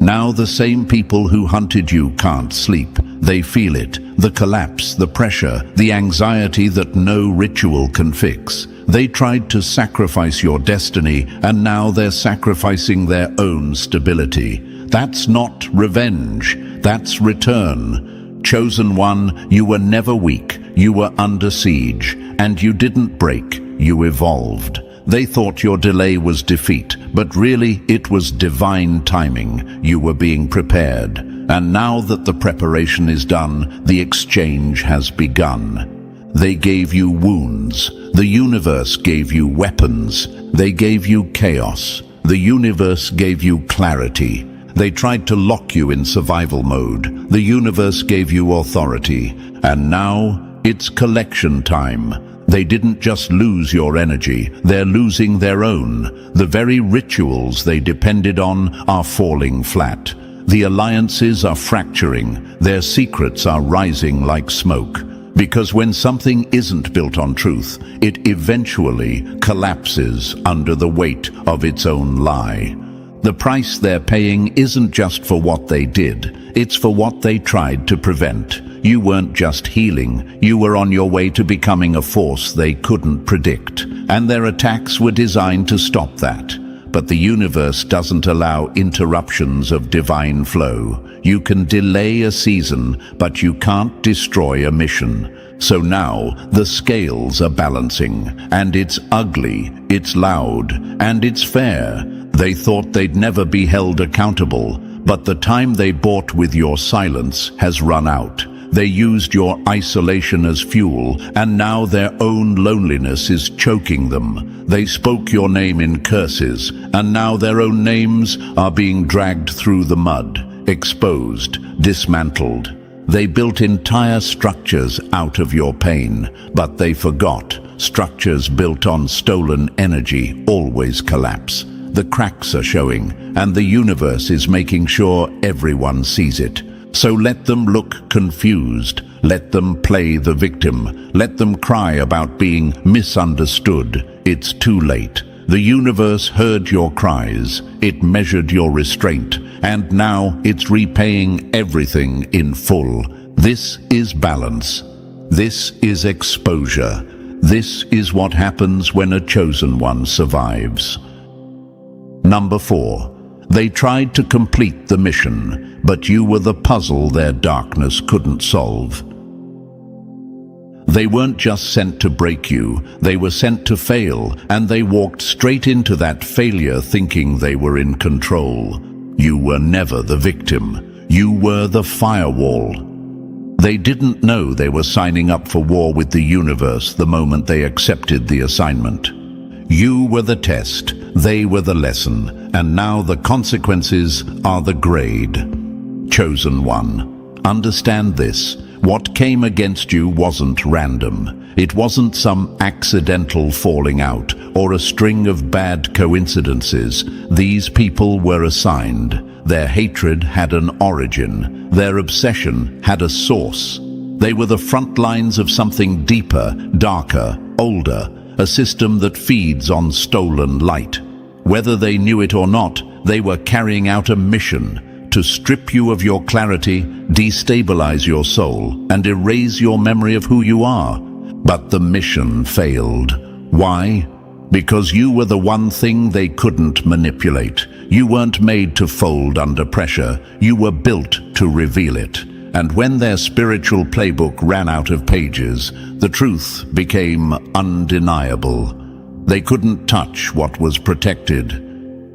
Now the same people who hunted you can't sleep. They feel it, the collapse, the pressure, the anxiety that no ritual can fix. They tried to sacrifice your destiny, and now they're sacrificing their own stability. That's not revenge, that's return. Chosen one, you were never weak, you were under siege, and you didn't break, you evolved. They thought your delay was defeat, but really it was divine timing. You were being prepared. And now that the preparation is done, the exchange has begun. They gave you wounds. The universe gave you weapons. They gave you chaos. The universe gave you clarity. They tried to lock you in survival mode. The universe gave you authority. And now it's collection time. They didn't just lose your energy, they're losing their own. The very rituals they depended on are falling flat. The alliances are fracturing, their secrets are rising like smoke. Because when something isn't built on truth, it eventually collapses under the weight of its own lie. The price they're paying isn't just for what they did, it's for what they tried to prevent. You weren't just healing, you were on your way to becoming a force they couldn't predict. And their attacks were designed to stop that. But the universe doesn't allow interruptions of divine flow. You can delay a season, but you can't destroy a mission. So now the scales are balancing, and it's ugly, it's loud, and it's fair. They thought they'd never be held accountable, but the time they bought with your silence has run out. They used your isolation as fuel, and now their own loneliness is choking them. They spoke your name in curses, and now their own names are being dragged through the mud, exposed, dismantled. They built entire structures out of your pain, but they forgot. Structures built on stolen energy always collapse. The cracks are showing, and the universe is making sure everyone sees it. So let them look confused, let them play the victim, let them cry about being misunderstood. It's too late. The universe heard your cries, it measured your restraint, and now it's repaying everything in full. This is balance. This is exposure. This is what happens when a chosen one survives. Number 4. They tried to complete the mission, but you were the puzzle their darkness couldn't solve. They weren't just sent to break you, they were sent to fail, and they walked straight into that failure thinking they were in control. You were never the victim. You were the firewall. They didn't know they were signing up for war with the universe the moment they accepted the assignment. You were the test, they were the lesson, and now the consequences are the grade. Chosen one. Understand this. What came against you wasn't random. It wasn't some accidental falling out or a string of bad coincidences. These people were assigned. Their hatred had an origin. Their obsession had a source. They were the front lines of something deeper, darker, older, a system that feeds on stolen light. Whether they knew it or not, they were carrying out a mission to strip you of your clarity, destabilize your soul, and erase your memory of who you are. But the mission failed. Why? Because you were the one thing they couldn't manipulate. You weren't made to fold under pressure. You were built to reveal it. And when their spiritual playbook ran out of pages, the truth became undeniable. They couldn't touch what was protected.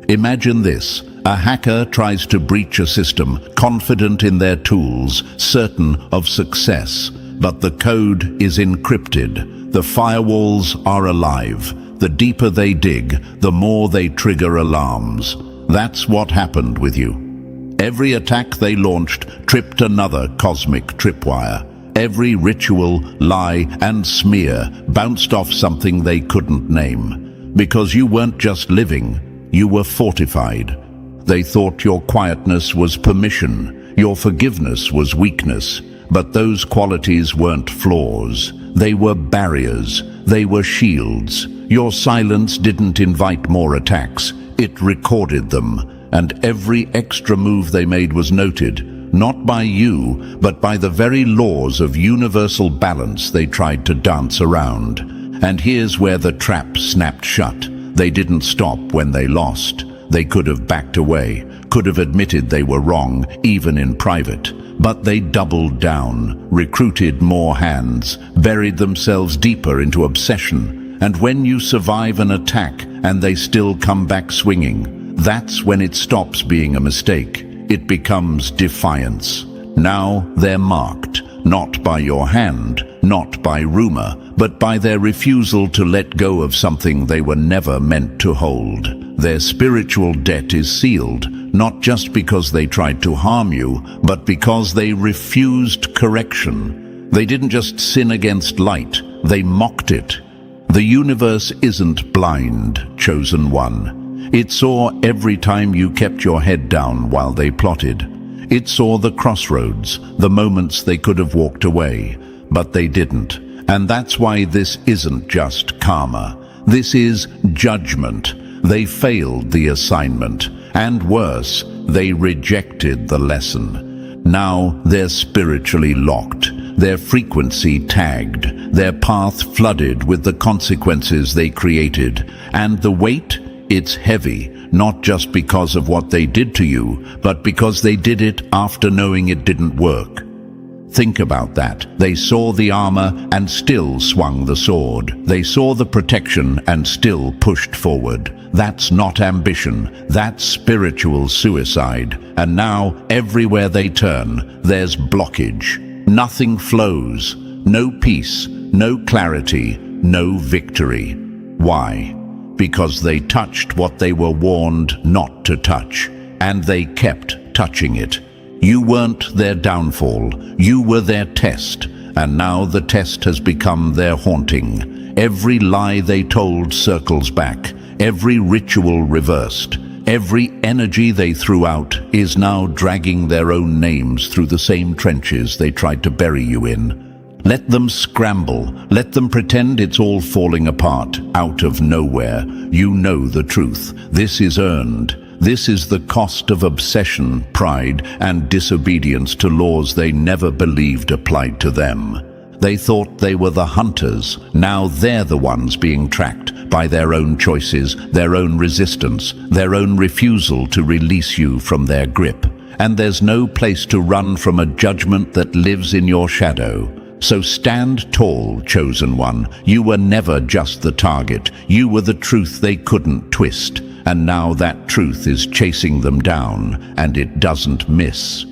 Imagine this. A hacker tries to breach a system, confident in their tools, certain of success. But the code is encrypted. The firewalls are alive. The deeper they dig, the more they trigger alarms. That's what happened with you. Every attack they launched tripped another cosmic tripwire. Every ritual, lie, and smear bounced off something they couldn't name. Because you weren't just living, you were fortified. They thought your quietness was permission, your forgiveness was weakness, but those qualities weren't flaws. They were barriers, they were shields. Your silence didn't invite more attacks, it recorded them, and every extra move they made was noted, not by you, but by the very laws of universal balance they tried to dance around. And here's where the trap snapped shut. They didn't stop when they lost. They could have backed away, could have admitted they were wrong, even in private. But they doubled down, recruited more hands, buried themselves deeper into obsession. And when you survive an attack and they still come back swinging, that's when it stops being a mistake. It becomes defiance. Now they're marked, not by your hand, not by rumor, but by their refusal to let go of something they were never meant to hold. Their spiritual debt is sealed, not just because they tried to harm you, but because they refused correction. They didn't just sin against light, they mocked it. The universe isn't blind, chosen one. It saw every time you kept your head down while they plotted. It saw the crossroads, the moments they could have walked away, but they didn't. And that's why this isn't just karma. This is judgment. They failed the assignment, and worse, they rejected the lesson. Now they're spiritually locked, their frequency tagged, their path flooded with the consequences they created. And the weight? It's heavy, not just because of what they did to you, but because they did it after knowing it didn't work. Think about that. They saw the armor and still swung the sword. They saw the protection and still pushed forward. That's not ambition, that's spiritual suicide. And now, everywhere they turn, there's blockage. Nothing flows. No peace, no clarity, no victory. Why? Because they touched what they were warned not to touch, and they kept touching it. You weren't their downfall, you were their test, and now the test has become their haunting. Every lie they told circles back, every ritual reversed, every energy they threw out is now dragging their own names through the same trenches they tried to bury you in. Let them scramble, let them pretend it's all falling apart, out of nowhere. You know the truth. This is earned. This is the cost of obsession, pride, and disobedience to laws they never believed applied to them. They thought they were the hunters. Now they're the ones being tracked by their own choices, their own resistance, their own refusal to release you from their grip. And there's no place to run from a judgment that lives in your shadow. So stand tall, chosen one. You were never just the target. You were the truth they couldn't twist. And now that truth is chasing them down, and it doesn't miss.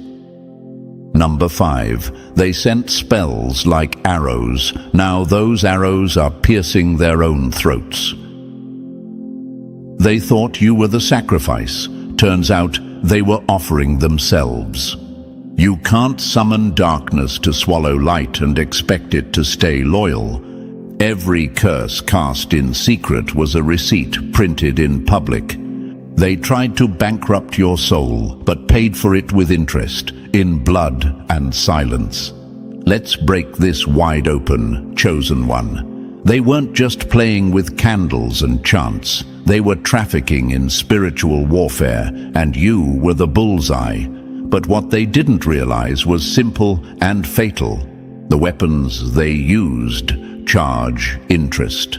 Number 5. They sent spells like arrows. Now those arrows are piercing their own throats. They thought you were the sacrifice. Turns out they were offering themselves. You can't summon darkness to swallow light and expect it to stay loyal. Every curse cast in secret was a receipt printed in public. They tried to bankrupt your soul, but paid for it with interest, in blood and silence. Let's break this wide open, chosen one. They weren't just playing with candles and chants. They were trafficking in spiritual warfare, and you were the bullseye. But what they didn't realize was simple and fatal. The weapons they used: charge, interest.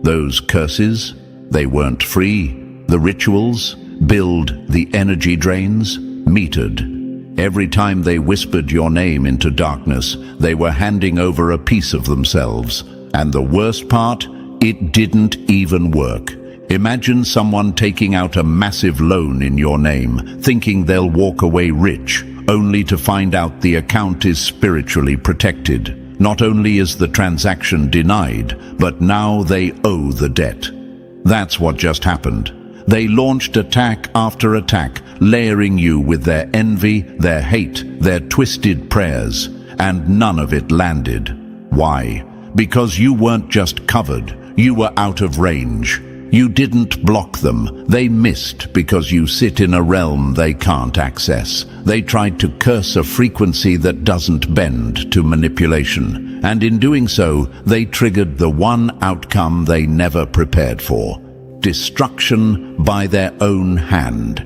Those curses, they weren't free. The rituals, build the energy drains, metered. Every time they whispered your name into darkness, they were handing over a piece of themselves. And the worst part, it didn't even work. Imagine someone taking out a massive loan in your name, thinking they'll walk away rich, only to find out the account is spiritually protected. Not only is the transaction denied, but now they owe the debt. That's what just happened. They launched attack after attack, layering you with their envy, their hate, their twisted prayers, and none of it landed. Why? Because you weren't just covered, you were out of range. You didn't block them. They missed because you sit in a realm they can't access. They tried to curse a frequency that doesn't bend to manipulation. And in doing so, they triggered the one outcome they never prepared for: destruction by their own hand.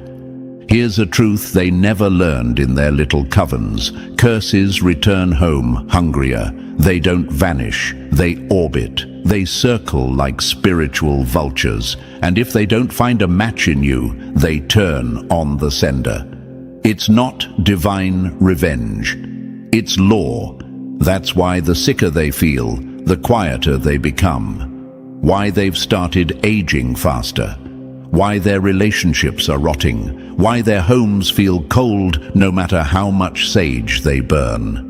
Here's a truth they never learned in their little covens. Curses return home hungrier. They don't vanish, they orbit. They circle like spiritual vultures. And if they don't find a match in you, they turn on the sender. It's not divine revenge. It's law. That's why the sicker they feel, the quieter they become. Why they've started aging faster. Why their relationships are rotting. Why their homes feel cold no matter how much sage they burn.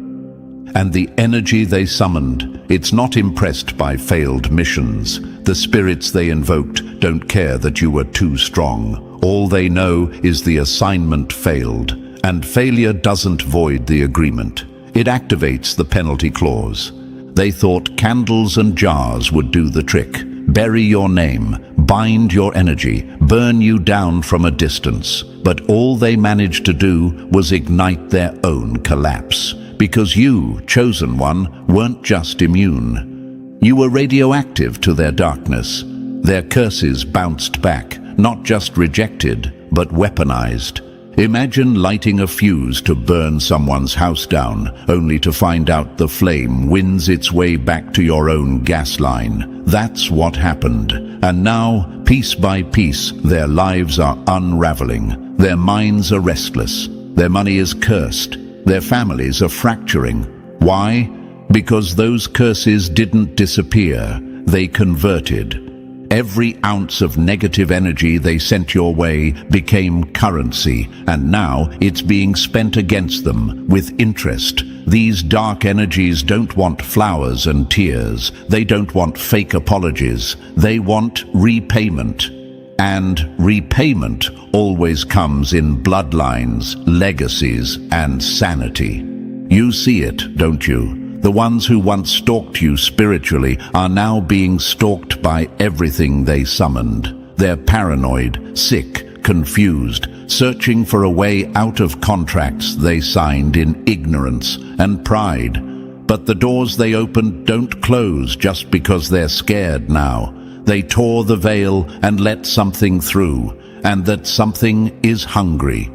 And the energy they summoned, it's not impressed by failed missions. The spirits they invoked don't care that you were too strong. All they know is the assignment failed. And failure doesn't void the agreement. It activates the penalty clause. They thought candles and jars would do the trick. Bury your name, bind your energy, burn you down from a distance. But all they managed to do was ignite their own collapse. Because you, chosen one, weren't just immune. You were radioactive to their darkness. Their curses bounced back, not just rejected, but weaponized. Imagine lighting a fuse to burn someone's house down, only to find out the flame wins its way back to your own gas line. That's what happened. And now, piece by piece, their lives are unraveling. Their minds are restless. Their money is cursed. Their families are fracturing. Why? Because those curses didn't disappear. They converted. Every ounce of negative energy they sent your way became currency, and now it's being spent against them with interest. These dark energies don't want flowers and tears. They don't want fake apologies. They want repayment. And repayment always comes in bloodlines, legacies, and sanity. You see it, don't you? The ones who once stalked you spiritually are now being stalked by everything they summoned. They're paranoid, sick, confused, searching for a way out of contracts they signed in ignorance and pride. But the doors they opened don't close just because they're scared now. They tore the veil and let something through, and that something is hungry.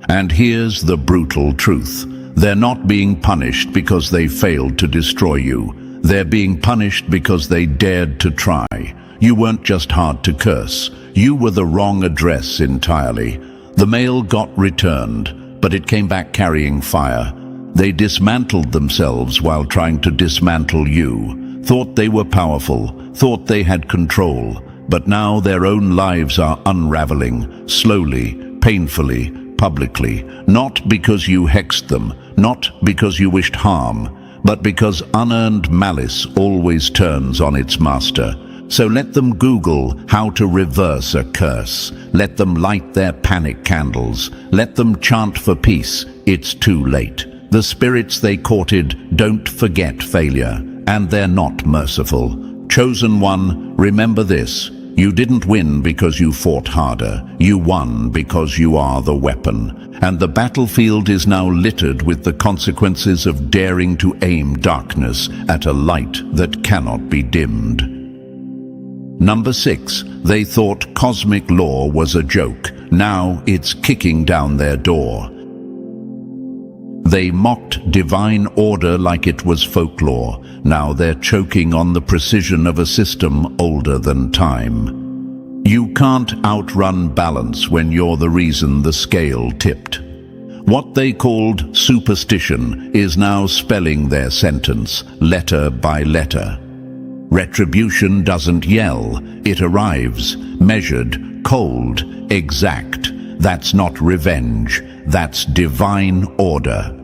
And here's the brutal truth. They're not being punished because they failed to destroy you. They're being punished because they dared to try. You weren't just hard to curse. You were the wrong address entirely. The mail got returned, but it came back carrying fire. They dismantled themselves while trying to dismantle you, thought they were powerful, thought they had control, but now their own lives are unraveling, slowly, painfully, publicly, not because you hexed them, not because you wished harm, but because unearned malice always turns on its master. So let them Google how to reverse a curse. Let them light their panic candles. Let them chant for peace. It's too late. The spirits they courted don't forget failure, and they're not merciful. Chosen one, remember this. You didn't win because you fought harder. You won because you are the weapon. And the battlefield is now littered with the consequences of daring to aim darkness at a light that cannot be dimmed. Number 6, they thought cosmic law was a joke. Now it's kicking down their door. They mocked divine order like it was folklore. Now they're choking on the precision of a system older than time. You can't outrun balance when you're the reason the scale tipped. What they called superstition is now spelling their sentence, letter by letter. Retribution doesn't yell, it arrives, measured, cold, exact. That's not revenge, that's divine order.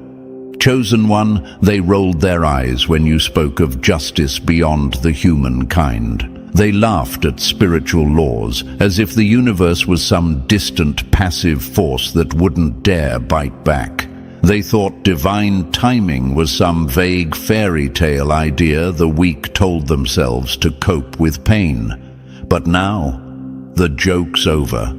Chosen one, they rolled their eyes when you spoke of justice beyond the human kind. They laughed at spiritual laws as if the universe was some distant passive force that wouldn't dare bite back. They thought divine timing was some vague fairy tale idea the weak told themselves to cope with pain. But now, the joke's over.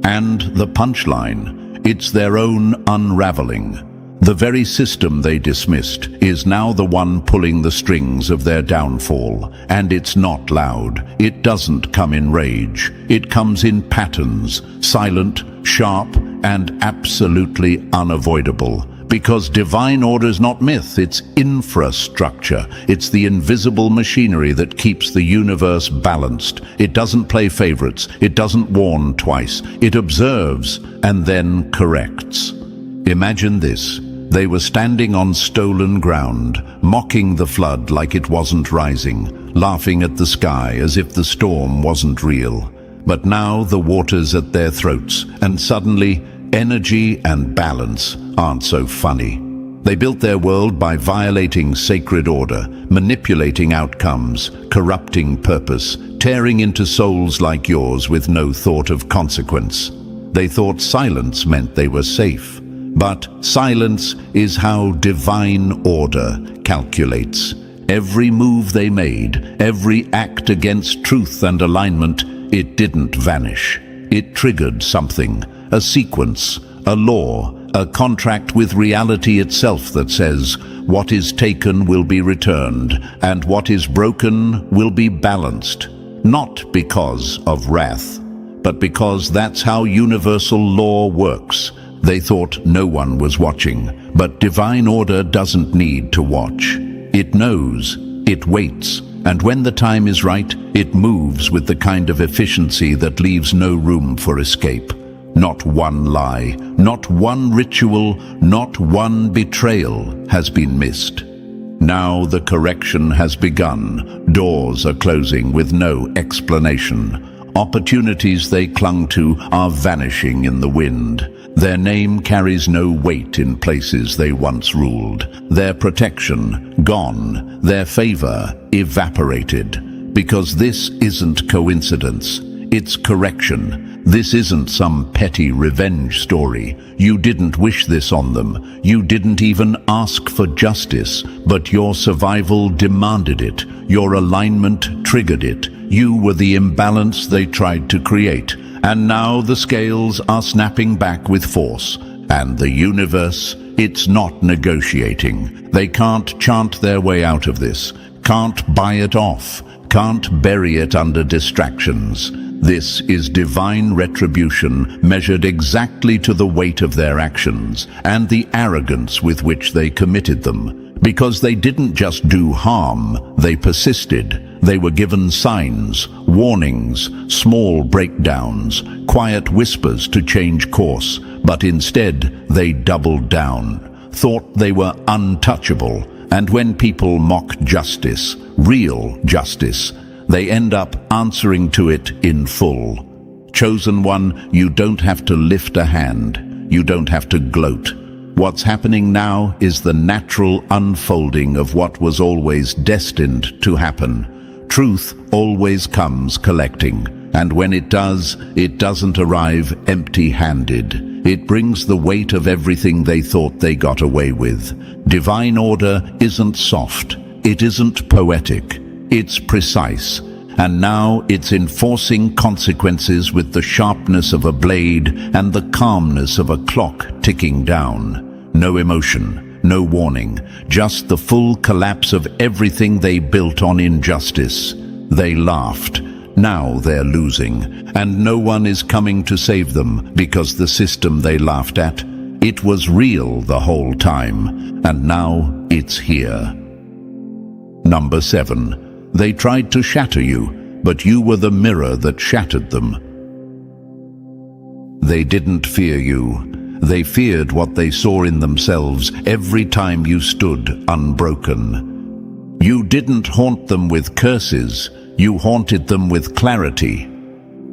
And the punchline, it's their own unraveling. The very system they dismissed is now the one pulling the strings of their downfall. And it's not loud. It doesn't come in rage. It comes in patterns, silent, sharp, and absolutely unavoidable. Because divine order is not myth, it's infrastructure. It's the invisible machinery that keeps the universe balanced. It doesn't play favorites. It doesn't warn twice. It observes and then corrects. Imagine this. They were standing on stolen ground, mocking the flood like it wasn't rising, laughing at the sky as if the storm wasn't real. But now the water's at their throats, and suddenly energy and balance aren't so funny. They built their world by violating sacred order, manipulating outcomes, corrupting purpose, tearing into souls like yours with no thought of consequence. They thought silence meant they were safe. But silence is how divine order calculates. Every move they made, every act against truth and alignment, it didn't vanish. It triggered something, a sequence, a law, a contract with reality itself that says, what is taken will be returned, and what is broken will be balanced. Not because of wrath, but because that's how universal law works. They thought no one was watching, but divine order doesn't need to watch. It knows, it waits, and when the time is right, it moves with the kind of efficiency that leaves no room for escape. Not one lie, not one ritual, not one betrayal has been missed. Now the correction has begun. Doors are closing with no explanation. Opportunities they clung to are vanishing in the wind. Their name carries no weight in places they once ruled. Their protection gone, their favor evaporated. Because this isn't coincidence, it's correction. This isn't some petty revenge story. You didn't wish this on them. You didn't even ask for justice, but your survival demanded it. Your alignment triggered it. You were the imbalance they tried to create. And now the scales are snapping back with force. And the universe, it's not negotiating. They can't chant their way out of this, can't buy it off, can't bury it under distractions. This is divine retribution measured exactly to the weight of their actions and the arrogance with which they committed them. Because they didn't just do harm, they persisted. They were given signs, warnings, small breakdowns, quiet whispers to change course, but instead they doubled down. thought they were untouchable, and when people mock justice, real justice, they end up answering to it in full. Chosen one, you don't have to lift a hand. You don't have to gloat. What's happening now is the natural unfolding of what was always destined to happen. Truth always comes collecting, and when it does, it doesn't arrive empty-handed. It brings the weight of everything they thought they got away with. Divine order isn't soft. It isn't poetic. It's precise. And now it's enforcing consequences with the sharpness of a blade and the calmness of a clock ticking down. No emotion, no warning, just the full collapse of everything they built on injustice. They laughed. Now they're losing, and no one is coming to save them because the system they laughed at, it was real the whole time, and now it's here. Number 7. They tried to shatter you, but you were the mirror that shattered them. They didn't fear you. They feared what they saw in themselves every time you stood unbroken. You didn't haunt them with curses. You haunted them with clarity.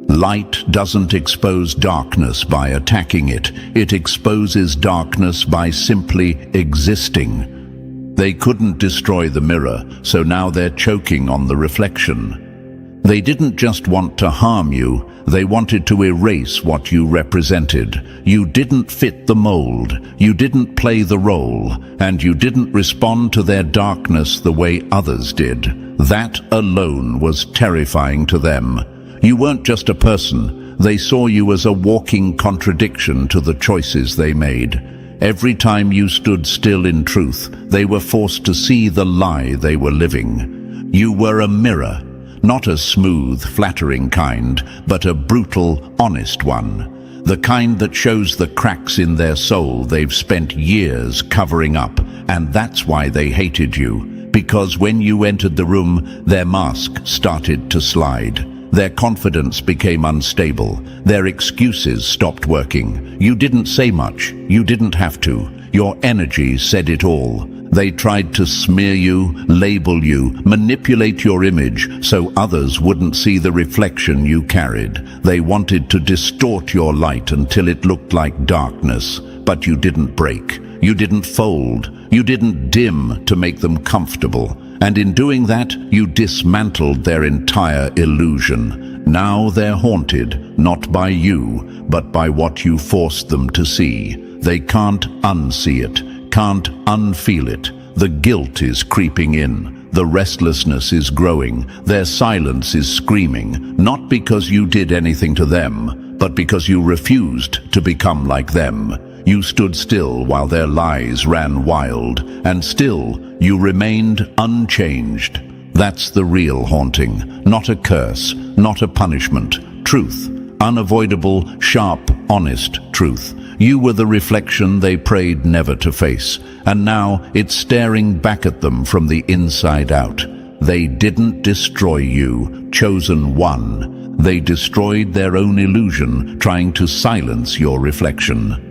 Light doesn't expose darkness by attacking it. It exposes darkness by simply existing. They couldn't destroy the mirror, so now they're choking on the reflection. They didn't just want to harm you, they wanted to erase what you represented. You didn't fit the mold, you didn't play the role, and you didn't respond to their darkness the way others did. That alone was terrifying to them. You weren't just a person, they saw you as a walking contradiction to the choices they made. Every time you stood still in truth, they were forced to see the lie they were living. You were a mirror, not a smooth, flattering kind, but a brutal, honest one. The kind that shows the cracks in their soul they've spent years covering up, and that's why they hated you. Because when you entered the room, their mask started to slide. Their confidence became unstable. Their excuses stopped working. You didn't say much. You didn't have to. Your energy said it all. They tried to smear you, label you, manipulate your image so others wouldn't see the reflection you carried. They wanted to distort your light until it looked like darkness. But you didn't break. You didn't fold. You didn't dim to make them comfortable. And in doing that, you dismantled their entire illusion. Now they're haunted, not by you, but by what you forced them to see. They can't unsee it, can't unfeel it. The guilt is creeping in. The restlessness is growing. Their silence is screaming, not because you did anything to them, but because you refused to become like them. You stood still while their lies ran wild, and still you remained unchanged. That's the real haunting, not a curse, not a punishment. Truth, unavoidable, sharp, honest truth. You were the reflection they prayed never to face, and now it's staring back at them from the inside out. They didn't destroy you, chosen one. They destroyed their own illusion, trying to silence your reflection.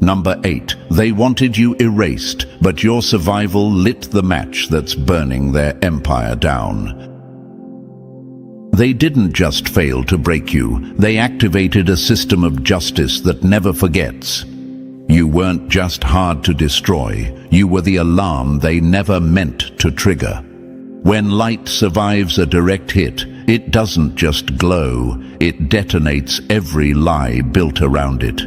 Number 8. They wanted you erased, but your survival lit the match that's burning their empire down. They didn't just fail to break you, they activated a system of justice that never forgets. You weren't just hard to destroy, you were the alarm they never meant to trigger. When light survives a direct hit, it doesn't just glow, it detonates every lie built around it.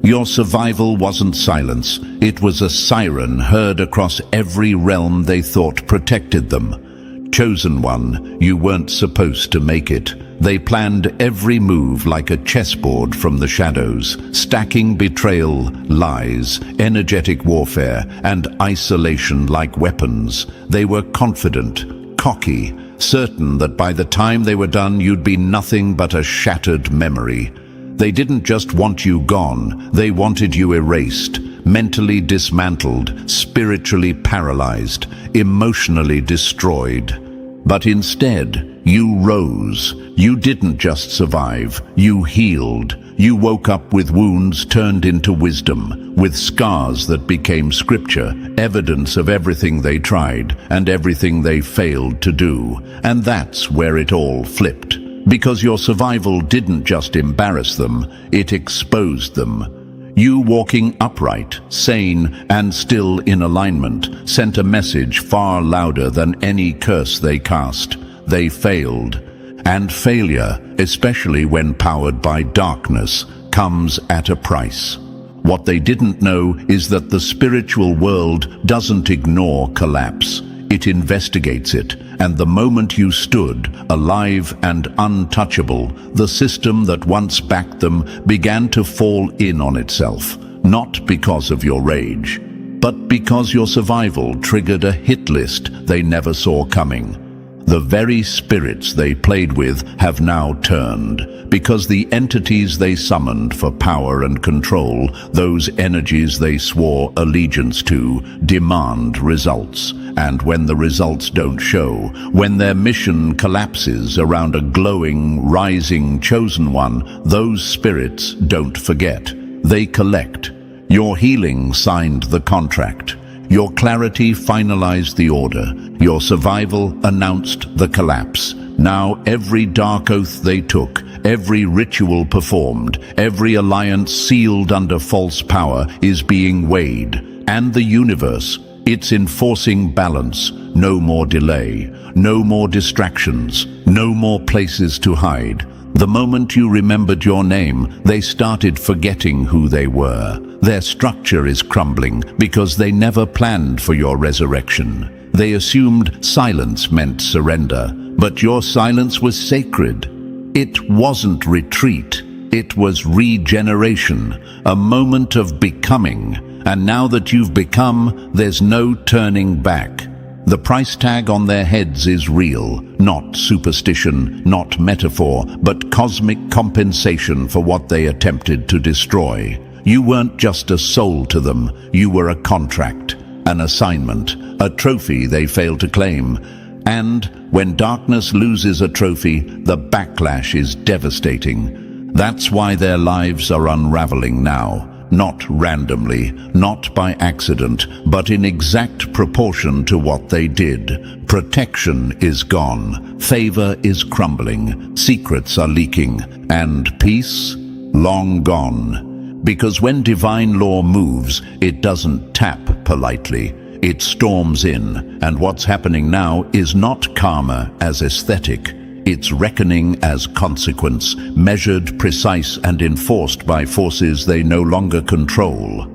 Your survival wasn't silence, it was a siren heard across every realm they thought protected them. Chosen one, you weren't supposed to make it. They planned every move like a chessboard from the shadows, stacking betrayal, lies, energetic warfare, and isolation like weapons. They were confident, cocky, certain that by the time they were done you'd be nothing but a shattered memory. They didn't just want you gone, they wanted you erased, mentally dismantled, spiritually paralyzed, emotionally destroyed. But instead, you rose. You didn't just survive, you healed. You woke up with wounds turned into wisdom, with scars that became scripture, evidence of everything they tried and everything they failed to do. And that's where it all flipped. Because your survival didn't just embarrass them, it exposed them. You walking upright, sane, and still in alignment sent a message far louder than any curse they cast. They failed. And failure, especially when powered by darkness, comes at a price. What they didn't know is that the spiritual world doesn't ignore collapse. It investigates it, and the moment you stood, alive and untouchable, the system that once backed them began to fall in on itself, not because of your rage, but because your survival triggered a hit list they never saw coming. The very spirits they played with have now turned, because the entities they summoned for power and control, those energies they swore allegiance to, demand results. And when the results don't show, when their mission collapses around a glowing, rising chosen one, those spirits don't forget. They collect. Your healing signed the contract. Your clarity finalized the order. Your survival announced the collapse. Now every dark oath they took, every ritual performed, every alliance sealed under false power is being weighed. And the universe, it's enforcing balance. No more delay, no more distractions, no more places to hide. The moment you remembered your name, they started forgetting who they were. Their structure is crumbling because they never planned for your resurrection. They assumed silence meant surrender, but your silence was sacred. It wasn't retreat, it was regeneration, a moment of becoming. And now that you've become, there's no turning back. The price tag on their heads is real, not superstition, not metaphor, but cosmic compensation for what they attempted to destroy. You weren't just a soul to them, you were a contract, an assignment, a trophy they failed to claim. And when darkness loses a trophy, the backlash is devastating. That's why their lives are unraveling now. Not randomly, not by accident, but in exact proportion to what they did. Protection is gone, favor is crumbling, secrets are leaking, and peace, long gone. Because when divine law moves, it doesn't tap politely, it storms in, and what's happening now is not karma as aesthetic. It's reckoning as consequence, measured, precise, and enforced by forces they no longer control.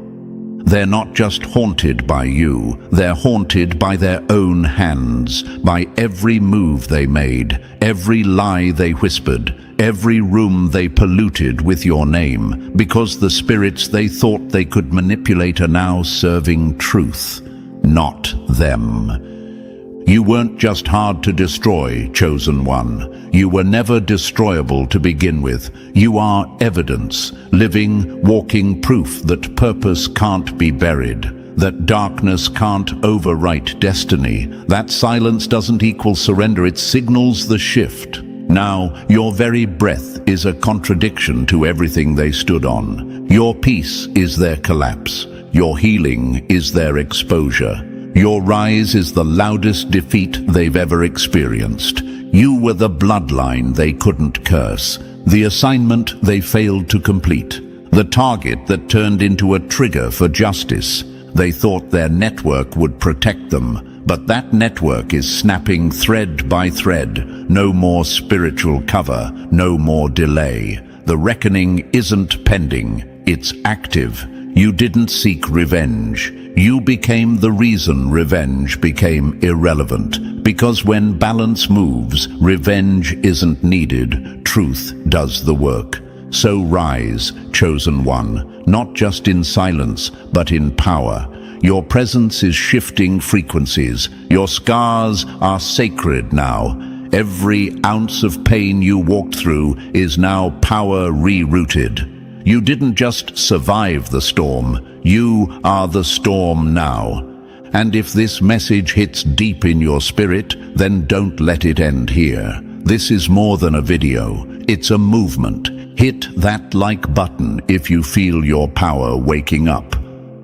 They're not just haunted by you, they're haunted by their own hands, by every move they made, every lie they whispered, every room they polluted with your name, because the spirits they thought they could manipulate are now serving truth, not them. You weren't just hard to destroy, chosen one. You were never destroyable to begin with. You are evidence, living, walking proof that purpose can't be buried, that darkness can't overwrite destiny, that silence doesn't equal surrender, it signals the shift. Now, your very breath is a contradiction to everything they stood on. Your peace is their collapse. Your healing is their exposure. Your rise is the loudest defeat they've ever experienced. You were the bloodline they couldn't curse, the assignment they failed to complete, the target that turned into a trigger for justice. They thought their network would protect them, but that network is snapping thread by thread. No more spiritual cover, no more delay. The reckoning isn't pending, it's active. You didn't seek revenge. You became the reason revenge became irrelevant. Because when balance moves, revenge isn't needed. Truth does the work. So rise, chosen one, not just in silence, but in power. Your presence is shifting frequencies. Your scars are sacred now. Every ounce of pain you walked through is now power rerouted. You didn't just survive the storm, you are the storm now. And if this message hits deep in your spirit, then don't let it end here. This is more than a video, it's a movement. Hit that like button if you feel your power waking up.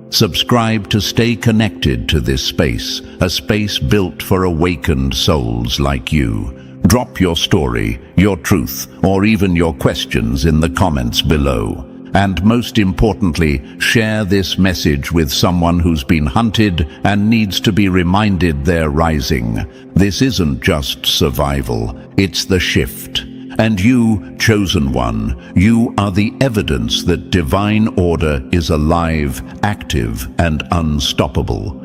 Subscribe to stay connected to this space, a space built for awakened souls like you. Drop your story, your truth, or even your questions in the comments below. And most importantly, share this message with someone who's been hunted and needs to be reminded they're rising. This isn't just survival, it's the shift. And you, chosen one, you are the evidence that divine order is alive, active, and unstoppable.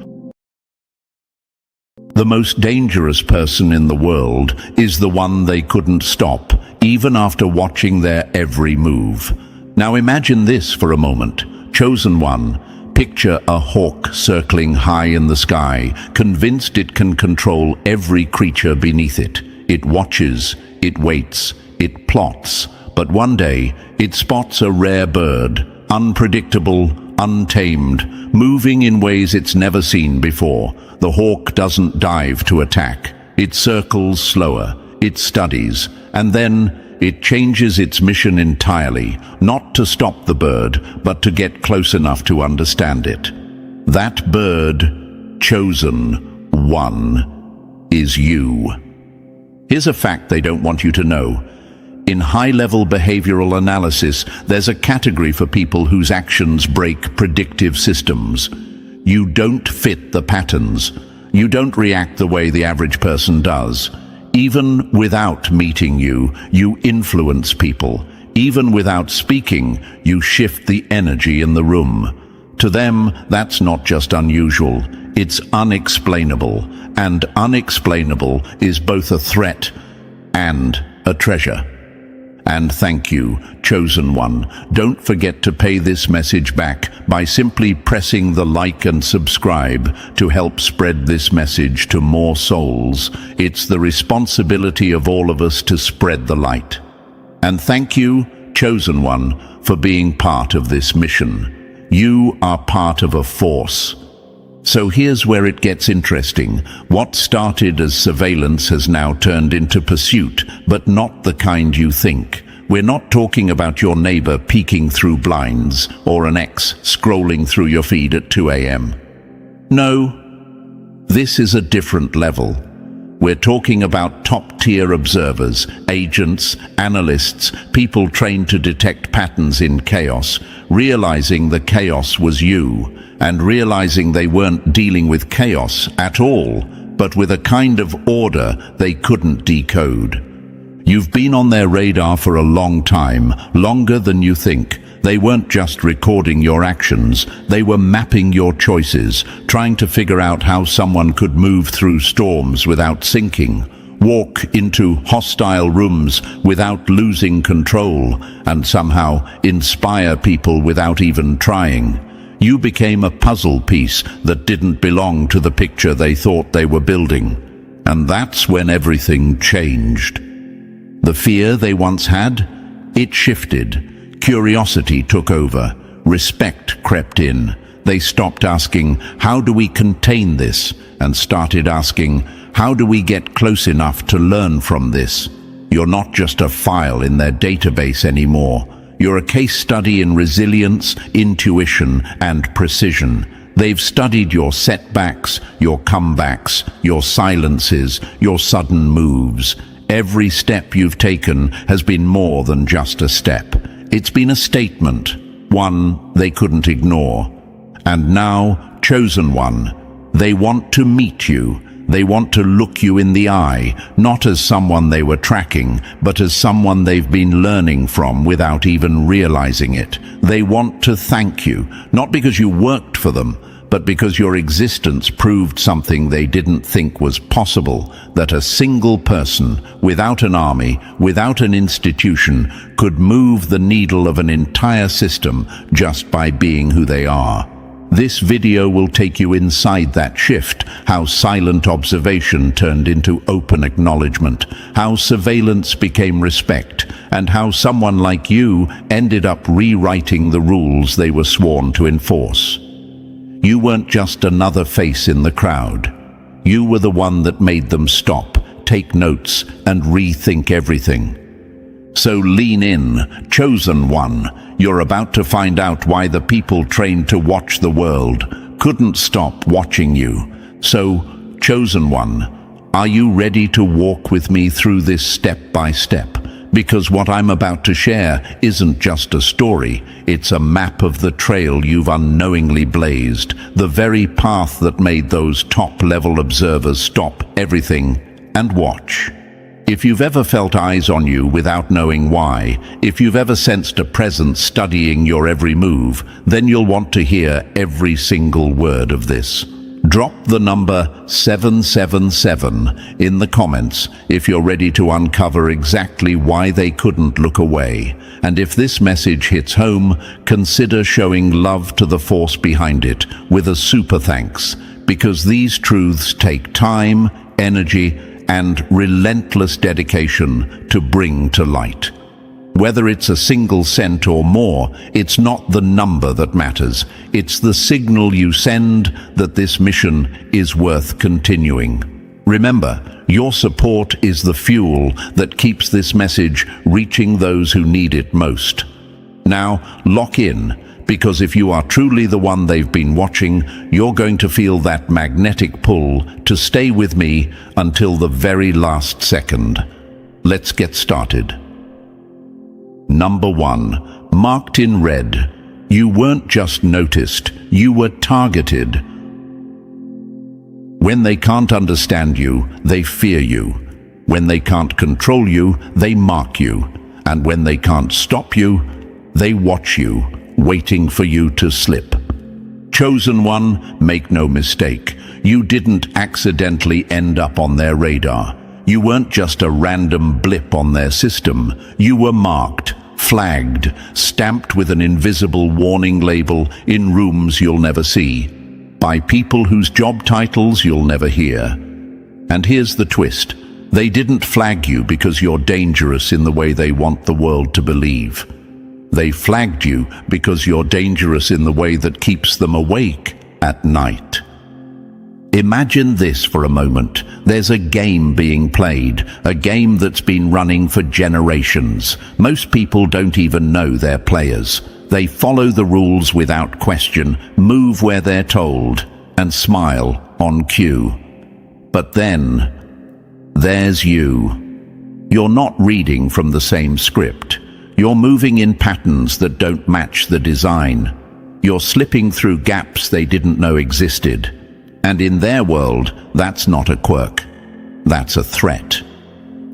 The most dangerous person in the world is the one they couldn't stop, even after watching their every move. Now imagine this for a moment. Chosen one, picture a hawk circling high in the sky, convinced it can control every creature beneath it. It watches, it waits, it plots, but one day it spots a rare bird, unpredictable, untamed, moving in ways it's never seen before. The hawk doesn't dive to attack. It circles slower, it studies, and then it changes its mission entirely, not to stop the bird, but to get close enough to understand it. That bird, chosen one, is you. Here's a fact they don't want you to know. In high-level behavioral analysis, there's a category for people whose actions break predictive systems. You don't fit the patterns. You don't react the way the average person does. Even without meeting you, you influence people. Even without speaking, you shift the energy in the room. To them, that's not just unusual, it's unexplainable. And unexplainable is both a threat and a treasure. And thank you, chosen one. Don't forget to pay this message back by simply pressing the like and subscribe to help spread this message to more souls. It's the responsibility of all of us to spread the light. And thank you, chosen one, for being part of this mission. You are part of a force. So here's where it gets interesting. What started as surveillance has now turned into pursuit, but not the kind you think. We're not talking about your neighbor peeking through blinds or an ex scrolling through your feed at 2 a.m. No, this is a different level. We're talking about top-tier observers, agents, analysts, people trained to detect patterns in chaos, realizing the chaos was you, and realizing they weren't dealing with chaos at all, but with a kind of order they couldn't decode. You've been on their radar for a long time, longer than you think. They weren't just recording your actions, they were mapping your choices, trying to figure out how someone could move through storms without sinking, walk into hostile rooms without losing control, and somehow inspire people without even trying. You became a puzzle piece that didn't belong to the picture they thought they were building. And that's when everything changed. The fear they once had, it shifted. Curiosity took over. Respect crept in. They stopped asking, how do we contain this? And started asking, how do we get close enough to learn from this? You're not just a file in their database anymore. You're a case study in resilience, intuition, and precision. They've studied your setbacks, your comebacks, your silences, your sudden moves. Every step you've taken has been more than just a step. It's been a statement, one they couldn't ignore. And now, chosen one, they want to meet you. They want to look you in the eye, not as someone they were tracking, but as someone they've been learning from without even realizing it. They want to thank you, not because you worked for them, but because your existence proved something they didn't think was possible, that a single person, without an army, without an institution, could move the needle of an entire system just by being who they are. This video will take you inside that shift, how silent observation turned into open acknowledgement, how surveillance became respect, and how someone like you ended up rewriting the rules they were sworn to enforce. You weren't just another face in the crowd. You were the one that made them stop, take notes, and rethink everything. So lean in, chosen one. You're about to find out why the people trained to watch the world couldn't stop watching you. So, chosen one, are you ready to walk with me through this step by step? Because what I'm about to share isn't just a story, it's a map of the trail you've unknowingly blazed, the very path that made those top-level observers stop everything and watch. If you've ever felt eyes on you without knowing why, if you've ever sensed a presence studying your every move, then you'll want to hear every single word of this. Drop the number 777 in the comments if you're ready to uncover exactly why they couldn't look away. And if this message hits home, consider showing love to the force behind it with a super thanks, because these truths take time, energy, and relentless dedication to bring to light. Whether it's a single cent or more, it's not the number that matters. It's the signal you send that this mission is worth continuing. Remember, your support is the fuel that keeps this message reaching those who need it most. Now, lock in, because if you are truly the one they've been watching, you're going to feel that magnetic pull to stay with me until the very last second. Let's get started. Number 1, marked in red. You weren't just noticed, you were targeted. When they can't understand you, they fear you. When they can't control you, they mark you. And when they can't stop you, they watch you, waiting for you to slip. Chosen one, make no mistake. You didn't accidentally end up on their radar. You weren't just a random blip on their system. You were marked, flagged, stamped with an invisible warning label in rooms you'll never see, by people whose job titles you'll never hear. And here's the twist. They didn't flag you because you're dangerous in the way they want the world to believe. They flagged you because you're dangerous in the way that keeps them awake at night. Imagine this for a moment. There's a game being played, a game that's been running for generations. Most people don't even know they're players. They follow the rules without question, move where they're told, and smile on cue. But then, there's you. You're not reading from the same script. You're moving in patterns that don't match the design. You're slipping through gaps they didn't know existed. And in their world, that's not a quirk. That's a threat.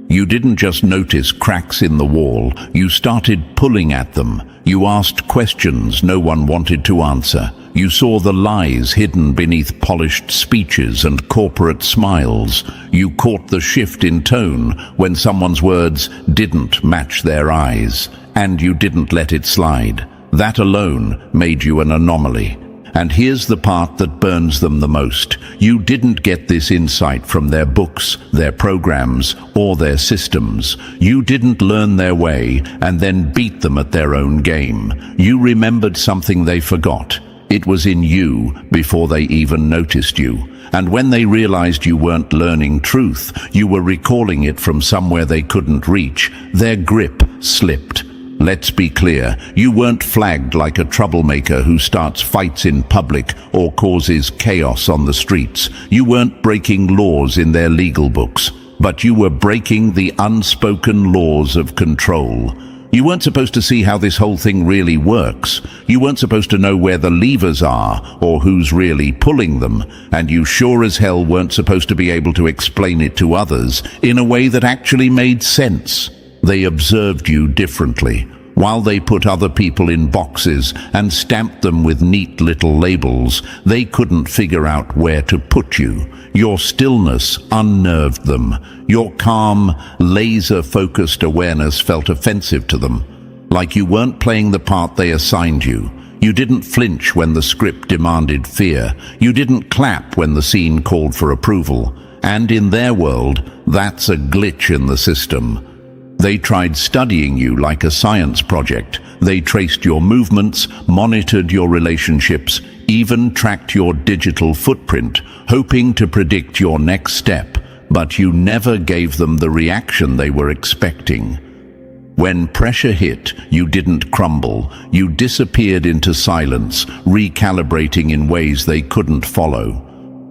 You didn't just notice cracks in the wall, you started pulling at them. You asked questions no one wanted to answer. You saw the lies hidden beneath polished speeches and corporate smiles. You caught the shift in tone when someone's words didn't match their eyes, and you didn't let it slide. That alone made you an anomaly. And here's the part that burns them the most. You didn't get this insight from their books, their programs, or their systems. You didn't learn their way and then beat them at their own game. You remembered something they forgot. It was in you before they even noticed you. And when they realized you weren't learning truth, you were recalling it from somewhere they couldn't reach. Their grip slipped. Let's be clear, you weren't flagged like a troublemaker who starts fights in public or causes chaos on the streets. You weren't breaking laws in their legal books, but you were breaking the unspoken laws of control. You weren't supposed to see how this whole thing really works. You weren't supposed to know where the levers are or who's really pulling them. And you sure as hell weren't supposed to be able to explain it to others in a way that actually made sense. They observed you differently. While they put other people in boxes and stamped them with neat little labels, they couldn't figure out where to put you. Your stillness unnerved them. Your calm, laser-focused awareness felt offensive to them, like you weren't playing the part they assigned you. You didn't flinch when the script demanded fear. You didn't clap when the scene called for approval. And in their world, that's a glitch in the system. They tried studying you like a science project. They traced your movements, monitored your relationships, even tracked your digital footprint, hoping to predict your next step. But you never gave them the reaction they were expecting. When pressure hit, you didn't crumble. You disappeared into silence, recalibrating in ways they couldn't follow.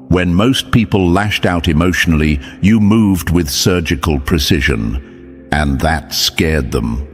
When most people lashed out emotionally, you moved with surgical precision. And that scared them.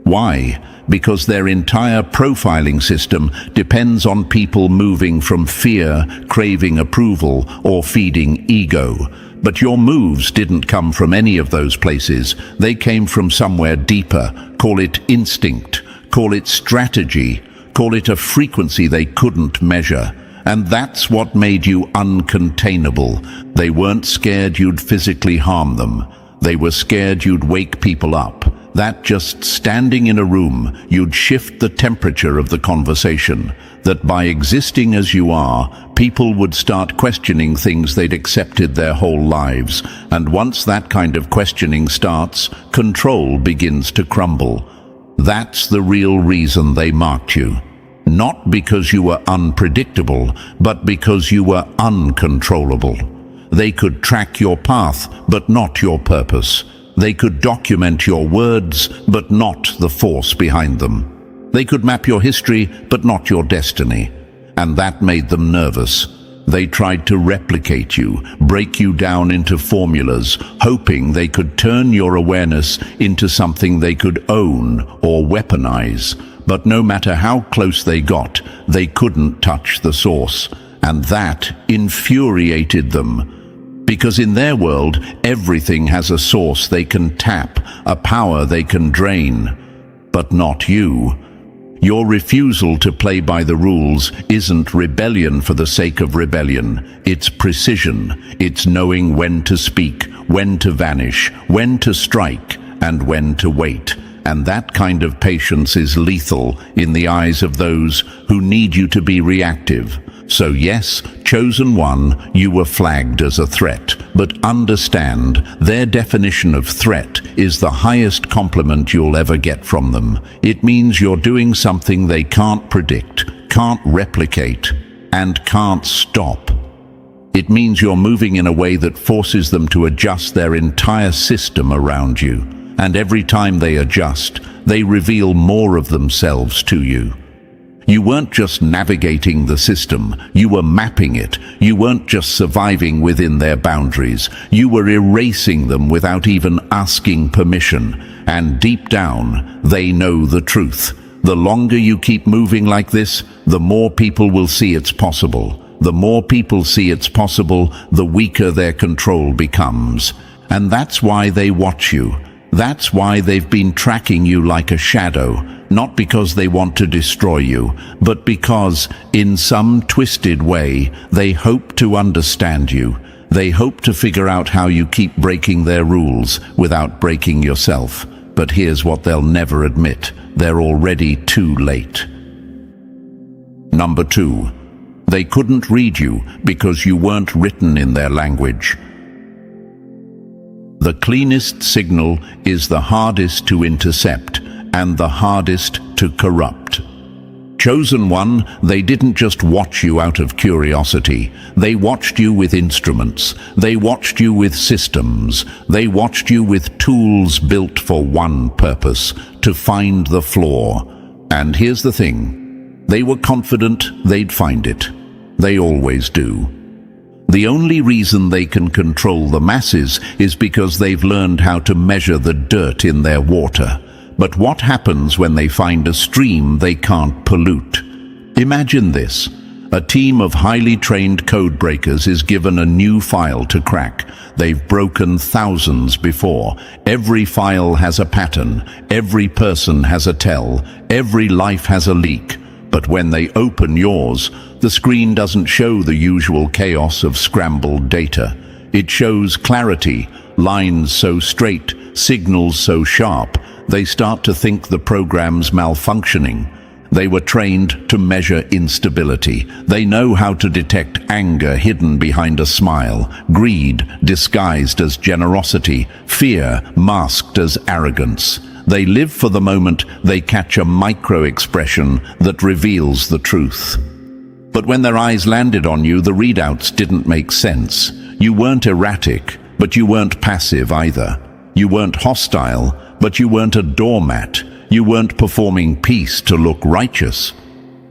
Why? Because their entire profiling system depends on people moving from fear, craving approval, or feeding ego. But your moves didn't come from any of those places. They came from somewhere deeper. Call it instinct, call it strategy, call it a frequency they couldn't measure. And that's what made you uncontainable. They weren't scared you'd physically harm them. They were scared you'd wake people up. That just standing in a room, you'd shift the temperature of the conversation. That by existing as you are, people would start questioning things they'd accepted their whole lives. And once that kind of questioning starts, control begins to crumble. That's the real reason they marked you. Not because you were unpredictable, but because you were uncontrollable. They could track your path, but not your purpose. They could document your words, but not the force behind them. They could map your history, but not your destiny. And that made them nervous. They tried to replicate you, break you down into formulas, hoping they could turn your awareness into something they could own or weaponize. But no matter how close they got, they couldn't touch the source. And that infuriated them. Because in their world, everything has a source they can tap, a power they can drain. But not you. Your refusal to play by the rules isn't rebellion for the sake of rebellion. It's precision. It's knowing when to speak, when to vanish, when to strike, and when to wait. And that kind of patience is lethal in the eyes of those who need you to be reactive. So yes, chosen one, you were flagged as a threat. But understand, their definition of threat is the highest compliment you'll ever get from them. It means you're doing something they can't predict, can't replicate, and can't stop. It means you're moving in a way that forces them to adjust their entire system around you. And every time they adjust, they reveal more of themselves to you. You weren't just navigating the system, you were mapping it. You weren't just surviving within their boundaries, you were erasing them without even asking permission. And deep down, they know the truth. The longer you keep moving like this, the more people will see it's possible. The more people see it's possible, the weaker their control becomes. And that's why they watch you. That's why they've been tracking you like a shadow. Not because they want to destroy you, but because, in some twisted way, they hope to understand you. They hope to figure out how you keep breaking their rules without breaking yourself. But here's what they'll never admit. They're already too late. Number 2. They couldn't read you because you weren't written in their language. The cleanest signal is the hardest to intercept and the hardest to corrupt. Chosen one, they didn't just watch you out of curiosity. They watched you with instruments. They watched you with systems. They watched you with tools built for one purpose, to find the flaw. And here's the thing. They were confident they'd find it. They always do. The only reason they can control the masses is because they've learned how to measure the dirt in their water. But what happens when they find a stream they can't pollute? Imagine this. A team of highly trained code breakers is given a new file to crack. They've broken thousands before. Every file has a pattern. Every person has a tell. Every life has a leak. But when they open yours, the screen doesn't show the usual chaos of scrambled data. It shows clarity, lines so straight, signals so sharp, they start to think the program's malfunctioning. They were trained to measure instability. They know how to detect anger hidden behind a smile, greed disguised as generosity, fear masked as arrogance. They live for the moment they catch a micro-expression that reveals the truth. But when their eyes landed on you, the readouts didn't make sense. You weren't erratic, but you weren't passive either. You weren't hostile, but you weren't a doormat. You weren't performing peace to look righteous.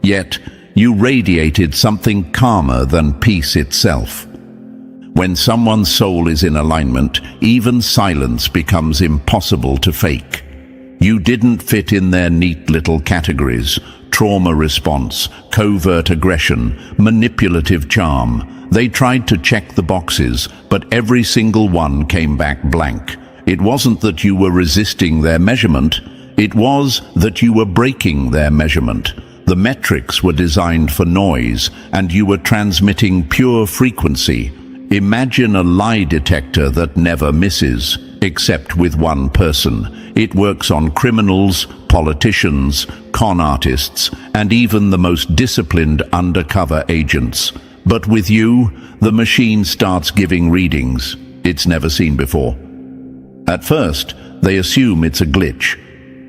Yet, you radiated something calmer than peace itself. When someone's soul is in alignment, even silence becomes impossible to fake. You didn't fit in their neat little categories: trauma response, covert aggression, manipulative charm. They tried to check the boxes, but every single one came back blank. It wasn't that you were resisting their measurement, it was that you were breaking their measurement. The metrics were designed for noise, and you were transmitting pure frequency. Imagine a lie detector that never misses, except with one person. It works on criminals, politicians, con artists, and even the most disciplined undercover agents. But with you, the machine starts giving readings it's never seen before. At first, they assume it's a glitch.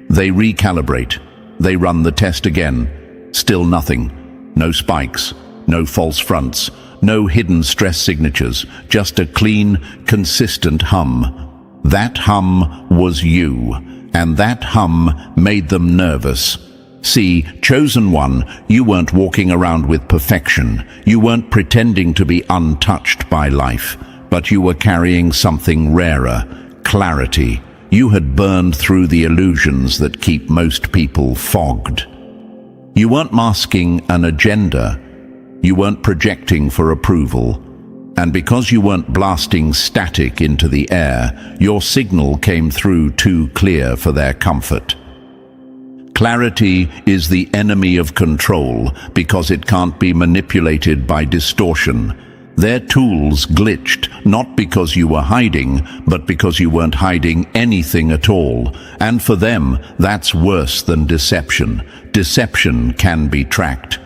They recalibrate. They run the test again. Still nothing. No spikes, no false fronts, no hidden stress signatures, just a clean, consistent hum. That hum was you, and that hum made them nervous. See, chosen one, you weren't walking around with perfection. You weren't pretending to be untouched by life, but you were carrying something rarer: clarity. You had burned through the illusions that keep most people fogged. You weren't masking an agenda. You weren't projecting for approval. And because you weren't blasting static into the air, your signal came through too clear for their comfort. Clarity is the enemy of control because it can't be manipulated by distortion. Their tools glitched, not because you were hiding, but because you weren't hiding anything at all. And for them, that's worse than deception. Deception can be tracked.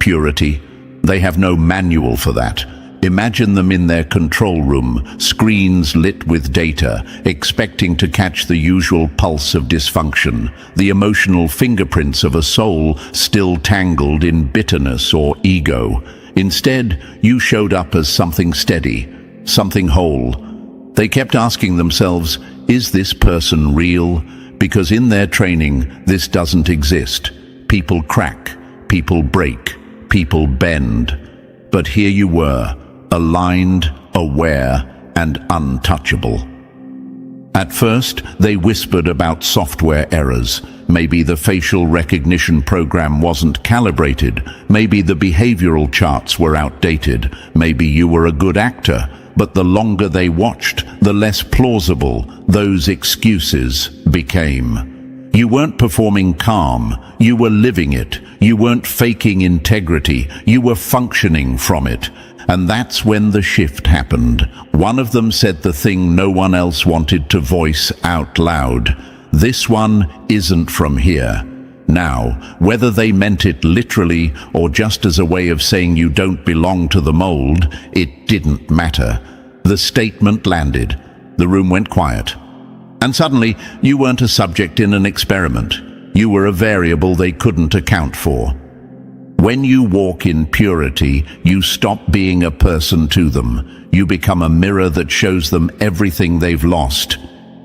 Purity, they have no manual for that. Imagine them in their control room, screens lit with data, expecting to catch the usual pulse of dysfunction, the emotional fingerprints of a soul still tangled in bitterness or ego. Instead, you showed up as something steady, something whole. They kept asking themselves, is this person real? Because in their training, this doesn't exist. People crack, people break, people bend. But here you were, aligned, aware, and untouchable. At first, they whispered about software errors. Maybe the facial recognition program wasn't calibrated. Maybe the behavioral charts were outdated. Maybe you were a good actor. But the longer they watched, the less plausible those excuses became. You weren't performing calm. You were living it. You weren't faking integrity. You were functioning from it. And that's when the shift happened. One of them said the thing no one else wanted to voice out loud. This one isn't from here. Now, whether they meant it literally or just as a way of saying you don't belong to the mold, it didn't matter. The statement landed. The room went quiet. And suddenly, you weren't a subject in an experiment. You were a variable they couldn't account for. When you walk in purity, you stop being a person to them. You become a mirror that shows them everything they've lost.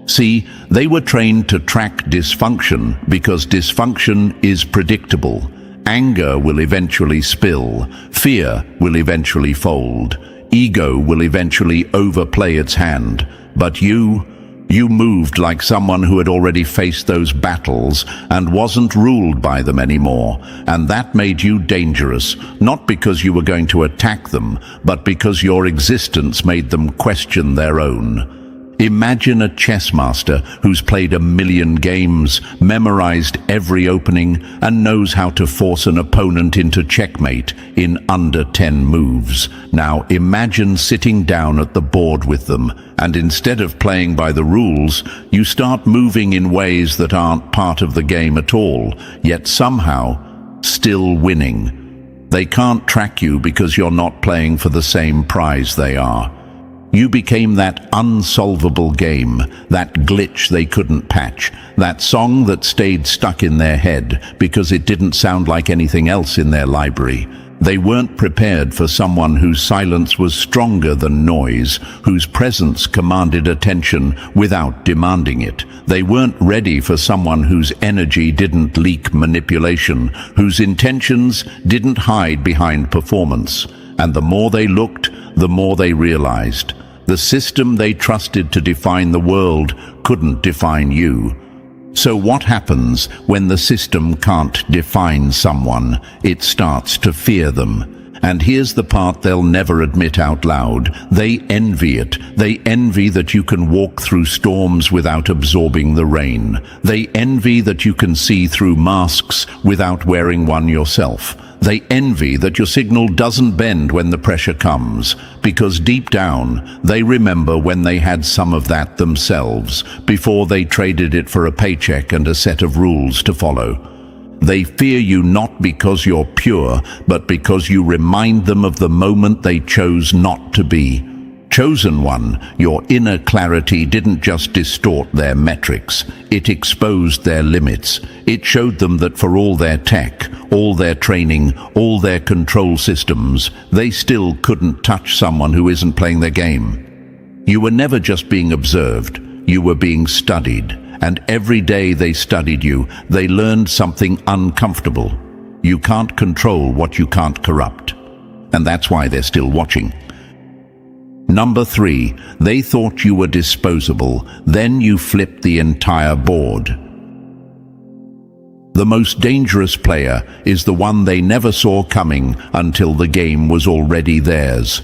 See, they were trained to track dysfunction because dysfunction is predictable. Anger will eventually spill. Fear will eventually fold. Ego will eventually overplay its hand. But you moved like someone who had already faced those battles and wasn't ruled by them anymore. And that made you dangerous, not because you were going to attack them, but because your existence made them question their own. Imagine a chess master who's played 1,000,000 games, memorized every opening, and knows how to force an opponent into checkmate in under 10 moves. Now imagine sitting down at the board with them, and instead of playing by the rules, you start moving in ways that aren't part of the game at all, yet somehow still winning. They can't track you because you're not playing for the same prize they are. You became that unsolvable game, that glitch they couldn't patch, that song that stayed stuck in their head because it didn't sound like anything else in their library. They weren't prepared for someone whose silence was stronger than noise, whose presence commanded attention without demanding it. They weren't ready for someone whose energy didn't leak manipulation, whose intentions didn't hide behind performance. And the more they looked, the more they realized. The system they trusted to define the world couldn't define you. So what happens when the system can't define someone? It starts to fear them. And here's the part they'll never admit out loud. They envy it. They envy that you can walk through storms without absorbing the rain. They envy that you can see through masks without wearing one yourself. They envy that your signal doesn't bend when the pressure comes, because deep down, they remember when they had some of that themselves, before they traded it for a paycheck and a set of rules to follow. They fear you not because you're pure, but because you remind them of the moment they chose not to be. Chosen one, your inner clarity didn't just distort their metrics. It exposed their limits. It showed them that for all their tech, all their training, all their control systems, they still couldn't touch someone who isn't playing their game. You were never just being observed. You were being studied. And every day they studied you, they learned something uncomfortable. You can't control what you can't corrupt. And that's why they're still watching. Number 3, they thought you were disposable. Then you flipped the entire board. The most dangerous player is the one they never saw coming until the game was already theirs.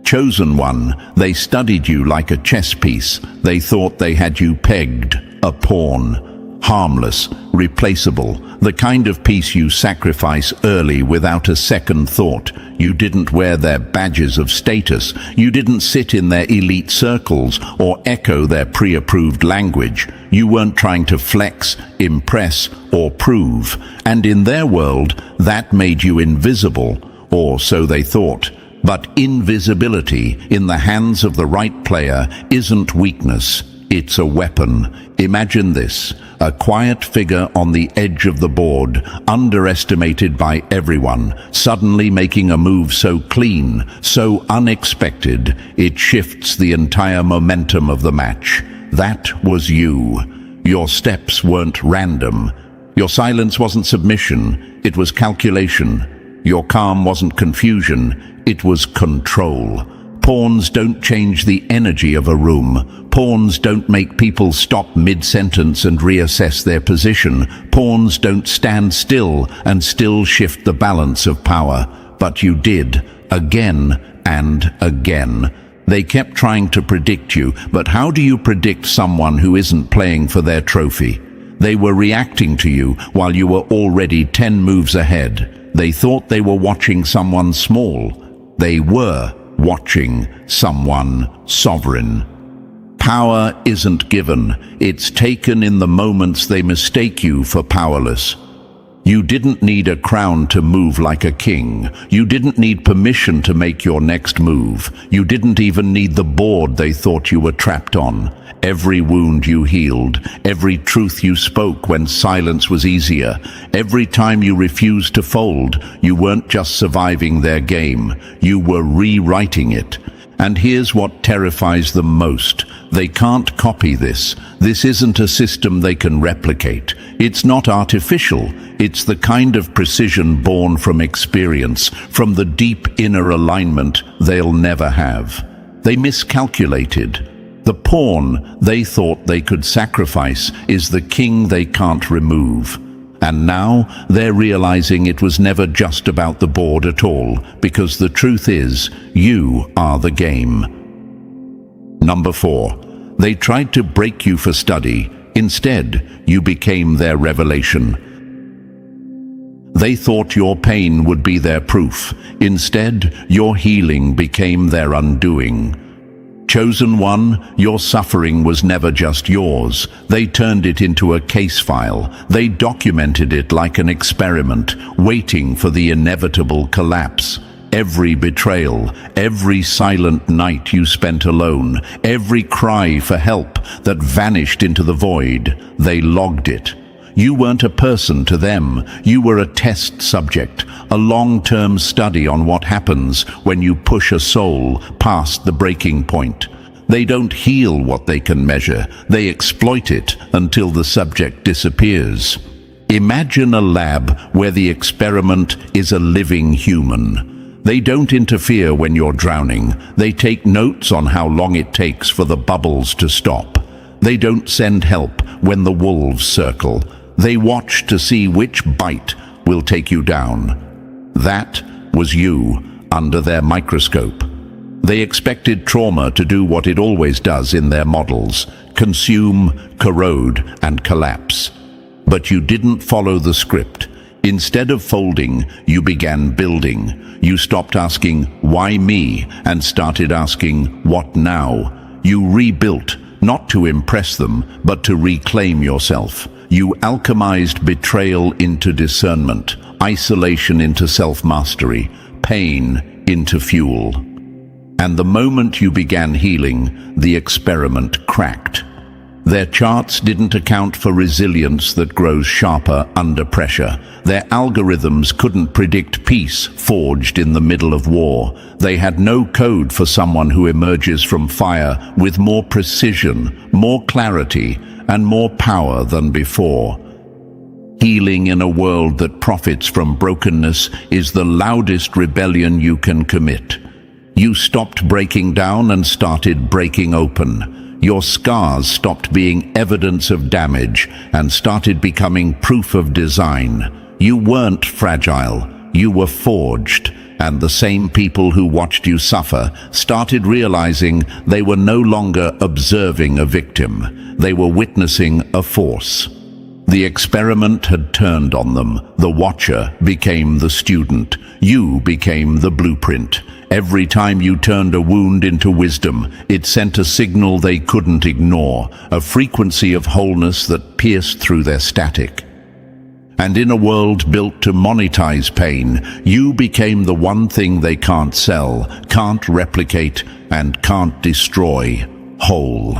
Chosen one, they studied you like a chess piece. They thought they had you pegged, a pawn, harmless, replaceable, the kind of piece you sacrifice early without a second thought. You didn't wear their badges of status. You didn't sit in their elite circles or echo their pre-approved language. You weren't trying to flex, impress, or prove. And in their world, that made you invisible, or so they thought. But invisibility in the hands of the right player isn't weakness. It's a weapon. Imagine this, a quiet figure on the edge of the board, underestimated by everyone, suddenly making a move so clean, so unexpected, it shifts the entire momentum of the match. That was you. Your steps weren't random. Your silence wasn't submission, it was calculation. Your calm wasn't confusion, it was control. Pawns don't change the energy of a room. Pawns don't make people stop mid-sentence and reassess their position. Pawns don't stand still and still shift the balance of power. But you did, again and again. They kept trying to predict you, but how do you predict someone who isn't playing for their trophy? They were reacting to you while you were already 10 moves ahead. They thought they were watching someone small. They were watching someone sovereign. Power isn't given, it's taken in the moments they mistake you for powerless. You didn't need a crown to move like a king. You didn't need permission to make your next move. You didn't even need the board they thought you were trapped on. Every wound you healed, every truth you spoke when silence was easier, every time you refused to fold, you weren't just surviving their game, you were rewriting it. And here's what terrifies them most. They can't copy this. This isn't a system they can replicate. It's not artificial. It's the kind of precision born from experience, from the deep inner alignment they'll never have. They miscalculated. The pawn they thought they could sacrifice is the king they can't remove. And now they're realizing it was never just about the board at all, because the truth is, you are the game. Number 4. They tried to break you for study. Instead, you became their revelation. They thought your pain would be their proof. Instead, your healing became their undoing. Chosen one, your suffering was never just yours. They turned it into a case file. They documented it like an experiment, waiting for the inevitable collapse. Every betrayal, every silent night you spent alone, every cry for help that vanished into the void, they logged it. You weren't a person to them. You were a test subject, a long-term study on what happens when you push a soul past the breaking point. They don't heal what they can measure. They exploit it until the subject disappears. Imagine a lab where the experiment is a living human. They don't interfere when you're drowning. They take notes on how long it takes for the bubbles to stop. They don't send help when the wolves circle. They watch to see which bite will take you down. That was you under their microscope. They expected trauma to do what it always does in their models: consume, corrode, and collapse. But you didn't follow the script. Instead of folding, you began building. You stopped asking, "Why me?" and started asking, "What now?" You rebuilt, not to impress them, but to reclaim yourself. You alchemized betrayal into discernment, isolation into self-mastery, pain into fuel. And the moment you began healing, the experiment cracked. Their charts didn't account for resilience that grows sharper under pressure. Their algorithms couldn't predict peace forged in the middle of war. They had no code for someone who emerges from fire with more precision, more clarity, and more power than before. Healing in a world that profits from brokenness is the loudest rebellion you can commit. You stopped breaking down and started breaking open. Your scars stopped being evidence of damage and started becoming proof of design. You weren't fragile, you were forged, and the same people who watched you suffer started realizing they were no longer observing a victim. They were witnessing a force. The experiment had turned on them. The watcher became the student. You became the blueprint. Every time you turned a wound into wisdom, it sent a signal they couldn't ignore, a frequency of wholeness that pierced through their static. And in a world built to monetize pain, you became the one thing they can't sell, can't replicate, and can't destroy: whole.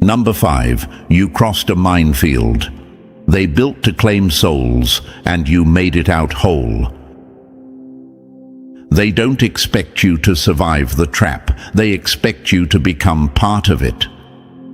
Number 5, you crossed a minefield. They built to claim souls, and you made it out whole. They don't expect you to survive the trap. They expect you to become part of it.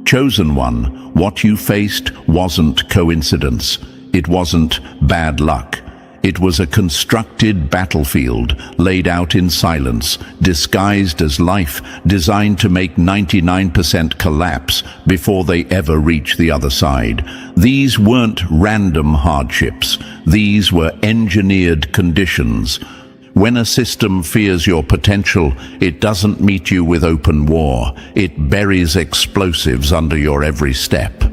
Chosen one, what you faced wasn't coincidence. It wasn't bad luck. It was a constructed battlefield, laid out in silence, disguised as life, designed to make 99% collapse before they ever reach the other side. These weren't random hardships. These were engineered conditions. When a system fears your potential, it doesn't meet you with open war. It buries explosives under your every step.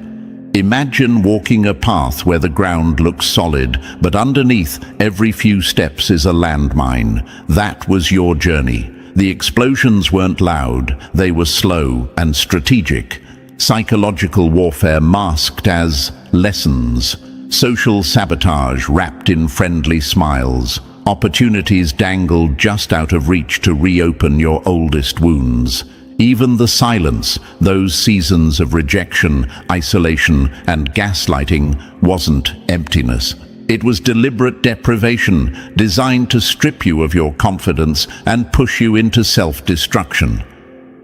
Imagine walking a path where the ground looks solid, but underneath every few steps is a landmine. That was your journey. The explosions weren't loud, they were slow and strategic. Psychological warfare masked as lessons. Social sabotage wrapped in friendly smiles. Opportunities dangled just out of reach to reopen your oldest wounds. Even the silence, those seasons of rejection, isolation, and gaslighting, wasn't emptiness. It was deliberate deprivation, designed to strip you of your confidence and push you into self-destruction.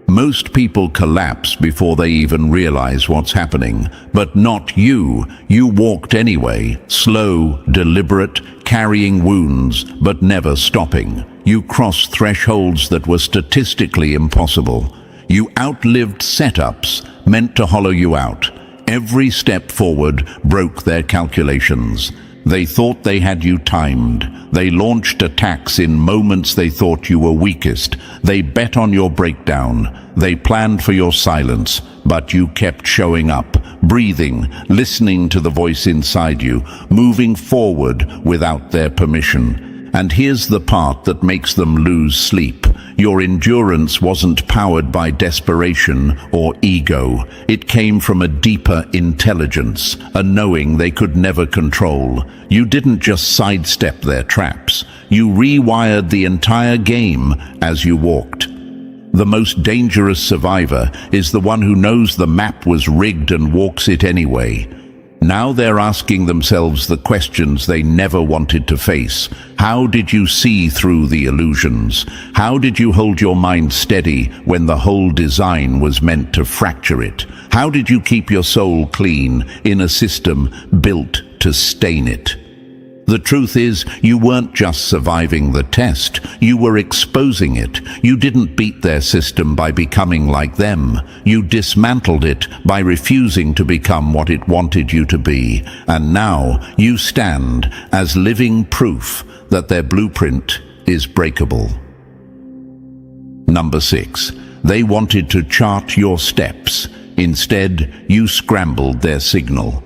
Most people collapse before they even realize what's happening, but not you. You walked anyway, slow, deliberate, carrying wounds, but never stopping. You crossed thresholds that were statistically impossible. You outlived setups meant to hollow you out. Every step forward broke their calculations. They thought they had you timed. They launched attacks in moments they thought you were weakest. They bet on your breakdown. They planned for your silence, but you kept showing up, breathing, listening to the voice inside you, moving forward without their permission. And here's the part that makes them lose sleep. Your endurance wasn't powered by desperation or ego. It came from a deeper intelligence, a knowing they could never control. You didn't just sidestep their traps. You rewired the entire game as you walked. The most dangerous survivor is the one who knows the map was rigged and walks it anyway. Now they're asking themselves the questions they never wanted to face. How did you see through the illusions? How did you hold your mind steady when the whole design was meant to fracture it? How did you keep your soul clean in a system built to stain it? The truth is, you weren't just surviving the test, you were exposing it. You didn't beat their system by becoming like them. You dismantled it by refusing to become what it wanted you to be. And now you stand as living proof that their blueprint is breakable. Number 6. They wanted to chart your steps. Instead, you scrambled their signal.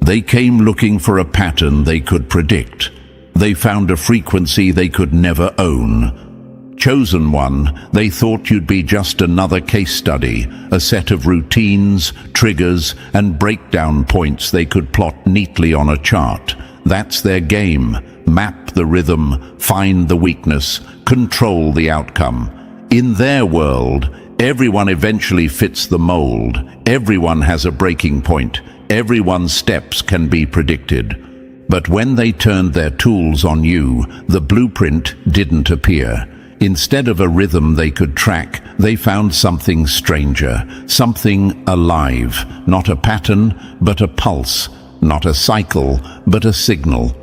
They came looking for a pattern they could predict. They found a frequency they could never own. Chosen one, they thought you'd be just another case study, a set of routines, triggers, and breakdown points they could plot neatly on a chart. That's their game. Map the rhythm, find the weakness, control the outcome. In their world, everyone eventually fits the mold. Everyone has a breaking point. Everyone's steps can be predicted. But when they turned their tools on you, the blueprint didn't appear. Instead of a rhythm they could track, they found something stranger, something alive. Not a pattern, but a pulse. Not a cycle, but a signal.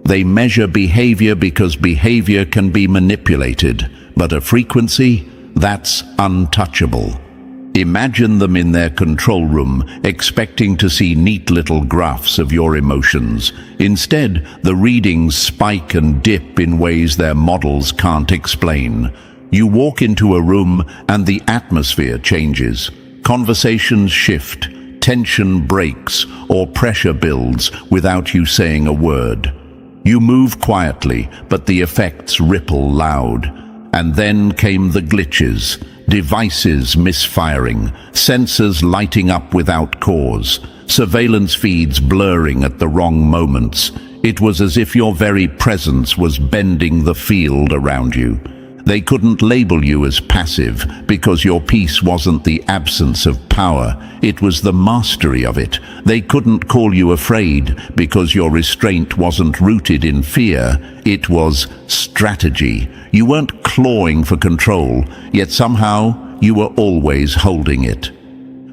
They measure behavior because behavior can be manipulated, but a frequency, that's untouchable. Imagine them in their control room, expecting to see neat little graphs of your emotions. Instead, the readings spike and dip in ways their models can't explain. You walk into a room and the atmosphere changes. Conversations shift, tension breaks, or pressure builds without you saying a word. You move quietly, but the effects ripple loud. And then came the glitches. Devices misfiring, sensors lighting up without cause, surveillance feeds blurring at the wrong moments. It was as if your very presence was bending the field around you. They couldn't label you as passive because your peace wasn't the absence of power, it was the mastery of it. They couldn't call you afraid because your restraint wasn't rooted in fear, it was strategy. You weren't clawing for control, yet somehow you were always holding it.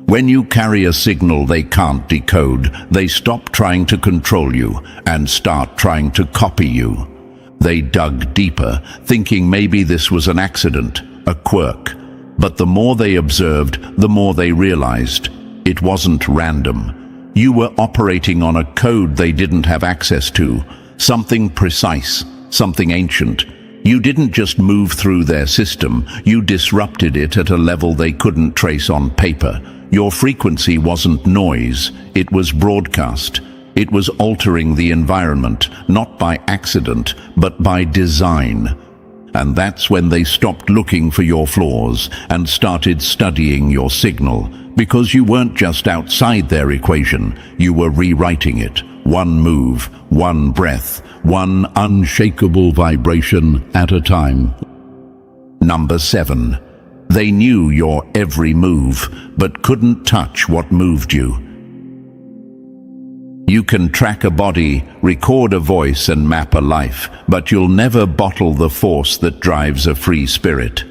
When you carry a signal they can't decode, they stop trying to control you and start trying to copy you. They dug deeper, thinking maybe this was an accident, a quirk. But the more they observed, the more they realized it wasn't random. You were operating on a code they didn't have access to, something precise, something ancient. You didn't just move through their system, you disrupted it at a level they couldn't trace on paper. Your frequency wasn't noise, it was broadcast. It was altering the environment, not by accident, but by design. And that's when they stopped looking for your flaws and started studying your signal, because you weren't just outside their equation, you were rewriting it. One move, one breath, one unshakable vibration at a time. Number 7. They knew your every move, but couldn't touch what moved you. You can track a body, record a voice and map a life, but you'll never bottle the force that drives a free spirit.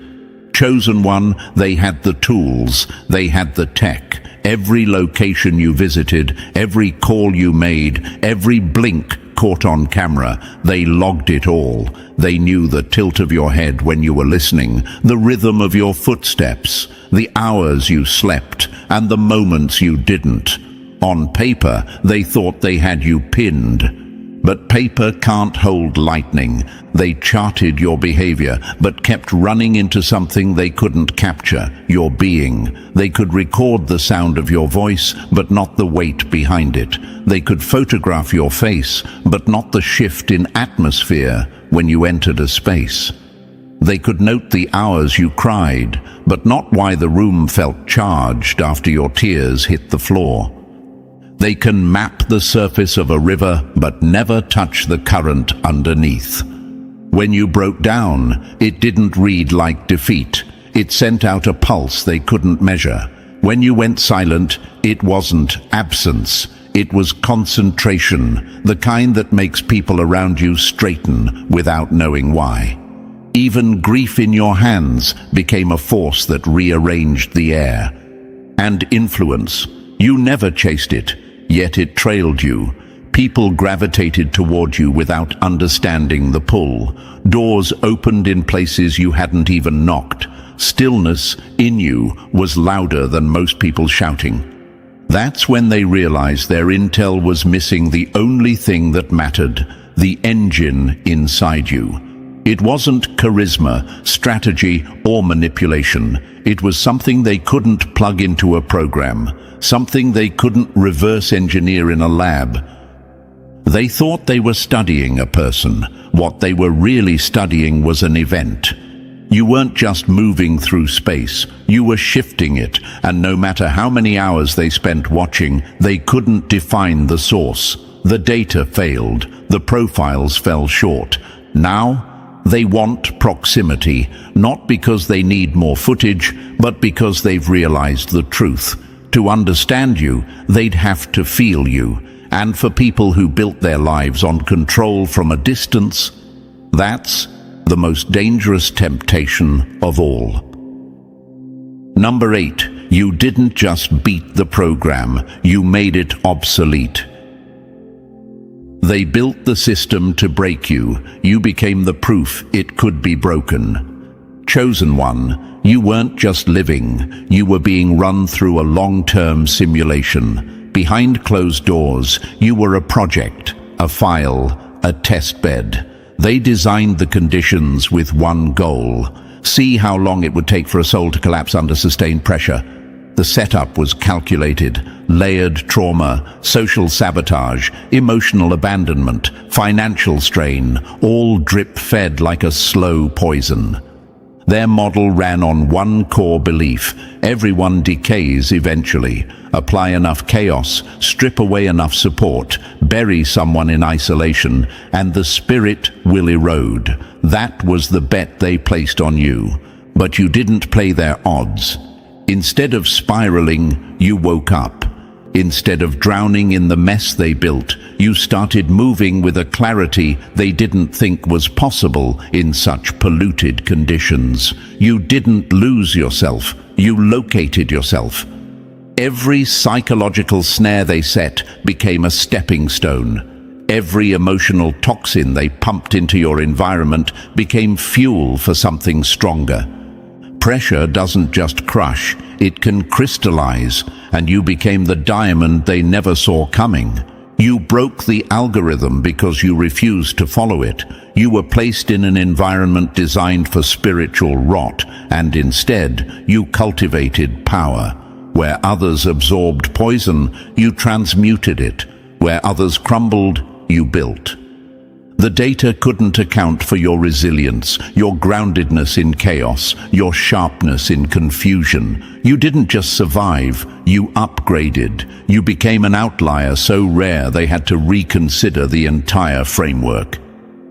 Chosen one, they had the tools, they had the tech. Every location you visited, every call you made, every blink caught on camera, they logged it all. They knew the tilt of your head when you were listening, the rhythm of your footsteps, the hours you slept, and the moments you didn't. On paper, they thought they had you pinned. But paper can't hold lightning. They charted your behavior, but kept running into something they couldn't capture, your being. They could record the sound of your voice, but not the weight behind it. They could photograph your face, but not the shift in atmosphere when you entered a space. They could note the hours you cried, but not why the room felt charged after your tears hit the floor. They can map the surface of a river, but never touch the current underneath. When you broke down, it didn't read like defeat. It sent out a pulse they couldn't measure. When you went silent, it wasn't absence. It was concentration, the kind that makes people around you straighten without knowing why. Even grief in your hands became a force that rearranged the air. And influence. You never chased it, yet it trailed you. People gravitated toward you without understanding the pull. Doors opened in places you hadn't even knocked. Stillness in you was louder than most people shouting. That's when they realized their intel was missing the only thing that mattered, the engine inside you. It wasn't charisma, strategy, or manipulation. It was something they couldn't plug into a program, something they couldn't reverse engineer in a lab. They thought they were studying a person. What they were really studying was an event. You weren't just moving through space, you were shifting it, and no matter how many hours they spent watching, they couldn't define the source. The data failed, the profiles fell short. Now, they want proximity, not because they need more footage, but because they've realized the truth. To understand you, they'd have to feel you. And for people who built their lives on control from a distance, that's the most dangerous temptation of all. Number 8, you didn't just beat the program, you made it obsolete. They built the system to break you. You became the proof it could be broken. Chosen one, you weren't just living, you were being run through a long-term simulation. Behind closed doors, you were a project, a file, a test bed. They designed the conditions with one goal: see how long it would take for a soul to collapse under sustained pressure. The setup was calculated: layered trauma, social sabotage, emotional abandonment, financial strain, all drip-fed like a slow poison. Their model ran on one core belief: everyone decays eventually. Apply enough chaos, strip away enough support, bury someone in isolation, and the spirit will erode. That was the bet they placed on you. But you didn't play their odds. Instead of spiraling, you woke up. Instead of drowning in the mess they built, you started moving with a clarity they didn't think was possible in such polluted conditions. You didn't lose yourself, you located yourself. Every psychological snare they set became a stepping stone. Every emotional toxin they pumped into your environment became fuel for something stronger. Pressure doesn't just crush, it can crystallize, and you became the diamond they never saw coming. You broke the algorithm because you refused to follow it. You were placed in an environment designed for spiritual rot, and instead, you cultivated power. Where others absorbed poison, you transmuted it. Where others crumbled, you built. The data couldn't account for your resilience, your groundedness in chaos, your sharpness in confusion. You didn't just survive, you upgraded. You became an outlier so rare they had to reconsider the entire framework.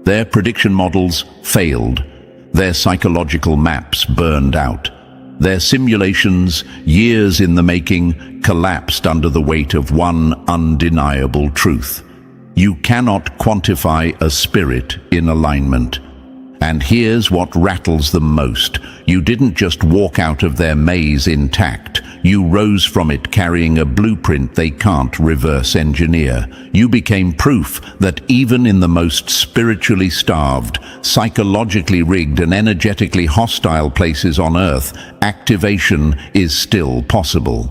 Their prediction models failed. Their psychological maps burned out. Their simulations, years in the making, collapsed under the weight of one undeniable truth. You cannot quantify a spirit in alignment. And here's what rattles them most. You didn't just walk out of their maze intact. You rose from it carrying a blueprint they can't reverse engineer. You became proof that even in the most spiritually starved, psychologically rigged and energetically hostile places on Earth, activation is still possible.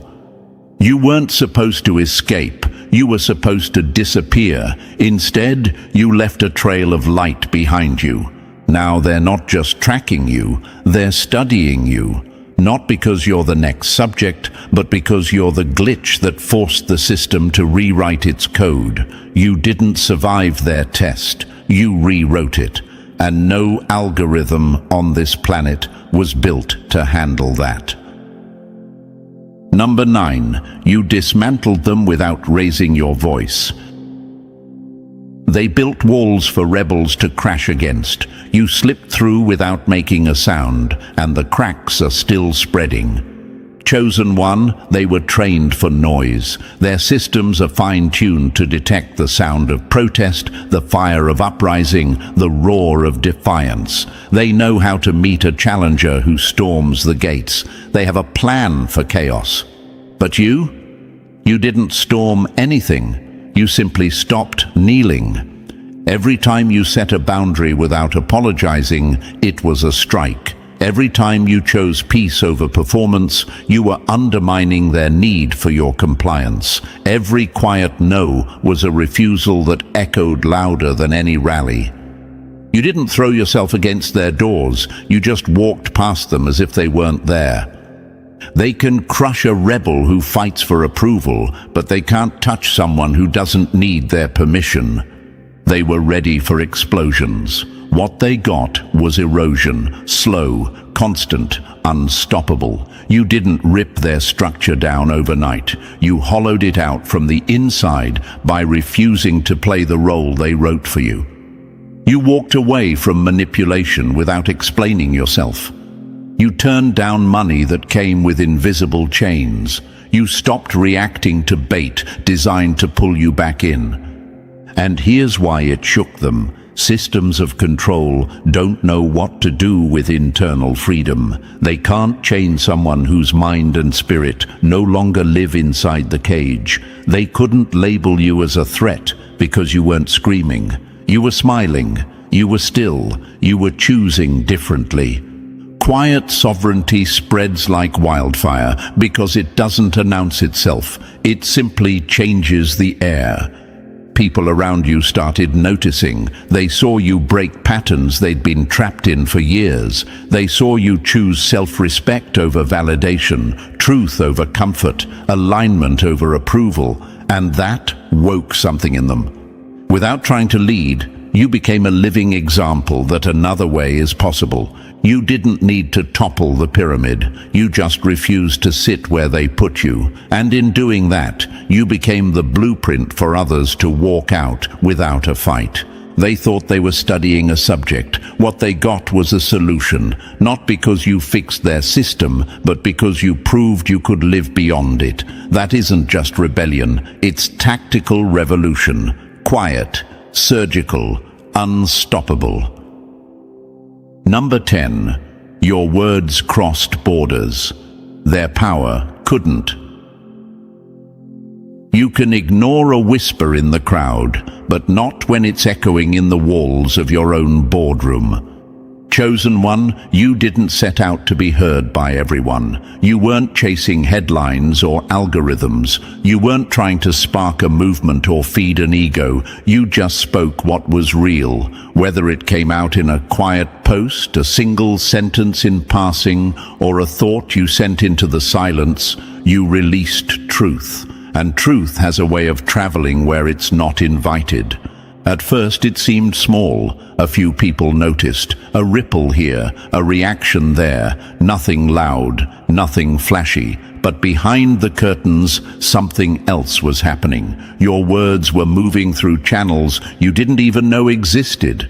You weren't supposed to escape. You were supposed to disappear. Instead, you left a trail of light behind you. Now they're not just tracking you, they're studying you. Not because you're the next subject, but because you're the glitch that forced the system to rewrite its code. You didn't survive their test, you rewrote it. And no algorithm on this planet was built to handle that. Number 9, you dismantled them without raising your voice. They built walls for rebels to crash against. You slipped through without making a sound, and the cracks are still spreading. Chosen one, they were trained for noise. Their systems are fine-tuned to detect the sound of protest, the fire of uprising, the roar of defiance. They know how to meet a challenger who storms the gates. They have a plan for chaos. But you didn't storm anything. You simply stopped kneeling. Every time you set a boundary without apologizing, it was a strike. Every time you chose peace over performance, you were undermining their need for your compliance. Every quiet no was a refusal that echoed louder than any rally. You didn't throw yourself against their doors, you just walked past them as if they weren't there. They can crush a rebel who fights for approval, but they can't touch someone who doesn't need their permission. They were ready for explosions. What they got was erosion, slow, constant, unstoppable. You didn't rip their structure down overnight. You hollowed it out from the inside by refusing to play the role they wrote for you. You walked away from manipulation without explaining yourself. You turned down money that came with invisible chains. You stopped reacting to bait designed to pull you back in. And here's why it shook them. Systems of control don't know what to do with internal freedom. They can't chain someone whose mind and spirit no longer live inside the cage. They couldn't label you as a threat because you weren't screaming. You were smiling. You were still. You were choosing differently. Quiet sovereignty spreads like wildfire because it doesn't announce itself. It simply changes the air. People around you started noticing. They saw you break patterns they'd been trapped in for years. They saw you choose self-respect over validation, truth over comfort, alignment over approval, and that woke something in them. Without trying to lead, you became a living example that another way is possible. You didn't need to topple the pyramid. You just refused to sit where they put you. And in doing that, you became the blueprint for others to walk out without a fight. They thought they were studying a subject. What they got was a solution, not because you fixed their system, but because you proved you could live beyond it. That isn't just rebellion, it's tactical revolution. Quiet, surgical, unstoppable. Number 10. Your words crossed borders. Their power couldn't. You can ignore a whisper in the crowd, but not when it's echoing in the walls of your own boardroom. Chosen one, you didn't set out to be heard by everyone. You weren't chasing headlines or algorithms. You weren't trying to spark a movement or feed an ego. You just spoke what was real, whether it came out in a quiet post, a single sentence in passing, or a thought you sent into the silence. You released truth, and truth has a way of traveling where it's not invited. At first it seemed small. A few people noticed. A ripple here, a reaction there. Nothing loud, nothing flashy. But behind the curtains, something else was happening. Your words were moving through channels you didn't even know existed.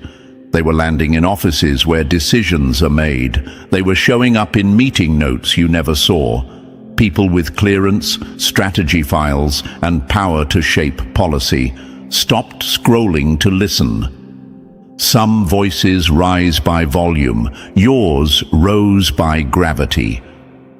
They were landing in offices where decisions are made. They were showing up in meeting notes you never saw. People with clearance, strategy files, and power to shape policy stopped scrolling to listen. Some voices rise by volume. Yours rose by gravity.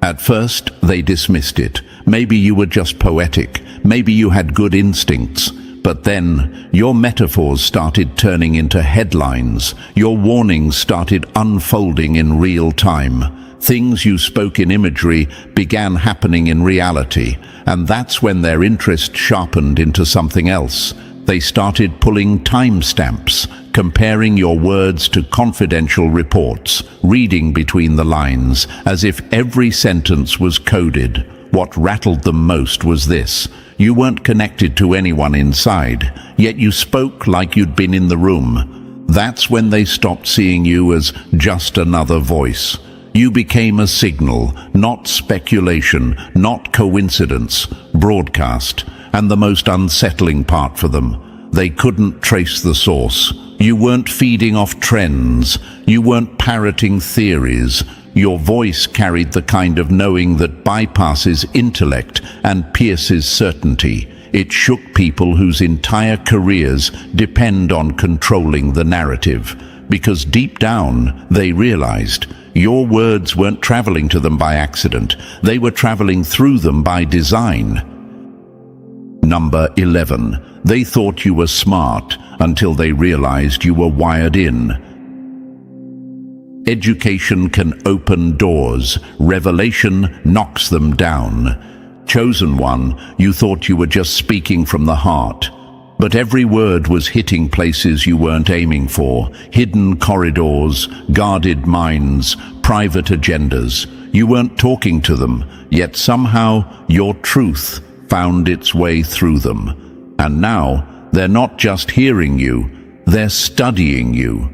At first, they dismissed it. Maybe you were just poetic. Maybe you had good instincts. But then, your metaphors started turning into headlines. Your warnings started unfolding in real time. Things you spoke in imagery began happening in reality. And that's when their interest sharpened into something else. They started pulling timestamps, comparing your words to confidential reports, reading between the lines, as if every sentence was coded. What rattled them most was this: you weren't connected to anyone inside, yet you spoke like you'd been in the room. That's when they stopped seeing you as just another voice. You became a signal, not speculation, not coincidence, broadcast. And the most unsettling part for them, they couldn't trace the source. You weren't feeding off trends. You weren't parroting theories. Your voice carried the kind of knowing that bypasses intellect and pierces certainty. It shook people whose entire careers depend on controlling the narrative, because deep down they realized your words weren't traveling to them by accident. They were traveling through them by design. Number 11. They thought you were smart until they realized you were wired in. Education can open doors. Revelation knocks them down. Chosen one, you thought you were just speaking from the heart. But every word was hitting places you weren't aiming for. Hidden corridors, guarded minds, private agendas. You weren't talking to them, yet somehow your truth found its way through them. And now, they're not just hearing you, they're studying you.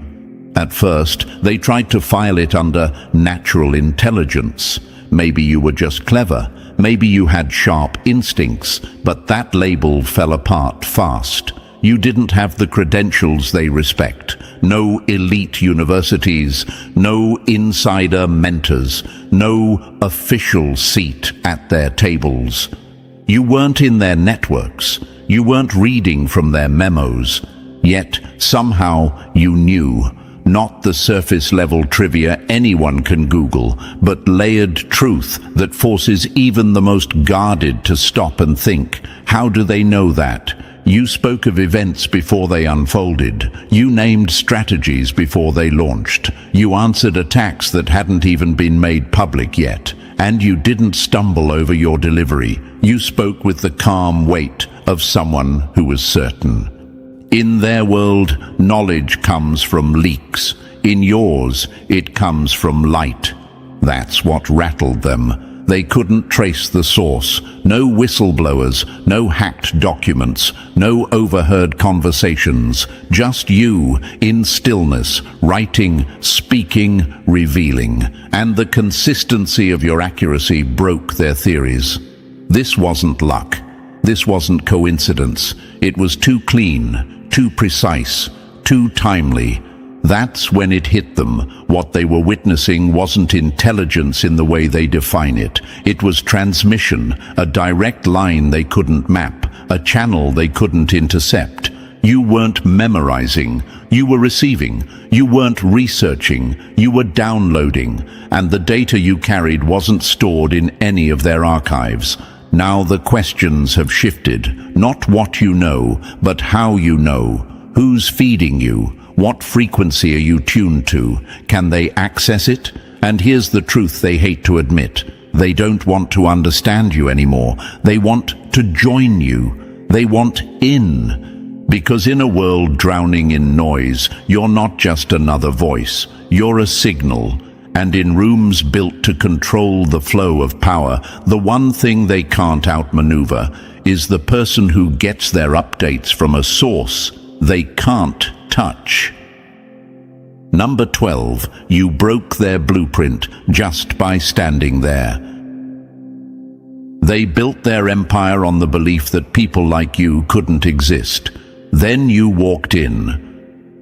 At first, they tried to file it under natural intelligence. Maybe you were just clever. Maybe you had sharp instincts, but that label fell apart fast. You didn't have the credentials they respect. No elite universities, no insider mentors, no official seat at their tables. You weren't in their networks. You weren't reading from their memos. Yet, somehow, you knew. Not the surface-level trivia anyone can Google, but layered truth that forces even the most guarded to stop and think. How do they know that? You spoke of events before they unfolded. You named strategies before they launched. You answered attacks that hadn't even been made public yet. And you didn't stumble over your delivery. You spoke with the calm weight of someone who was certain. In their world, knowledge comes from leaks. In yours, it comes from light. That's what rattled them. They couldn't trace the source. No whistleblowers, no hacked documents, no overheard conversations. Just you, in stillness, writing, speaking, revealing. And the consistency of your accuracy broke their theories. This wasn't luck. This wasn't coincidence. It was too clean, too precise, too timely. That's when it hit them. What they were witnessing wasn't intelligence in the way they define it. It was transmission, a direct line they couldn't map, a channel they couldn't intercept. You weren't memorizing, you were receiving. You weren't researching, you were downloading. And the data you carried wasn't stored in any of their archives. Now the questions have shifted. Not what you know, but how you know. Who's feeding you? What frequency are you tuned to? Can they access it? And here's the truth they hate to admit. They don't want to understand you anymore. They want to join you. They want in. Because in a world drowning in noise, you're not just another voice. You're a signal. And in rooms built to control the flow of power, the one thing they can't outmaneuver is the person who gets their updates from a source they can't touch. Number 12, you broke their blueprint just by standing there. They built their empire on the belief that people like you couldn't exist. Then you walked in.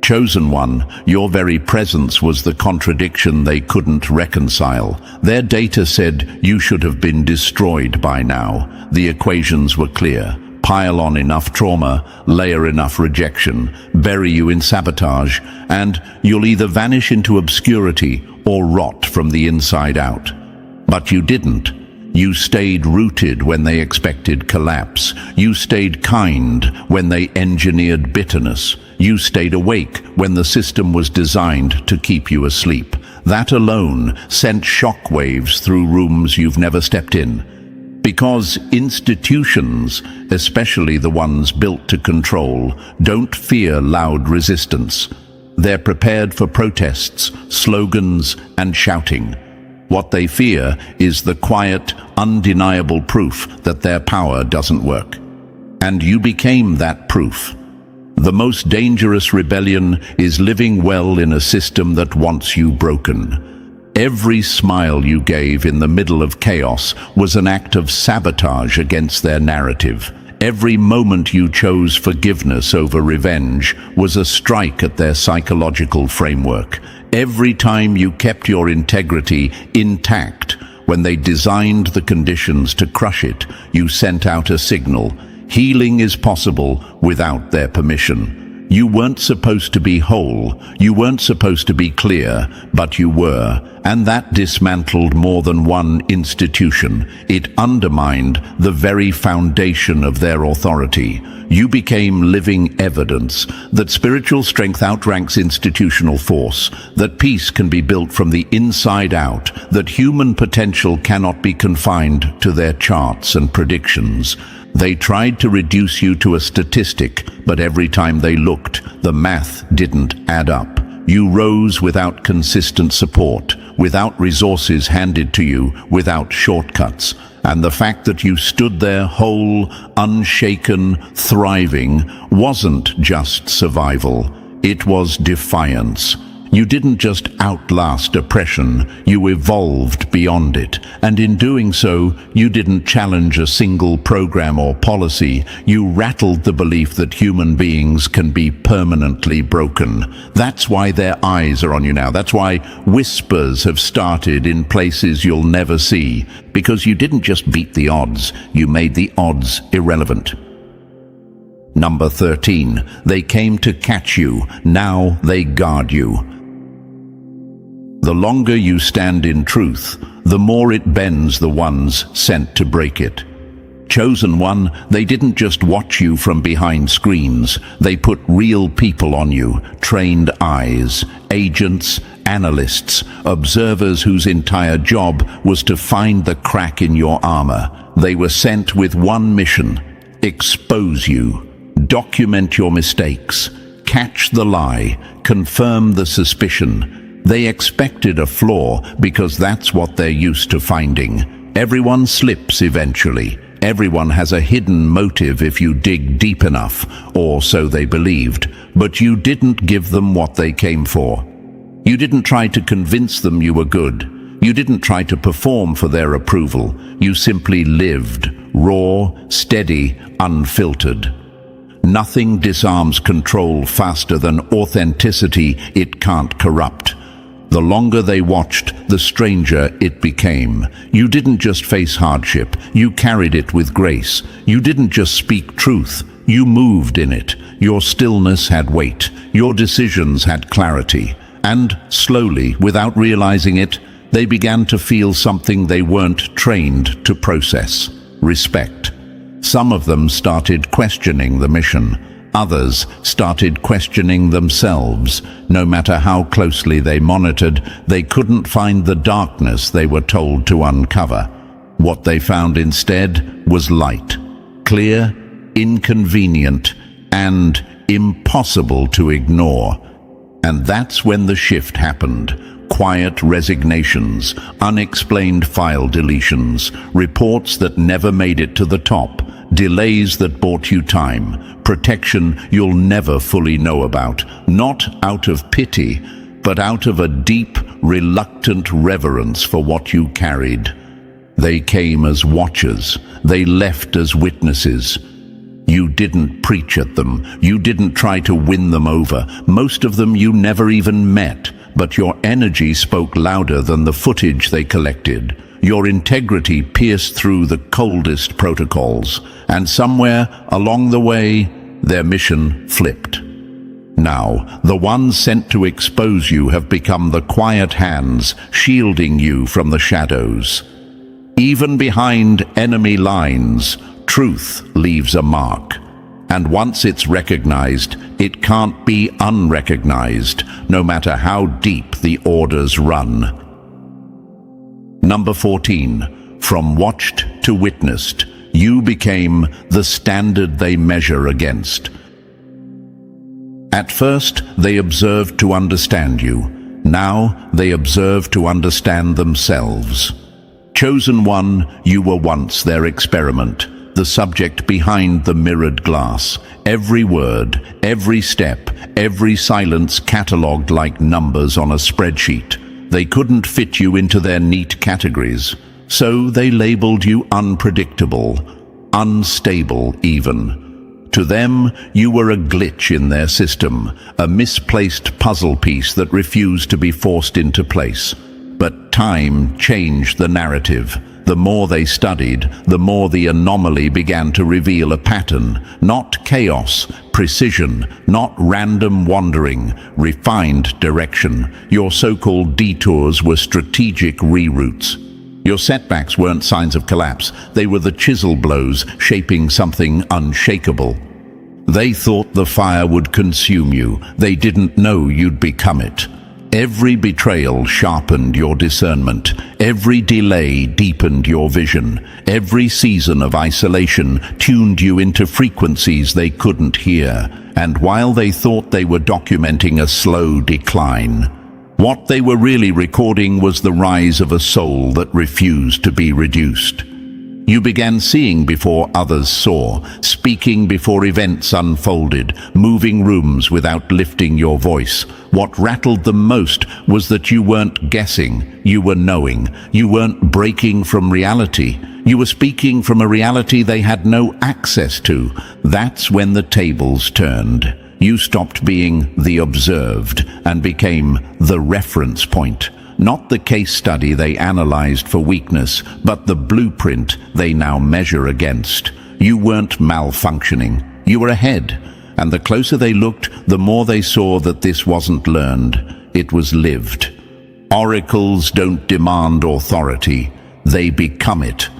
Chosen one, your very presence was the contradiction they couldn't reconcile. Their data said you should have been destroyed by now. The equations were clear. Pile on enough trauma, layer enough rejection, bury you in sabotage, and you'll either vanish into obscurity or rot from the inside out. But you didn't. You stayed rooted when they expected collapse. You stayed kind when they engineered bitterness. You stayed awake when the system was designed to keep you asleep. That alone sent shockwaves through rooms you've never stepped in. Because institutions, especially the ones built to control, don't fear loud resistance. They're prepared for protests, slogans, and shouting. What they fear is the quiet, undeniable proof that their power doesn't work. And you became that proof. The most dangerous rebellion is living well in a system that wants you broken. Every smile you gave in the middle of chaos was an act of sabotage against their narrative. Every moment you chose forgiveness over revenge was a strike at their psychological framework. Every time you kept your integrity intact, when they designed the conditions to crush it, you sent out a signal. Healing is possible without their permission. You weren't supposed to be whole, you weren't supposed to be clear, but you were, and that dismantled more than one institution. It undermined the very foundation of their authority. You became living evidence that spiritual strength outranks institutional force, that peace can be built from the inside out, that human potential cannot be confined to their charts and predictions. They tried to reduce you to a statistic, but every time they looked, the math didn't add up. You rose without consistent support, without resources handed to you, without shortcuts. And the fact that you stood there whole, unshaken, thriving, wasn't just survival. It was defiance. You didn't just outlast oppression, you evolved beyond it. And in doing so, you didn't challenge a single program or policy. You rattled the belief that human beings can be permanently broken. That's why their eyes are on you now. That's why whispers have started in places you'll never see. Because you didn't just beat the odds, you made the odds irrelevant. Number 13. They came to catch you. Now they guard you. The longer you stand in truth, the more it bends the ones sent to break it. Chosen one, they didn't just watch you from behind screens. They put real people on you, trained eyes, agents, analysts, observers whose entire job was to find the crack in your armor. They were sent with one mission: expose you, document your mistakes, catch the lie, confirm the suspicion. They expected a flaw because that's what they're used to finding. Everyone slips eventually. Everyone has a hidden motive if you dig deep enough, or so they believed. But you didn't give them what they came for. You didn't try to convince them you were good. You didn't try to perform for their approval. You simply lived, raw, steady, unfiltered. Nothing disarms control faster than authenticity it can't corrupt. The longer they watched, the stranger it became. You didn't just face hardship, you carried it with grace. You didn't just speak truth, you moved in it. Your stillness had weight, your decisions had clarity. And slowly, without realizing it, they began to feel something they weren't trained to process: respect. Some of them started questioning the mission. Others started questioning themselves. No matter how closely they monitored, they couldn't find the darkness they were told to uncover. What they found instead was light. Clear, inconvenient, and impossible to ignore. And that's when the shift happened. Quiet resignations, unexplained file deletions, reports that never made it to the top, delays that bought you time, protection you'll never fully know about, not out of pity, but out of a deep, reluctant reverence for what you carried. They came as watchers, they left as witnesses. You didn't preach at them, you didn't try to win them over. Most of them you never even met, but your energy spoke louder than the footage they collected. Your integrity pierced through the coldest protocols, and somewhere along the way, their mission flipped. Now, the ones sent to expose you have become the quiet hands shielding you from the shadows. Even behind enemy lines, truth leaves a mark. And once it's recognized, it can't be unrecognized, no matter how deep the orders run. Number 14. From watched to witnessed, you became the standard they measure against. At first, they observed to understand you. Now, they observe to understand themselves. Chosen one, you were once their experiment, the subject behind the mirrored glass. Every word, every step, every silence catalogued like numbers on a spreadsheet. They couldn't fit you into their neat categories, so they labeled you unpredictable, unstable even. To them, you were a glitch in their system, a misplaced puzzle piece that refused to be forced into place. But time changed the narrative. The more they studied, the more the anomaly began to reveal a pattern, not chaos, precision, not random wandering, refined direction. Your so-called detours were strategic reroutes. Your setbacks weren't signs of collapse, they were the chisel blows shaping something unshakable. They thought the fire would consume you, they didn't know you'd become it. Every betrayal sharpened your discernment, every delay deepened your vision, every season of isolation tuned you into frequencies they couldn't hear, and while they thought they were documenting a slow decline, what they were really recording was the rise of a soul that refused to be reduced. You began seeing before others saw, speaking before events unfolded, moving rooms without lifting your voice. What rattled them most was that you weren't guessing, you were knowing. You weren't breaking from reality. You were speaking from a reality they had no access to. That's when the tables turned. You stopped being the observed and became the reference point. Not the case study they analyzed for weakness, but the blueprint they now measure against. You weren't malfunctioning. You were ahead. And the closer they looked, the more they saw that this wasn't learned. It was lived. Oracles don't demand authority. They become it.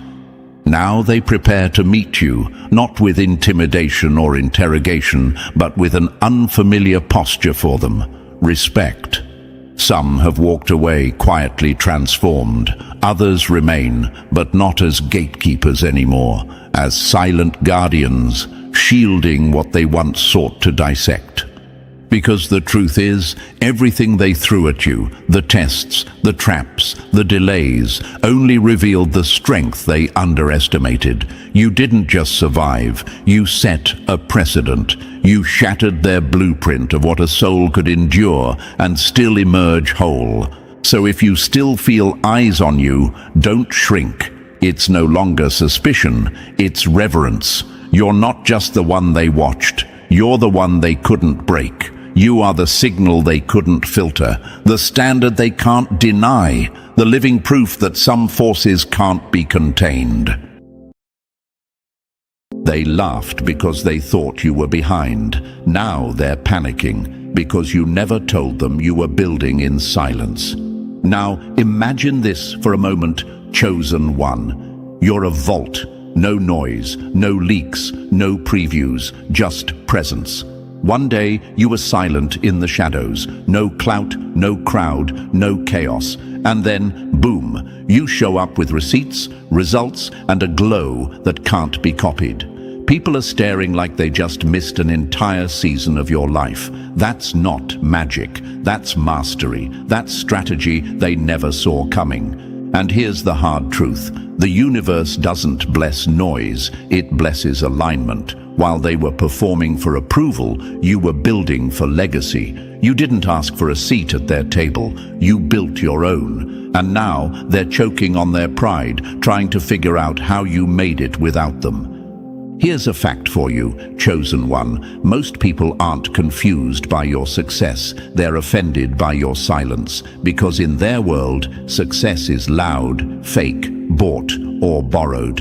Now they prepare to meet you, not with intimidation or interrogation, but with an unfamiliar posture for them: respect. Some have walked away quietly transformed. Others remain, but not as gatekeepers anymore, as silent guardians, shielding what they once sought to dissect. Because the truth is, everything they threw at you, the tests, the traps, the delays, only revealed the strength they underestimated. You didn't just survive, you set a precedent. You shattered their blueprint of what a soul could endure and still emerge whole. So if you still feel eyes on you, don't shrink. It's no longer suspicion, it's reverence. You're not just the one they watched, you're the one they couldn't break. You are the signal they couldn't filter, the standard they can't deny, the living proof that some forces can't be contained. They laughed because they thought you were behind. Now they're panicking because you never told them you were building in silence. Now imagine this for a moment, chosen one. You're a vault. No noise, no leaks, no previews, just presence. One day you were silent in the shadows, no clout, no crowd, no chaos. And then, boom, you show up with receipts, results, and a glow that can't be copied. People are staring like they just missed an entire season of your life. That's not magic, that's mastery, that's strategy they never saw coming. And here's the hard truth. The universe doesn't bless noise, it blesses alignment. While they were performing for approval, you were building for legacy. You didn't ask for a seat at their table, you built your own. And now they're choking on their pride, trying to figure out how you made it without them. Here's a fact for you, chosen one. Most people aren't confused by your success. They're offended by your silence, because in their world, success is loud, fake, bought, or borrowed.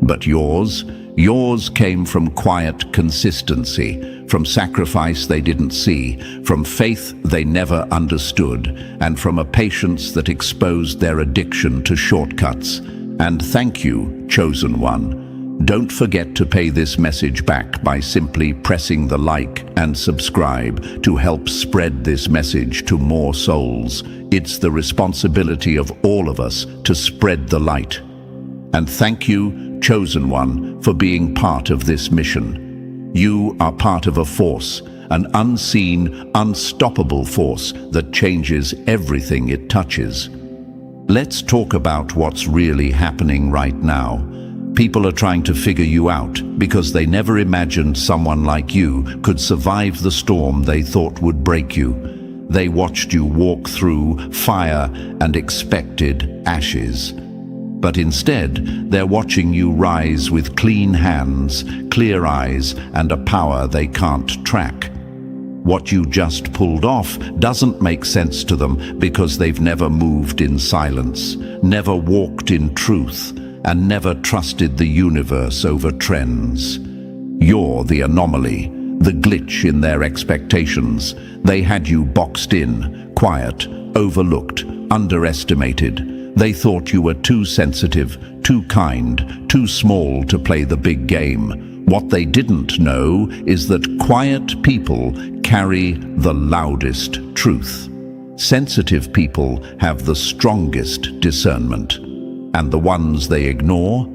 But yours came from quiet consistency, from sacrifice they didn't see, from faith they never understood, and from a patience that exposed their addiction to shortcuts. And thank you, chosen one. Don't forget to pay this message back by simply pressing the like and subscribe to help spread this message to more souls. It's the responsibility of all of us to spread the light. And thank you, chosen one, for being part of this mission. You are part of a force, an unseen, unstoppable force that changes everything it touches. Let's talk about what's really happening right now. People are trying to figure you out because they never imagined someone like you could survive the storm they thought would break you. They watched you walk through fire and expected ashes. But instead, they're watching you rise with clean hands, clear eyes, and a power they can't track. What you just pulled off doesn't make sense to them because they've never moved in silence, never walked in truth, and never trusted the universe over trends. You're the anomaly, the glitch in their expectations. They had you boxed in, quiet, overlooked, underestimated. They thought you were too sensitive, too kind, too small to play the big game. What they didn't know is that quiet people carry the loudest truth. Sensitive people have the strongest discernment. And the ones they ignore,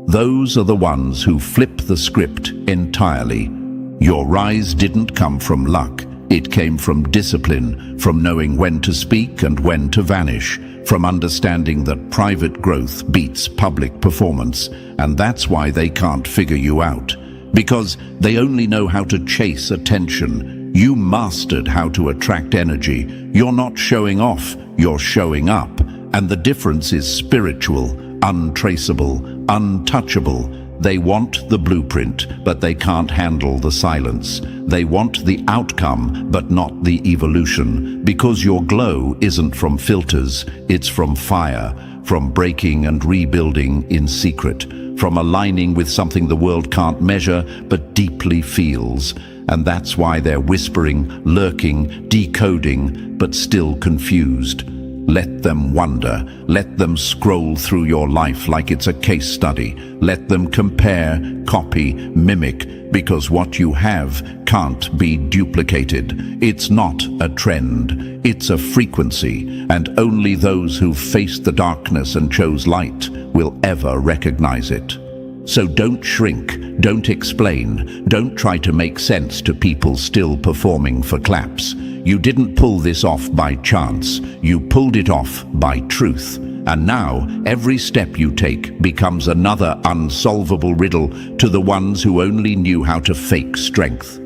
those are the ones who flip the script entirely. Your rise didn't come from luck. It came from discipline, from knowing when to speak and when to vanish, from understanding that private growth beats public performance. And that's why they can't figure you out. Because they only know how to chase attention. You mastered how to attract energy. You're not showing off, you're showing up. And the difference is spiritual, untraceable, untouchable. They want the blueprint, but they can't handle the silence. They want the outcome, but not the evolution. Because your glow isn't from filters, it's from fire, from breaking and rebuilding in secret, from aligning with something the world can't measure, but deeply feels. And that's why they're whispering, lurking, decoding, but still confused. Let them wonder. Let them scroll through your life like it's a case study. Let them compare, copy, mimic, because what you have can't be duplicated. It's not a trend. It's a frequency, and only those who've faced the darkness and chose light will ever recognize it. So don't shrink, don't explain, don't try to make sense to people still performing for claps. You didn't pull this off by chance, you pulled it off by truth. And now, every step you take becomes another unsolvable riddle to the ones who only knew how to fake strength.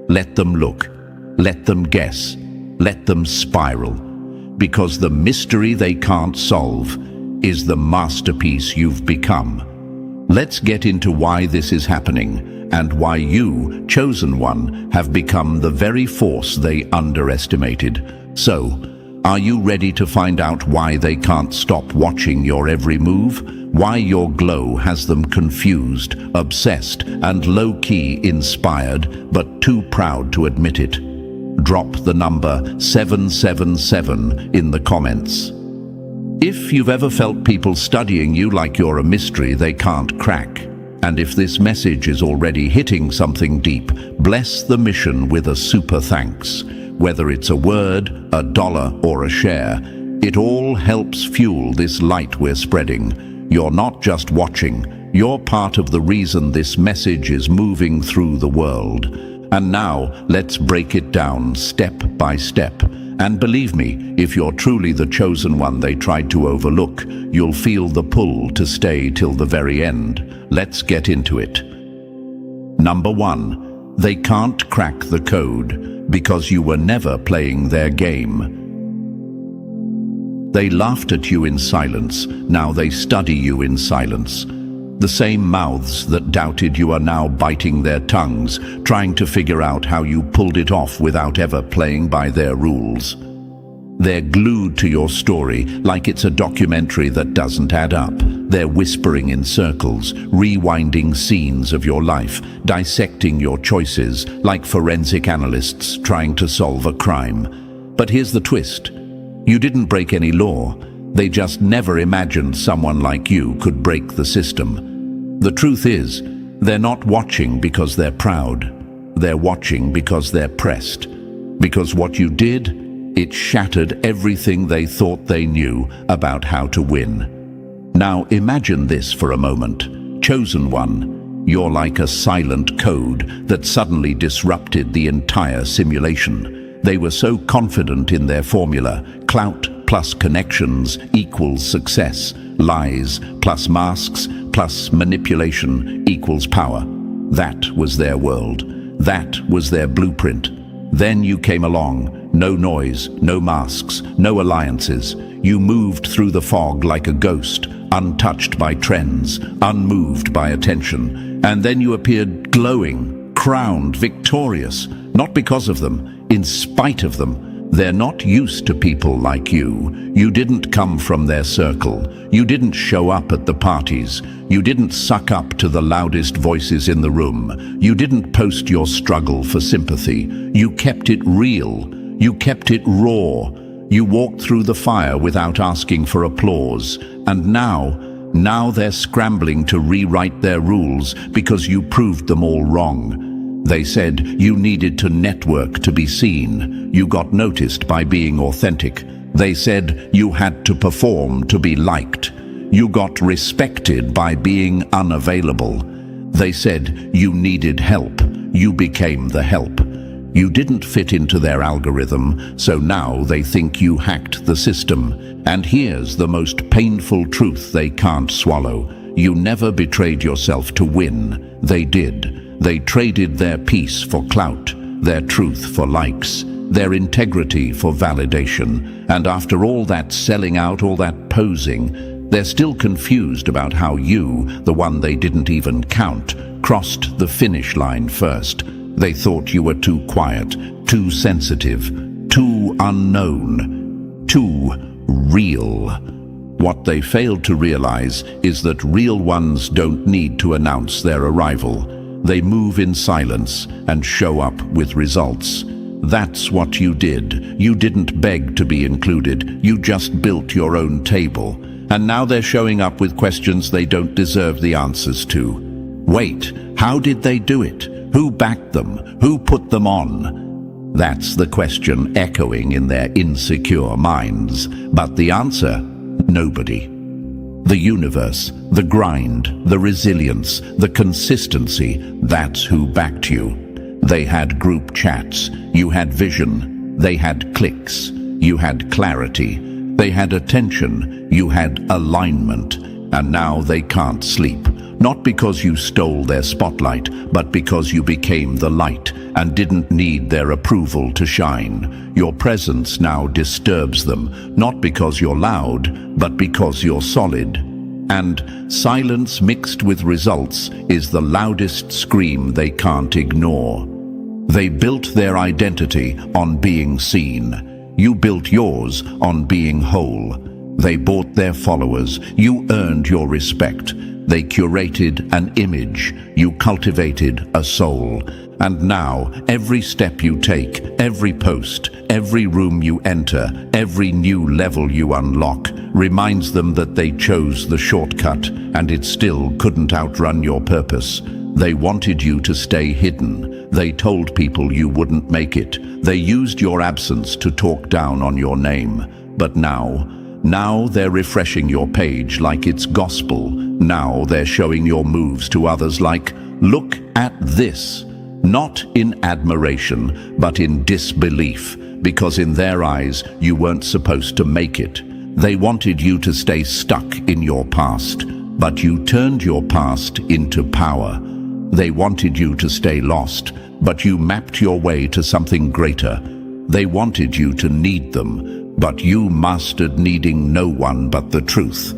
Let them look, let them guess, let them spiral. Because the mystery they can't solve is the masterpiece you've become. Let's get into why this is happening and why you, chosen one, have become the very force they underestimated. So, are you ready to find out why they can't stop watching your every move? Why your glow has them confused, obsessed, and low-key inspired, but too proud to admit it? Drop the number 777 in the comments. If you've ever felt people studying you like you're a mystery they can't crack, and if this message is already hitting something deep, bless the mission with a super thanks. Whether it's a word, a dollar, or a share, it all helps fuel this light we're spreading. You're not just watching, you're part of the reason this message is moving through the world. And now, let's break it down step by step. And believe me, if you're truly the chosen one they tried to overlook, you'll feel the pull to stay till the very end. Let's get into it. Number 1, they can't crack the code because you were never playing their game. They laughed at you in silence, now they study you in silence. The same mouths that doubted you are now biting their tongues, trying to figure out how you pulled it off without ever playing by their rules. They're glued to your story like it's a documentary that doesn't add up. They're whispering in circles, rewinding scenes of your life, dissecting your choices like forensic analysts trying to solve a crime. But here's the twist. You didn't break any law. They just never imagined someone like you could break the system. The truth is, they're not watching because they're proud. They're watching because they're pressed. Because what you did, it shattered everything they thought they knew about how to win. Now imagine this for a moment. Chosen one, you're like a silent code that suddenly disrupted the entire simulation. They were so confident in their formula, clout plus connections equals success, lies plus masks plus manipulation equals power. That was their world. That was their blueprint. Then you came along, no noise, no masks, no alliances. You moved through the fog like a ghost, untouched by trends, unmoved by attention, and then you appeared glowing, crowned, victorious, not because of them, in spite of them. They're not used to people like you. You didn't come from their circle. You didn't show up at the parties. You didn't suck up to the loudest voices in the room. You didn't post your struggle for sympathy. You kept it real. You kept it raw. You walked through the fire without asking for applause. And now they're scrambling to rewrite their rules because you proved them all wrong. They said you needed to network to be seen. You got noticed by being authentic. They said you had to perform to be liked. You got respected by being unavailable. They said you needed help. You became the help. You didn't fit into their algorithm, so now they think you hacked the system. And here's the most painful truth they can't swallow. You never betrayed yourself to win. They did. They traded their peace for clout, their truth for likes, their integrity for validation. And after all that selling out, all that posing, they're still confused about how you, the one they didn't even count, crossed the finish line first. They thought you were too quiet, too sensitive, too unknown, too real. What they failed to realize is that real ones don't need to announce their arrival. They move in silence and show up with results. That's what you did. You didn't beg to be included. You just built your own table. And now they're showing up with questions they don't deserve the answers to. Wait, how did they do it? Who backed them? Who put them on? That's the question echoing in their insecure minds. But the answer? Nobody. The universe, the grind, the resilience, the consistency, that's who backed you. They had group chats. You had vision. They had clicks. You had clarity. They had attention. You had alignment. And now they can't sleep. Not because you stole their spotlight, but because you became the light and didn't need their approval to shine. Your presence now disturbs them, not because you're loud, but because you're solid. And silence mixed with results is the loudest scream they can't ignore. They built their identity on being seen. You built yours on being whole. They bought their followers. You earned your respect. They curated an image. You cultivated a soul. And now, every step you take, every post, every room you enter, every new level you unlock, reminds them that they chose the shortcut, and it still couldn't outrun your purpose. They wanted you to stay hidden. They told people you wouldn't make it. They used your absence to talk down on your name. But now they're refreshing your page like it's gospel. Now they're showing your moves to others like, look at this. Not in admiration, but in disbelief, because in their eyes, you weren't supposed to make it. They wanted you to stay stuck in your past, but you turned your past into power. They wanted you to stay lost, but you mapped your way to something greater. They wanted you to need them, but you mastered needing no one but the truth.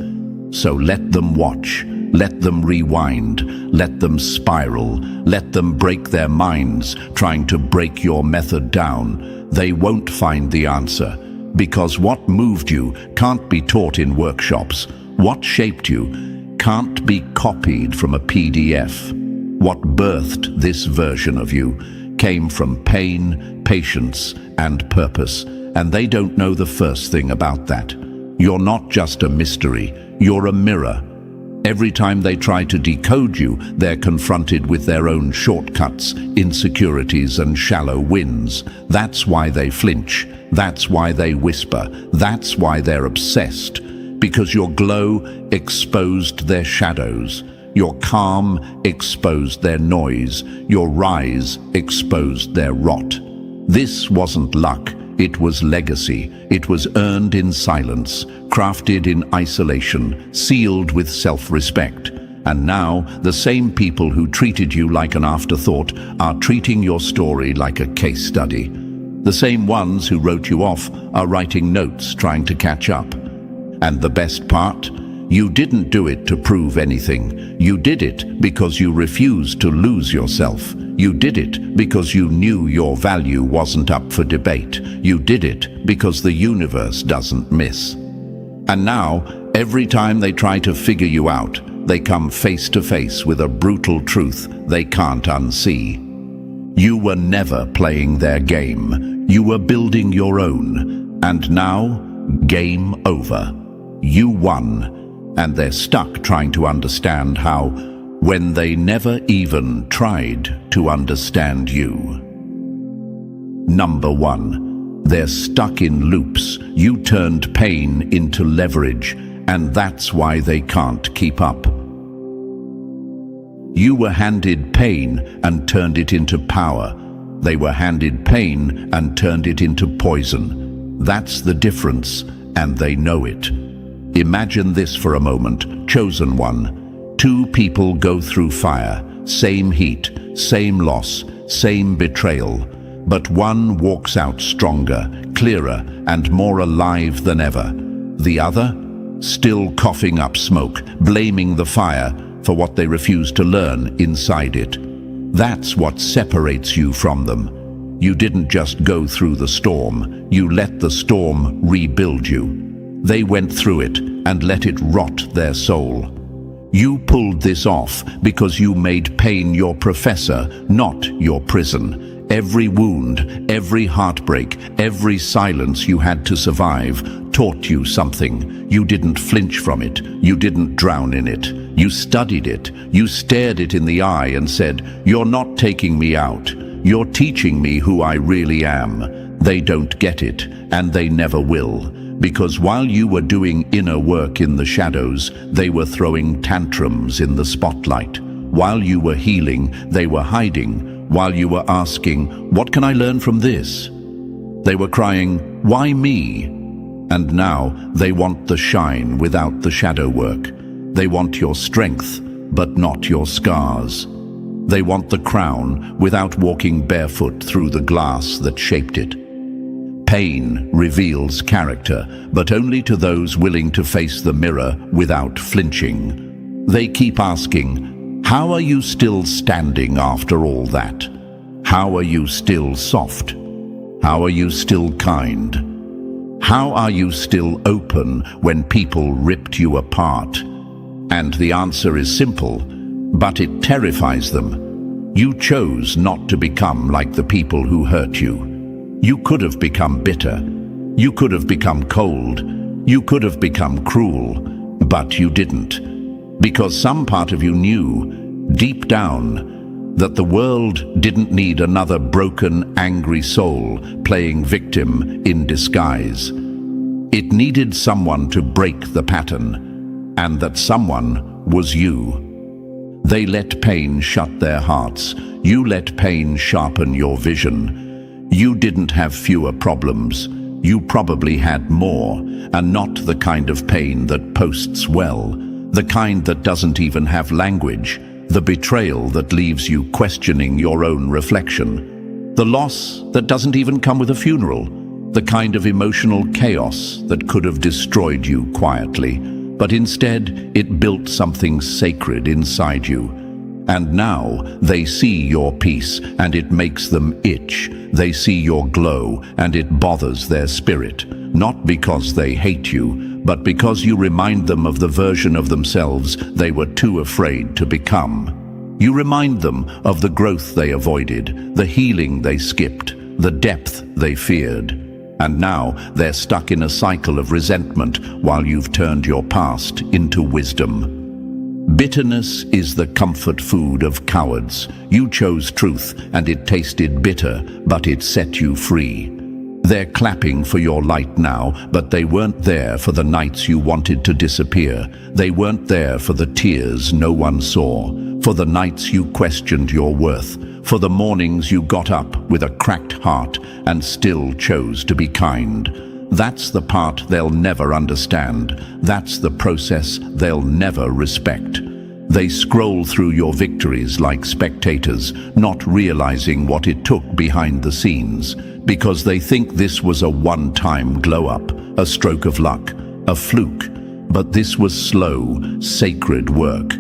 So let them watch. Let them rewind, let them spiral, let them break their minds, trying to break your method down. They won't find the answer, because what moved you can't be taught in workshops. What shaped you can't be copied from a PDF. What birthed this version of you came from pain, patience, and purpose, and they don't know the first thing about that. You're not just a mystery, you're a mirror. Every time they try to decode you, they're confronted with their own shortcuts, insecurities, and shallow wins. That's why they flinch. That's why they whisper. That's why they're obsessed. Because your glow exposed their shadows. Your calm exposed their noise. Your rise exposed their rot. This wasn't luck. It was legacy. It was earned in silence, crafted in isolation, sealed with self-respect. And now, the same people who treated you like an afterthought are treating your story like a case study. The same ones who wrote you off are writing notes trying to catch up. And the best part? You didn't do it to prove anything. You did it because you refused to lose yourself. You did it because you knew your value wasn't up for debate. You did it because the universe doesn't miss. And now, every time they try to figure you out, they come face to face with a brutal truth they can't unsee. You were never playing their game. You were building your own. And now, game over. You won, and they're stuck trying to understand how, when they never even tried to understand you. Number 1, they're stuck in loops. You turned pain into leverage, and that's why they can't keep up. You were handed pain and turned it into power. They were handed pain and turned it into poison. That's the difference, and they know it. Imagine this for a moment, chosen one. 2 people go through fire, same heat, same loss, same betrayal. But one walks out stronger, clearer, and more alive than ever. The other, still coughing up smoke, blaming the fire for what they refuse to learn inside it. That's what separates you from them. You didn't just go through the storm, you let the storm rebuild you. They went through it and let it rot their soul. You pulled this off because you made pain your professor, not your prison. Every wound, every heartbreak, every silence you had to survive taught you something. You didn't flinch from it. You didn't drown in it. You studied it. You stared it in the eye and said, "You're not taking me out. You're teaching me who I really am." They don't get it, and they never will. Because while you were doing inner work in the shadows, they were throwing tantrums in the spotlight. While you were healing, they were hiding. While you were asking, "What can I learn from this?" they were crying, "Why me?" And now they want the shine without the shadow work. They want your strength, but not your scars. They want the crown without walking barefoot through the glass that shaped it. Pain reveals character, but only to those willing to face the mirror without flinching. They keep asking, "How are you still standing after all that? How are you still soft? How are you still kind? How are you still open when people ripped you apart?" And the answer is simple, but it terrifies them. You chose not to become like the people who hurt you. You could have become bitter. You could have become cold. You could have become cruel, but you didn't. Because some part of you knew, deep down, that the world didn't need another broken, angry soul playing victim in disguise. It needed someone to break the pattern, and that someone was you. They let pain shut their hearts. You let pain sharpen your vision. You didn't have fewer problems. You probably had more, and not the kind of pain that posts well, the kind that doesn't even have language, the betrayal that leaves you questioning your own reflection, the loss that doesn't even come with a funeral, the kind of emotional chaos that could have destroyed you quietly, but instead it built something sacred inside you. And now they see your peace and it makes them itch. They see your glow and it bothers their spirit, not because they hate you, but because you remind them of the version of themselves they were too afraid to become. You remind them of the growth they avoided, the healing they skipped, the depth they feared. And now they're stuck in a cycle of resentment while you've turned your past into wisdom. Bitterness is the comfort food of cowards. You chose truth and it tasted bitter, but it set you free. They're clapping for your light now, but they weren't there for the nights you wanted to disappear. They weren't there for the tears no one saw, for the nights you questioned your worth, for the mornings you got up with a cracked heart and still chose to be kind. That's the part they'll never understand. That's the process they'll never respect. They scroll through your victories like spectators, not realizing what it took behind the scenes, because they think this was a one-time glow-up, a stroke of luck, a fluke. But this was slow, sacred work.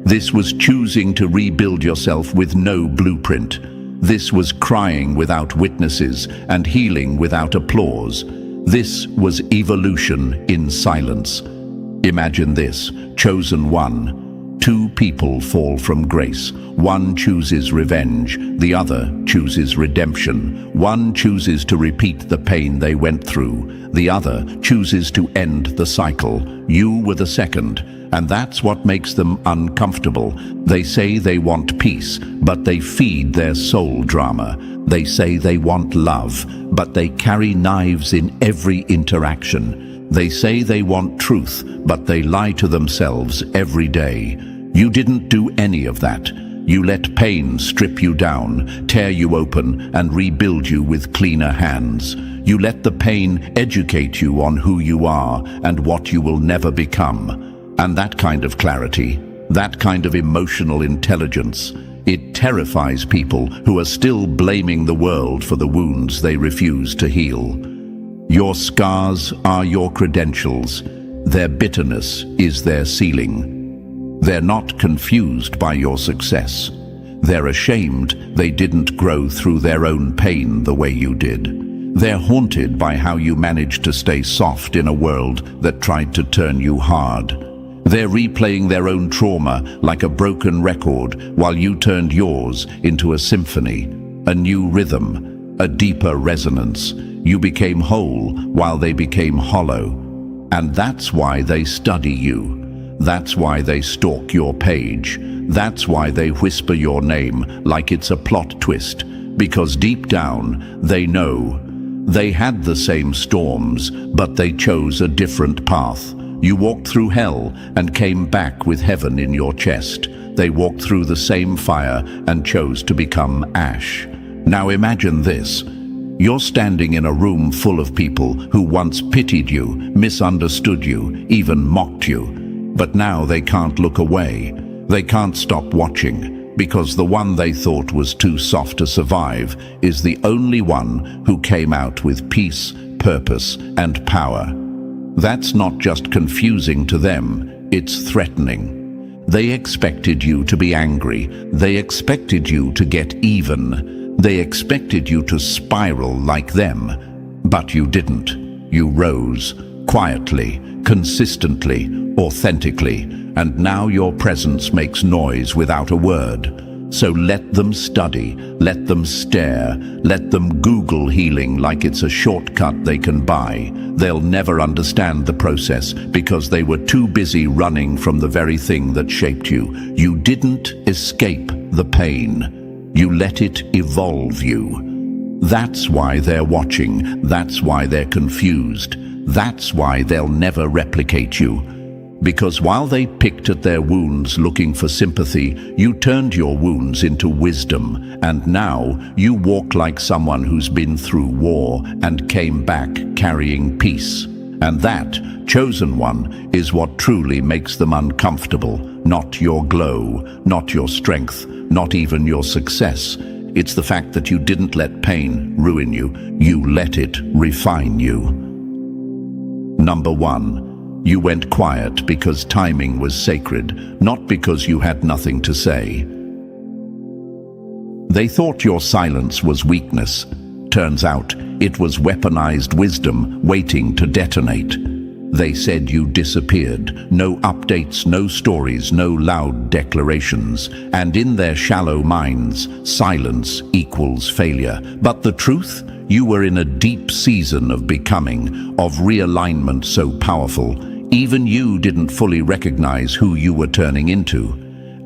This was choosing to rebuild yourself with no blueprint. This was crying without witnesses and healing without applause. This was evolution in silence. Imagine this, chosen one. Two people fall from grace. One chooses revenge, the other chooses redemption. One chooses to repeat the pain they went through, the other chooses to end the cycle. You were the second, and that's what makes them uncomfortable. They say they want peace, but they feed their soul drama. They say they want love, but they carry knives in every interaction. They say they want truth, but they lie to themselves every day. You didn't do any of that. You let pain strip you down, tear you open, and rebuild you with cleaner hands. You let the pain educate you on who you are and what you will never become. And that kind of clarity, that kind of emotional intelligence, it terrifies people who are still blaming the world for the wounds they refuse to heal. Your scars are your credentials. Their bitterness is their ceiling. They're not confused by your success. They're ashamed they didn't grow through their own pain the way you did. They're haunted by how you managed to stay soft in a world that tried to turn you hard. They're replaying their own trauma like a broken record while you turned yours into a symphony, a new rhythm, a deeper resonance. You became whole while they became hollow. And that's why they study you. That's why they stalk your page. That's why they whisper your name like it's a plot twist. Because deep down, they know. They had the same storms, but they chose a different path. You walked through hell and came back with heaven in your chest. They walked through the same fire and chose to become ash. Now imagine this. You're standing in a room full of people who once pitied you, misunderstood you, even mocked you. But now they can't look away. They can't stop watching, because the one they thought was too soft to survive is the only one who came out with peace, purpose, and power. That's not just confusing to them, it's threatening. They expected you to be angry. They expected you to get even. They expected you to spiral like them. But you didn't. You rose, quietly, consistently, authentically, and now your presence makes noise without a word. So let them study, let them stare, let them Google healing like it's a shortcut they can buy. They'll never understand the process because they were too busy running from the very thing that shaped you. You didn't escape the pain. You let it evolve you. That's why they're watching. That's why they're confused. That's why they'll never replicate you. Because while they picked at their wounds looking for sympathy, you turned your wounds into wisdom, and now you walk like someone who's been through war and came back carrying peace. And that, chosen one, is what truly makes them uncomfortable. Not your glow, not your strength, not even your success. It's the fact that you didn't let pain ruin you. You let it refine you. Number 1. You went quiet because timing was sacred, not because you had nothing to say. They thought your silence was weakness. Turns out, it was weaponized wisdom waiting to detonate. They said you disappeared. No updates, no stories, no loud declarations. And in their shallow minds, silence equals failure. But the truth? You were in a deep season of becoming, of realignment so powerful. Even you didn't fully recognize who you were turning into.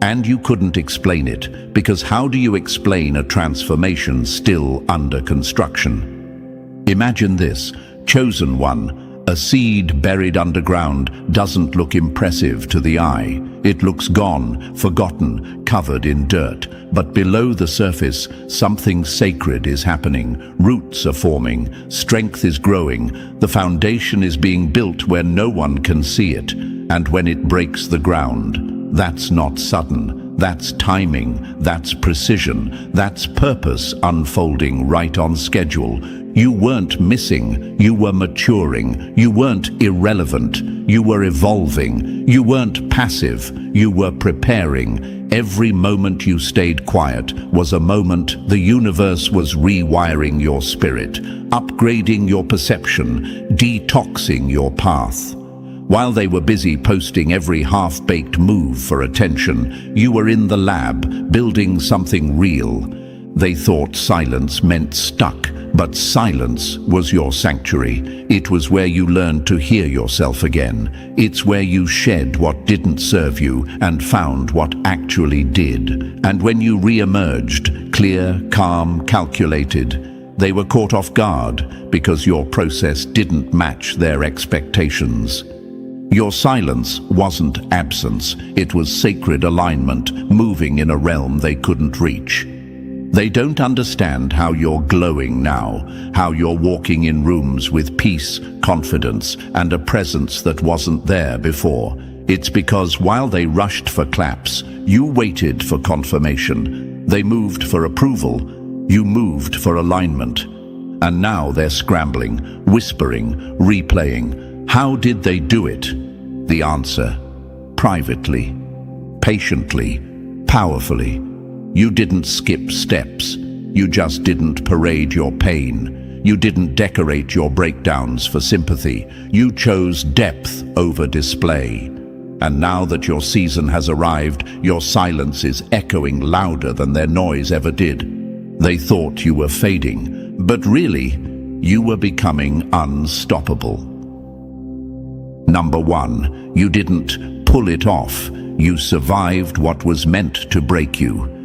And you couldn't explain it, because how do you explain a transformation still under construction? Imagine this, chosen one. A seed buried underground doesn't look impressive to the eye. It looks gone, forgotten, covered in dirt. But below the surface, something sacred is happening. Roots are forming, strength is growing, the foundation is being built where no one can see it. And when it breaks the ground, that's not sudden. That's timing, that's precision, that's purpose unfolding right on schedule. You weren't missing, you were maturing. You weren't irrelevant, you were evolving. You weren't passive, you were preparing. Every moment you stayed quiet was a moment the universe was rewiring your spirit, upgrading your perception, detoxing your path. While they were busy posting every half-baked move for attention, you were in the lab, building something real. They thought silence meant stuck, but silence was your sanctuary. It was where you learned to hear yourself again. It's where you shed what didn't serve you and found what actually did. And when you re-emerged, clear, calm, calculated, they were caught off guard because your process didn't match their expectations. Your silence wasn't absence, it was sacred alignment, moving in a realm they couldn't reach. They don't understand how you're glowing now, how you're walking in rooms with peace, confidence, and a presence that wasn't there before. It's because while they rushed for claps, you waited for confirmation. They moved for approval, you moved for alignment. And now they're scrambling, whispering, replaying. How did they do it? The answer: privately, patiently, powerfully. You didn't skip steps. You just didn't parade your pain. You didn't decorate your breakdowns for sympathy. You chose depth over display. And now that your season has arrived, your silence is echoing louder than their noise ever did. They thought you were fading, but really, you were becoming unstoppable. Number 1, you didn't pull it off. You survived what was meant to break you.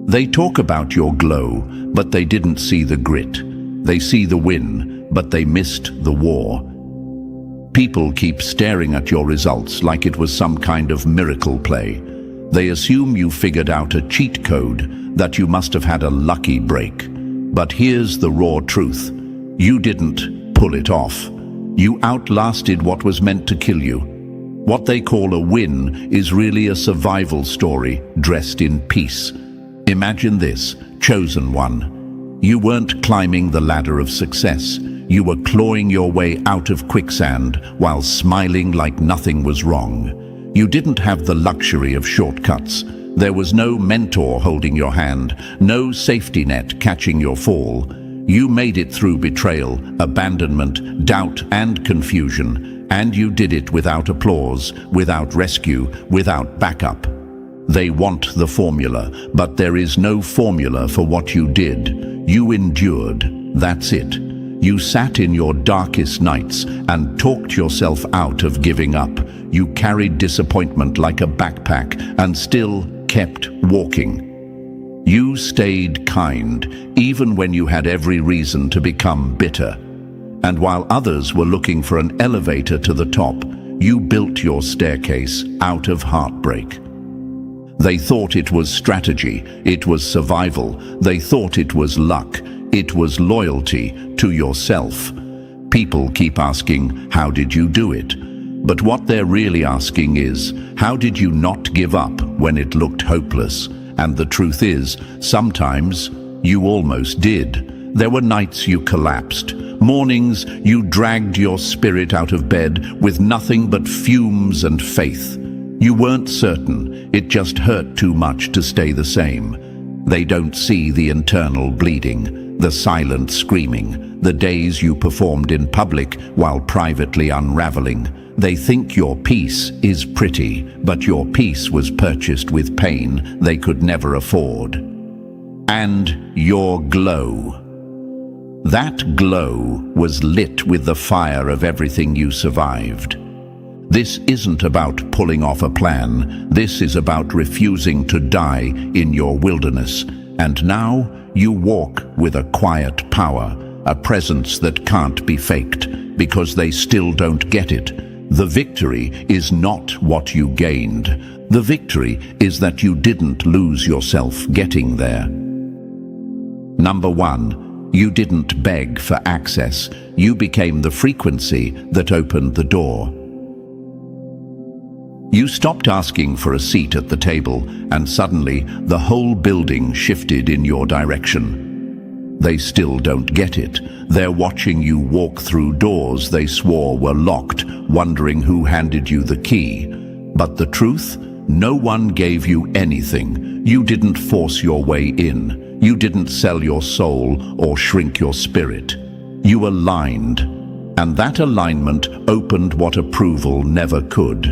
They talk about your glow, but they didn't see the grit. They see the win, but they missed the war. People keep staring at your results like it was some kind of miracle play. They assume you figured out a cheat code, that you must have had a lucky break. But here's the raw truth. You didn't pull it off. You outlasted what was meant to kill you. What they call a win is really a survival story dressed in peace. Imagine this, chosen one. You weren't climbing the ladder of success. You were clawing your way out of quicksand while smiling like nothing was wrong. You didn't have the luxury of shortcuts. There was no mentor holding your hand, no safety net catching your fall. You made it through betrayal, abandonment, doubt, and confusion, and you did it without applause, without rescue, without backup. They want the formula, but there is no formula for what you did. You endured, that's it. You sat in your darkest nights and talked yourself out of giving up. You carried disappointment like a backpack and still kept walking. You stayed kind, even when you had every reason to become bitter. And while others were looking for an elevator to the top, you built your staircase out of heartbreak. They thought it was strategy, it was survival. They thought it was luck, it was loyalty to yourself. People keep asking, how did you do it? But what they're really asking is, how did you not give up when it looked hopeless? And the truth is, sometimes you almost did. There were nights you collapsed, mornings you dragged your spirit out of bed with nothing but fumes and faith. You weren't certain, it just hurt too much to stay the same. They don't see the internal bleeding, the silent screaming, the days you performed in public while privately unraveling. They think your peace is pretty, but your peace was purchased with pain they could never afford. And your glow. That glow was lit with the fire of everything you survived. This isn't about pulling off a plan. This is about refusing to die in your wilderness. And now you walk with a quiet power, a presence that can't be faked, because they still don't get it. The victory is not what you gained. The victory is that you didn't lose yourself getting there. Number 1, you didn't beg for access. You became the frequency that opened the door. You stopped asking for a seat at the table, and suddenly the whole building shifted in your direction. They still don't get it. They're watching you walk through doors they swore were locked, wondering who handed you the key. But the truth? No one gave you anything. You didn't force your way in. You didn't sell your soul or shrink your spirit. You aligned, and that alignment opened what approval never could.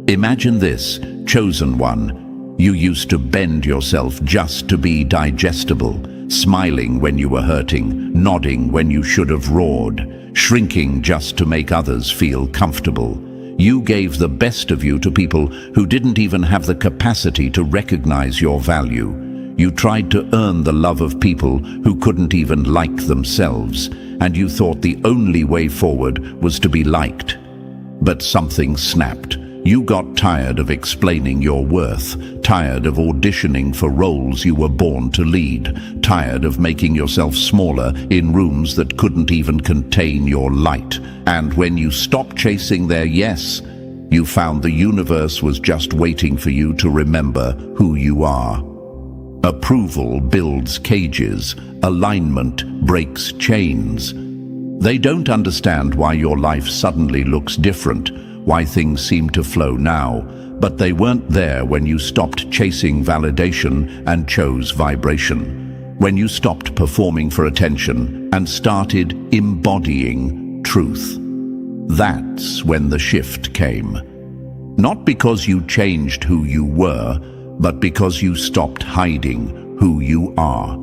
Imagine this, chosen one. You used to bend yourself just to be digestible, smiling when you were hurting, nodding when you should have roared, shrinking just to make others feel comfortable. You gave the best of you to people who didn't even have the capacity to recognize your value. You tried to earn the love of people who couldn't even like themselves, and you thought the only way forward was to be liked. But something snapped. You got tired of explaining your worth, tired of auditioning for roles you were born to lead, tired of making yourself smaller in rooms that couldn't even contain your light. And when you stopped chasing their yes, you found the universe was just waiting for you to remember who you are. Approval builds cages, alignment breaks chains. They don't understand why your life suddenly looks different, why things seem to flow now, but they weren't there when you stopped chasing validation and chose vibration, when you stopped performing for attention and started embodying truth. That's when the shift came. Not because you changed who you were, but because you stopped hiding who you are.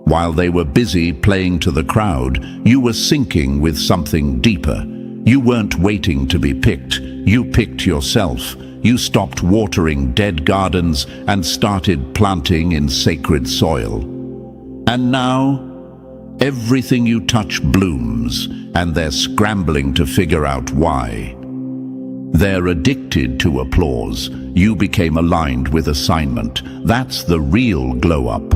While they were busy playing to the crowd, you were syncing with something deeper. You weren't waiting to be picked. You picked yourself. You stopped watering dead gardens and started planting in sacred soil. And now, everything you touch blooms, and they're scrambling to figure out why. They're addicted to applause. You became aligned with assignment. That's the real glow-up.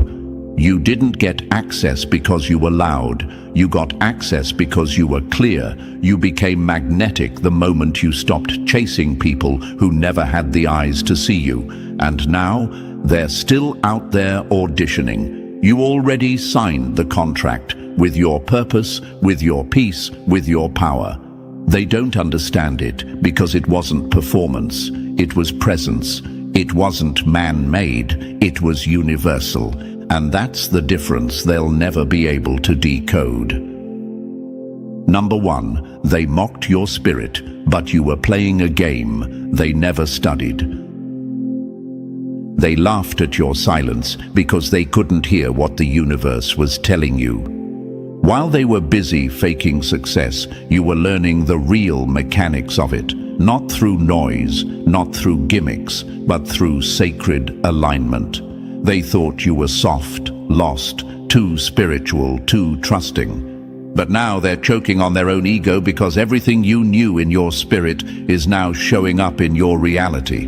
You didn't get access because you were loud. You got access because you were clear. You became magnetic the moment you stopped chasing people who never had the eyes to see you. And now, they're still out there auditioning. You already signed the contract with your purpose, with your peace, with your power. They don't understand it because it wasn't performance. It was presence. It wasn't man-made. It was universal. And that's the difference they'll never be able to decode. Number one, they mocked your spirit, but you were playing a game they never studied. They laughed at your silence because they couldn't hear what the universe was telling you. While they were busy faking success, you were learning the real mechanics of it, not through noise, not through gimmicks, but through sacred alignment. They thought you were soft, lost, too spiritual, too trusting. But now they're choking on their own ego because everything you knew in your spirit is now showing up in your reality.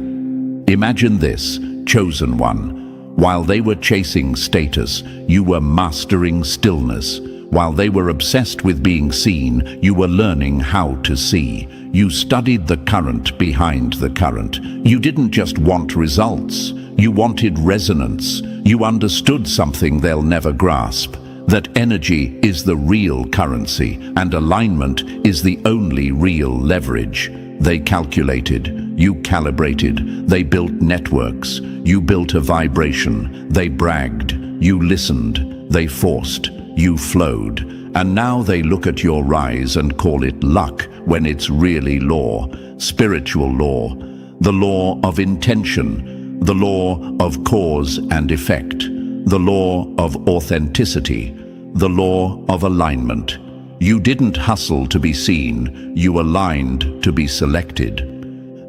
Imagine this, chosen one. While they were chasing status, you were mastering stillness. While they were obsessed with being seen, you were learning how to see. You studied the current behind the current. You didn't just want results. You wanted resonance. You understood something they'll never grasp, that energy is the real currency and alignment is the only real leverage. They calculated, you calibrated, they built networks, you built a vibration, they bragged, you listened, they forced, you flowed. And now they look at your rise and call it luck when it's really law, spiritual law, the law of intention, the law of cause and effect, the law of authenticity, the law of alignment. You didn't hustle to be seen, you aligned to be selected.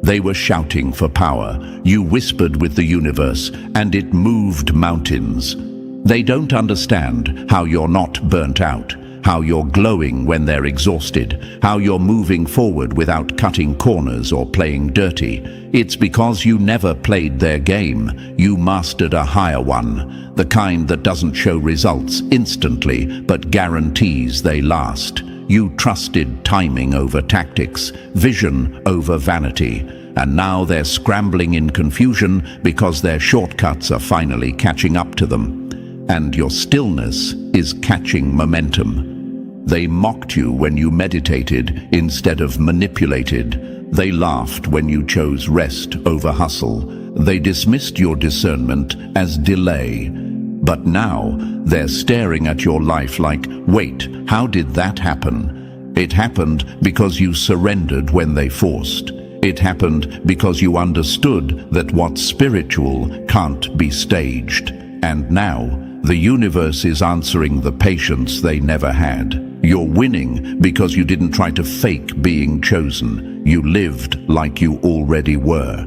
They were shouting for power. You whispered with the universe, and it moved mountains. They don't understand how you're not burnt out, how you're glowing when they're exhausted, how you're moving forward without cutting corners or playing dirty. It's because you never played their game. You mastered a higher one, the kind that doesn't show results instantly, but guarantees they last. You trusted timing over tactics, vision over vanity, and now they're scrambling in confusion because their shortcuts are finally catching up to them. and your stillness is catching momentum. They mocked you when you meditated instead of manipulated. They laughed when you chose rest over hustle. They dismissed your discernment as delay. But now they're staring at your life like, wait, how did that happen? It happened because you surrendered when they forced. It happened because you understood that what's spiritual can't be staged. And now the universe is answering the patience they never had. You're winning because you didn't try to fake being chosen. You lived like you already were.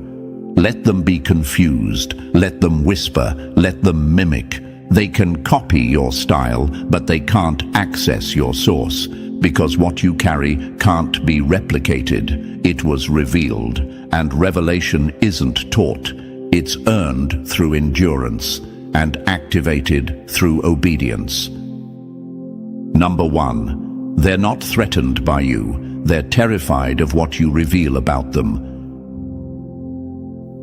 Let them be confused. Let them whisper. Let them mimic. They can copy your style, but they can't access your source, because what you carry can't be replicated. It was revealed, and revelation isn't taught. It's earned through endurance and activated through obedience. Number 1, they're not threatened by you. They're terrified of what you reveal about them.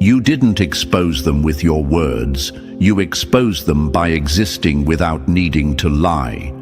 You didn't expose them with your words. You exposed them by existing without needing to lie.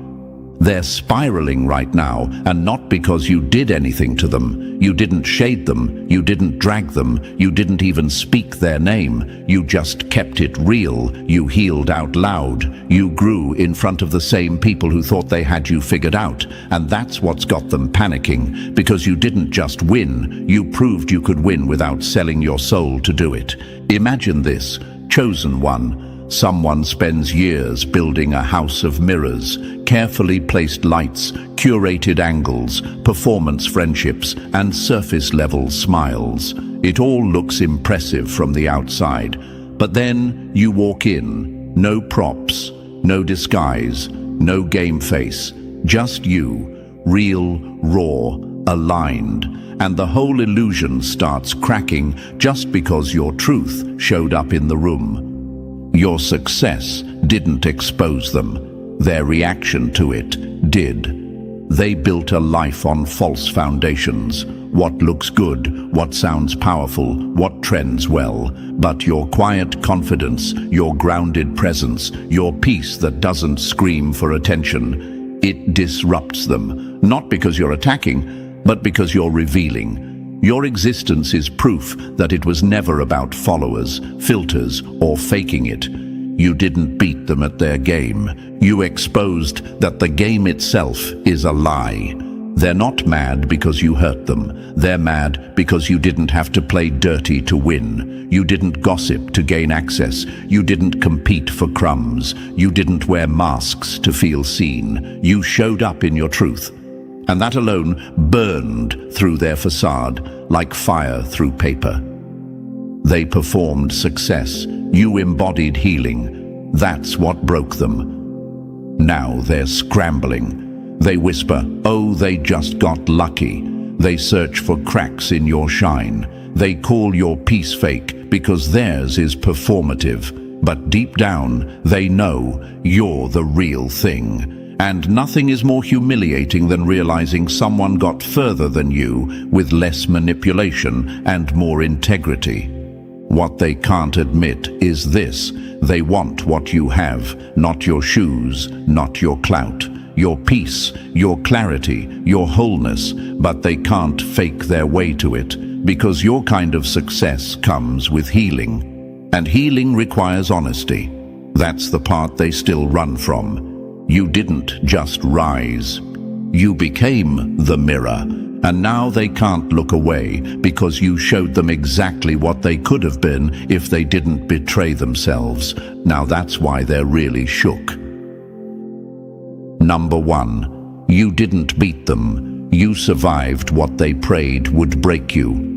They're spiraling right now, and not because you did anything to them. You didn't shade them. You didn't drag them. You didn't even speak their name. You just kept it real. You healed out loud. You grew in front of the same people who thought they had you figured out. And that's what's got them panicking, because you didn't just win. You proved you could win without selling your soul to do it. Imagine this, chosen one. Someone spends years building a house of mirrors, carefully placed lights, curated angles, performance friendships, and surface-level smiles. It all looks impressive from the outside. But then you walk in, no props, no disguise, no game face, just you, real, raw, aligned. And the whole illusion starts cracking just because your truth showed up in the room. Your success didn't expose them. Their reaction to it did. They built a life on false foundations. What looks good, what sounds powerful, what trends well. But your quiet confidence, your grounded presence, your peace that doesn't scream for attention, it disrupts them. Not because you're attacking, but because you're revealing. Your existence is proof that it was never about followers, filters, or faking it. You didn't beat them at their game. You exposed that the game itself is a lie. They're not mad because you hurt them. They're mad because you didn't have to play dirty to win. You didn't gossip to gain access. You didn't compete for crumbs. You didn't wear masks to feel seen. You showed up in your truth. And that alone burned through their facade like fire through paper. They performed success. You embodied healing. That's what broke them. Now they're scrambling. They whisper, oh, they just got lucky. They search for cracks in your shine. They call your peace fake because theirs is performative. But deep down, they know you're the real thing. And nothing is more humiliating than realizing someone got further than you with less manipulation and more integrity. What they can't admit is this: they want what you have, not your shoes, not your clout, your peace, your clarity, your wholeness, but they can't fake their way to it, because your kind of success comes with healing. And healing requires honesty. That's the part they still run from. You didn't just rise. You became the mirror, and now they can't look away because you showed them exactly what they could have been if they didn't betray themselves. Now that's why they're really shook. Number 1, you didn't beat them. You survived what they prayed would break you.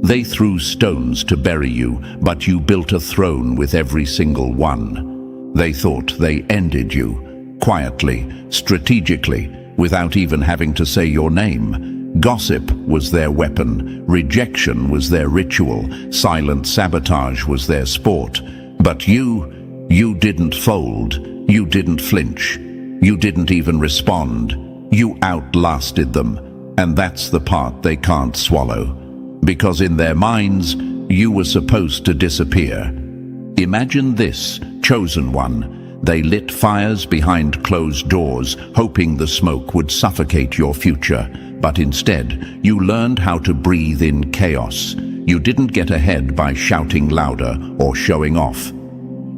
They threw stones to bury you, but you built a throne with every single one. They thought they ended you, quietly, strategically, without even having to say your name. Gossip was their weapon, rejection was their ritual, silent sabotage was their sport. But you didn't fold, you didn't flinch, you didn't even respond. You outlasted them, and that's the part they can't swallow. Because in their minds, you were supposed to disappear. Imagine this, Chosen one. They lit fires behind closed doors, hoping the smoke would suffocate your future. But instead, you learned how to breathe in chaos. You didn't get ahead by shouting louder or showing off.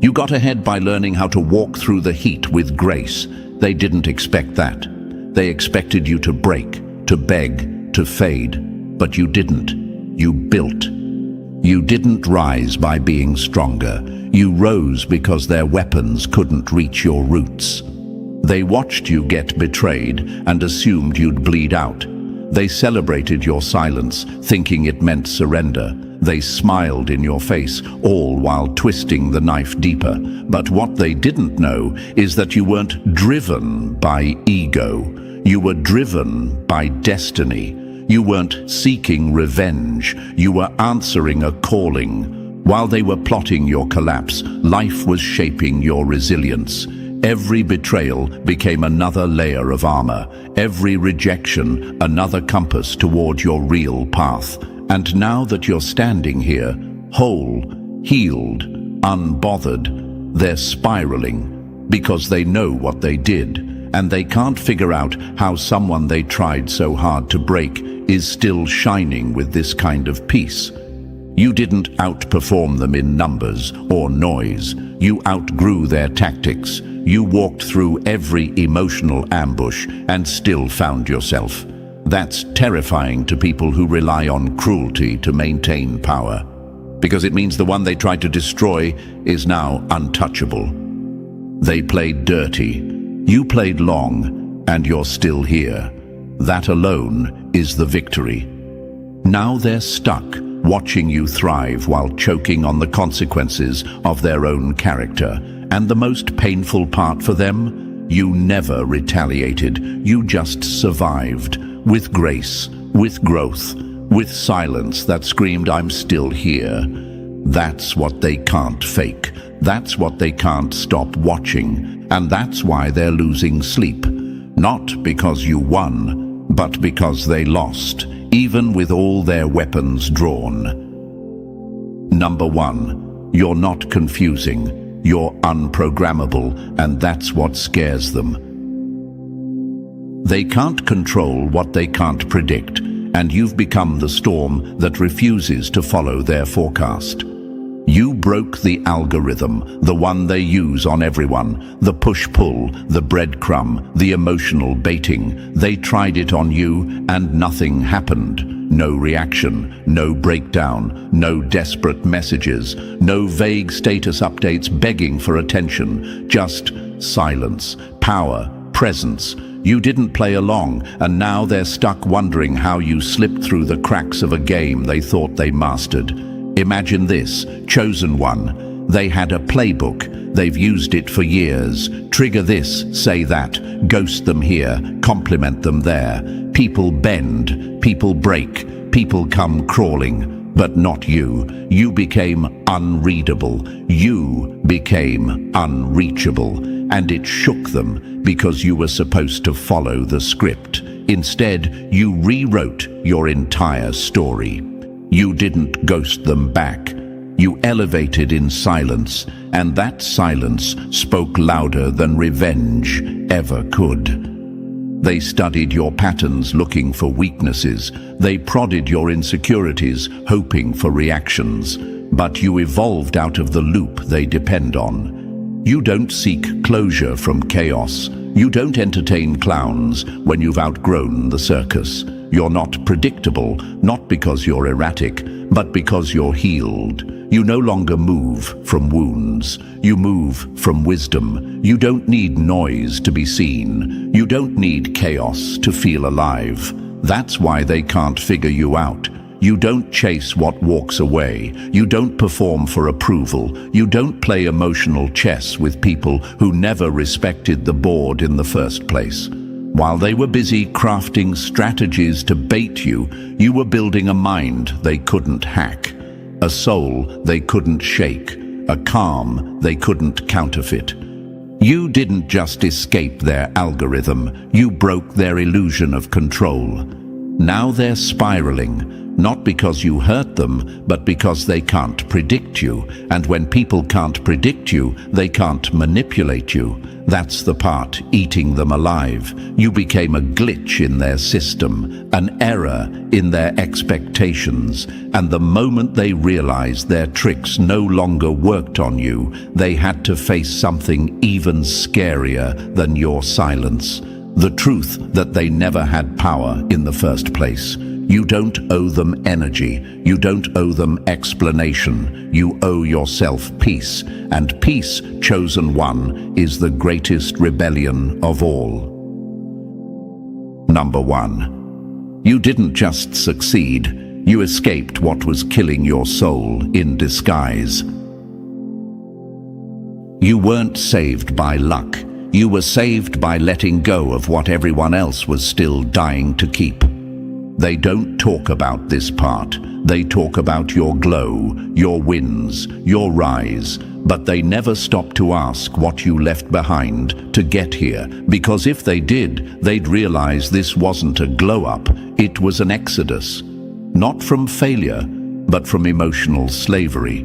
You got ahead by learning how to walk through the heat with grace. They didn't expect that. They expected you to break, to beg, to fade. But you didn't. You built. You didn't rise by being stronger. You rose because their weapons couldn't reach your roots. They watched you get betrayed and assumed you'd bleed out. They celebrated your silence, thinking it meant surrender. They smiled in your face, all while twisting the knife deeper. But what they didn't know is that you weren't driven by ego. You were driven by destiny. You weren't seeking revenge. You were answering a calling. While they were plotting your collapse, life was shaping your resilience. Every betrayal became another layer of armor. Every rejection, another compass toward your real path. And now that you're standing here, whole, healed, unbothered, they're spiraling because they know what they did, and they can't figure out how someone they tried so hard to break is still shining with this kind of peace. You didn't outperform them in numbers or noise. You outgrew their tactics. You walked through every emotional ambush and still found yourself. That's terrifying to people who rely on cruelty to maintain power, because it means the one they tried to destroy is now untouchable. They played dirty. You played long, and you're still here. That alone is the victory. Now they're stuck, watching you thrive while choking on the consequences of their own character. And the most painful part for them? You never retaliated. You just survived. With grace, with growth, with silence that screamed, "I'm still here." That's what they can't fake. That's what they can't stop watching. And that's why they're losing sleep. Not because you won, but because they lost, even with all their weapons drawn. Number one, you're not confusing. You're unprogrammable, and that's what scares them. They can't control what they can't predict, and you've become the storm that refuses to follow their forecast. You broke the algorithm, the one they use on everyone, the push-pull, the breadcrumb, the emotional baiting. They tried it on you, and nothing happened. No reaction, no breakdown, no desperate messages, no vague status updates begging for attention, just silence, power, presence. You didn't play along, and now they're stuck wondering how you slipped through the cracks of a game they thought they mastered. Imagine this, chosen one. They had a playbook. They've used it for years. Trigger this, say that, ghost them here, compliment them there. People bend, people break, people come crawling. But not you. You became unreadable. You became unreachable. And it shook them because you were supposed to follow the script. Instead, you rewrote your entire story. You didn't ghost them back. You elevated in silence, and that silence spoke louder than revenge ever could. They studied your patterns looking for weaknesses. They prodded your insecurities, hoping for reactions. But you evolved out of the loop they depend on. You don't seek closure from chaos. You don't entertain clowns when you've outgrown the circus. You're not predictable, not because you're erratic, but because you're healed. You no longer move from wounds. You move from wisdom. You don't need noise to be seen. You don't need chaos to feel alive. That's why they can't figure you out. You don't chase what walks away. You don't perform for approval. You don't play emotional chess with people who never respected the board in the first place. While they were busy crafting strategies to bait you, you were building a mind they couldn't hack, a soul they couldn't shake, a calm they couldn't counterfeit. You didn't just escape their algorithm, you broke their illusion of control. Now they're spiraling, Not because you hurt them, but because they can't predict you. And when people can't predict you, they can't manipulate you. That's the part eating them alive. You became a glitch in their system, an error in their expectations. And the moment they realized their tricks no longer worked on you, they had to face something even scarier than your silence. The truth that they never had power in the first place. You don't owe them energy. You don't owe them explanation. You owe yourself peace. And peace, chosen one, is the greatest rebellion of all. Number 1. You didn't just succeed. You escaped what was killing your soul in disguise. You weren't saved by luck. You were saved by letting go of what everyone else was still dying to keep. They don't talk about this part. They talk about your glow, your wins, your rise, but they never stop to ask what you left behind to get here, because if they did, they'd realize this wasn't a glow-up, it was an exodus. Not from failure, but from emotional slavery.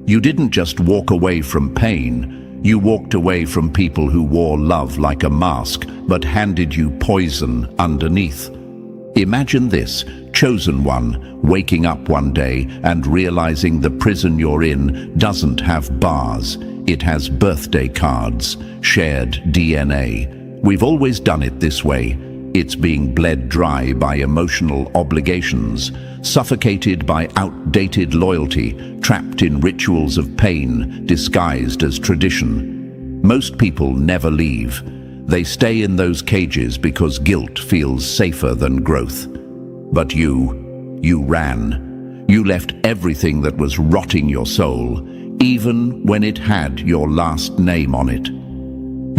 You didn't just walk away from pain. You walked away from people who wore love like a mask, but handed you poison underneath. Imagine this, chosen one, waking up one day and realizing the prison you're in doesn't have bars. It has birthday cards, shared DNA. We've always done it this way. It's being bled dry by emotional obligations, suffocated by outdated loyalty, trapped in rituals of pain disguised as tradition. Most people never leave. They stay in those cages because guilt feels safer than growth. But you ran. You left everything that was rotting your soul, even when it had your last name on it.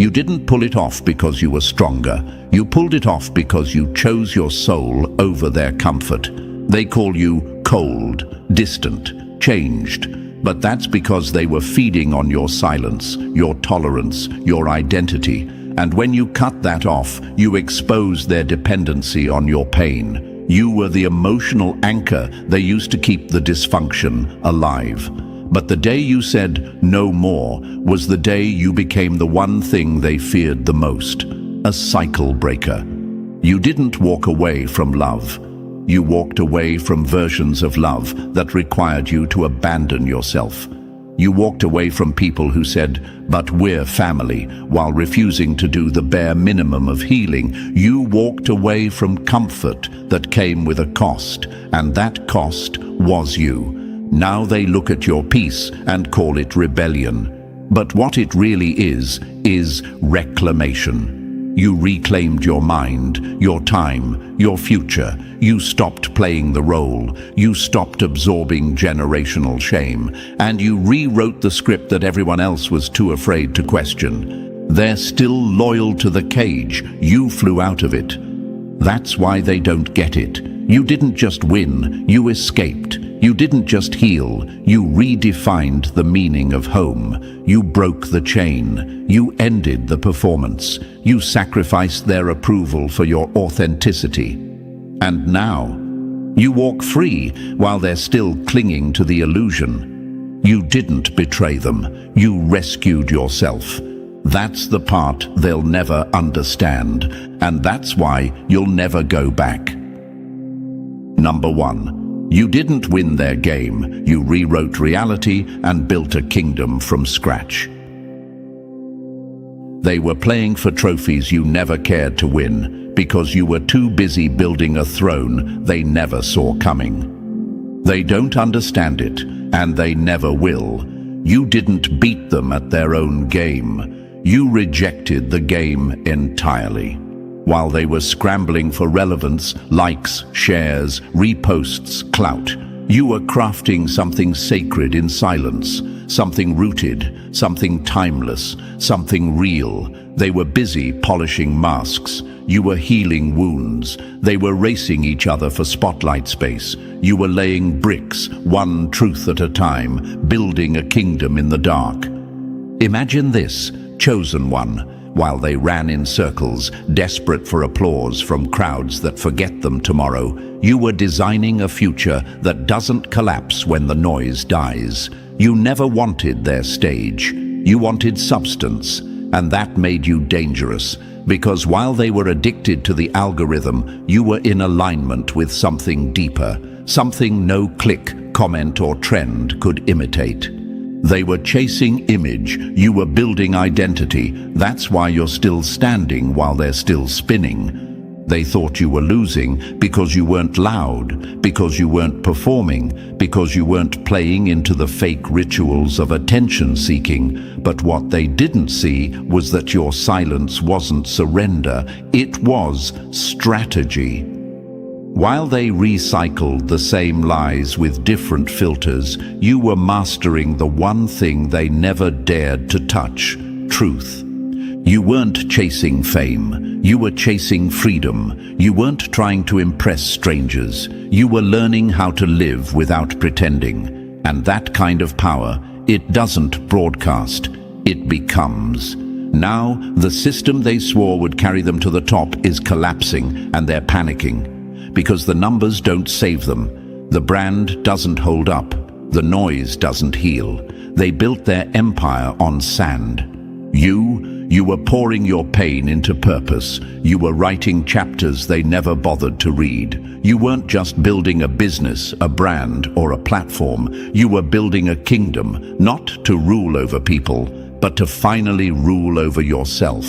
You didn't pull it off because you were stronger. You pulled it off because you chose your soul over their comfort. They call you cold, distant, changed. But that's because they were feeding on your silence, your tolerance, your identity. And when you cut that off, you expose their dependency on your pain. You were the emotional anchor they used to keep the dysfunction alive. But the day you said no more was the day you became the one thing they feared the most, a cycle breaker. You didn't walk away from love. You walked away from versions of love that required you to abandon yourself. You walked away from people who said, "But we're family," while refusing to do the bare minimum of healing. You walked away from comfort that came with a cost, and that cost was you. Now they look at your peace and call it rebellion. But what it really is reclamation. You reclaimed your mind, your time, your future. You stopped playing the role. You stopped absorbing generational shame. And you rewrote the script that everyone else was too afraid to question. They're still loyal to the cage. You flew out of it. That's why they don't get it. You didn't just win, you escaped. You didn't just heal, you redefined the meaning of home. You broke the chain. You ended the performance. You sacrificed their approval for your authenticity. And now, you walk free while they're still clinging to the illusion. You didn't betray them. You rescued yourself. That's the part they'll never understand, and that's why you'll never go back. Number 1. You didn't win their game. You rewrote reality and built a kingdom from scratch. They were playing for trophies you never cared to win because you were too busy building a throne they never saw coming. They don't understand it, and they never will. You didn't beat them at their own game. You rejected the game entirely. While they were scrambling for relevance, likes, shares, reposts, clout, you were crafting something sacred in silence, something rooted, something timeless, something real. They were busy polishing masks. You were healing wounds. They were racing each other for spotlight space. You were laying bricks, one truth at a time, building a kingdom in the dark. Imagine this, chosen one. while they ran in circles, desperate for applause from crowds that forget them tomorrow. You were designing a future that doesn't collapse when the noise dies. You never wanted their stage. You wanted substance, and that made you dangerous, because while they were addicted to the algorithm, you were in alignment with something deeper, something no click, comment, or trend could imitate. They were chasing image, you were building identity. That's why you're still standing while they're still spinning. They thought you were losing because you weren't loud, because you weren't performing, because you weren't playing into the fake rituals of attention-seeking. But what they didn't see was that your silence wasn't surrender, it was strategy. While they recycled the same lies with different filters, you were mastering the one thing they never dared to touch: truth. You weren't chasing fame, you were chasing freedom. You weren't trying to impress strangers, you were learning how to live without pretending. And that kind of power, it doesn't broadcast, it becomes. Now, the system they swore would carry them to the top is collapsing, and they're panicking. Because the numbers don't save them. The brand doesn't hold up. The noise doesn't heal. They built their empire on sand. You were pouring your pain into purpose. You were writing chapters they never bothered to read. You weren't just building a business, a brand, or a platform. You were building a kingdom, not to rule over people, but to finally rule over yourself.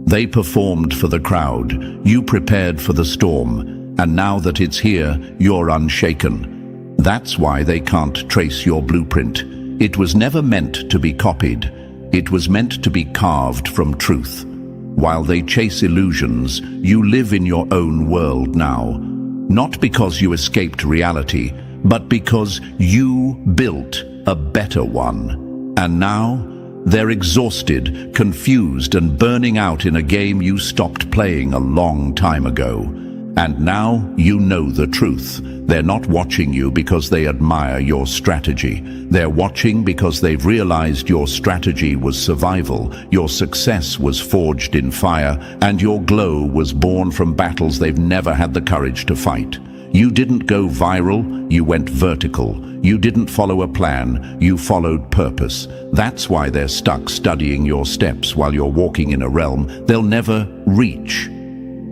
They performed for the crowd. You prepared for the storm. And now that it's here, you're unshaken. That's why they can't trace your blueprint. It was never meant to be copied. It was meant to be carved from truth. While they chase illusions, you live in your own world now. Not because you escaped reality, but because you built a better one. And now, they're exhausted, confused, and burning out in a game you stopped playing a long time ago. And now you know the truth. They're not watching you because they admire your strategy. They're watching because they've realized your strategy was survival, your success was forged in fire, and your glow was born from battles they've never had the courage to fight. You didn't go viral, you went vertical. You didn't follow a plan, you followed purpose. That's why they're stuck studying your steps while you're walking in a realm they'll never reach.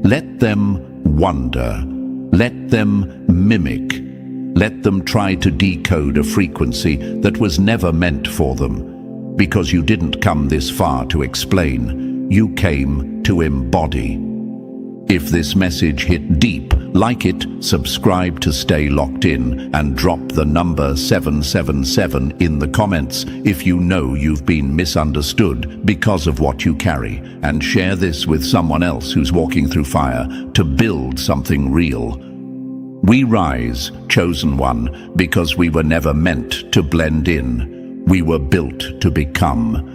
Let them wonder. Let them mimic. Let them try to decode a frequency that was never meant for them. Because you didn't come this far to explain. You came to embody. If this message hit deep, like it, subscribe to stay locked in, and drop the number 777 in the comments if you know you've been misunderstood because of what you carry, and share this with someone else who's walking through fire to build something real. We rise, chosen one, because we were never meant to blend in. We were built to become.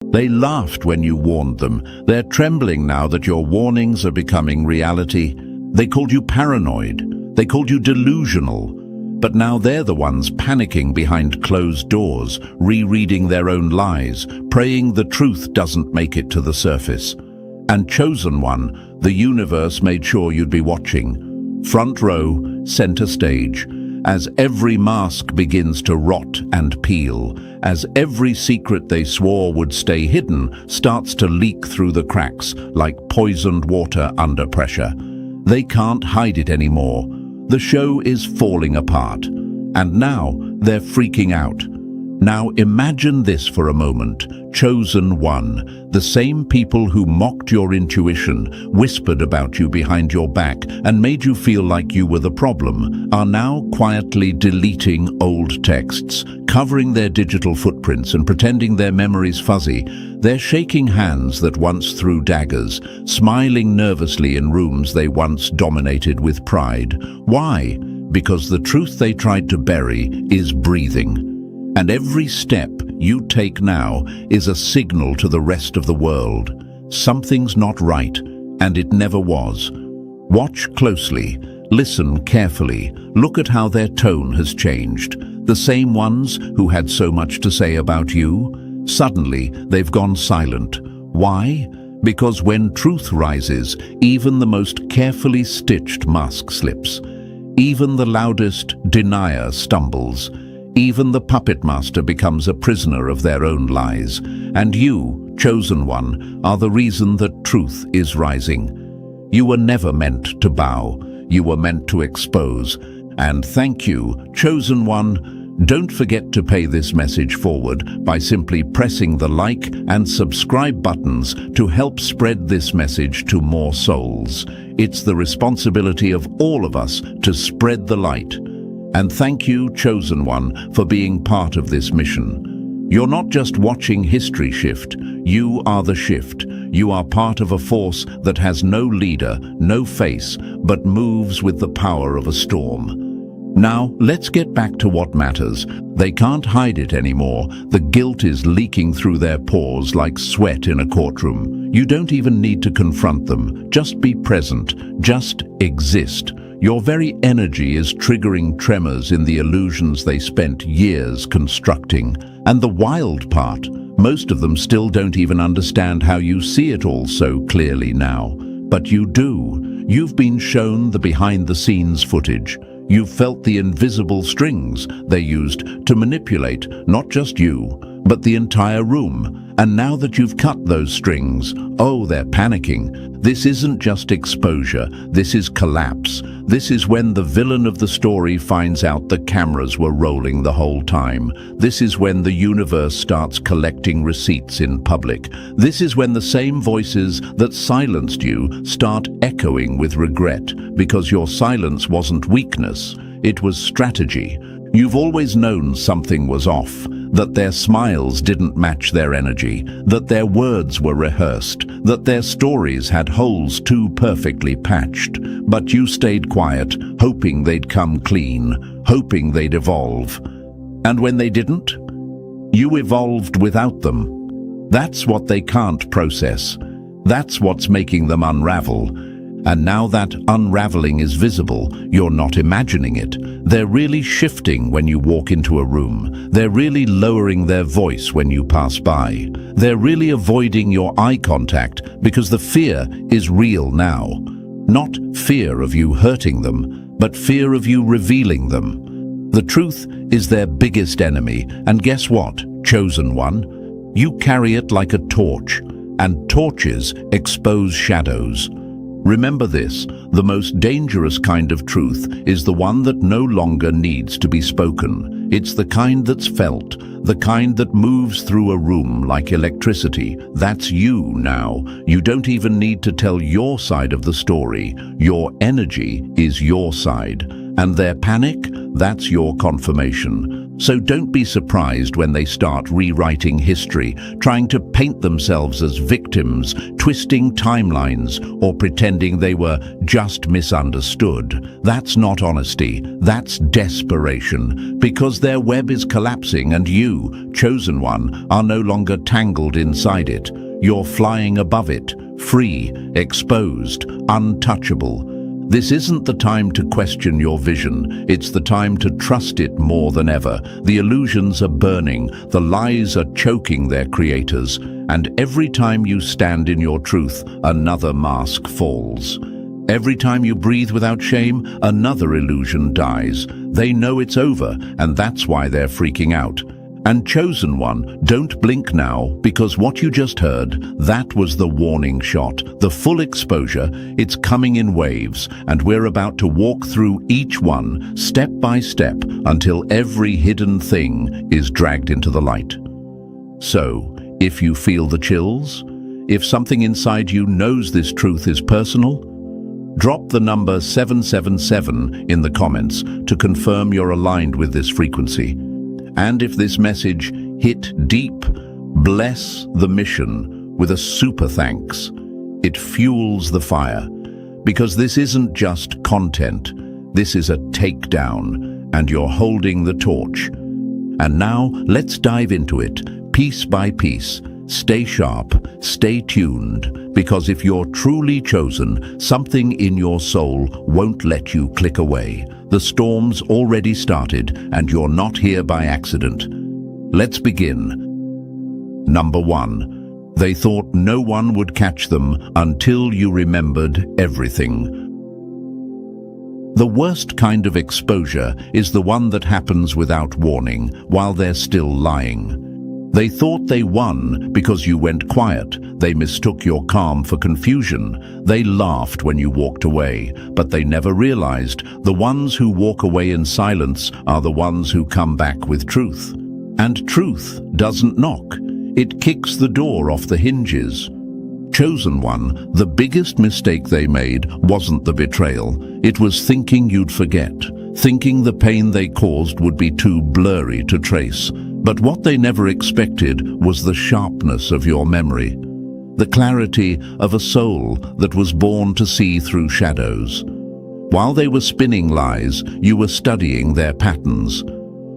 They laughed when you warned them. They're trembling now that your warnings are becoming reality. They called you paranoid. They called you delusional. But now they're the ones panicking behind closed doors, rereading their own lies, praying the truth doesn't make it to the surface. And chosen one, the universe made sure you'd be watching. Front row, center stage. As every mask begins to rot and peel, as every secret they swore would stay hidden starts to leak through the cracks like poisoned water under pressure. They can't hide it anymore. The show is falling apart. And now they're freaking out. Now imagine this for a moment. Chosen one, the same people who mocked your intuition, whispered about you behind your back, and made you feel like you were the problem, are now quietly deleting old texts, covering their digital footprints and pretending their memory's fuzzy. They're shaking hands that once threw daggers, smiling nervously in rooms they once dominated with pride. Why? Because the truth they tried to bury is breathing. And every step you take now is a signal to the rest of the world. Something's not right, and it never was. Watch closely, listen carefully, look at how their tone has changed. The same ones who had so much to say about you, Suddenly, they've gone silent. Why? Because when truth rises, even the most carefully stitched mask slips. Even the loudest denier stumbles. Even the puppet master becomes a prisoner of their own lies. And you, chosen one, are the reason that truth is rising. You were never meant to bow. You were meant to expose. And thank you, chosen one. Don't forget to pay this message forward by simply pressing the like and subscribe buttons to help spread this message to more souls. It's the responsibility of all of us to spread the light. And thank you, chosen one, for being part of this mission. You're not just watching history shift. You are the shift. You are part of a force that has no leader, no face, but moves with the power of a storm. Now, let's get back to what matters. They can't hide it anymore. The guilt is leaking through their pores like sweat in a courtroom. You don't even need to confront them. Just be present. Just exist. Your very energy is triggering tremors in the illusions they spent years constructing. And the wild part, most of them still don't even understand how you see it all so clearly now. But you do. You've been shown the behind-the-scenes footage. You've felt the invisible strings they used to manipulate not just you, but the entire room. And now that you've cut those strings, oh, they're panicking. This isn't just exposure, this is collapse. This is when the villain of the story finds out the cameras were rolling the whole time. This is when the universe starts collecting receipts in public. This is when the same voices that silenced you start echoing with regret, because your silence wasn't weakness, it was strategy. You've always known something was off, that their smiles didn't match their energy, that their words were rehearsed, that their stories had holes too perfectly patched. But you stayed quiet, hoping they'd come clean, hoping they'd evolve. And when they didn't, you evolved without them. That's what they can't process. That's what's making them unravel. And now that unraveling is visible, you're not imagining it. They're really shifting when you walk into a room. They're really lowering their voice when you pass by. They're really avoiding your eye contact because the fear is real now. Not fear of you hurting them, but fear of you revealing them. The truth is their biggest enemy, and guess what, chosen one? You carry it like a torch, and torches expose shadows. Remember this, the most dangerous kind of truth is the one that no longer needs to be spoken. It's the kind that's felt, the kind that moves through a room like electricity. That's you now. You don't even need to tell your side of the story. Your energy is your side. And their panic, that's your confirmation. So don't be surprised when they start rewriting history, trying to paint themselves as victims, twisting timelines, or pretending they were just misunderstood. That's not honesty, that's desperation, because their web is collapsing and you, chosen one, are no longer tangled inside it. You're flying above it, free, exposed, untouchable. This isn't the time to question your vision, it's the time to trust it more than ever. The illusions are burning, the lies are choking their creators, and every time you stand in your truth, another mask falls. Every time you breathe without shame, another illusion dies. They know it's over, and that's why they're freaking out. And chosen one, don't blink now, because what you just heard, that was the warning shot, the full exposure. It's coming in waves, and we're about to walk through each one, step by step, until every hidden thing is dragged into the light. So, if you feel the chills, if something inside you knows this truth is personal, drop the number 777 in the comments to confirm you're aligned with this frequency. And if this message hit deep, bless the mission with a super thanks. It fuels the fire, because this isn't just content, this is a takedown, and you're holding the torch. And now, let's dive into it, piece by piece. Stay sharp, stay tuned, because if you're truly chosen, something in your soul won't let you click away. The storm's already started, and you're not here by accident. Let's begin. Number 1. They thought no one would catch them until you remembered everything. The worst kind of exposure is the one that happens without warning, while they're still lying. They thought they won because you went quiet. They mistook your calm for confusion. They laughed when you walked away, but they never realized the ones who walk away in silence are the ones who come back with truth. And truth doesn't knock. It kicks the door off the hinges. Chosen one, the biggest mistake they made wasn't the betrayal. It was thinking you'd forget, thinking the pain they caused would be too blurry to trace. But what they never expected was the sharpness of your memory, the clarity of a soul that was born to see through shadows. While they were spinning lies, you were studying their patterns.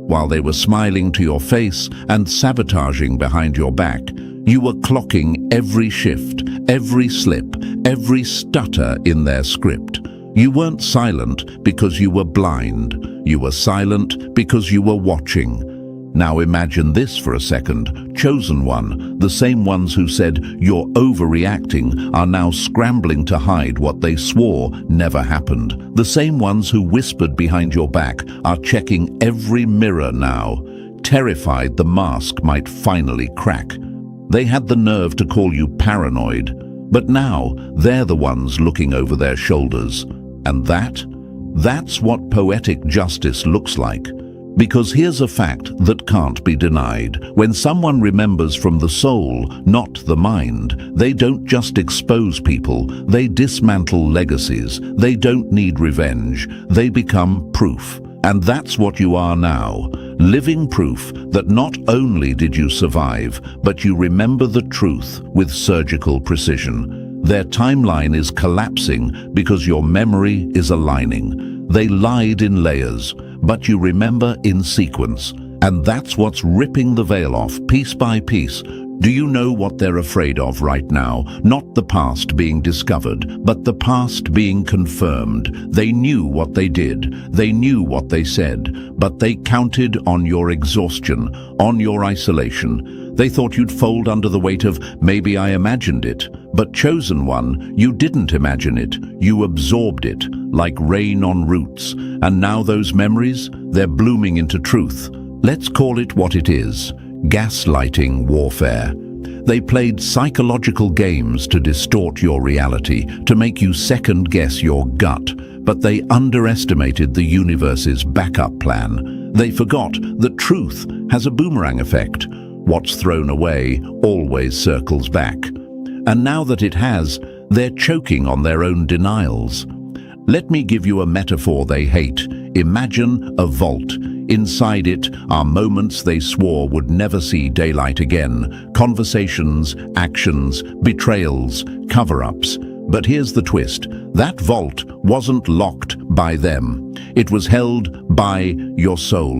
While they were smiling to your face and sabotaging behind your back, you were clocking every shift, every slip, every stutter in their script. You weren't silent because you were blind. You were silent because you were watching. Now imagine this for a second. Chosen one, the same ones who said you're overreacting, are now scrambling to hide what they swore never happened. The same ones who whispered behind your back are checking every mirror now, terrified the mask might finally crack. They had the nerve to call you paranoid, but now they're the ones looking over their shoulders. And that's what poetic justice looks like. Because here's a fact that can't be denied. When someone remembers from the soul, not the mind, they don't just expose people, they dismantle legacies. They don't need revenge, they become proof. And that's what you are now, living proof that not only did you survive, but you remember the truth with surgical precision. Their timeline is collapsing because your memory is aligning. They lied in layers, but you remember in sequence. And that's what's ripping the veil off, piece by piece. Do you know what they're afraid of right now? Not the past being discovered, but the past being confirmed. They knew what they did, they knew what they said, but they counted on your exhaustion, on your isolation. They thought you'd fold under the weight of, maybe I imagined it. But chosen one, you didn't imagine it, you absorbed it, like rain on roots. And now those memories, they're blooming into truth. Let's call it what it is. Gaslighting warfare. They played psychological games to distort your reality, to make you second-guess your gut, but they underestimated the universe's backup plan. They forgot that truth has a boomerang effect. What's thrown away always circles back. And now that it has, they're choking on their own denials. Let me give you a metaphor they hate. Imagine a vault. Inside it are moments they swore would never see daylight again. Conversations, actions, betrayals, cover-ups. But here's the twist. That vault wasn't locked by them. It was held by your soul.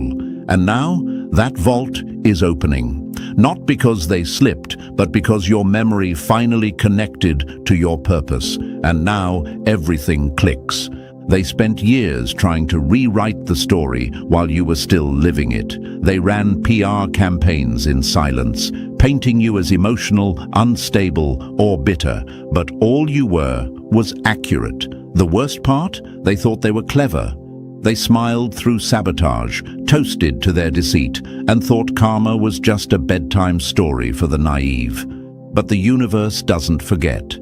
And now, that vault is opening. Not because they slipped, but because your memory finally connected to your purpose. And now, everything clicks. They spent years trying to rewrite the story while you were still living it. They ran PR campaigns in silence, painting you as emotional, unstable, or bitter. But all you were was accurate. The worst part? They thought they were clever. They smiled through sabotage, toasted to their deceit, and thought karma was just a bedtime story for the naive. But the universe doesn't forget,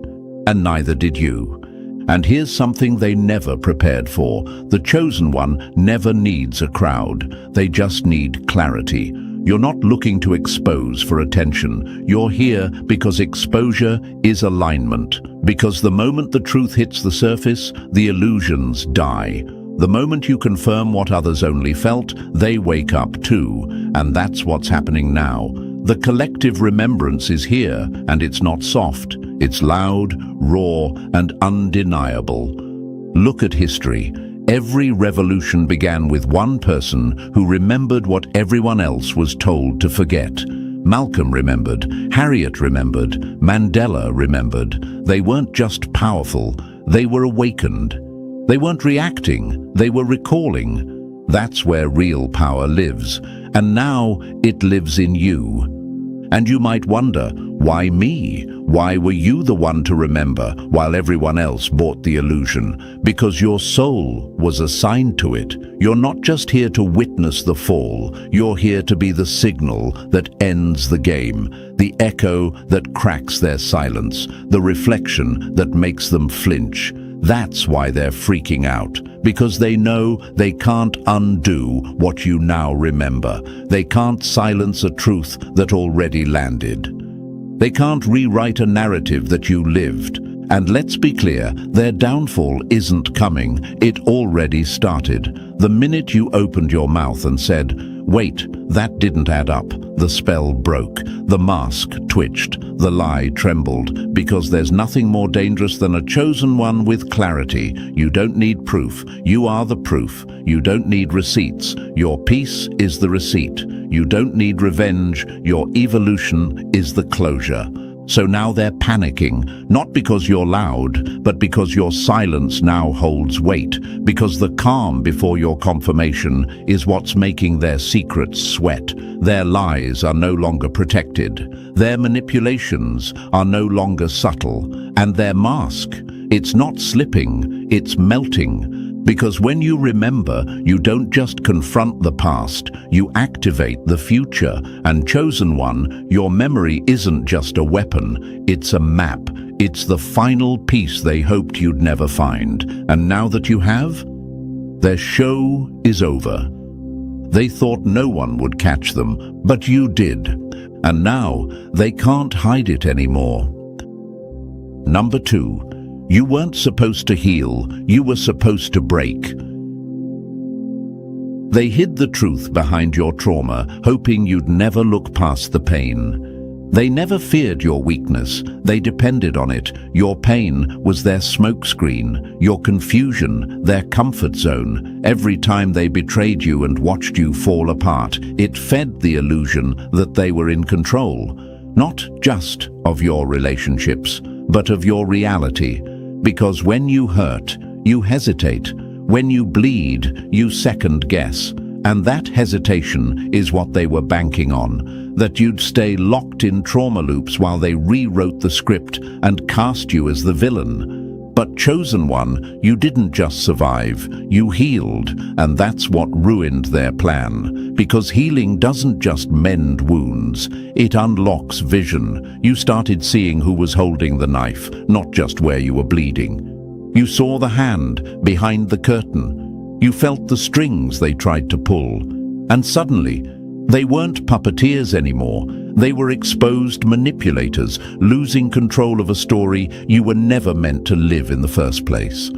and neither did you. And here's something they never prepared for. The chosen one never needs a crowd. They just need clarity. You're not looking to expose for attention. You're here because exposure is alignment. Because the moment the truth hits the surface, the illusions die. The moment you confirm what others only felt, they wake up too. And that's what's happening now. The collective remembrance is here, and it's not soft. It's loud, raw, and undeniable. Look at history. Every revolution began with one person who remembered what everyone else was told to forget. Malcolm remembered, Harriet remembered, Mandela remembered. They weren't just powerful, they were awakened. They weren't reacting, they were recalling. That's where real power lives. And now it lives in you. And you might wonder, why me? Why were you the one to remember while everyone else bought the illusion? Because your soul was assigned to it. You're not just here to witness the fall, you're here to be the signal that ends the game, the echo that cracks their silence, the reflection that makes them flinch. That's why they're freaking out, because they know they can't undo what you now remember. They can't silence a truth that already landed. They can't rewrite a narrative that you lived. And let's be clear, their downfall isn't coming. It already started. The minute you opened your mouth and said, "Wait, that didn't add up," the spell broke, the mask twitched, the lie trembled, because there's nothing more dangerous than a chosen one with clarity. You don't need proof. You are the proof. You don't need receipts. Your peace is the receipt. You don't need revenge. Your evolution is the closure. So now they're panicking, not because you're loud, but because your silence now holds weight, because the calm before your confirmation is what's making their secrets sweat. Their lies are no longer protected. Their manipulations are no longer subtle. And their mask, it's not slipping, it's melting. Because when you remember, you don't just confront the past, you activate the future. And chosen one, your memory isn't just a weapon, it's a map. It's the final piece they hoped you'd never find. And now that you have, their show is over. They thought no one would catch them, but you did. And now they can't hide it anymore. Number 2. You weren't supposed to heal, you were supposed to break. They hid the truth behind your trauma, hoping you'd never look past the pain. They never feared your weakness, they depended on it. Your pain was their smokescreen, your confusion, their comfort zone. Every time they betrayed you and watched you fall apart, it fed the illusion that they were in control. Not just of your relationships, but of your reality. Because when you hurt, you hesitate. When you bleed, you second guess. And that hesitation is what they were banking on. That you'd stay locked in trauma loops while they rewrote the script and cast you as the villain. But chosen one, you didn't just survive, you healed. And that's what ruined their plan. Because healing doesn't just mend wounds, it unlocks vision. You started seeing who was holding the knife, not just where you were bleeding. You saw the hand behind the curtain. You felt the strings they tried to pull. And suddenly, they weren't puppeteers anymore. They were exposed manipulators, losing control of a story you were never meant to live in the first place.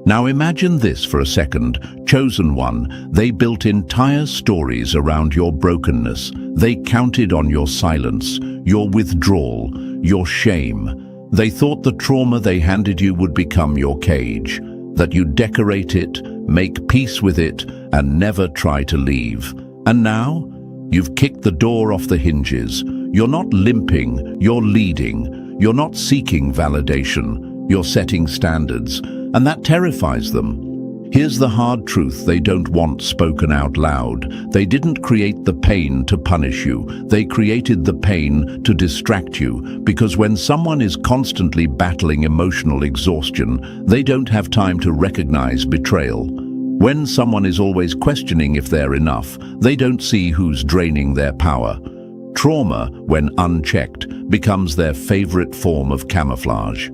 Now imagine this for a second. Chosen one, they built entire stories around your brokenness. They counted on your silence, your withdrawal, your shame. They thought the trauma they handed you would become your cage, that you'd decorate it, make peace with it, and never try to leave. And now, you've kicked the door off the hinges. You're not limping, you're leading. You're not seeking validation, you're setting standards. And that terrifies them. Here's the hard truth they don't want spoken out loud. They didn't create the pain to punish you. They created the pain to distract you. Because when someone is constantly battling emotional exhaustion, they don't have time to recognize betrayal. When someone is always questioning if they're enough, they don't see who's draining their power. Trauma, when unchecked, becomes their favorite form of camouflage.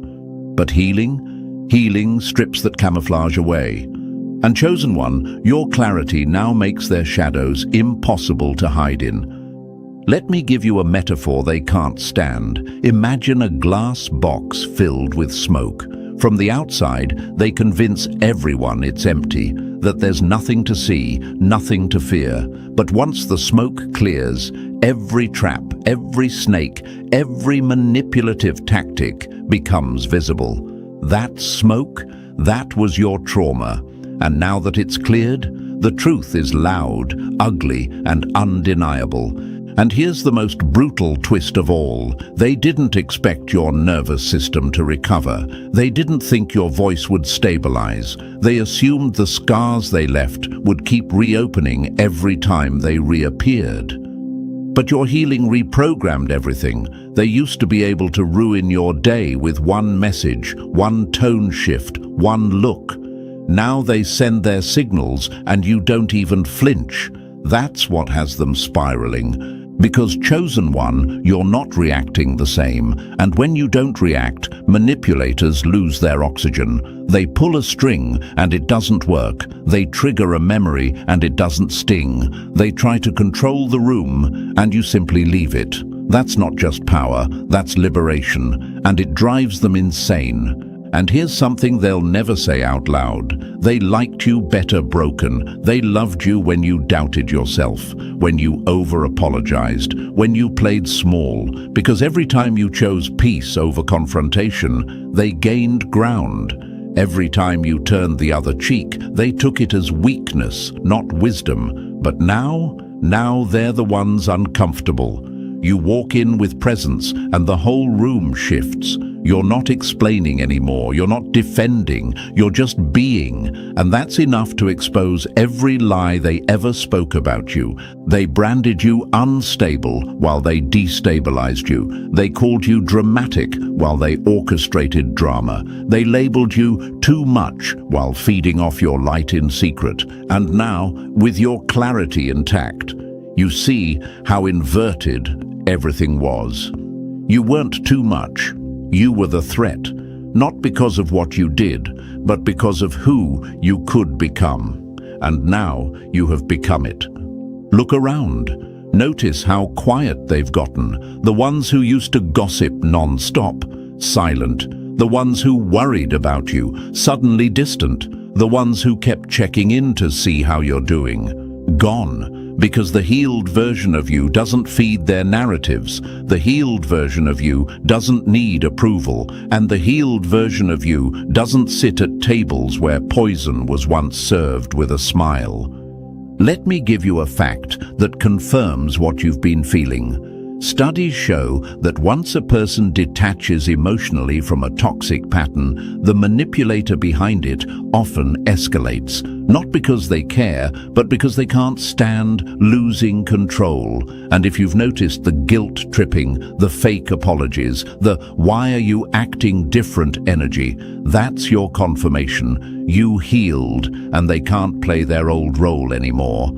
But healing strips that camouflage away. And chosen one, your clarity now makes their shadows impossible to hide in. Let me give you a metaphor they can't stand. Imagine a glass box filled with smoke. From the outside, they convince everyone it's empty, that there's nothing to see, nothing to fear. But once the smoke clears, every trap, every snake, every manipulative tactic becomes visible. That smoke, that was your trauma. And now that it's cleared, the truth is loud, ugly, and undeniable. And here's the most brutal twist of all. They didn't expect your nervous system to recover. They didn't think your voice would stabilize. They assumed the scars they left would keep reopening every time they reappeared. But your healing reprogrammed everything. They used to be able to ruin your day with one message, one tone shift, one look. Now they send their signals and you don't even flinch. That's what has them spiraling. Because chosen one, you're not reacting the same. And when you don't react, manipulators lose their oxygen. They pull a string and it doesn't work. They trigger a memory and it doesn't sting. They try to control the room and you simply leave it. That's not just power, that's liberation. And it drives them insane. And here's something they'll never say out loud. They liked you better broken. They loved you when you doubted yourself, when you over-apologized, when you played small. Because every time you chose peace over confrontation, they gained ground. Every time you turned the other cheek, they took it as weakness, not wisdom. But now they're the ones uncomfortable. You walk in with presence and the whole room shifts. You're not explaining anymore, you're not defending, you're just being. And that's enough to expose every lie they ever spoke about you. They branded you unstable while they destabilized you. They called you dramatic while they orchestrated drama. They labeled you too much while feeding off your light in secret. And now, with your clarity intact, you see how inverted everything was. You weren't too much. You were the threat, not because of what you did, but because of who you could become. And now you have become it. Look around. Notice how quiet they've gotten. The ones who used to gossip non-stop, silent. The ones who worried about you, suddenly distant. The ones who kept checking in to see how you're doing, gone. Because the healed version of you doesn't feed their narratives. The healed version of you doesn't need approval. And the healed version of you doesn't sit at tables where poison was once served with a smile. Let me give you a fact that confirms what you've been feeling. Studies show that once a person detaches emotionally from a toxic pattern, the manipulator behind it often escalates, not because they care, but because they can't stand losing control. And if you've noticed the guilt tripping, the fake apologies, the "why are you acting different" energy, that's your confirmation. You healed, and they can't play their old role anymore.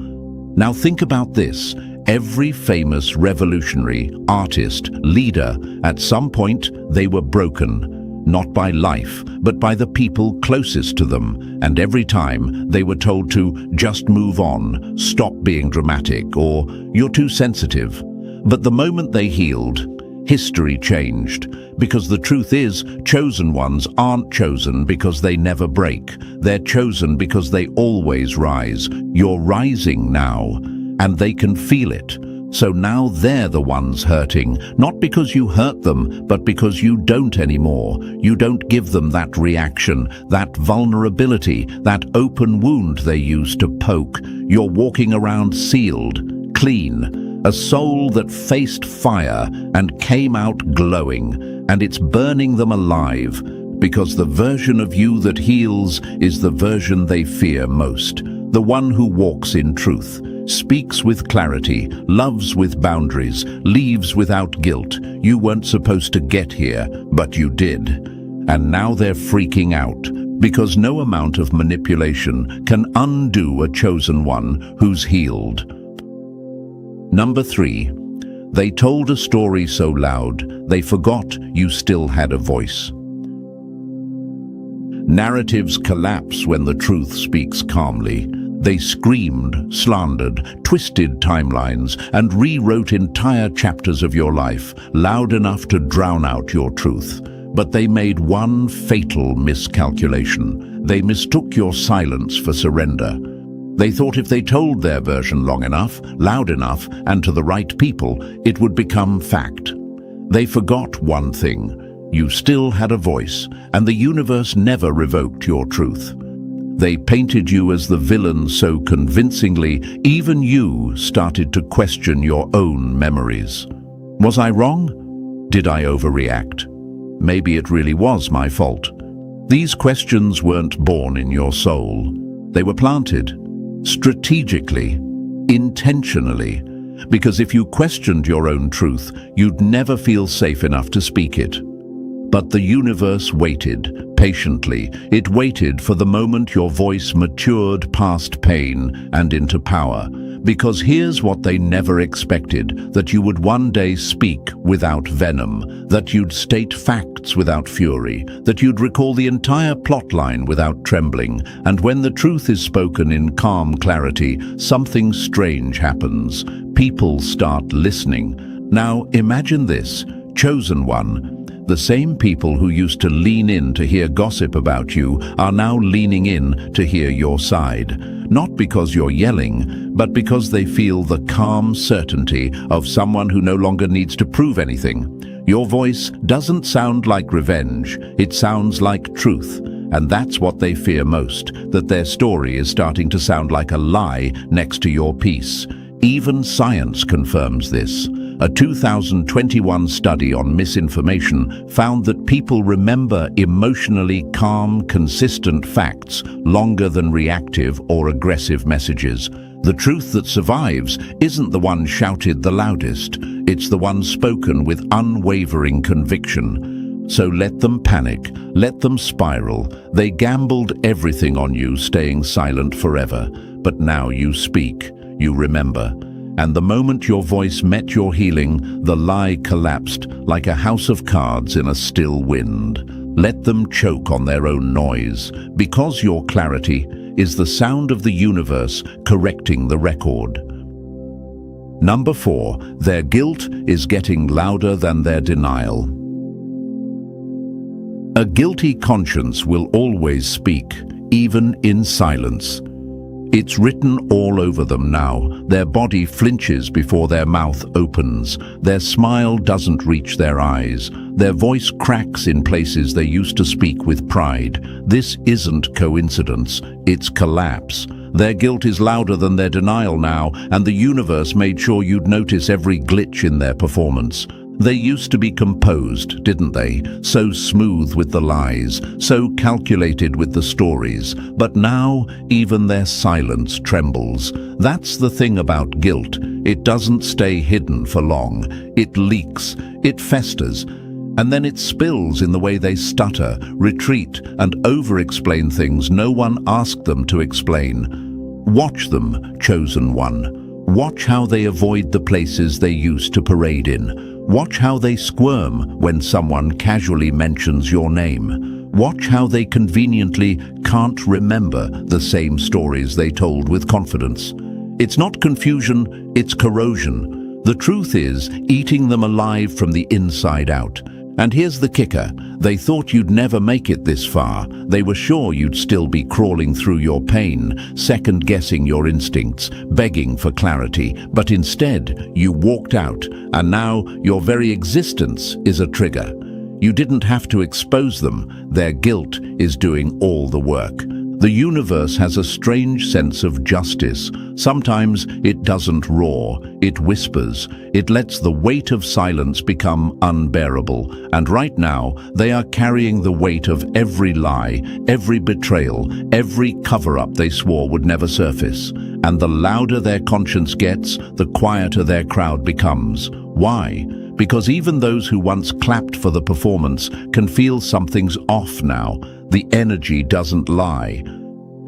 Now think about this. Every famous revolutionary, artist, leader, at some point they were broken, not by life, but by the people closest to them. And every time they were told to just move on, stop being dramatic, or you're too sensitive. But the moment they healed, history changed. Because the truth is, chosen ones aren't chosen because they never break. They're chosen because they always rise. You're rising now. And they can feel it. So now they're the ones hurting, not because you hurt them, but because you don't anymore. You don't give them that reaction, that vulnerability, that open wound they used to poke. You're walking around sealed, clean, a soul that faced fire and came out glowing, and it's burning them alive, because the version of you that heals is the version they fear most, the one who walks in truth, speaks with clarity, loves with boundaries, leaves without guilt. You weren't supposed to get here, but you did. And now they're freaking out, because no amount of manipulation can undo a chosen one who's healed. Number 3, they told a story so loud, they forgot you still had a voice. Narratives collapse when the truth speaks calmly. They screamed, slandered, twisted timelines, and rewrote entire chapters of your life, loud enough to drown out your truth. But they made one fatal miscalculation. They mistook your silence for surrender. They thought if they told their version long enough, loud enough, and to the right people, it would become fact. They forgot one thing. You still had a voice, and the universe never revoked your truth. They painted you as the villain so convincingly, even you started to question your own memories. Was I wrong? Did I overreact? Maybe it really was my fault. These questions weren't born in your soul. They were planted, strategically, intentionally, Because if you questioned your own truth, you'd never feel safe enough to speak it. But the universe waited, patiently. It waited for the moment your voice matured past pain and into power. Because here's what they never expected, that you would one day speak without venom, that you'd state facts without fury, that you'd recall the entire plotline without trembling. And when the truth is spoken in calm clarity, something strange happens. People start listening. Now imagine this, chosen one. The same people who used to lean in to hear gossip about you are now leaning in to hear your side. Not because you're yelling, but because they feel the calm certainty of someone who no longer needs to prove anything. Your voice doesn't sound like revenge, it sounds like truth. And that's what they fear most, that their story is starting to sound like a lie next to your peace. Even science confirms this. A 2021 study on misinformation found that people remember emotionally calm, consistent facts longer than reactive or aggressive messages. The truth that survives isn't the one shouted the loudest, it's the one spoken with unwavering conviction. So let them panic, let them spiral. They gambled everything on you, staying silent forever. But now you speak, you remember. And the moment your voice met your healing, the lie collapsed like a house of cards in a still wind. Let them choke on their own noise, because your clarity is the sound of the universe correcting the record. Number 4, their guilt is getting louder than their denial. A guilty conscience will always speak, even in silence. It's written all over them now. Their body flinches before their mouth opens. Their smile doesn't reach their eyes. Their voice cracks in places they used to speak with pride. This isn't coincidence, it's collapse. Their guilt is louder than their denial now, and the universe made sure you'd notice every glitch in their performance. They used to be composed, didn't they? So smooth with the lies, so calculated with the stories. But now, even their silence trembles. That's the thing about guilt. It doesn't stay hidden for long. It leaks, it festers, and then it spills in the way they stutter, retreat, and over-explain things no one asked them to explain. Watch them, chosen one. Watch how they avoid the places they used to parade in. Watch how they squirm when someone casually mentions your name. Watch how they conveniently can't remember the same stories they told with confidence. It's not confusion, it's corrosion. The truth is eating them alive from the inside out. And here's the kicker. They thought you'd never make it this far. They were sure you'd still be crawling through your pain, second-guessing your instincts, begging for clarity. But instead, you walked out, and now your very existence is a trigger. You didn't have to expose them. Their guilt is doing all the work. The universe has a strange sense of justice. Sometimes it doesn't roar, it whispers. It lets the weight of silence become unbearable. And right now, they are carrying the weight of every lie, every betrayal, every cover-up they swore would never surface. And the louder their conscience gets, the quieter their crowd becomes. Why? Because even those who once clapped for the performance can feel something's off now. The energy doesn't lie.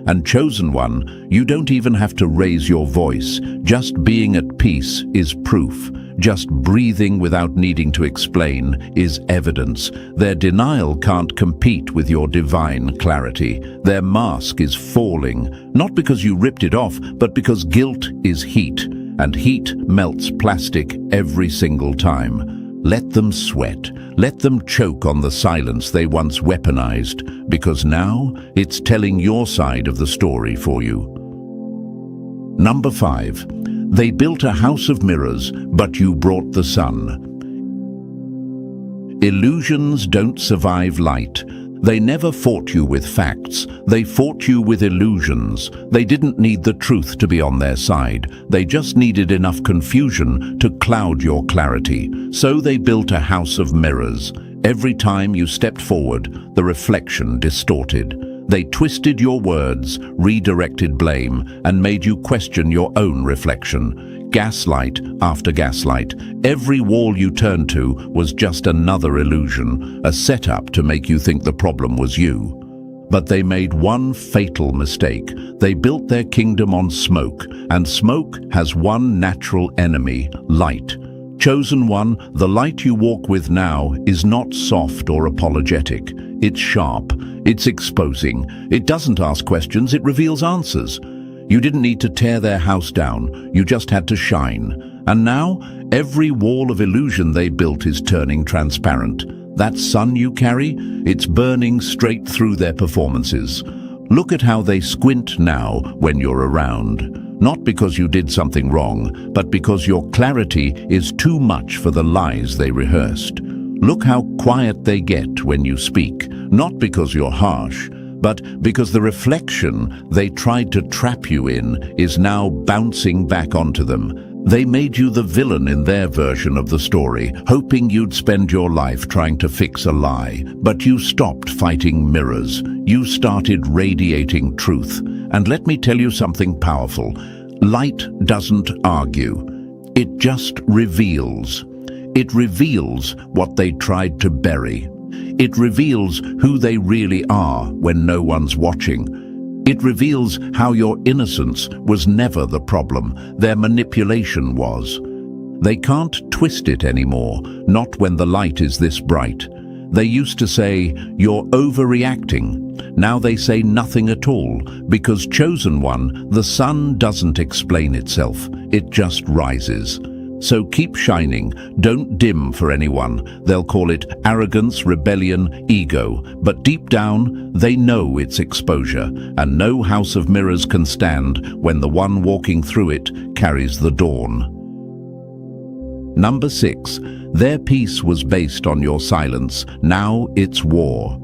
And chosen one, you don't even have to raise your voice. Just being at peace is proof. Just breathing without needing to explain is evidence. Their denial can't compete with your divine clarity. Their mask is falling, not because you ripped it off, but because guilt is heat, and heat melts plastic every single time. Let them sweat. Let them choke on the silence they once weaponized, because now it's telling your side of the story for you. Number 5. They built a house of mirrors, but you brought the sun. Illusions don't survive light. They never fought you with facts. They fought you with illusions. They didn't need the truth to be on their side. They just needed enough confusion to cloud your clarity. So they built a house of mirrors. Every time you stepped forward, the reflection distorted. They twisted your words, redirected blame, and made you question your own reflection. gaslight after gaslight. Every wall you turned to was just another illusion, a setup to make you think the problem was you. But they made one fatal mistake. They built their kingdom on smoke, and smoke has one natural enemy: light. Chosen one, the light you walk with now is not soft or apologetic. It's sharp, it's exposing. It doesn't ask questions, it reveals answers. You didn't need to tear their house down, you just had to shine. And now, every wall of illusion they built is turning transparent. That sun you carry, it's burning straight through their performances. Look at how they squint now when you're around. Not because you did something wrong, but because your clarity is too much for the lies they rehearsed. Look how quiet they get when you speak, not because you're harsh, but because the reflection they tried to trap you in is now bouncing back onto them. They made you the villain in their version of the story, hoping you'd spend your life trying to fix a lie. But you stopped fighting mirrors. You started radiating truth. And let me tell you something powerful. Light doesn't argue. It just reveals. It reveals what they tried to bury. It reveals who they really are when no one's watching. It reveals how your innocence was never the problem, their manipulation was. They can't twist it anymore, not when the light is this bright. They used to say, "You're overreacting." Now they say nothing at all, because chosen one, the sun doesn't explain itself, it just rises. So keep shining, don't dim for anyone. They'll call it arrogance, rebellion, ego, but deep down, they know it's exposure, and no house of mirrors can stand when the one walking through it carries the dawn. Number 6, their peace was based on your silence, now it's war.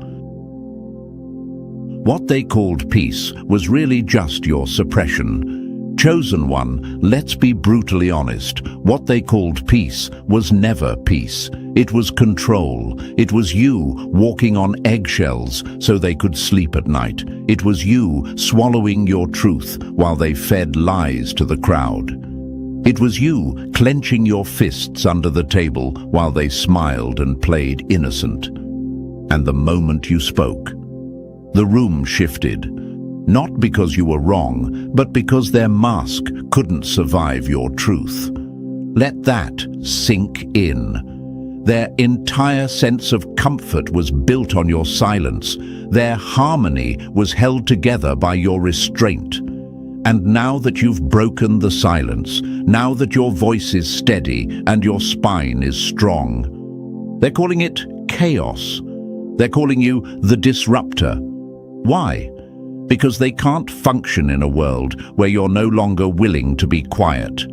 What they called peace was really just your suppression. Chosen one, let's be brutally honest, what they called peace was never peace. It was control. It was you walking on eggshells so they could sleep at night. It was you swallowing your truth while they fed lies to the crowd. It was you clenching your fists under the table while they smiled and played innocent. And the moment you spoke, the room shifted. Not because you were wrong, but because their mask couldn't survive your truth. Let that sink in. Their entire sense of comfort was built on your silence. Their harmony was held together by your restraint. And now that you've broken the silence, now that your voice is steady and your spine is strong, they're calling it chaos. They're calling you the disruptor. Why? Because they can't function in a world where you're no longer willing to be quiet.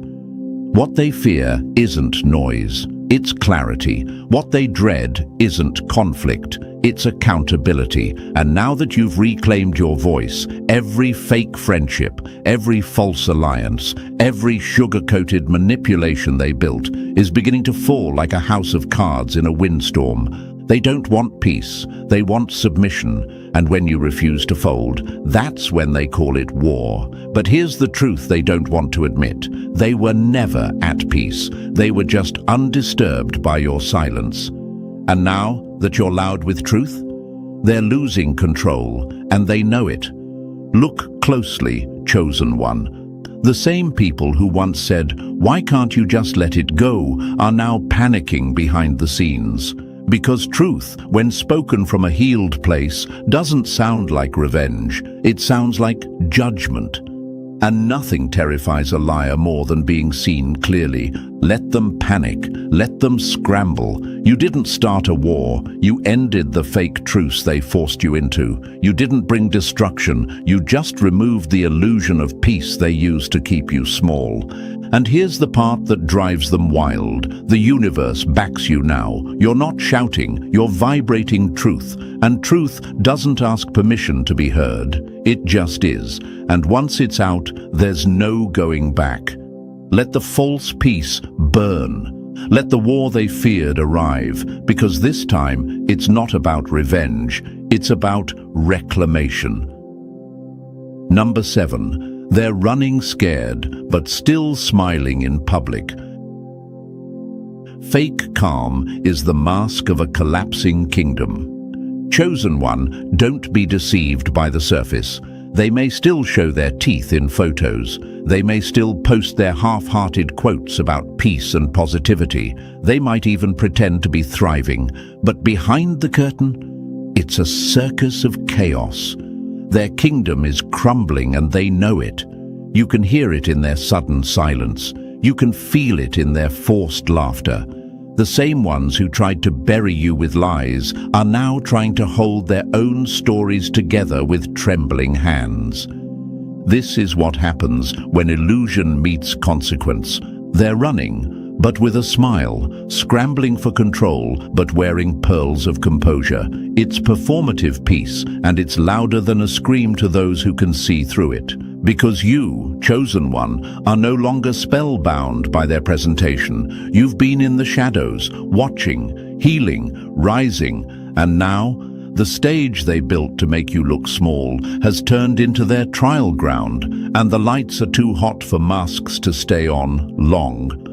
What they fear isn't noise, it's clarity. What they dread isn't conflict, it's accountability. And now that you've reclaimed your voice, every fake friendship, every false alliance, every sugar-coated manipulation they built is beginning to fall like a house of cards in a windstorm. They don't want peace, they want submission. And when you refuse to fold, that's when they call it war. But here's the truth they don't want to admit. They were never at peace. They were just undisturbed by your silence. And now that you're loud with truth, they're losing control, and they know it. Look closely, chosen one. The same people who once said, "Why can't you just let it go?" are now panicking behind the scenes. Because truth, when spoken from a healed place, doesn't sound like revenge. It sounds like judgment. And nothing terrifies a liar more than being seen clearly. Let them panic. Let them scramble. You didn't start a war. You ended the fake truce they forced you into. You didn't bring destruction. You just removed the illusion of peace they used to keep you small. And here's the part that drives them wild. The universe backs you now. You're not shouting, you're vibrating truth. And truth doesn't ask permission to be heard. It just is. And once it's out, there's no going back. Let the false peace burn. Let the war they feared arrive, because this time it's not about revenge, it's about reclamation. Number 7. They're running scared, but still smiling in public. Fake calm is the mask of a collapsing kingdom. Chosen one, don't be deceived by the surface. They may still show their teeth in photos. They may still post their half-hearted quotes about peace and positivity. They might even pretend to be thriving. But behind the curtain, it's a circus of chaos. Their kingdom is crumbling and they know it. You can hear it in their sudden silence. You can feel it in their forced laughter. The same ones who tried to bury you with lies are now trying to hold their own stories together with trembling hands. This is what happens when illusion meets consequence. They're running, but with a smile, scrambling for control, but wearing pearls of composure. It's performative peace, and it's louder than a scream to those who can see through it. Because you, chosen one, are no longer spellbound by their presentation. You've been in the shadows, watching, healing, rising, and now the stage they built to make you look small has turned into their trial ground, and the lights are too hot for masks to stay on long.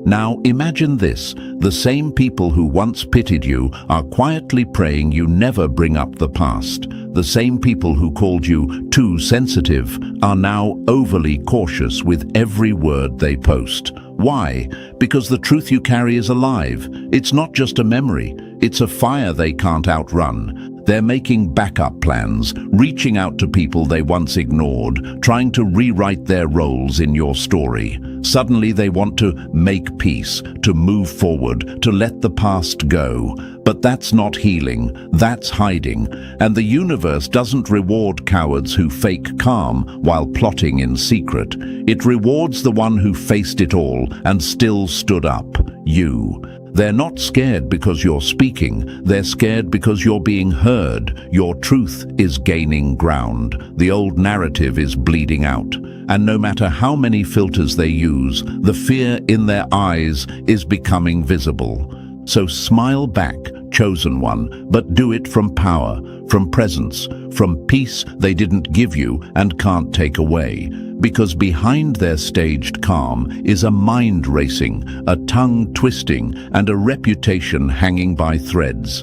Now imagine this, the same people who once pitied you are quietly praying you never bring up the past. The same people who called you too sensitive are now overly cautious with every word they post. Why? Because the truth you carry is alive. It's not just a memory, it's a fire they can't outrun. They're making backup plans, reaching out to people they once ignored, trying to rewrite their roles in your story. Suddenly they want to make peace, to move forward, to let the past go. But that's not healing, that's hiding. And the universe doesn't reward cowards who fake calm while plotting in secret. It rewards the one who faced it all and still stood up, you. They're not scared because you're speaking, they're scared because you're being heard. Your truth is gaining ground. The old narrative is bleeding out. And no matter how many filters they use, the fear in their eyes is becoming visible. So smile back, chosen one, but do it from power, from presence, from peace they didn't give you and can't take away. Because behind their staged calm is a mind racing, a tongue twisting, and a reputation hanging by threads.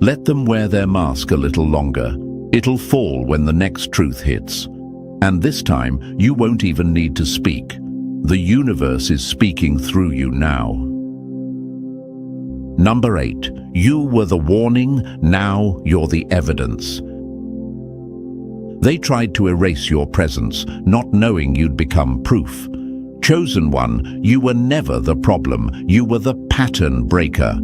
Let them wear their mask a little longer. It'll fall when the next truth hits. And this time, you won't even need to speak. The universe is speaking through you now. Number 8. You were the warning, now you're the evidence. They tried to erase your presence, not knowing you'd become proof. Chosen one, you were never the problem. You were the pattern breaker,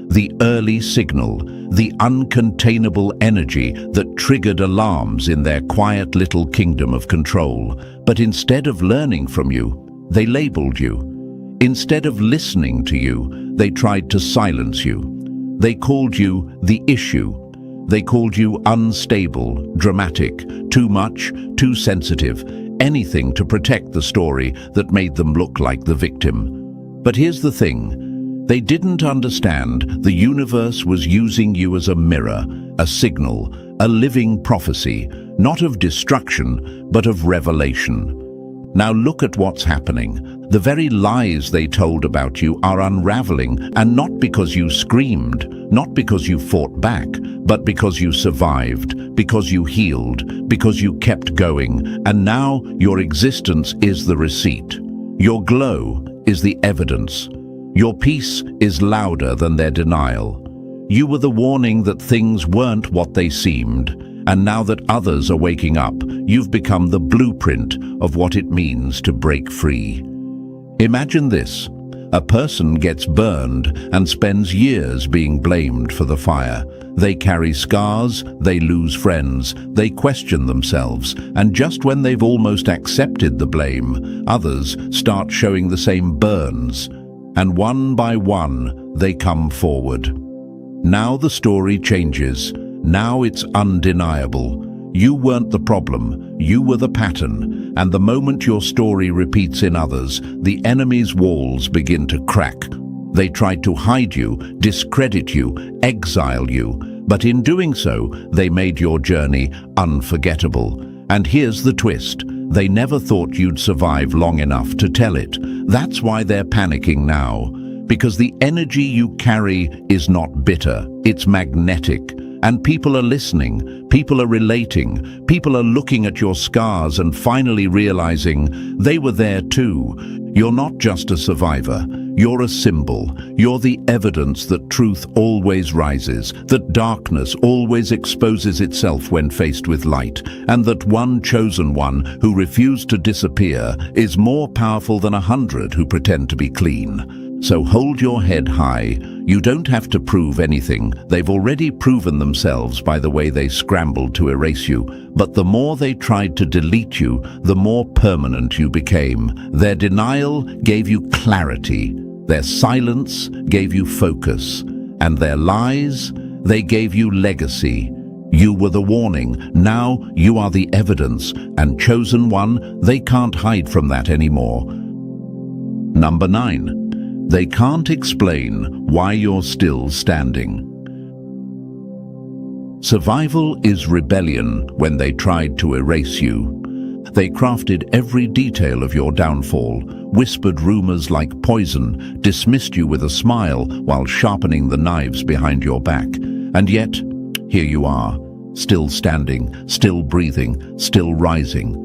the early signal, the uncontainable energy that triggered alarms in their quiet little kingdom of control. But instead of learning from you, they labeled you. Instead of listening to you, they tried to silence you. They called you the issue. They called you unstable, dramatic, too much, too sensitive, anything to protect the story that made them look like the victim. But here's the thing. They didn't understand the universe was using you as a mirror, a signal, a living prophecy, not of destruction, but of revelation. Now look at what's happening. The very lies they told about you are unraveling, and not because you screamed, not because you fought back, but because you survived, because you healed, because you kept going, and now your existence is the receipt. Your glow is the evidence. Your peace is louder than their denial. You were the warning that things weren't what they seemed. And now that others are waking up, you've become the blueprint of what it means to break free. Imagine this. A person gets burned and spends years being blamed for the fire. They carry scars, they lose friends, they question themselves, and just when they've almost accepted the blame, others start showing the same burns. And one by one, they come forward. Now the story changes. Now it's undeniable. You weren't the problem, you were the pattern, and the moment your story repeats in others, the enemy's walls begin to crack. They tried to hide you, discredit you, exile you, but in doing so, they made your journey unforgettable. And here's the twist. They never thought you'd survive long enough to tell it. That's why they're panicking now. Because the energy you carry is not bitter, it's magnetic. And people are listening, people are relating, people are looking at your scars and finally realizing they were there too. You're not just a survivor, you're a symbol. You're the evidence that truth always rises, that darkness always exposes itself when faced with light, and that one chosen one who refused to disappear is more powerful than 100 who pretend to be clean. So hold your head high. You don't have to prove anything. They've already proven themselves by the way they scrambled to erase you. But the more they tried to delete you, the more permanent you became. Their denial gave you clarity. Their silence gave you focus. And their lies, they gave you legacy. You were the warning. Now you are the evidence. And chosen one, they can't hide from that anymore. Number 9. They can't explain why you're still standing. Survival is rebellion when they tried to erase you. They crafted every detail of your downfall, whispered rumors like poison, dismissed you with a smile while sharpening the knives behind your back. And yet, here you are, still standing, still breathing, still rising.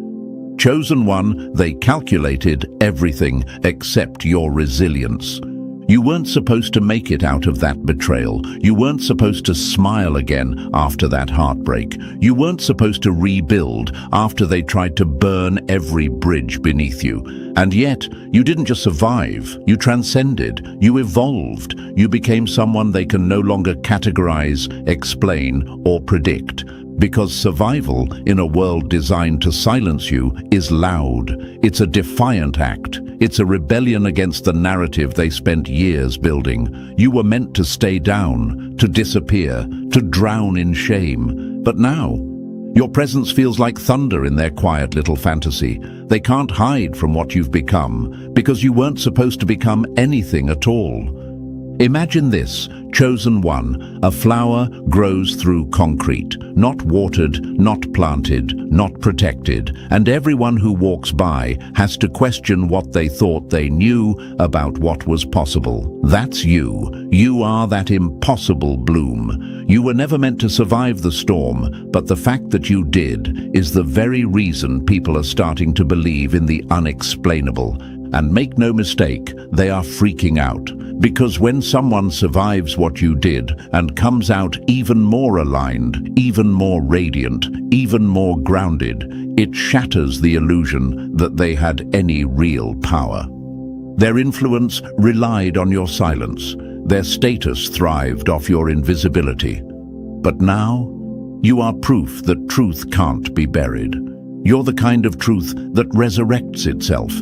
Chosen one, they calculated everything except your resilience. You weren't supposed to make it out of that betrayal. You weren't supposed to smile again after that heartbreak. You weren't supposed to rebuild after they tried to burn every bridge beneath you. And yet, you didn't just survive, you transcended, you evolved. You became someone they can no longer categorize, explain, or predict. Because survival in a world designed to silence you is loud. It's a defiant act. It's a rebellion against the narrative they spent years building. You were meant to stay down, to disappear, to drown in shame. But now, your presence feels like thunder in their quiet little fantasy. They can't hide from what you've become, because you weren't supposed to become anything at all. Imagine this, chosen one, a flower grows through concrete, not watered, not planted, not protected, and everyone who walks by has to question what they thought they knew about what was possible. That's you. You are that impossible bloom. You were never meant to survive the storm, but the fact that you did is the very reason people are starting to believe in the unexplainable. And make no mistake, they are freaking out. Because when someone survives what you did and comes out even more aligned, even more radiant, even more grounded, it shatters the illusion that they had any real power. Their influence relied on your silence. Their status thrived off your invisibility. But now, you are proof that truth can't be buried. You're the kind of truth that resurrects itself.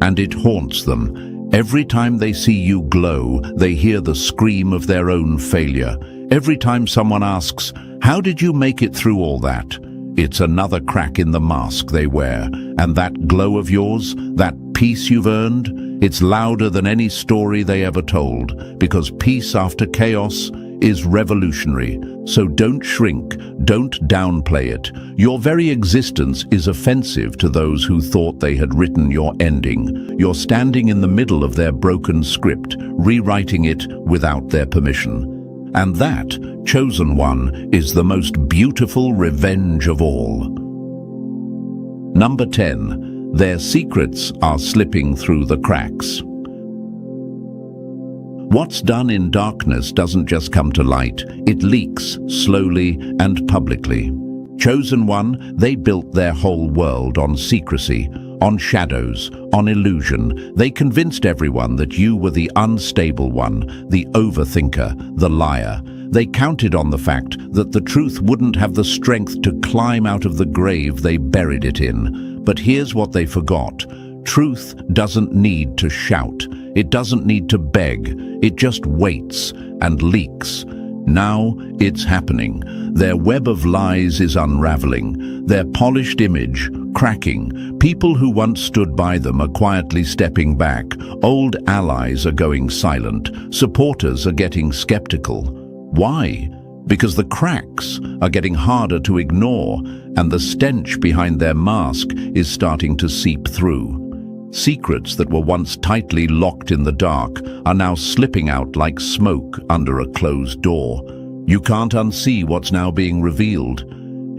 And it haunts them. Every time they see you glow, they hear the scream of their own failure. Every time someone asks, "How did you make it through all that?" It's another crack in the mask they wear. And that glow of yours, that peace you've earned, it's louder than any story they ever told. Because peace after chaos is revolutionary. So don't shrink, don't downplay it. Your very existence is offensive to those who thought they had written your ending. You're standing in the middle of their broken script, rewriting it without their permission. And that, chosen one, is the most beautiful revenge of all. Number 10. Their secrets are slipping through the cracks. What's done in darkness doesn't just come to light, it leaks slowly and publicly. Chosen one, they built their whole world on secrecy, on shadows, on illusion. They convinced everyone that you were the unstable one, the overthinker, the liar. They counted on the fact that the truth wouldn't have the strength to climb out of the grave they buried it in. But here's what they forgot. Truth doesn't need to shout. It doesn't need to beg. It just waits and leaks. Now it's happening. Their web of lies is unraveling. Their polished image cracking. People who once stood by them are quietly stepping back. Old allies are going silent. Supporters are getting skeptical. Why? because the cracks are getting harder to ignore and the stench behind their mask is starting to seep through. Secrets that were once tightly locked in the dark are now slipping out like smoke under a closed door. You can't unsee what's now being revealed.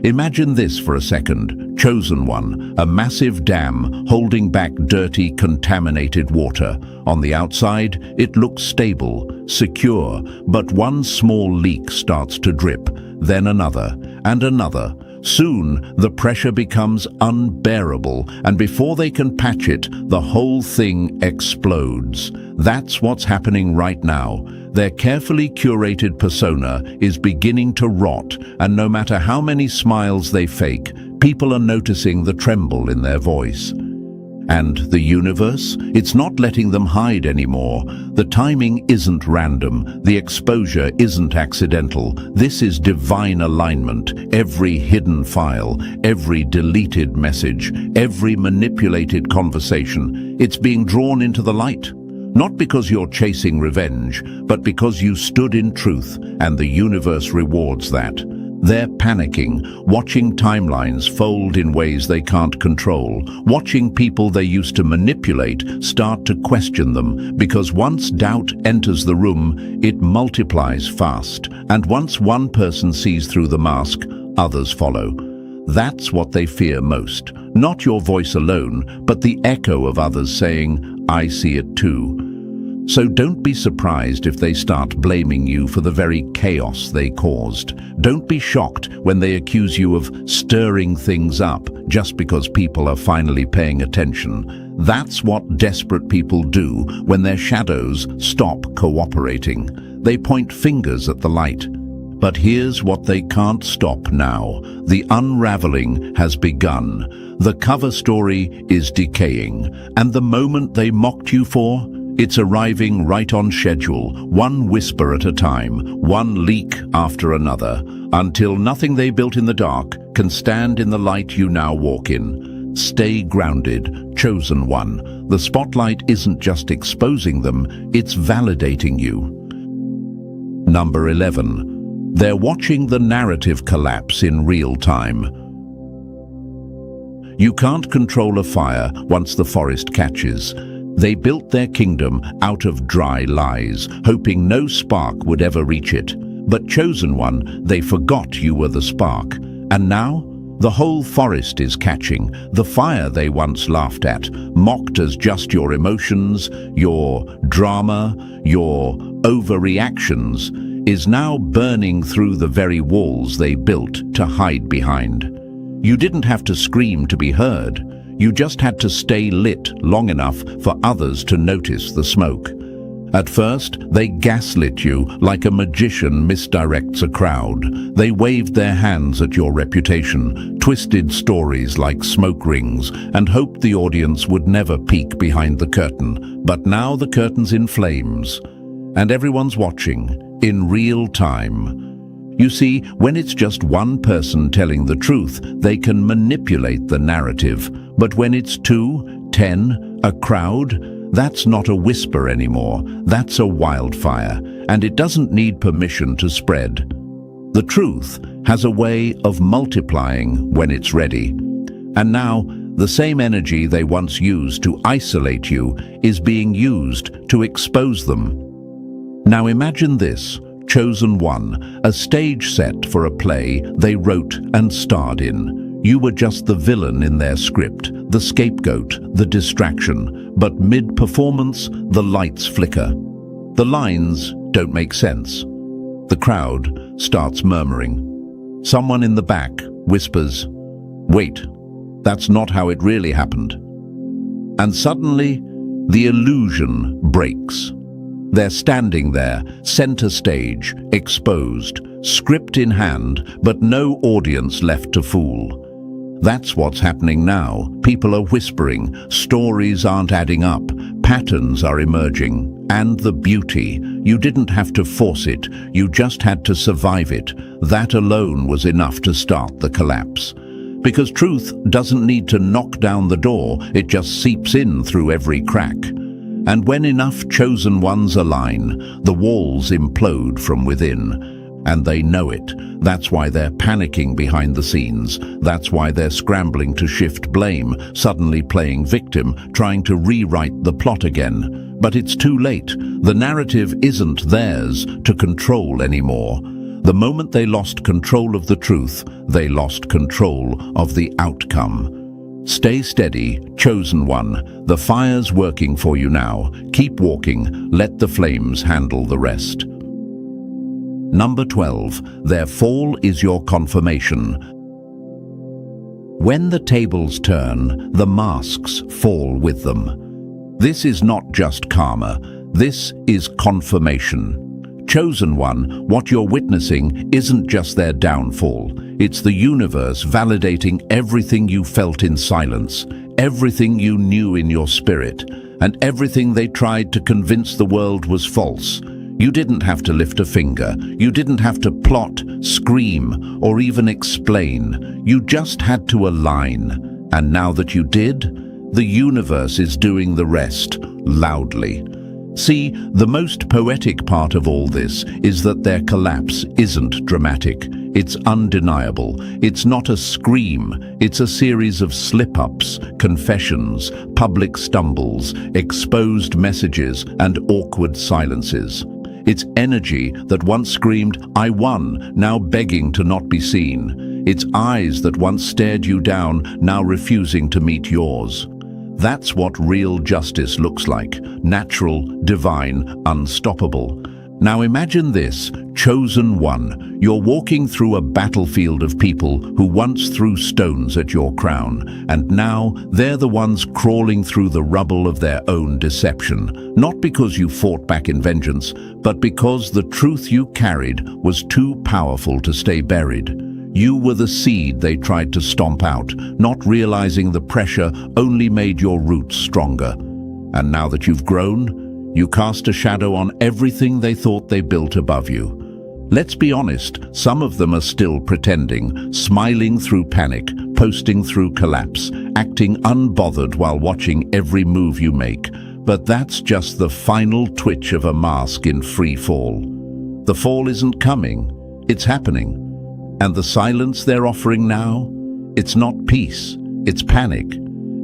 Imagine this for a second. Chosen One, a massive dam holding back dirty, contaminated water. On the outside, it looks stable, secure, but one small leak starts to drip, then another, and another. Soon, the pressure becomes unbearable, and before they can patch it, the whole thing explodes. That's what's happening right now. Their carefully curated persona is beginning to rot, and no matter how many smiles they fake, people are noticing the tremble in their voice. And the universe? It's not letting them hide anymore. The timing isn't random. The exposure isn't accidental. This is divine alignment. Every hidden file, every deleted message, every manipulated conversation, it's being drawn into the light. Not because you're chasing revenge, but because you stood in truth, and the universe rewards that. They're panicking, watching timelines fold in ways they can't control, watching people they used to manipulate start to question them, because once doubt enters the room, it multiplies fast, and once one person sees through the mask, others follow. That's what they fear most. Not your voice alone, but the echo of others saying, "I see it too." So don't be surprised if they start blaming you for the very chaos they caused. Don't be shocked when they accuse you of stirring things up just because people are finally paying attention. That's what desperate people do when their shadows stop cooperating. They point fingers at the light. But here's what they can't stop now. The unraveling has begun. The cover story is decaying, and the moment they mocked you for, it's arriving right on schedule, one whisper at a time, one leak after another, until nothing they built in the dark can stand in the light you now walk in. Stay grounded, chosen one. The spotlight isn't just exposing them, it's validating you. Number 11. They're watching the narrative collapse in real time. You can't control a fire once the forest catches. They built their kingdom out of dry lies, hoping no spark would ever reach it. But chosen one, they forgot you were the spark. And now, the whole forest is catching. The fire they once laughed at, mocked as just your emotions, your drama, your overreactions, is now burning through the very walls they built to hide behind. You didn't have to scream to be heard. You just had to stay lit long enough for others to notice the smoke. At first, they gaslit you like a magician misdirects a crowd. They waved their hands at your reputation, twisted stories like smoke rings, and hoped the audience would never peek behind the curtain. But now the curtain's in flames, and everyone's watching in real time. You see, when it's just one person telling the truth, they can manipulate the narrative. But when it's 2, 10, a crowd, that's not a whisper anymore. That's a wildfire, and it doesn't need permission to spread. The truth has a way of multiplying when it's ready. And now, the same energy they once used to isolate you is being used to expose them. Now imagine this. Chosen one, a stage set for a play they wrote and starred in. You were just the villain in their script, the scapegoat, the distraction, but mid-performance, the lights flicker. The lines don't make sense. The crowd starts murmuring. Someone in the back whispers, "Wait, that's not how it really happened." And suddenly, the illusion breaks. They're standing there, center stage, exposed, script in hand, but no audience left to fool. That's what's happening now. People are whispering, stories aren't adding up, patterns are emerging. And the beauty, you didn't have to force it, you just had to survive it. That alone was enough to start the collapse. Because truth doesn't need to knock down the door, it just seeps in through every crack. And when enough chosen ones align, the walls implode from within. And they know it. That's why they're panicking behind the scenes. That's why they're scrambling to shift blame, suddenly playing victim, trying to rewrite the plot again. But it's too late. The narrative isn't theirs to control anymore. The moment they lost control of the truth, they lost control of the outcome. Stay steady, chosen one. The fire's working for you now. Keep walking. Let the flames handle the rest. Number 12. Their fall is your confirmation. When the tables turn, the masks fall with them. This is not just karma. This is confirmation. Chosen one, what you're witnessing isn't just their downfall. It's the universe validating everything you felt in silence, everything you knew in your spirit, and everything they tried to convince the world was false. You didn't have to lift a finger. You didn't have to plot, scream, or even explain. You just had to align. And now that you did, the universe is doing the rest, loudly. See, the most poetic part of all this is that their collapse isn't dramatic. It's undeniable. It's not a scream. It's a series of slip-ups, confessions, public stumbles, exposed messages, and awkward silences. It's energy that once screamed, "I won," now begging to not be seen. It's eyes that once stared you down, now refusing to meet yours. That's what real justice looks like. Natural, divine, unstoppable. Now imagine this, chosen one. You're walking through a battlefield of people who once threw stones at your crown, and now they're the ones crawling through the rubble of their own deception. Not because you fought back in vengeance, but because the truth you carried was too powerful to stay buried. You were the seed they tried to stomp out, not realizing the pressure only made your roots stronger. And now that you've grown, you cast a shadow on everything they thought they built above you. Let's be honest, some of them are still pretending, smiling through panic, posting through collapse, acting unbothered while watching every move you make. But that's just the final twitch of a mask in free fall. The fall isn't coming, it's happening. And the silence they're offering now, it's not peace, it's panic.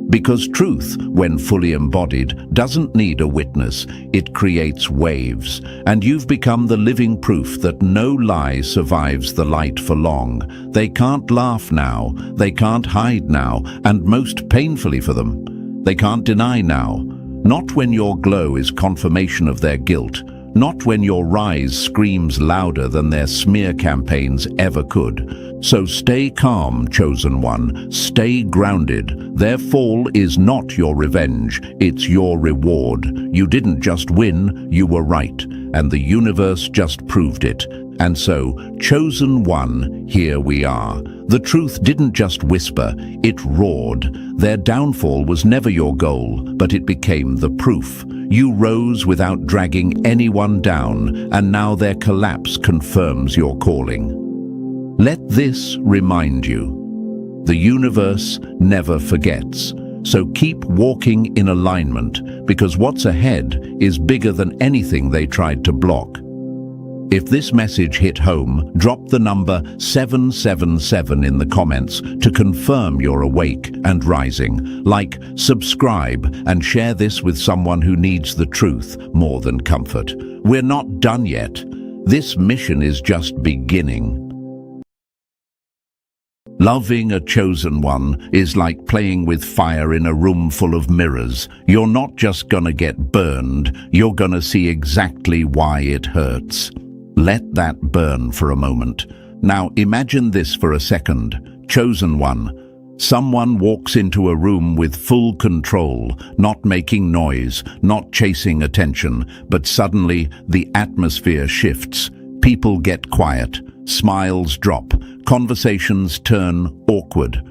Because truth, when fully embodied, doesn't need a witness, it creates waves. And you've become the living proof that no lie survives the light for long. They can't laugh now, they can't hide now, and most painfully for them, they can't deny now. Not when your glow is confirmation of their guilt. Not when your rise screams louder than their smear campaigns ever could. So stay calm, chosen one. Stay grounded. Their fall is not your revenge. It's your reward. You didn't just win, you were right. And the universe just proved it. And so, chosen one, here we are. The truth didn't just whisper, it roared. Their downfall was never your goal, but it became the proof. You rose without dragging anyone down, and now their collapse confirms your calling. Let this remind you. The universe never forgets. So keep walking in alignment, because what's ahead is bigger than anything they tried to block. If this message hit home, drop the number 777 in the comments to confirm you're awake and rising. Like, subscribe, and share this with someone who needs the truth more than comfort. We're not done yet. This mission is just beginning. Loving a chosen one is like playing with fire in a room full of mirrors. You're not just gonna get burned, you're gonna see exactly why it hurts. Let that burn for a moment. Now imagine this for a second. Chosen one. Someone walks into a room with full control, not making noise, not chasing attention, but suddenly the atmosphere shifts. People get quiet, smiles drop, conversations turn awkward.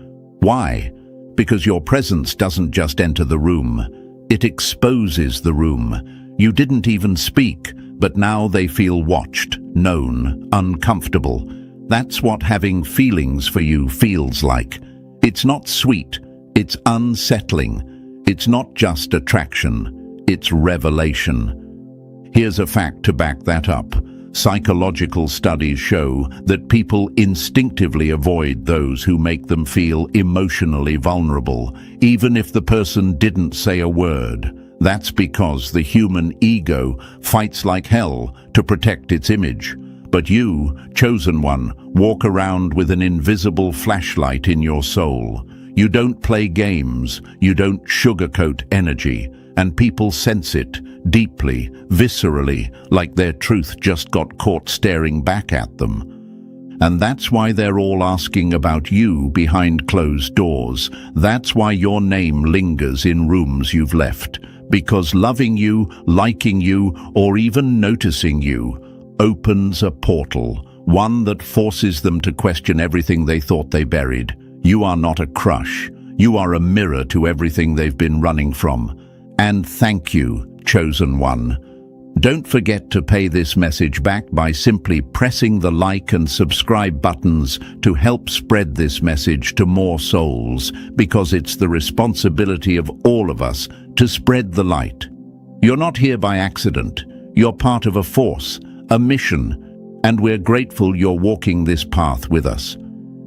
Why? Because your presence doesn't just enter the room, it exposes the room. You didn't even speak, but now they feel watched, known, uncomfortable. That's what having feelings for you feels like. It's not sweet, it's unsettling. It's not just attraction, it's revelation. Here's a fact to back that up. Psychological studies show that people instinctively avoid those who make them feel emotionally vulnerable, even if the person didn't say a word. That's because the human ego fights like hell to protect its image. But you, chosen one, walk around with an invisible flashlight in your soul. You don't play games, you don't sugarcoat energy, and people sense it deeply, viscerally, like their truth just got caught staring back at them. And that's why they're all asking about you behind closed doors. That's why your name lingers in rooms you've left. Because loving you, liking you, or even noticing you opens a portal, one that forces them to question everything they thought they buried. You are not a crush. You are a mirror to everything they've been running from. And thank you, chosen one. Don't forget to pay this message back by simply pressing the like and subscribe buttons to help spread this message to more souls, because it's the responsibility of all of us to spread the light. You're not here by accident. You're part of a force, a mission, and we're grateful you're walking this path with us.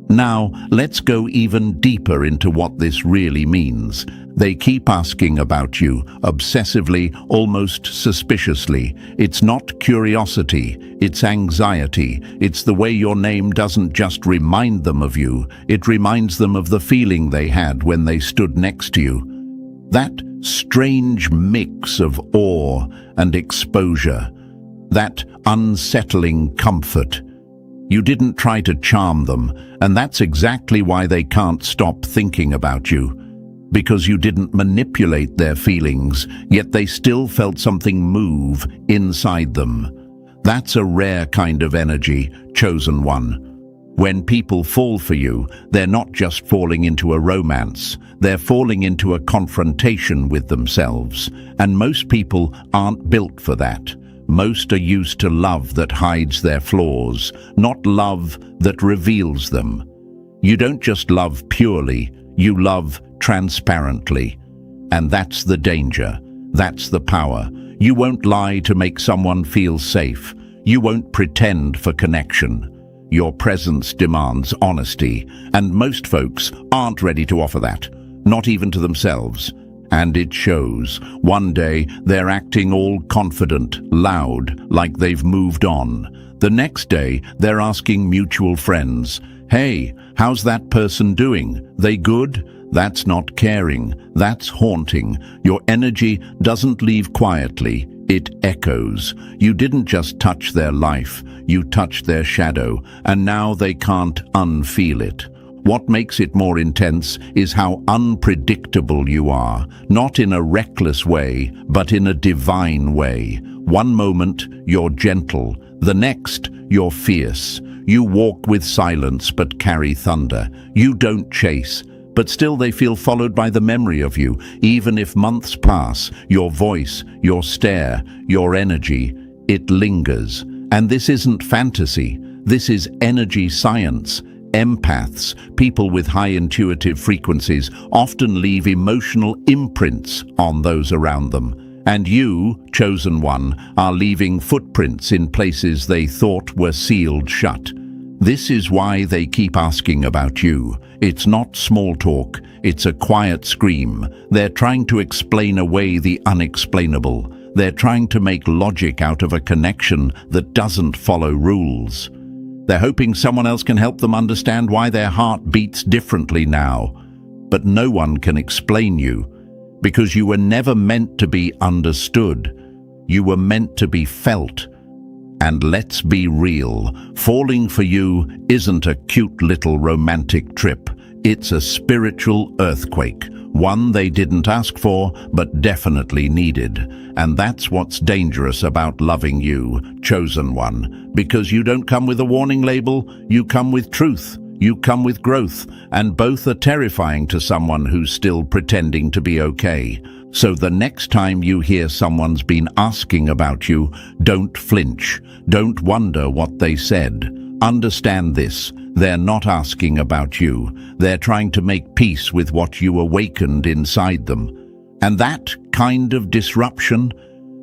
Now, let's go even deeper into what this really means. They keep asking about you, obsessively, almost suspiciously. It's not curiosity, it's anxiety. It's the way your name doesn't just remind them of you, it reminds them of the feeling they had when they stood next to you. That strange mix of awe and exposure, that unsettling comfort. You didn't try to charm them, and that's exactly why they can't stop thinking about you. Because you didn't manipulate their feelings, yet they still felt something move inside them. That's a rare kind of energy, chosen one. When people fall for you, they're not just falling into a romance, they're falling into a confrontation with themselves. And most people aren't built for that. Most are used to love that hides their flaws, not love that reveals them. You don't just love purely, you love transparently. And that's the danger. That's the power. You won't lie to make someone feel safe. You won't pretend for connection. Your presence demands honesty, and most folks aren't ready to offer that, not even to themselves. And it shows. One day, they're acting all confident, loud, like they've moved on. The next day, they're asking mutual friends, "Hey, how's that person doing? They good?" That's not caring. That's haunting. Your energy doesn't leave quietly. It echoes. You didn't just touch their life. You touched their shadow, and now they can't unfeel it. What makes it more intense is how unpredictable you are, not in a reckless way, but in a divine way. One moment, you're gentle. The next, you're fierce. You walk with silence but carry thunder. You don't chase, but still they feel followed by the memory of you. Even if months pass, your voice, your stare, your energy, it lingers. And this isn't fantasy. This is energy science. Empaths, people with high intuitive frequencies, often leave emotional imprints on those around them. And you, chosen one, are leaving footprints in places they thought were sealed shut. This is why they keep asking about you. It's not small talk, it's a quiet scream. They're trying to explain away the unexplainable. They're trying to make logic out of a connection that doesn't follow rules. They're hoping someone else can help them understand why their heart beats differently now. But no one can explain you, because you were never meant to be understood. You were meant to be felt. And let's be real, falling for you isn't a cute little romantic trip. It's a spiritual earthquake, one they didn't ask for, but definitely needed. And that's what's dangerous about loving you, chosen one, because you don't come with a warning label, you come with truth, you come with growth, and both are terrifying to someone who's still pretending to be okay. So the next time you hear someone's been asking about you, don't flinch, don't wonder what they said. Understand this. They're not asking about you. They're trying to make peace with what you awakened inside them. And that kind of disruption,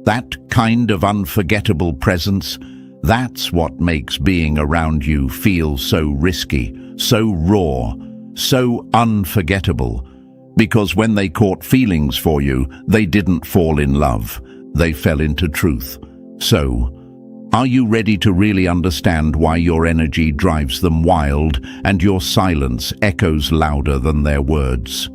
that kind of unforgettable presence, That's what makes being around you feel so risky, so raw, so unforgettable. Because when they caught feelings for you, they didn't fall in love. They fell into truth. So, are you ready to really understand why your energy drives them wild and your silence echoes louder than their words?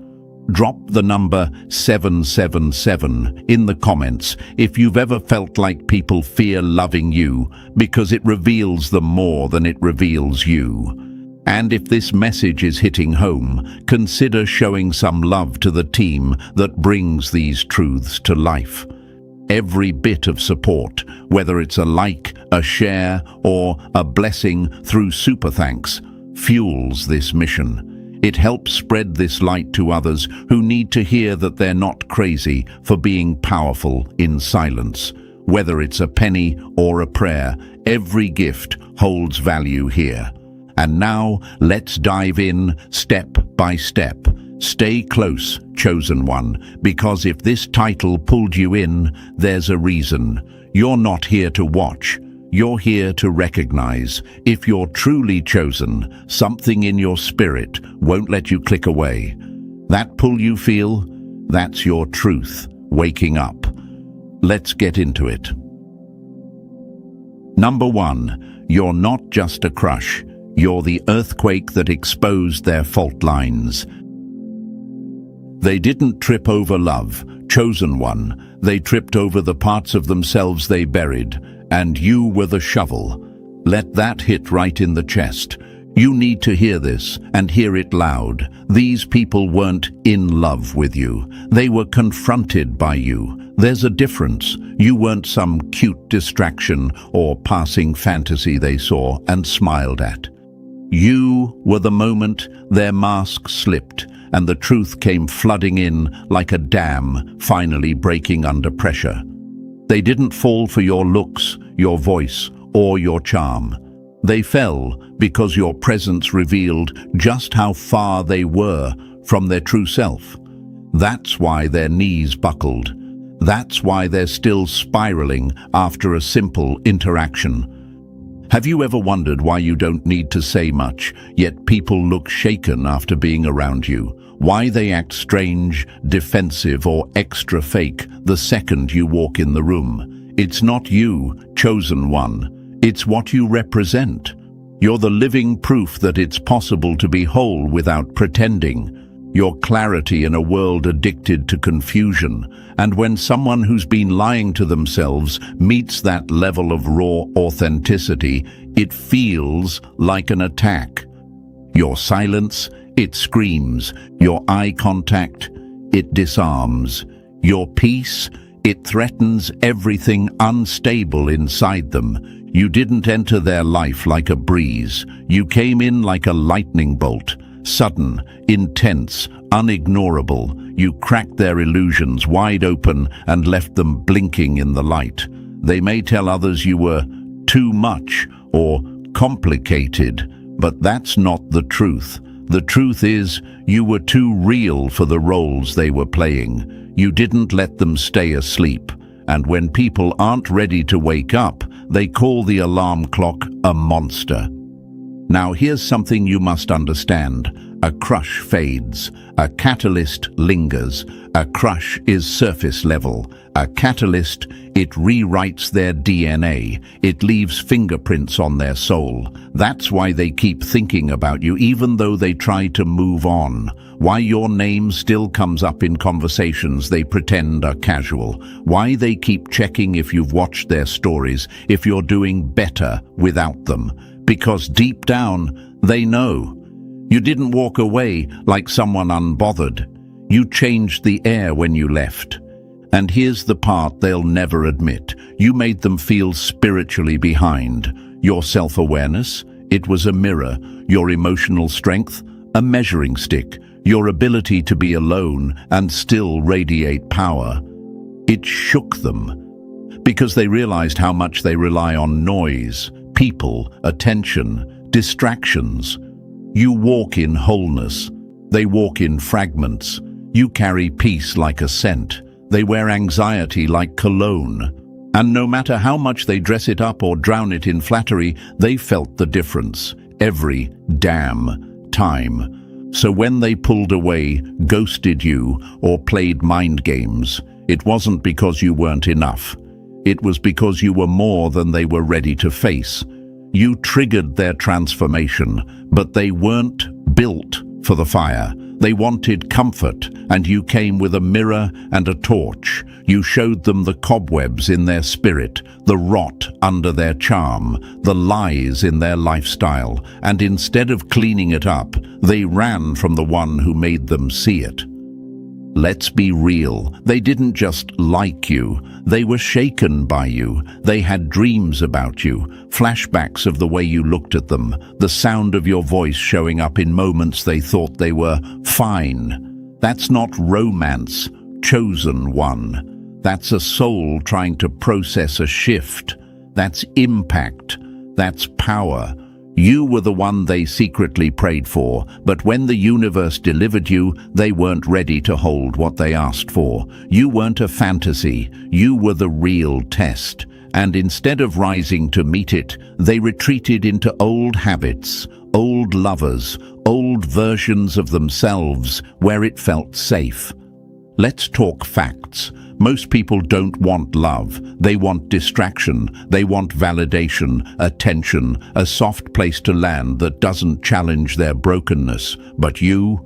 Drop the number 777 in the comments if you've ever felt like people fear loving you because it reveals them more than it reveals you. And if this message is hitting home, consider showing some love to the team that brings these truths to life. Every bit of support, whether it's a like, a share, or a blessing through super thanks, fuels this mission. It helps spread this light to others who need to hear that they're not crazy for being powerful in silence. Whether it's a penny or a prayer, every gift holds value here. And now, let's dive in step by step. Stay close, chosen one, because if this title pulled you in, there's a reason. You're not here to watch. You're here to recognize. If you're truly chosen, something in your spirit won't let you click away. That pull you feel, that's your truth waking up. Let's get into it. Number 1, you're not just a crush. You're the earthquake that exposed their fault lines. They didn't trip over love, chosen one. They tripped over the parts of themselves they buried, and you were the shovel. Let that hit right in the chest. You need to hear this, and hear it loud. These people weren't in love with you. They were confronted by you. There's a difference. You weren't some cute distraction or passing fantasy they saw and smiled at. You were the moment their mask slipped and the truth came flooding in like a dam finally breaking under pressure. They didn't fall for your looks, your voice, or your charm. They fell because your presence revealed just how far they were from their true self. That's why their knees buckled. That's why they're still spiraling after a simple interaction. Have you ever wondered why you don't need to say much, yet people look shaken after being around you? Why they act strange, defensive, or extra fake the second you walk in the room? It's not you, chosen one. It's what you represent. You're the living proof that it's possible to be whole without pretending. Your clarity in a world addicted to confusion. And when someone who's been lying to themselves meets that level of raw authenticity, it feels like an attack. Your silence, it screams. Your eye contact, it disarms. Your peace, it threatens everything unstable inside them. You didn't enter their life like a breeze. You came in like a lightning bolt. Sudden, intense, unignorable. You cracked their illusions wide open and left them blinking in the light. They may tell others you were too much or complicated, but that's not the truth. The truth is, you were too real for the roles they were playing. You didn't let them stay asleep. And when people aren't ready to wake up, they call the alarm clock a monster. Now here's something you must understand. A crush fades. A catalyst lingers. A crush is surface level. A catalyst, it rewrites their DNA. It leaves fingerprints on their soul. That's why they keep thinking about you even though they try to move on. Why your name still comes up in conversations they pretend are casual. Why they keep checking if you've watched their stories, if you're doing better without them. Because deep down, they know. You didn't walk away like someone unbothered. You changed the air when you left. And here's the part they'll never admit. You made them feel spiritually behind. Your self-awareness, it was a mirror. Your emotional strength, a measuring stick. Your ability to be alone and still radiate power. It shook them. Because they realized how much they rely on noise, people, attention, distractions. You walk in wholeness. They walk in fragments. You carry peace like a scent. They wear anxiety like cologne. And no matter how much they dress it up or drown it in flattery, they felt the difference every damn time. So when they pulled away, ghosted you, or played mind games, it wasn't because you weren't enough. It was because you were more than they were ready to face. You triggered their transformation, but they weren't built for the fire. They wanted comfort, and you came with a mirror and a torch. You showed them the cobwebs in their spirit, the rot under their charm, the lies in their lifestyle, and instead of cleaning it up, they ran from the one who made them see it. Let's be real. They didn't just like you. They were shaken by you. They had dreams about you, flashbacks of the way you looked at them, the sound of your voice showing up in moments they thought they were fine. That's not romance, chosen one. That's a soul trying to process a shift. That's impact. That's power. You were the one they secretly prayed for, but when the universe delivered you, they weren't ready to hold what they asked for. You weren't a fantasy, you were the real test. And instead of rising to meet it, they retreated into old habits, old lovers, old versions of themselves where it felt safe. Let's talk facts. Most people don't want love. They want distraction. They want validation, attention, a soft place to land that doesn't challenge their brokenness. But you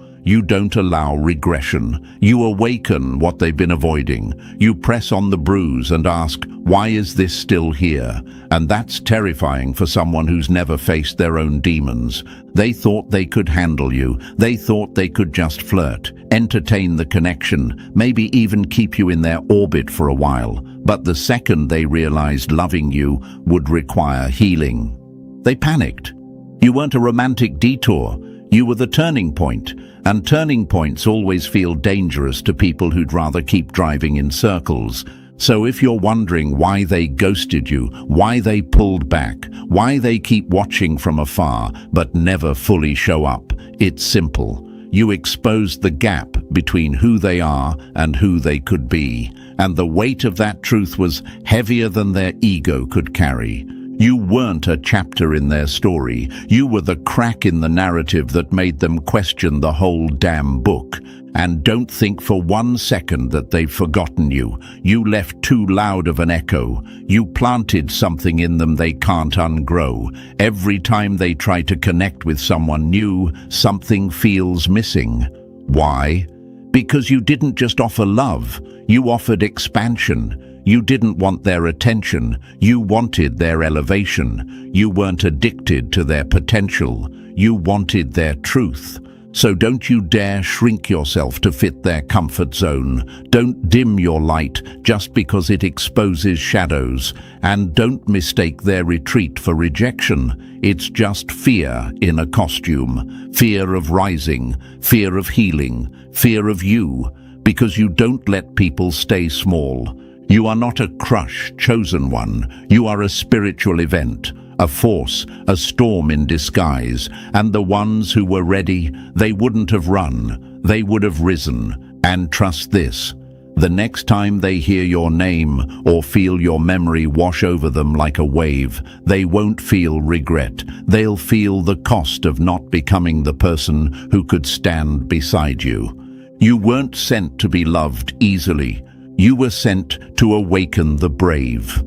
don't allow regression. You awaken what they've been avoiding. You press on the bruise and ask, why is this still here? And that's terrifying for someone who's never faced their own demons. They thought they could handle you. They thought they could just flirt, entertain the connection, maybe even keep you in their orbit for a while. But the second they realized loving you would require healing, they panicked. You weren't a romantic detour. You were the turning point. And turning points always feel dangerous to people who'd rather keep driving in circles. So if you're wondering why they ghosted you, why they pulled back, why they keep watching from afar but never fully show up, it's simple. You exposed the gap between who they are and who they could be. And the weight of that truth was heavier than their ego could carry. You weren't a chapter in their story. You were the crack in the narrative that made them question the whole damn book. And don't think for 1 second that they've forgotten you. You left too loud of an echo. You planted something in them they can't ungrow. Every time they try to connect with someone new, something feels missing. Why? Because you didn't just offer love. You offered expansion. You didn't want their attention. You wanted their elevation. You weren't addicted to their potential. You wanted their truth. So don't you dare shrink yourself to fit their comfort zone. Don't dim your light just because it exposes shadows. And don't mistake their retreat for rejection. It's just fear in a costume. Fear of rising, fear of healing, fear of you. Because you don't let people stay small. You are not a crush, chosen one. You are a spiritual event, a force, a storm in disguise. And the ones who were ready, they wouldn't have run. They would have risen. And trust this, the next time they hear your name or feel your memory wash over them like a wave, they won't feel regret. They'll feel the cost of not becoming the person who could stand beside you. You weren't sent to be loved easily. You were sent to awaken the brave.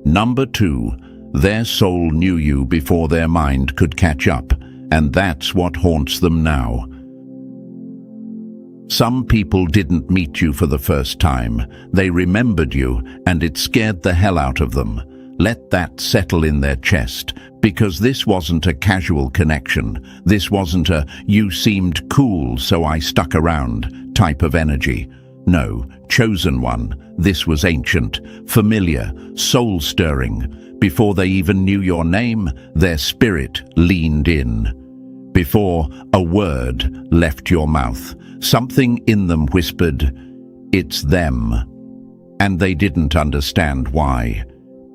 Number 2, their soul knew you before their mind could catch up, and that's what haunts them now. Some people didn't meet you for the first time. They remembered you, and it scared the hell out of them. Let that settle in their chest, because this wasn't a casual connection. This wasn't a "you seemed cool, so I stuck around" type of energy. No, chosen one. This was ancient, familiar, soul-stirring. Before they even knew your name, their spirit leaned in. Before a word left your mouth, something in them whispered, "It's them." And they didn't understand why.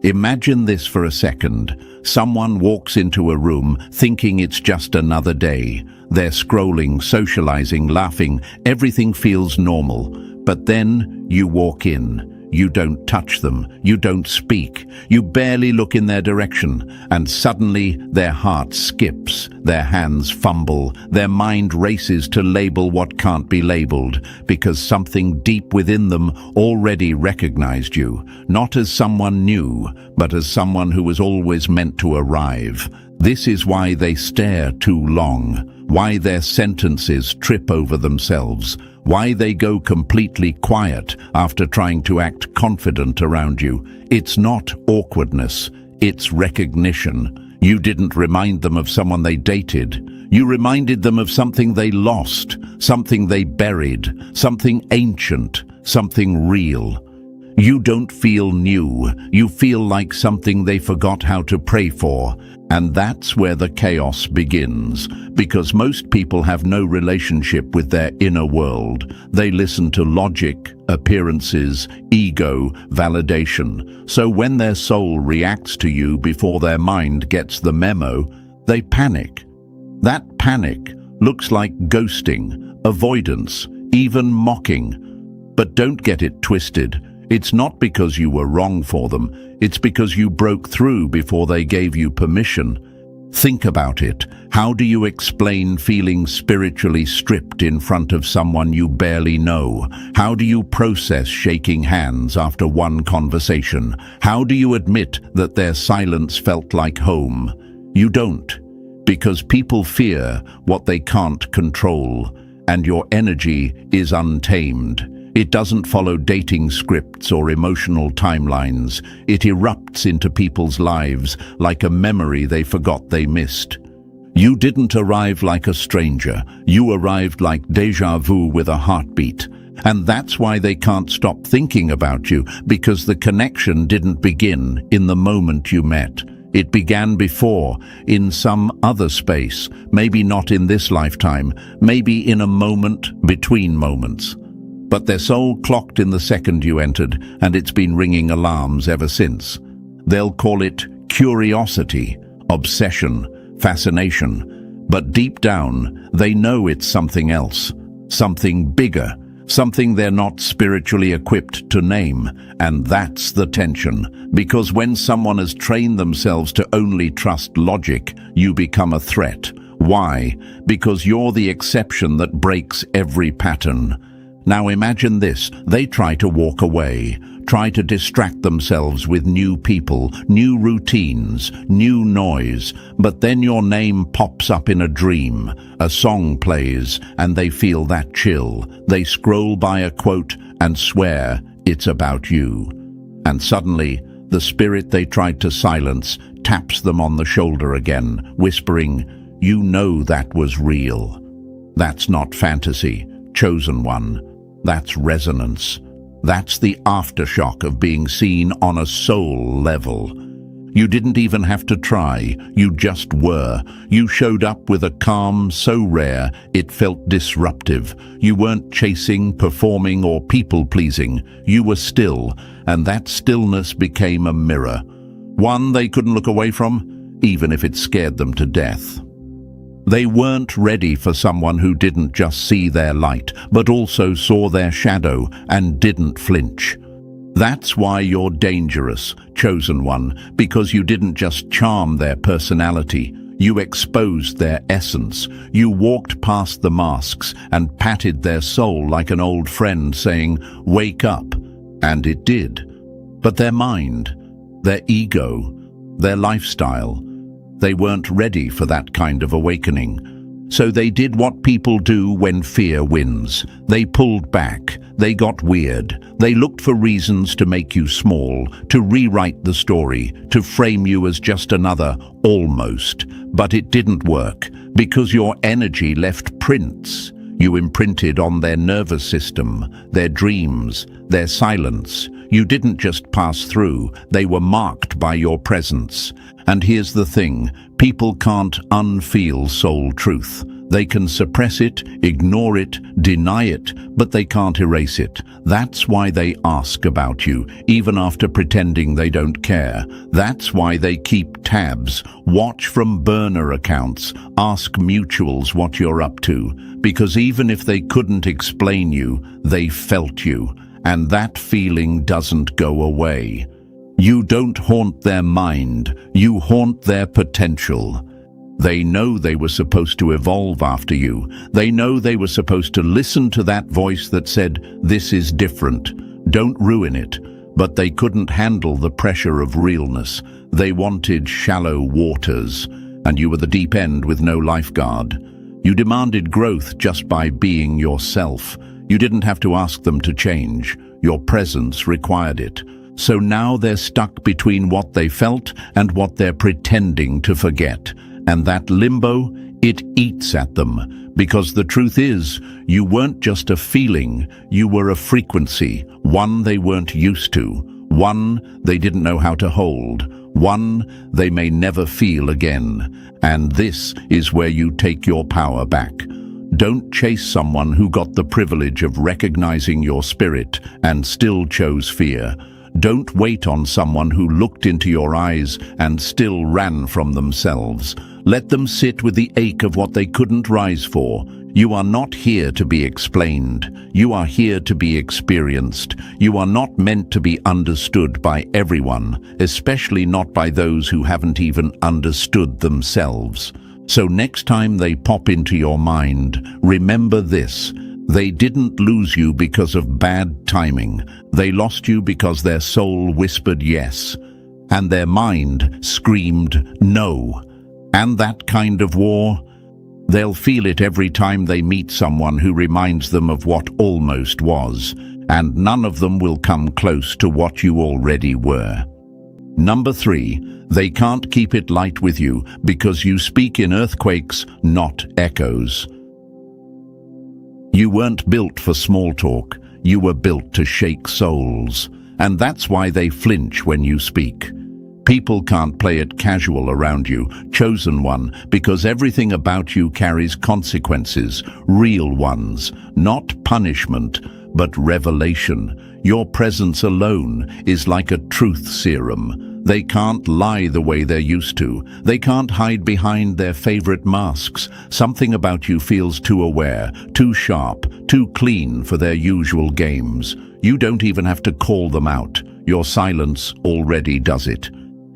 Imagine this for a second. Someone walks into a room thinking it's just another day. They're scrolling, socializing, laughing. Everything feels normal. But then you walk in. You don't touch them, you don't speak, you barely look in their direction, and suddenly their heart skips, their hands fumble, their mind races to label what can't be labeled, because something deep within them already recognized you, not as someone new, but as someone who was always meant to arrive. This is why they stare too long, why their sentences trip over themselves, why they go completely quiet after trying to act confident around you. It's not awkwardness, it's recognition. You didn't remind them of someone they dated. You reminded them of something they lost, something they buried, something ancient, something real. You don't feel new, you feel like something they forgot how to pray for. And that's where the chaos begins, because most people have no relationship with their inner world. They listen to logic, appearances, ego, validation. So when their soul reacts to you before their mind gets the memo, they panic. That panic looks like ghosting, avoidance, even mocking. But don't get it twisted. It's not because you were wrong for them, it's because you broke through before they gave you permission. Think about it. How do you explain feeling spiritually stripped in front of someone you barely know? How do you process shaking hands after one conversation? How do you admit that their silence felt like home? You don't, because people fear what they can't control, and your energy is untamed. It doesn't follow dating scripts or emotional timelines. It erupts into people's lives like a memory they forgot they missed. You didn't arrive like a stranger. You arrived like déjà vu with a heartbeat. And that's why they can't stop thinking about you, because the connection didn't begin in the moment you met. It began before, in some other space, maybe not in this lifetime, maybe in a moment between moments. But their soul clocked in the second you entered, and it's been ringing alarms ever since. They'll call it curiosity, obsession, fascination. But deep down, they know it's something else, something bigger, something they're not spiritually equipped to name. And that's the tension, because when someone has trained themselves to only trust logic, you become a threat. Why? Because you're the exception that breaks every pattern. Now imagine this, they try to walk away, try to distract themselves with new people, new routines, new noise, but then your name pops up in a dream, a song plays, and they feel that chill. They scroll by a quote and swear it's about you. And suddenly, the spirit they tried to silence taps them on the shoulder again, whispering, "You know that was real." That's not fantasy, chosen one. That's resonance. That's the aftershock of being seen on a soul level. You didn't even have to try, you just were. You showed up with a calm so rare it felt disruptive. You weren't chasing, performing, or people-pleasing. You were still, and that stillness became a mirror. One they couldn't look away from, even if it scared them to death. They weren't ready for someone who didn't just see their light, but also saw their shadow and didn't flinch. That's why you're dangerous, chosen one, because you didn't just charm their personality. You exposed their essence. You walked past the masks and patted their soul like an old friend saying, "Wake up." And it did. But their mind, their ego, their lifestyle, they weren't ready for that kind of awakening. So they did what people do when fear wins. They pulled back. They got weird. They looked for reasons to make you small, to rewrite the story, to frame you as just another almost. But it didn't work, because your energy left prints. You imprinted on their nervous system, their dreams, their silence. You didn't just pass through, they were marked by your presence. And here's the thing, people can't unfeel soul truth. They can suppress it, ignore it, deny it, but they can't erase it. That's why they ask about you, even after pretending they don't care. That's why they keep tabs, watch from burner accounts, ask mutuals what you're up to. Because even if they couldn't explain you, they felt you. and that feeling doesn't go away. You don't haunt their mind, you haunt their potential. They know they were supposed to evolve after you. They know they were supposed to listen to that voice that said, "This is different. Don't ruin it." But they couldn't handle the pressure of realness. They wanted shallow waters, and you were the deep end with no lifeguard. You demanded growth just by being yourself. You didn't have to ask them to change. Your presence required it. So now they're stuck between what they felt and what they're pretending to forget. And that limbo, it eats at them. Because the truth is, you weren't just a feeling, you were a frequency, one they weren't used to, one they didn't know how to hold, one they may never feel again. And this is where you take your power back. Don't chase someone who got the privilege of recognizing your spirit and still chose fear. Don't wait on someone who looked into your eyes and still ran from themselves. Let them sit with the ache of what they couldn't rise for. You are not here to be explained. You are here to be experienced. You are not meant to be understood by everyone, especially not by those who haven't even understood themselves. So next time they pop into your mind, remember this. They didn't lose you because of bad timing. They lost you because their soul whispered yes, and their mind screamed no. And that kind of war, they'll feel it every time they meet someone who reminds them of what almost was, and none of them will come close to what you already were. Number 3, they can't keep it light with you because you speak in earthquakes, not echoes. You weren't built for small talk, you were built to shake souls, and that's why they flinch when you speak. People can't play it casual around you, chosen one, because everything about you carries consequences, real ones, not punishment, but revelation. Your presence alone is like a truth serum. They can't lie the way they're used to. They can't hide behind their favorite masks. Something about you feels too aware, too sharp, too clean for their usual games. You don't even have to call them out. Your silence already does it.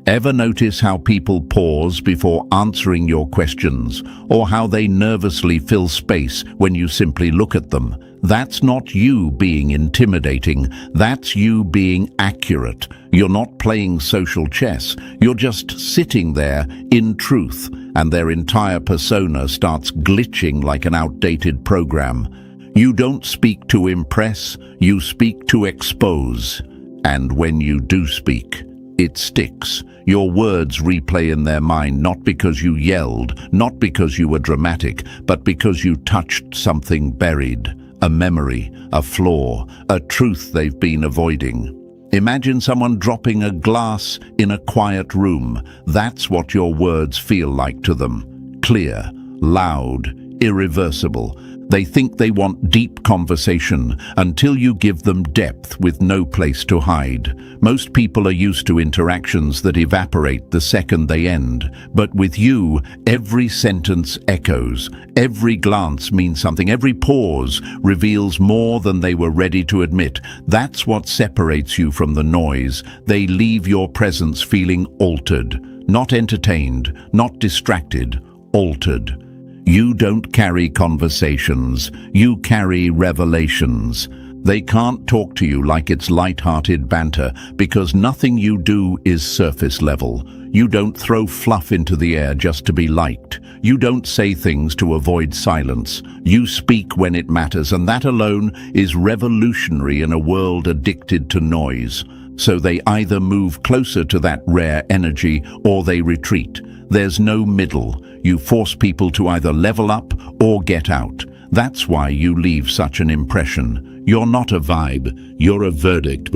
Ever notice how people pause before answering your questions, or how they nervously fill space when you simply look at them? That's not you being intimidating, that's you being accurate. You're not playing social chess, you're just sitting there in truth, and their entire persona starts glitching like an outdated program. You don't speak to impress, you speak to expose. And when you do speak, it sticks. Your words replay in their mind, not because you yelled, not because you were dramatic, but because you touched something buried, a memory, a flaw, a truth they've been avoiding. Imagine someone dropping a glass in a quiet room. That's what your words feel like to them. Clear, loud, irreversible. They think they want deep conversation until you give them depth with no place to hide. Most people are used to interactions that evaporate the second they end. But with you, every sentence echoes. Every glance means something. Every pause reveals more than they were ready to admit. That's what separates you from the noise. They leave your presence feeling altered. Not entertained, not distracted, altered. You don't carry conversations, you carry revelations. They can't talk to you like it's light-hearted banter because nothing you do is surface level. You don't throw fluff into the air just to be liked. You don't say things to avoid silence. You speak when it matters, and that alone is revolutionary in a world addicted to noise. So they either move closer to that rare energy or they retreat. There's no middle. You force people to either level up or get out. That's why you leave such an impression. You're not a vibe, you're a verdict.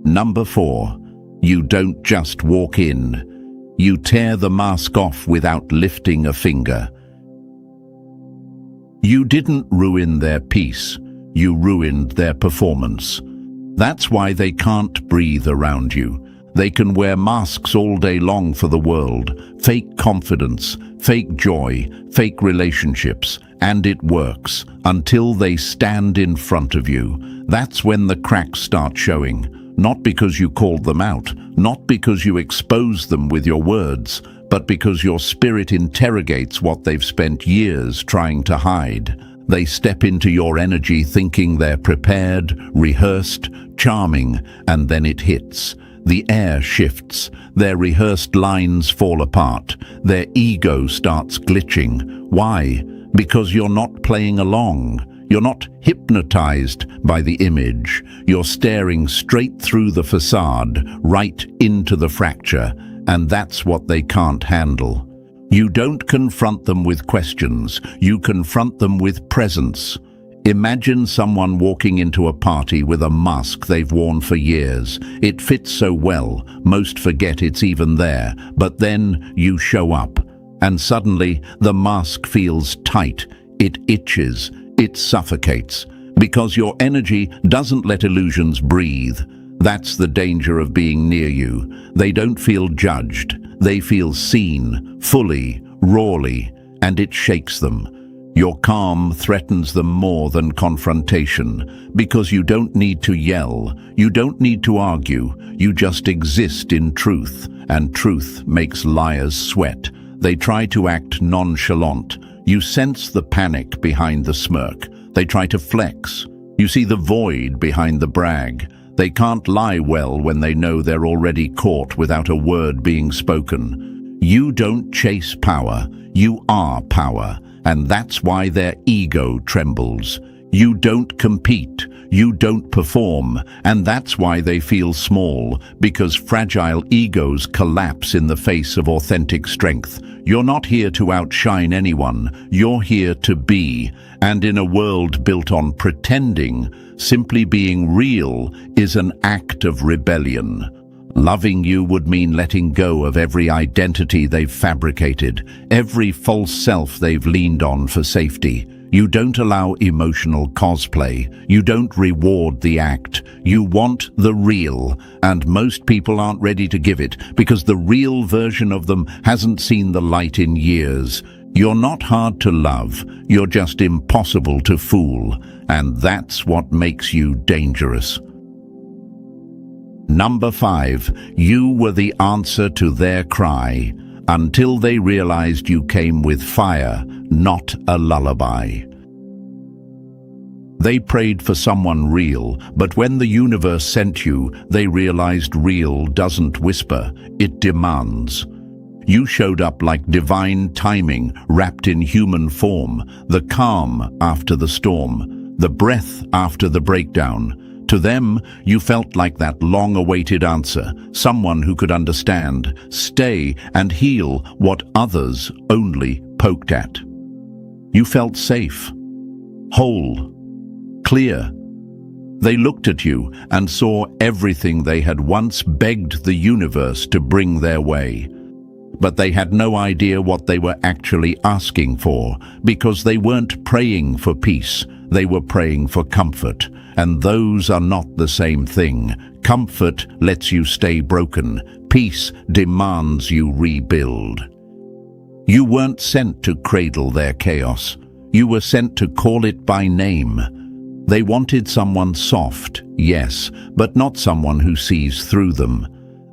Number 4, you don't just walk in. You tear the mask off without lifting a finger. You didn't ruin their peace, you ruined their performance. That's why they can't breathe around you. They can wear masks all day long for the world, fake confidence, fake joy, fake relationships, and it works until they stand in front of you. That's when the cracks start showing. Not because you called them out, not because you expose them with your words, but because your spirit interrogates what they've spent years trying to hide. They step into your energy thinking they're prepared, rehearsed, charming, and then it hits. The air shifts, their rehearsed lines fall apart, their ego starts glitching. Why? Because you're not playing along. You're not hypnotized by the image. You're staring straight through the facade, right into the fracture, and that's what they can't handle. You don't confront them with questions, you confront them with presence. Imagine someone walking into a party with a mask they've worn for years. It fits so well, most forget it's even there, but then you show up, and suddenly the mask feels tight, it itches, it suffocates, because your energy doesn't let illusions breathe. That's the danger of being near you. They don't feel judged. They feel seen, fully, rawly, and it shakes them. Your calm threatens them more than confrontation, because you don't need to yell, you don't need to argue, you just exist in truth, and truth makes liars sweat. They try to act nonchalant. You sense the panic behind the smirk. They try to flex. You see the void behind the brag. They can't lie well when they know they're already caught without a word being spoken. You don't chase power, you are power, and that's why their ego trembles. You don't compete, you don't perform, and that's why they feel small, because fragile egos collapse in the face of authentic strength. You're not here to outshine anyone, you're here to be, and in a world built on pretending, simply being real is an act of rebellion. Loving you would mean letting go of every identity they've fabricated, every false self they've leaned on for safety. You don't allow emotional cosplay. You don't reward the act. You want the real, and most people aren't ready to give it because the real version of them hasn't seen the light in years. You're not hard to love. You're just impossible to fool, and that's what makes you dangerous. Number 5, you were the answer to their cry, until they realized you came with fire, not a lullaby. They prayed for someone real, but when the universe sent you, they realized real doesn't whisper, it demands. You showed up like divine timing, wrapped in human form, the calm after the storm, the breath after the breakdown. To them, you felt like that long-awaited answer, someone who could understand, stay, and heal what others only poked at. You felt safe, whole, clear. They looked at you and saw everything they had once begged the universe to bring their way. But they had no idea what they were actually asking for, because they weren't praying for peace, they were praying for comfort. And those are not the same thing. Comfort lets you stay broken. Peace demands you rebuild. You weren't sent to cradle their chaos. You were sent to call it by name. They wanted someone soft, yes, but not someone who sees through them.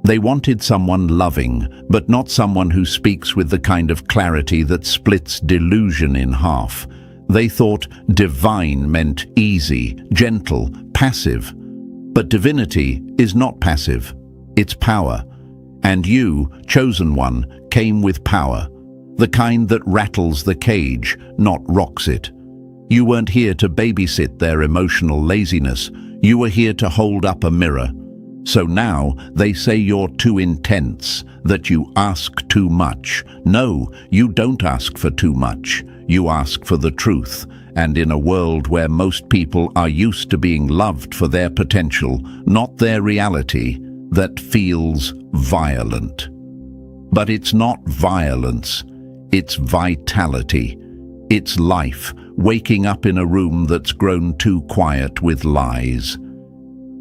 They wanted someone loving, but not someone who speaks with the kind of clarity that splits delusion in half. They thought divine meant easy, gentle, passive. But divinity is not passive, it's power. And you, chosen one, came with power. The kind that rattles the cage, not rocks it. You weren't here to babysit their emotional laziness. You were here to hold up a mirror. So now they say you're too intense, that you ask too much. No, you don't ask for too much. You ask for the truth. And in a world where most people are used to being loved for their potential, not their reality, that feels violent. But it's not violence. It's vitality. It's life, waking up in a room that's grown too quiet with lies.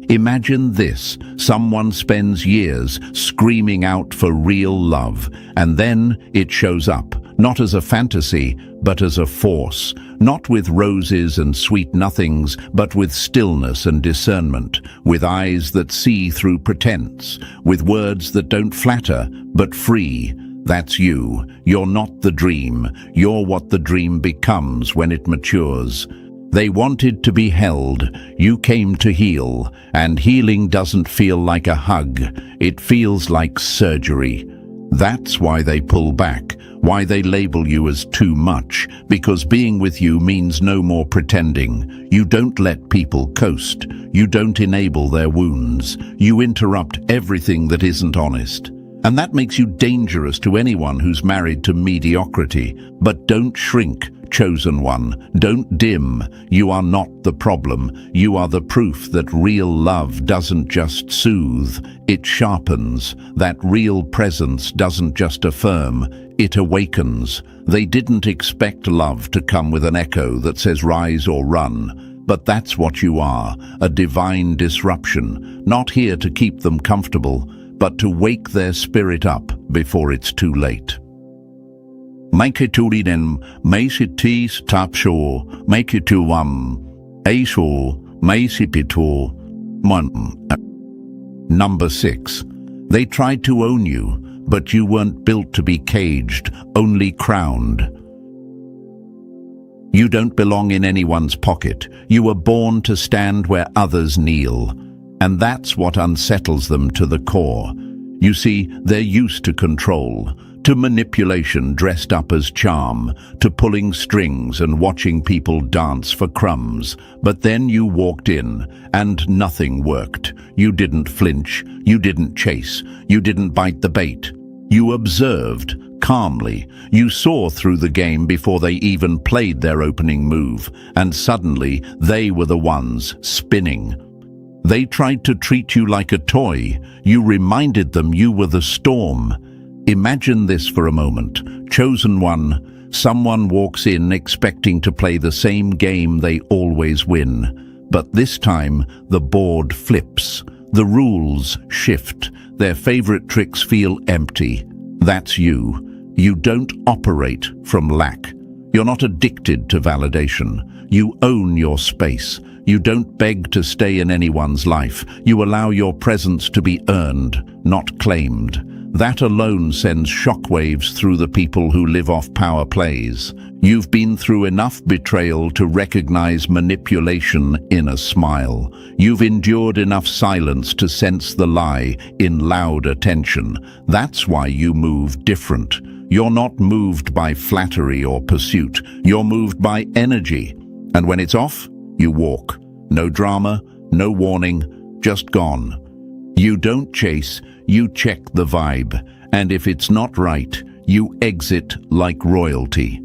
Imagine this, someone spends years screaming out for real love, and then it shows up, not as a fantasy, but as a force, not with roses and sweet nothings, but with stillness and discernment, with eyes that see through pretense, with words that don't flatter, but free. That's you. You're not the dream. You're what the dream becomes when it matures. They wanted to be held. You came to heal. And healing doesn't feel like a hug. It feels like surgery. That's why they pull back, why they label you as too much, because being with you means no more pretending. You don't let people coast. You don't enable their wounds. You interrupt everything that isn't honest. And that makes you dangerous to anyone who's married to mediocrity. But don't shrink, chosen one. Don't dim. You are not the problem. You are the proof that real love doesn't just soothe, it sharpens. That real presence doesn't just affirm, it awakens. They didn't expect love to come with an echo that says rise or run. But that's what you are, a divine disruption, not here to keep them comfortable, but to wake their spirit up before it's too late. Make it to den, make it tease tap show, make it to a show, make it to one. Number 6. They tried to own you, but you weren't built to be caged, only crowned. You don't belong in anyone's pocket. You were born to stand where others kneel. And that's what unsettles them to the core. You see, they're used to control, to manipulation dressed up as charm, to pulling strings and watching people dance for crumbs. But then you walked in, and nothing worked. You didn't flinch, you didn't chase, you didn't bite the bait. You observed, calmly. You saw through the game before they even played their opening move, and suddenly they were the ones spinning. They tried to treat you like a toy. You reminded them you were the storm. Imagine this for a moment. Chosen one, someone walks in expecting to play the same game they always win. But this time, the board flips. The rules shift. Their favorite tricks feel empty. That's you. You don't operate from lack. You're not addicted to validation. You own your space. You don't beg to stay in anyone's life. You allow your presence to be earned, not claimed. That alone sends shockwaves through the people who live off power plays. You've been through enough betrayal to recognize manipulation in a smile. You've endured enough silence to sense the lie in loud attention. That's why you move different. You're not moved by flattery or pursuit. You're moved by energy. And when it's off, you walk. No drama, no warning, just gone. You don't chase, you check the vibe. And if it's not right, you exit like royalty.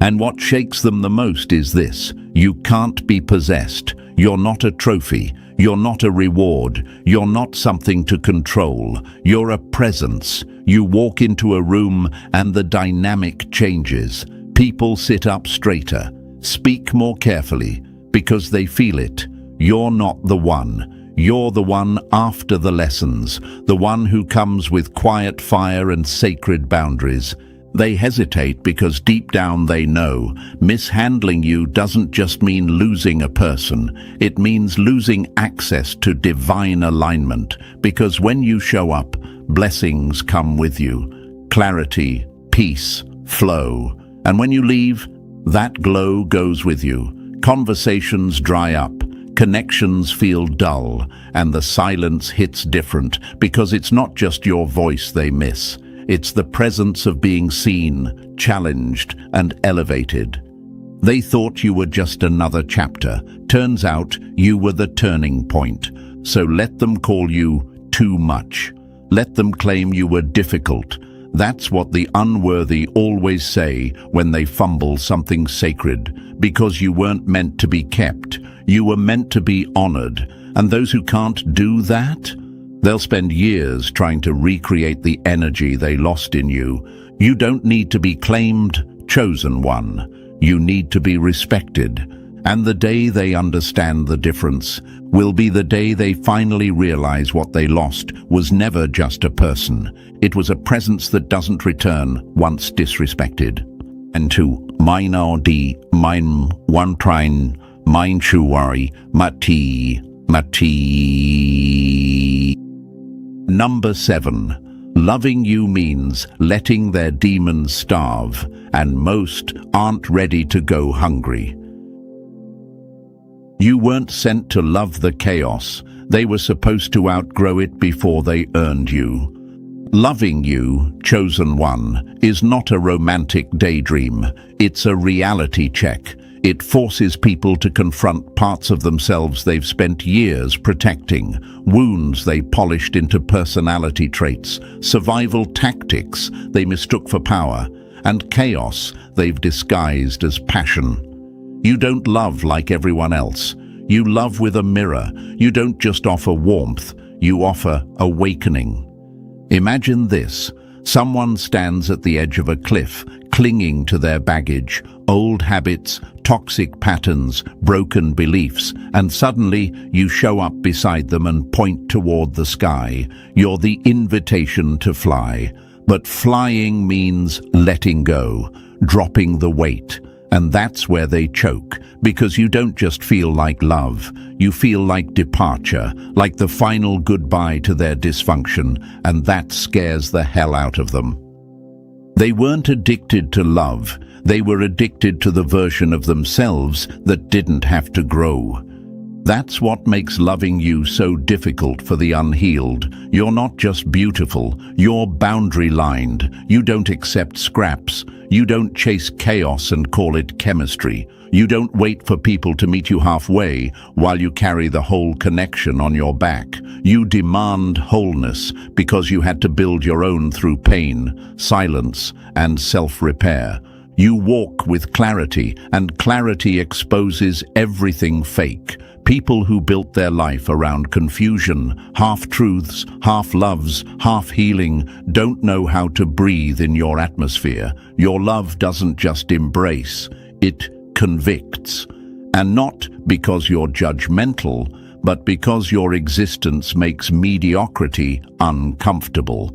And what shakes them the most is this: you can't be possessed. You're not a trophy. You're not a reward. You're not something to control. You're a presence. You walk into a room and the dynamic changes. People sit up straighter, speak more carefully, because they feel it. You're not the one. You're the one after the lessons, the one who comes with quiet fire and sacred boundaries. They hesitate because deep down they know mishandling you doesn't just mean losing a person. It means losing access to divine alignment, because when you show up, blessings come with you. Clarity, peace, flow. And when you leave, that glow goes with you. Conversations dry up, connections feel dull, and the silence hits different, because it's not just your voice they miss. It's the presence of being seen, challenged, and elevated. They thought you were just another chapter. Turns out you were the turning point. So let them call you too much. Let them claim you were difficult. That's what the unworthy always say when they fumble something sacred, because you weren't meant to be kept. You were meant to be honored. And those who can't do that, they'll spend years trying to recreate the energy they lost in you. You don't need to be claimed, chosen one. You need to be respected. And the day they understand the difference will be the day they finally realize what they lost was never just a person. It was a presence that doesn't return once disrespected. and two, minor di, mine, one train, mine shuari, mati. Number 7. Loving you means letting their demons starve, and most aren't ready to go hungry. You weren't sent to love the chaos. They were supposed to outgrow it before they earned you. Loving you, chosen one, is not a romantic daydream. It's a reality check. It forces people to confront parts of themselves they've spent years protecting, wounds they polished into personality traits, survival tactics they mistook for power, and chaos they've disguised as passion. You don't love like everyone else. You love with a mirror. You don't just offer warmth, you offer awakening. Imagine this. Someone stands at the edge of a cliff, clinging to their baggage, old habits, toxic patterns, broken beliefs, and suddenly you show up beside them and point toward the sky. You're the invitation to fly. But flying means letting go, dropping the weight. And that's where they choke, because you don't just feel like love, you feel like departure, like the final goodbye to their dysfunction, and that scares the hell out of them. They weren't addicted to love, they were addicted to the version of themselves that didn't have to grow. That's what makes loving you so difficult for the unhealed. You're not just beautiful, you're boundary-lined. You don't accept scraps. You don't chase chaos and call it chemistry. You don't wait for people to meet you halfway while you carry the whole connection on your back. You demand wholeness because you had to build your own through pain, silence, and self-repair. You walk with clarity, and clarity exposes everything fake. People who built their life around confusion, half-truths, half-loves, half-healing, don't know how to breathe in your atmosphere. Your love doesn't just embrace, it convicts. And not because you're judgmental, but because your existence makes mediocrity uncomfortable.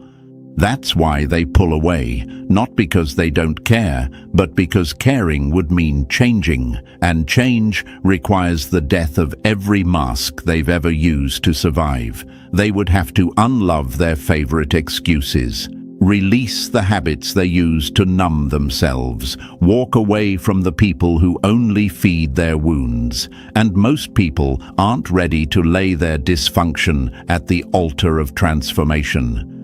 That's why they pull away, not because they don't care, but because caring would mean changing, and change requires the death of every mask they've ever used to survive. They would have to unlove their favorite excuses, release the habits they use to numb themselves, walk away from the people who only feed their wounds. And most people aren't ready to lay their dysfunction at the altar of transformation.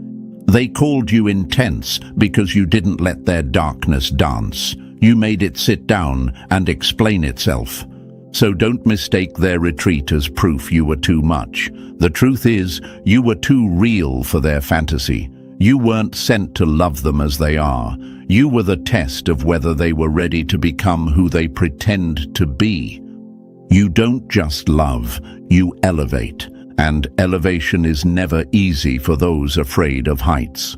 They called you intense because you didn't let their darkness dance. You made it sit down and explain itself. So don't mistake their retreat as proof you were too much. The truth is, you were too real for their fantasy. You weren't sent to love them as they are. You were the test of whether they were ready to become who they pretend to be. You don't just love, you elevate. And elevation is never easy for those afraid of heights.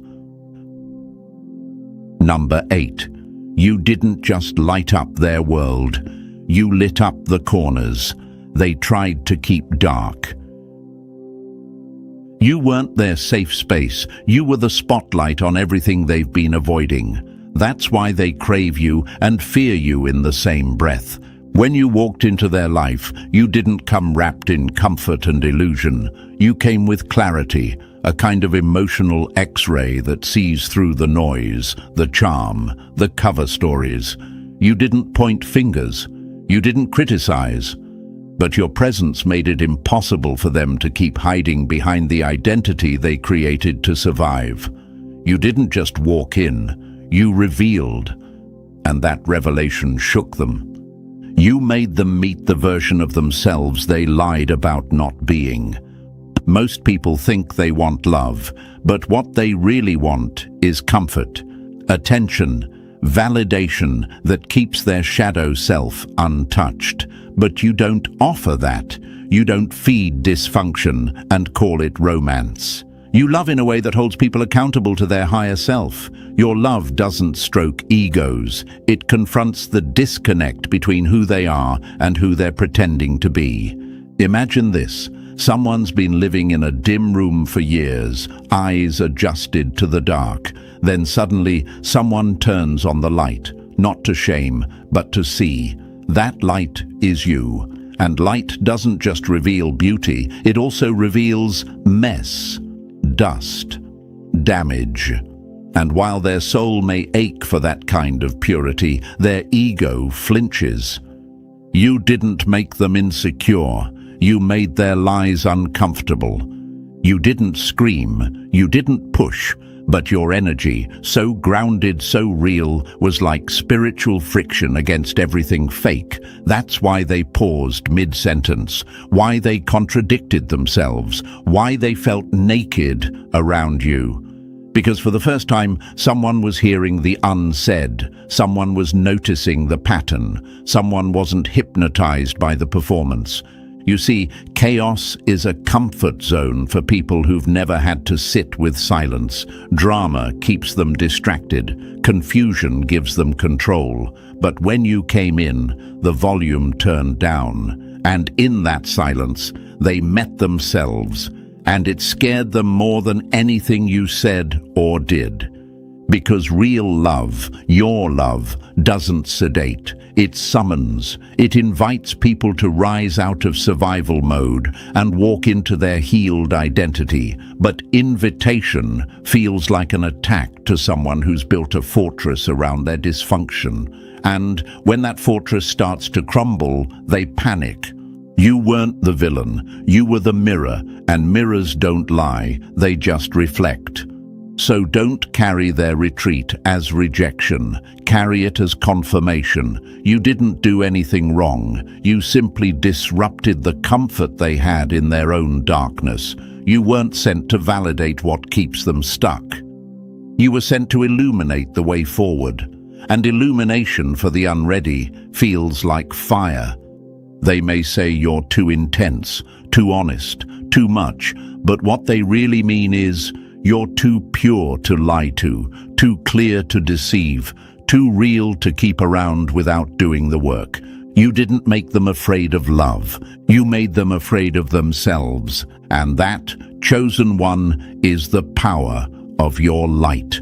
Number 8. You didn't just light up their world. You lit up the corners they tried to keep dark. You weren't their safe space. You were the spotlight on everything they've been avoiding. That's why they crave you and fear you in the same breath. When you walked into their life, you didn't come wrapped in comfort and illusion. You came with clarity, a kind of emotional X-ray that sees through the noise, the charm, the cover stories. You didn't point fingers. You didn't criticize. But your presence made it impossible for them to keep hiding behind the identity they created to survive. You didn't just walk in. You revealed. And that revelation shook them. You made them meet the version of themselves they lied about not being. Most people think they want love, but what they really want is comfort, attention, validation that keeps their shadow self untouched. But you don't offer that. You don't feed dysfunction and call it romance. You love in a way that holds people accountable to their higher self. Your love doesn't stroke egos. It confronts the disconnect between who they are and who they're pretending to be. Imagine this. Someone's been living in a dim room for years, eyes adjusted to the dark. Then suddenly, someone turns on the light. not to shame, but to see. That light is you. And light doesn't just reveal beauty, it also reveals mess, dust, damage. And while their soul may ache for that kind of purity, their ego flinches. You didn't make them insecure. You made their lies uncomfortable. You didn't scream, you didn't push, but your energy, so grounded, so real, was like spiritual friction against everything fake. That's why they paused mid-sentence, why they contradicted themselves, why they felt naked around you. Because for the first time, someone was hearing the unsaid, someone was noticing the pattern, someone wasn't hypnotized by the performance. You see, chaos is a comfort zone for people who've never had to sit with silence. Drama keeps them distracted. Confusion gives them control. But when you came in, the volume turned down. And in that silence, they met themselves. And it scared them more than anything you said or did. Because real love, your love, doesn't sedate. It summons. It invites people to rise out of survival mode and walk into their healed identity. But invitation feels like an attack to someone who's built a fortress around their dysfunction. And when that fortress starts to crumble, they panic. You weren't the villain. You were the mirror, and mirrors don't lie. They just reflect. So don't carry their retreat as rejection. Carry it as confirmation. You didn't do anything wrong. You simply disrupted the comfort they had in their own darkness. You weren't sent to validate what keeps them stuck. You were sent to illuminate the way forward. And illumination for the unready feels like fire. They may say you're too intense, too honest, too much, but what they really mean is, you're too pure to lie to, too clear to deceive, too real to keep around without doing the work. You didn't make them afraid of love. You made them afraid of themselves. And that, chosen one, is the power of your light.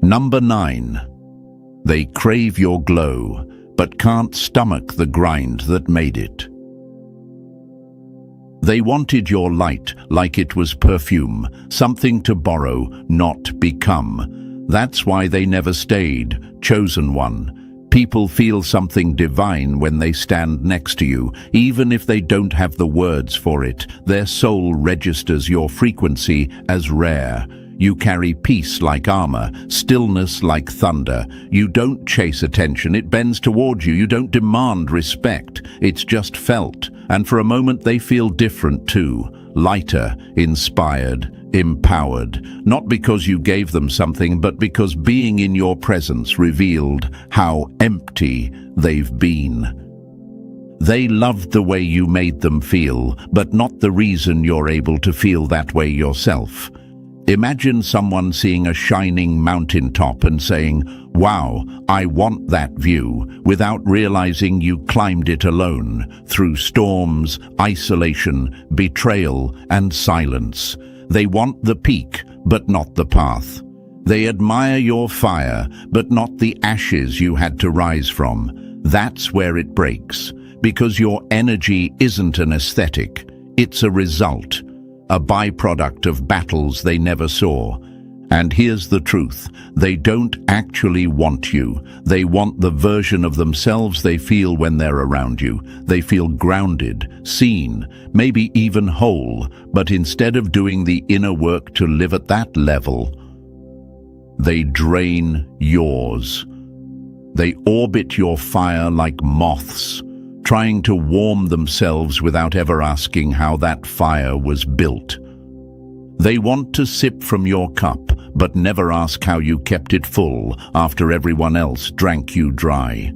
Number 9. They crave your glow, but can't stomach the grind that made it. They wanted your light like it was perfume, something to borrow, not become. That's why they never stayed, chosen one. People feel something divine when they stand next to you, even if they don't have the words for it. Their soul registers your frequency as rare. You carry peace like armor, stillness like thunder. You don't chase attention, it bends towards you. You don't demand respect, it's just felt. And for a moment they feel different too. Lighter, inspired, empowered. Not because you gave them something, but because being in your presence revealed how empty they've been. They loved the way you made them feel, but not the reason you're able to feel that way yourself. Imagine someone seeing a shining mountaintop and saying, "Wow, I want that view," without realizing you climbed it alone, through storms, isolation, betrayal, and silence. They want the peak, but not the path. They admire your fire, but not the ashes you had to rise from. That's where it breaks, because your energy isn't an aesthetic, it's a result. A byproduct of battles they never saw. And here's the truth, they don't actually want you. They want the version of themselves they feel when they're around you. They feel grounded, seen, maybe even whole, but instead of doing the inner work to live at that level, they drain yours. They orbit your fire like moths, trying to warm themselves without ever asking how that fire was built. They want to sip from your cup, but never ask how you kept it full after everyone else drank you dry.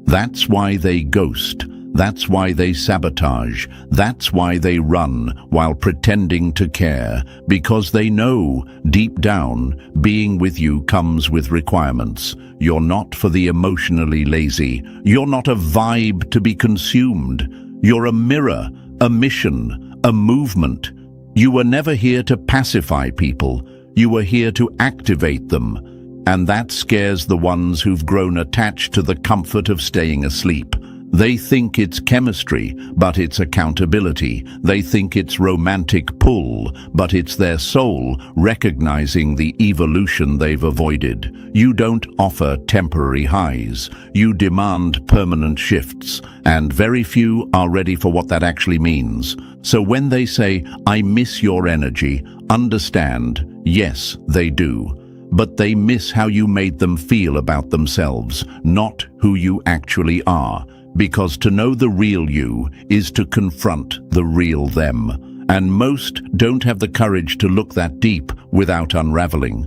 That's why they ghost. That's why they sabotage. That's why they run while pretending to care, because they know, deep down, being with you comes with requirements. You're not for the emotionally lazy. You're not a vibe to be consumed. You're a mirror, a mission, a movement. You were never here to pacify people. You were here to activate them. And that scares the ones who've grown attached to the comfort of staying asleep. They think it's chemistry, but it's accountability. They think it's romantic pull, but it's their soul recognizing the evolution they've avoided. You don't offer temporary highs. You demand permanent shifts, and very few are ready for what that actually means. So when they say, "I miss your energy," understand, yes, they do. But they miss how you made them feel about themselves, not who you actually are. Because to know the real you is to confront the real them. And most don't have the courage to look that deep without unraveling.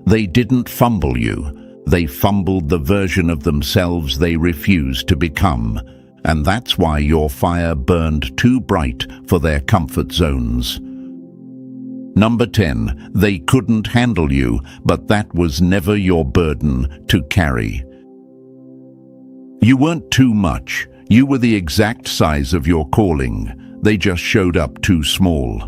They didn't fumble you. They fumbled the version of themselves they refused to become. And that's why your fire burned too bright for their comfort zones. Number 10, they couldn't handle you, but that was never your burden to carry. You weren't too much. You were the exact size of your calling. They just showed up too small.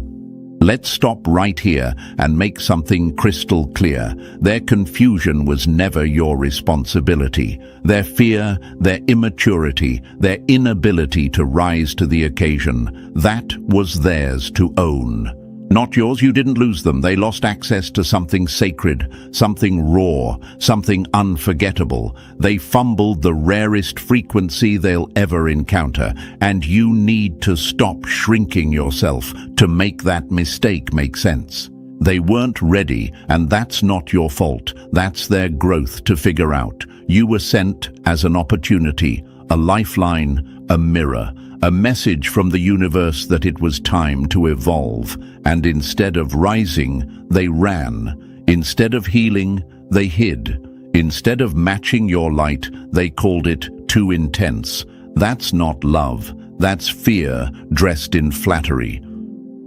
Let's stop right here and make something crystal clear. Their confusion was never your responsibility. Their fear, their immaturity, their inability to rise to the occasion, that was theirs to own. Not yours. You didn't lose them. They lost access to something sacred, something raw, something unforgettable. They fumbled the rarest frequency they'll ever encounter, and you need to stop shrinking yourself to make that mistake make sense. They weren't ready, and that's not your fault. That's their growth to figure out. You were sent as an opportunity, a lifeline, a mirror, a message from the universe that it was time to evolve. And instead of rising, they ran. Instead of healing, they hid. Instead of matching your light, they called it too intense. That's not love. That's fear dressed in flattery.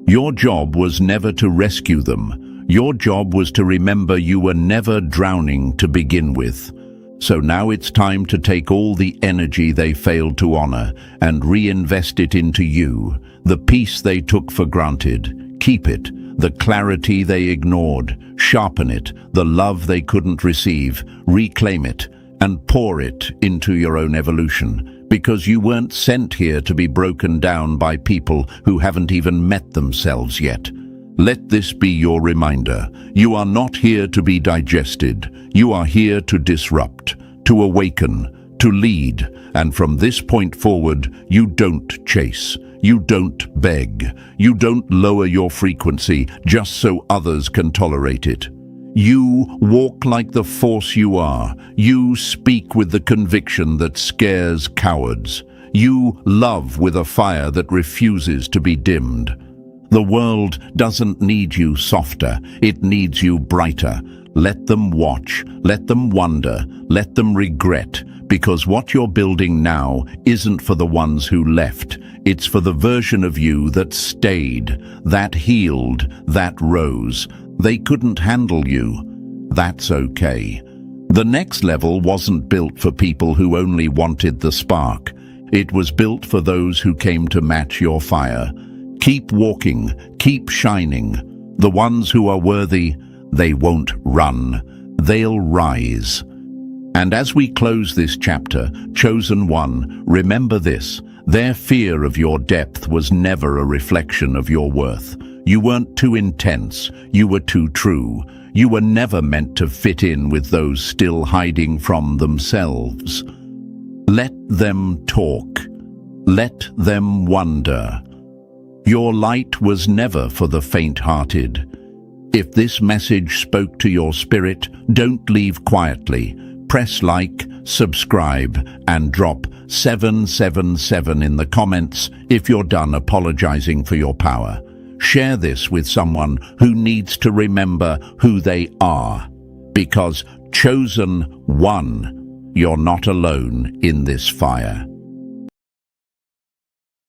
Your job was never to rescue them. Your job was to remember you were never drowning to begin with. So now it's time to take all the energy they failed to honor and reinvest it into you. The peace they took for granted, keep it. The clarity they ignored, sharpen it. The love they couldn't receive, reclaim it and pour it into your own evolution. Because you weren't sent here to be broken down by people who haven't even met themselves yet. Let this be your reminder. You are not here to be digested. You are here to disrupt, to awaken, to lead. And from this point forward, you don't chase. You don't beg. You don't lower your frequency just so others can tolerate it. You walk like the force you are. You speak with the conviction that scares cowards. You love with a fire that refuses to be dimmed. The world doesn't need you softer, it needs you brighter. Let them watch, let them wonder, let them regret, because what you're building now isn't for the ones who left. It's for the version of you that stayed, that healed, that rose. They couldn't handle you. That's okay. The next level wasn't built for people who only wanted the spark. It was built for those who came to match your fire. Keep walking, keep shining. The ones who are worthy, they won't run, they'll rise. And as we close this chapter, Chosen One, remember this: their fear of your depth was never a reflection of your worth. You weren't too intense, you were too true. You were never meant to fit in with those still hiding from themselves. Let them talk. Let them wonder. Your light was never for the faint-hearted. If this message spoke to your spirit, don't leave quietly. Press like, subscribe, and drop 777 in the comments if you're done apologizing for your power. Share this with someone who needs to remember who they are. Because Chosen One, you're not alone in this fire.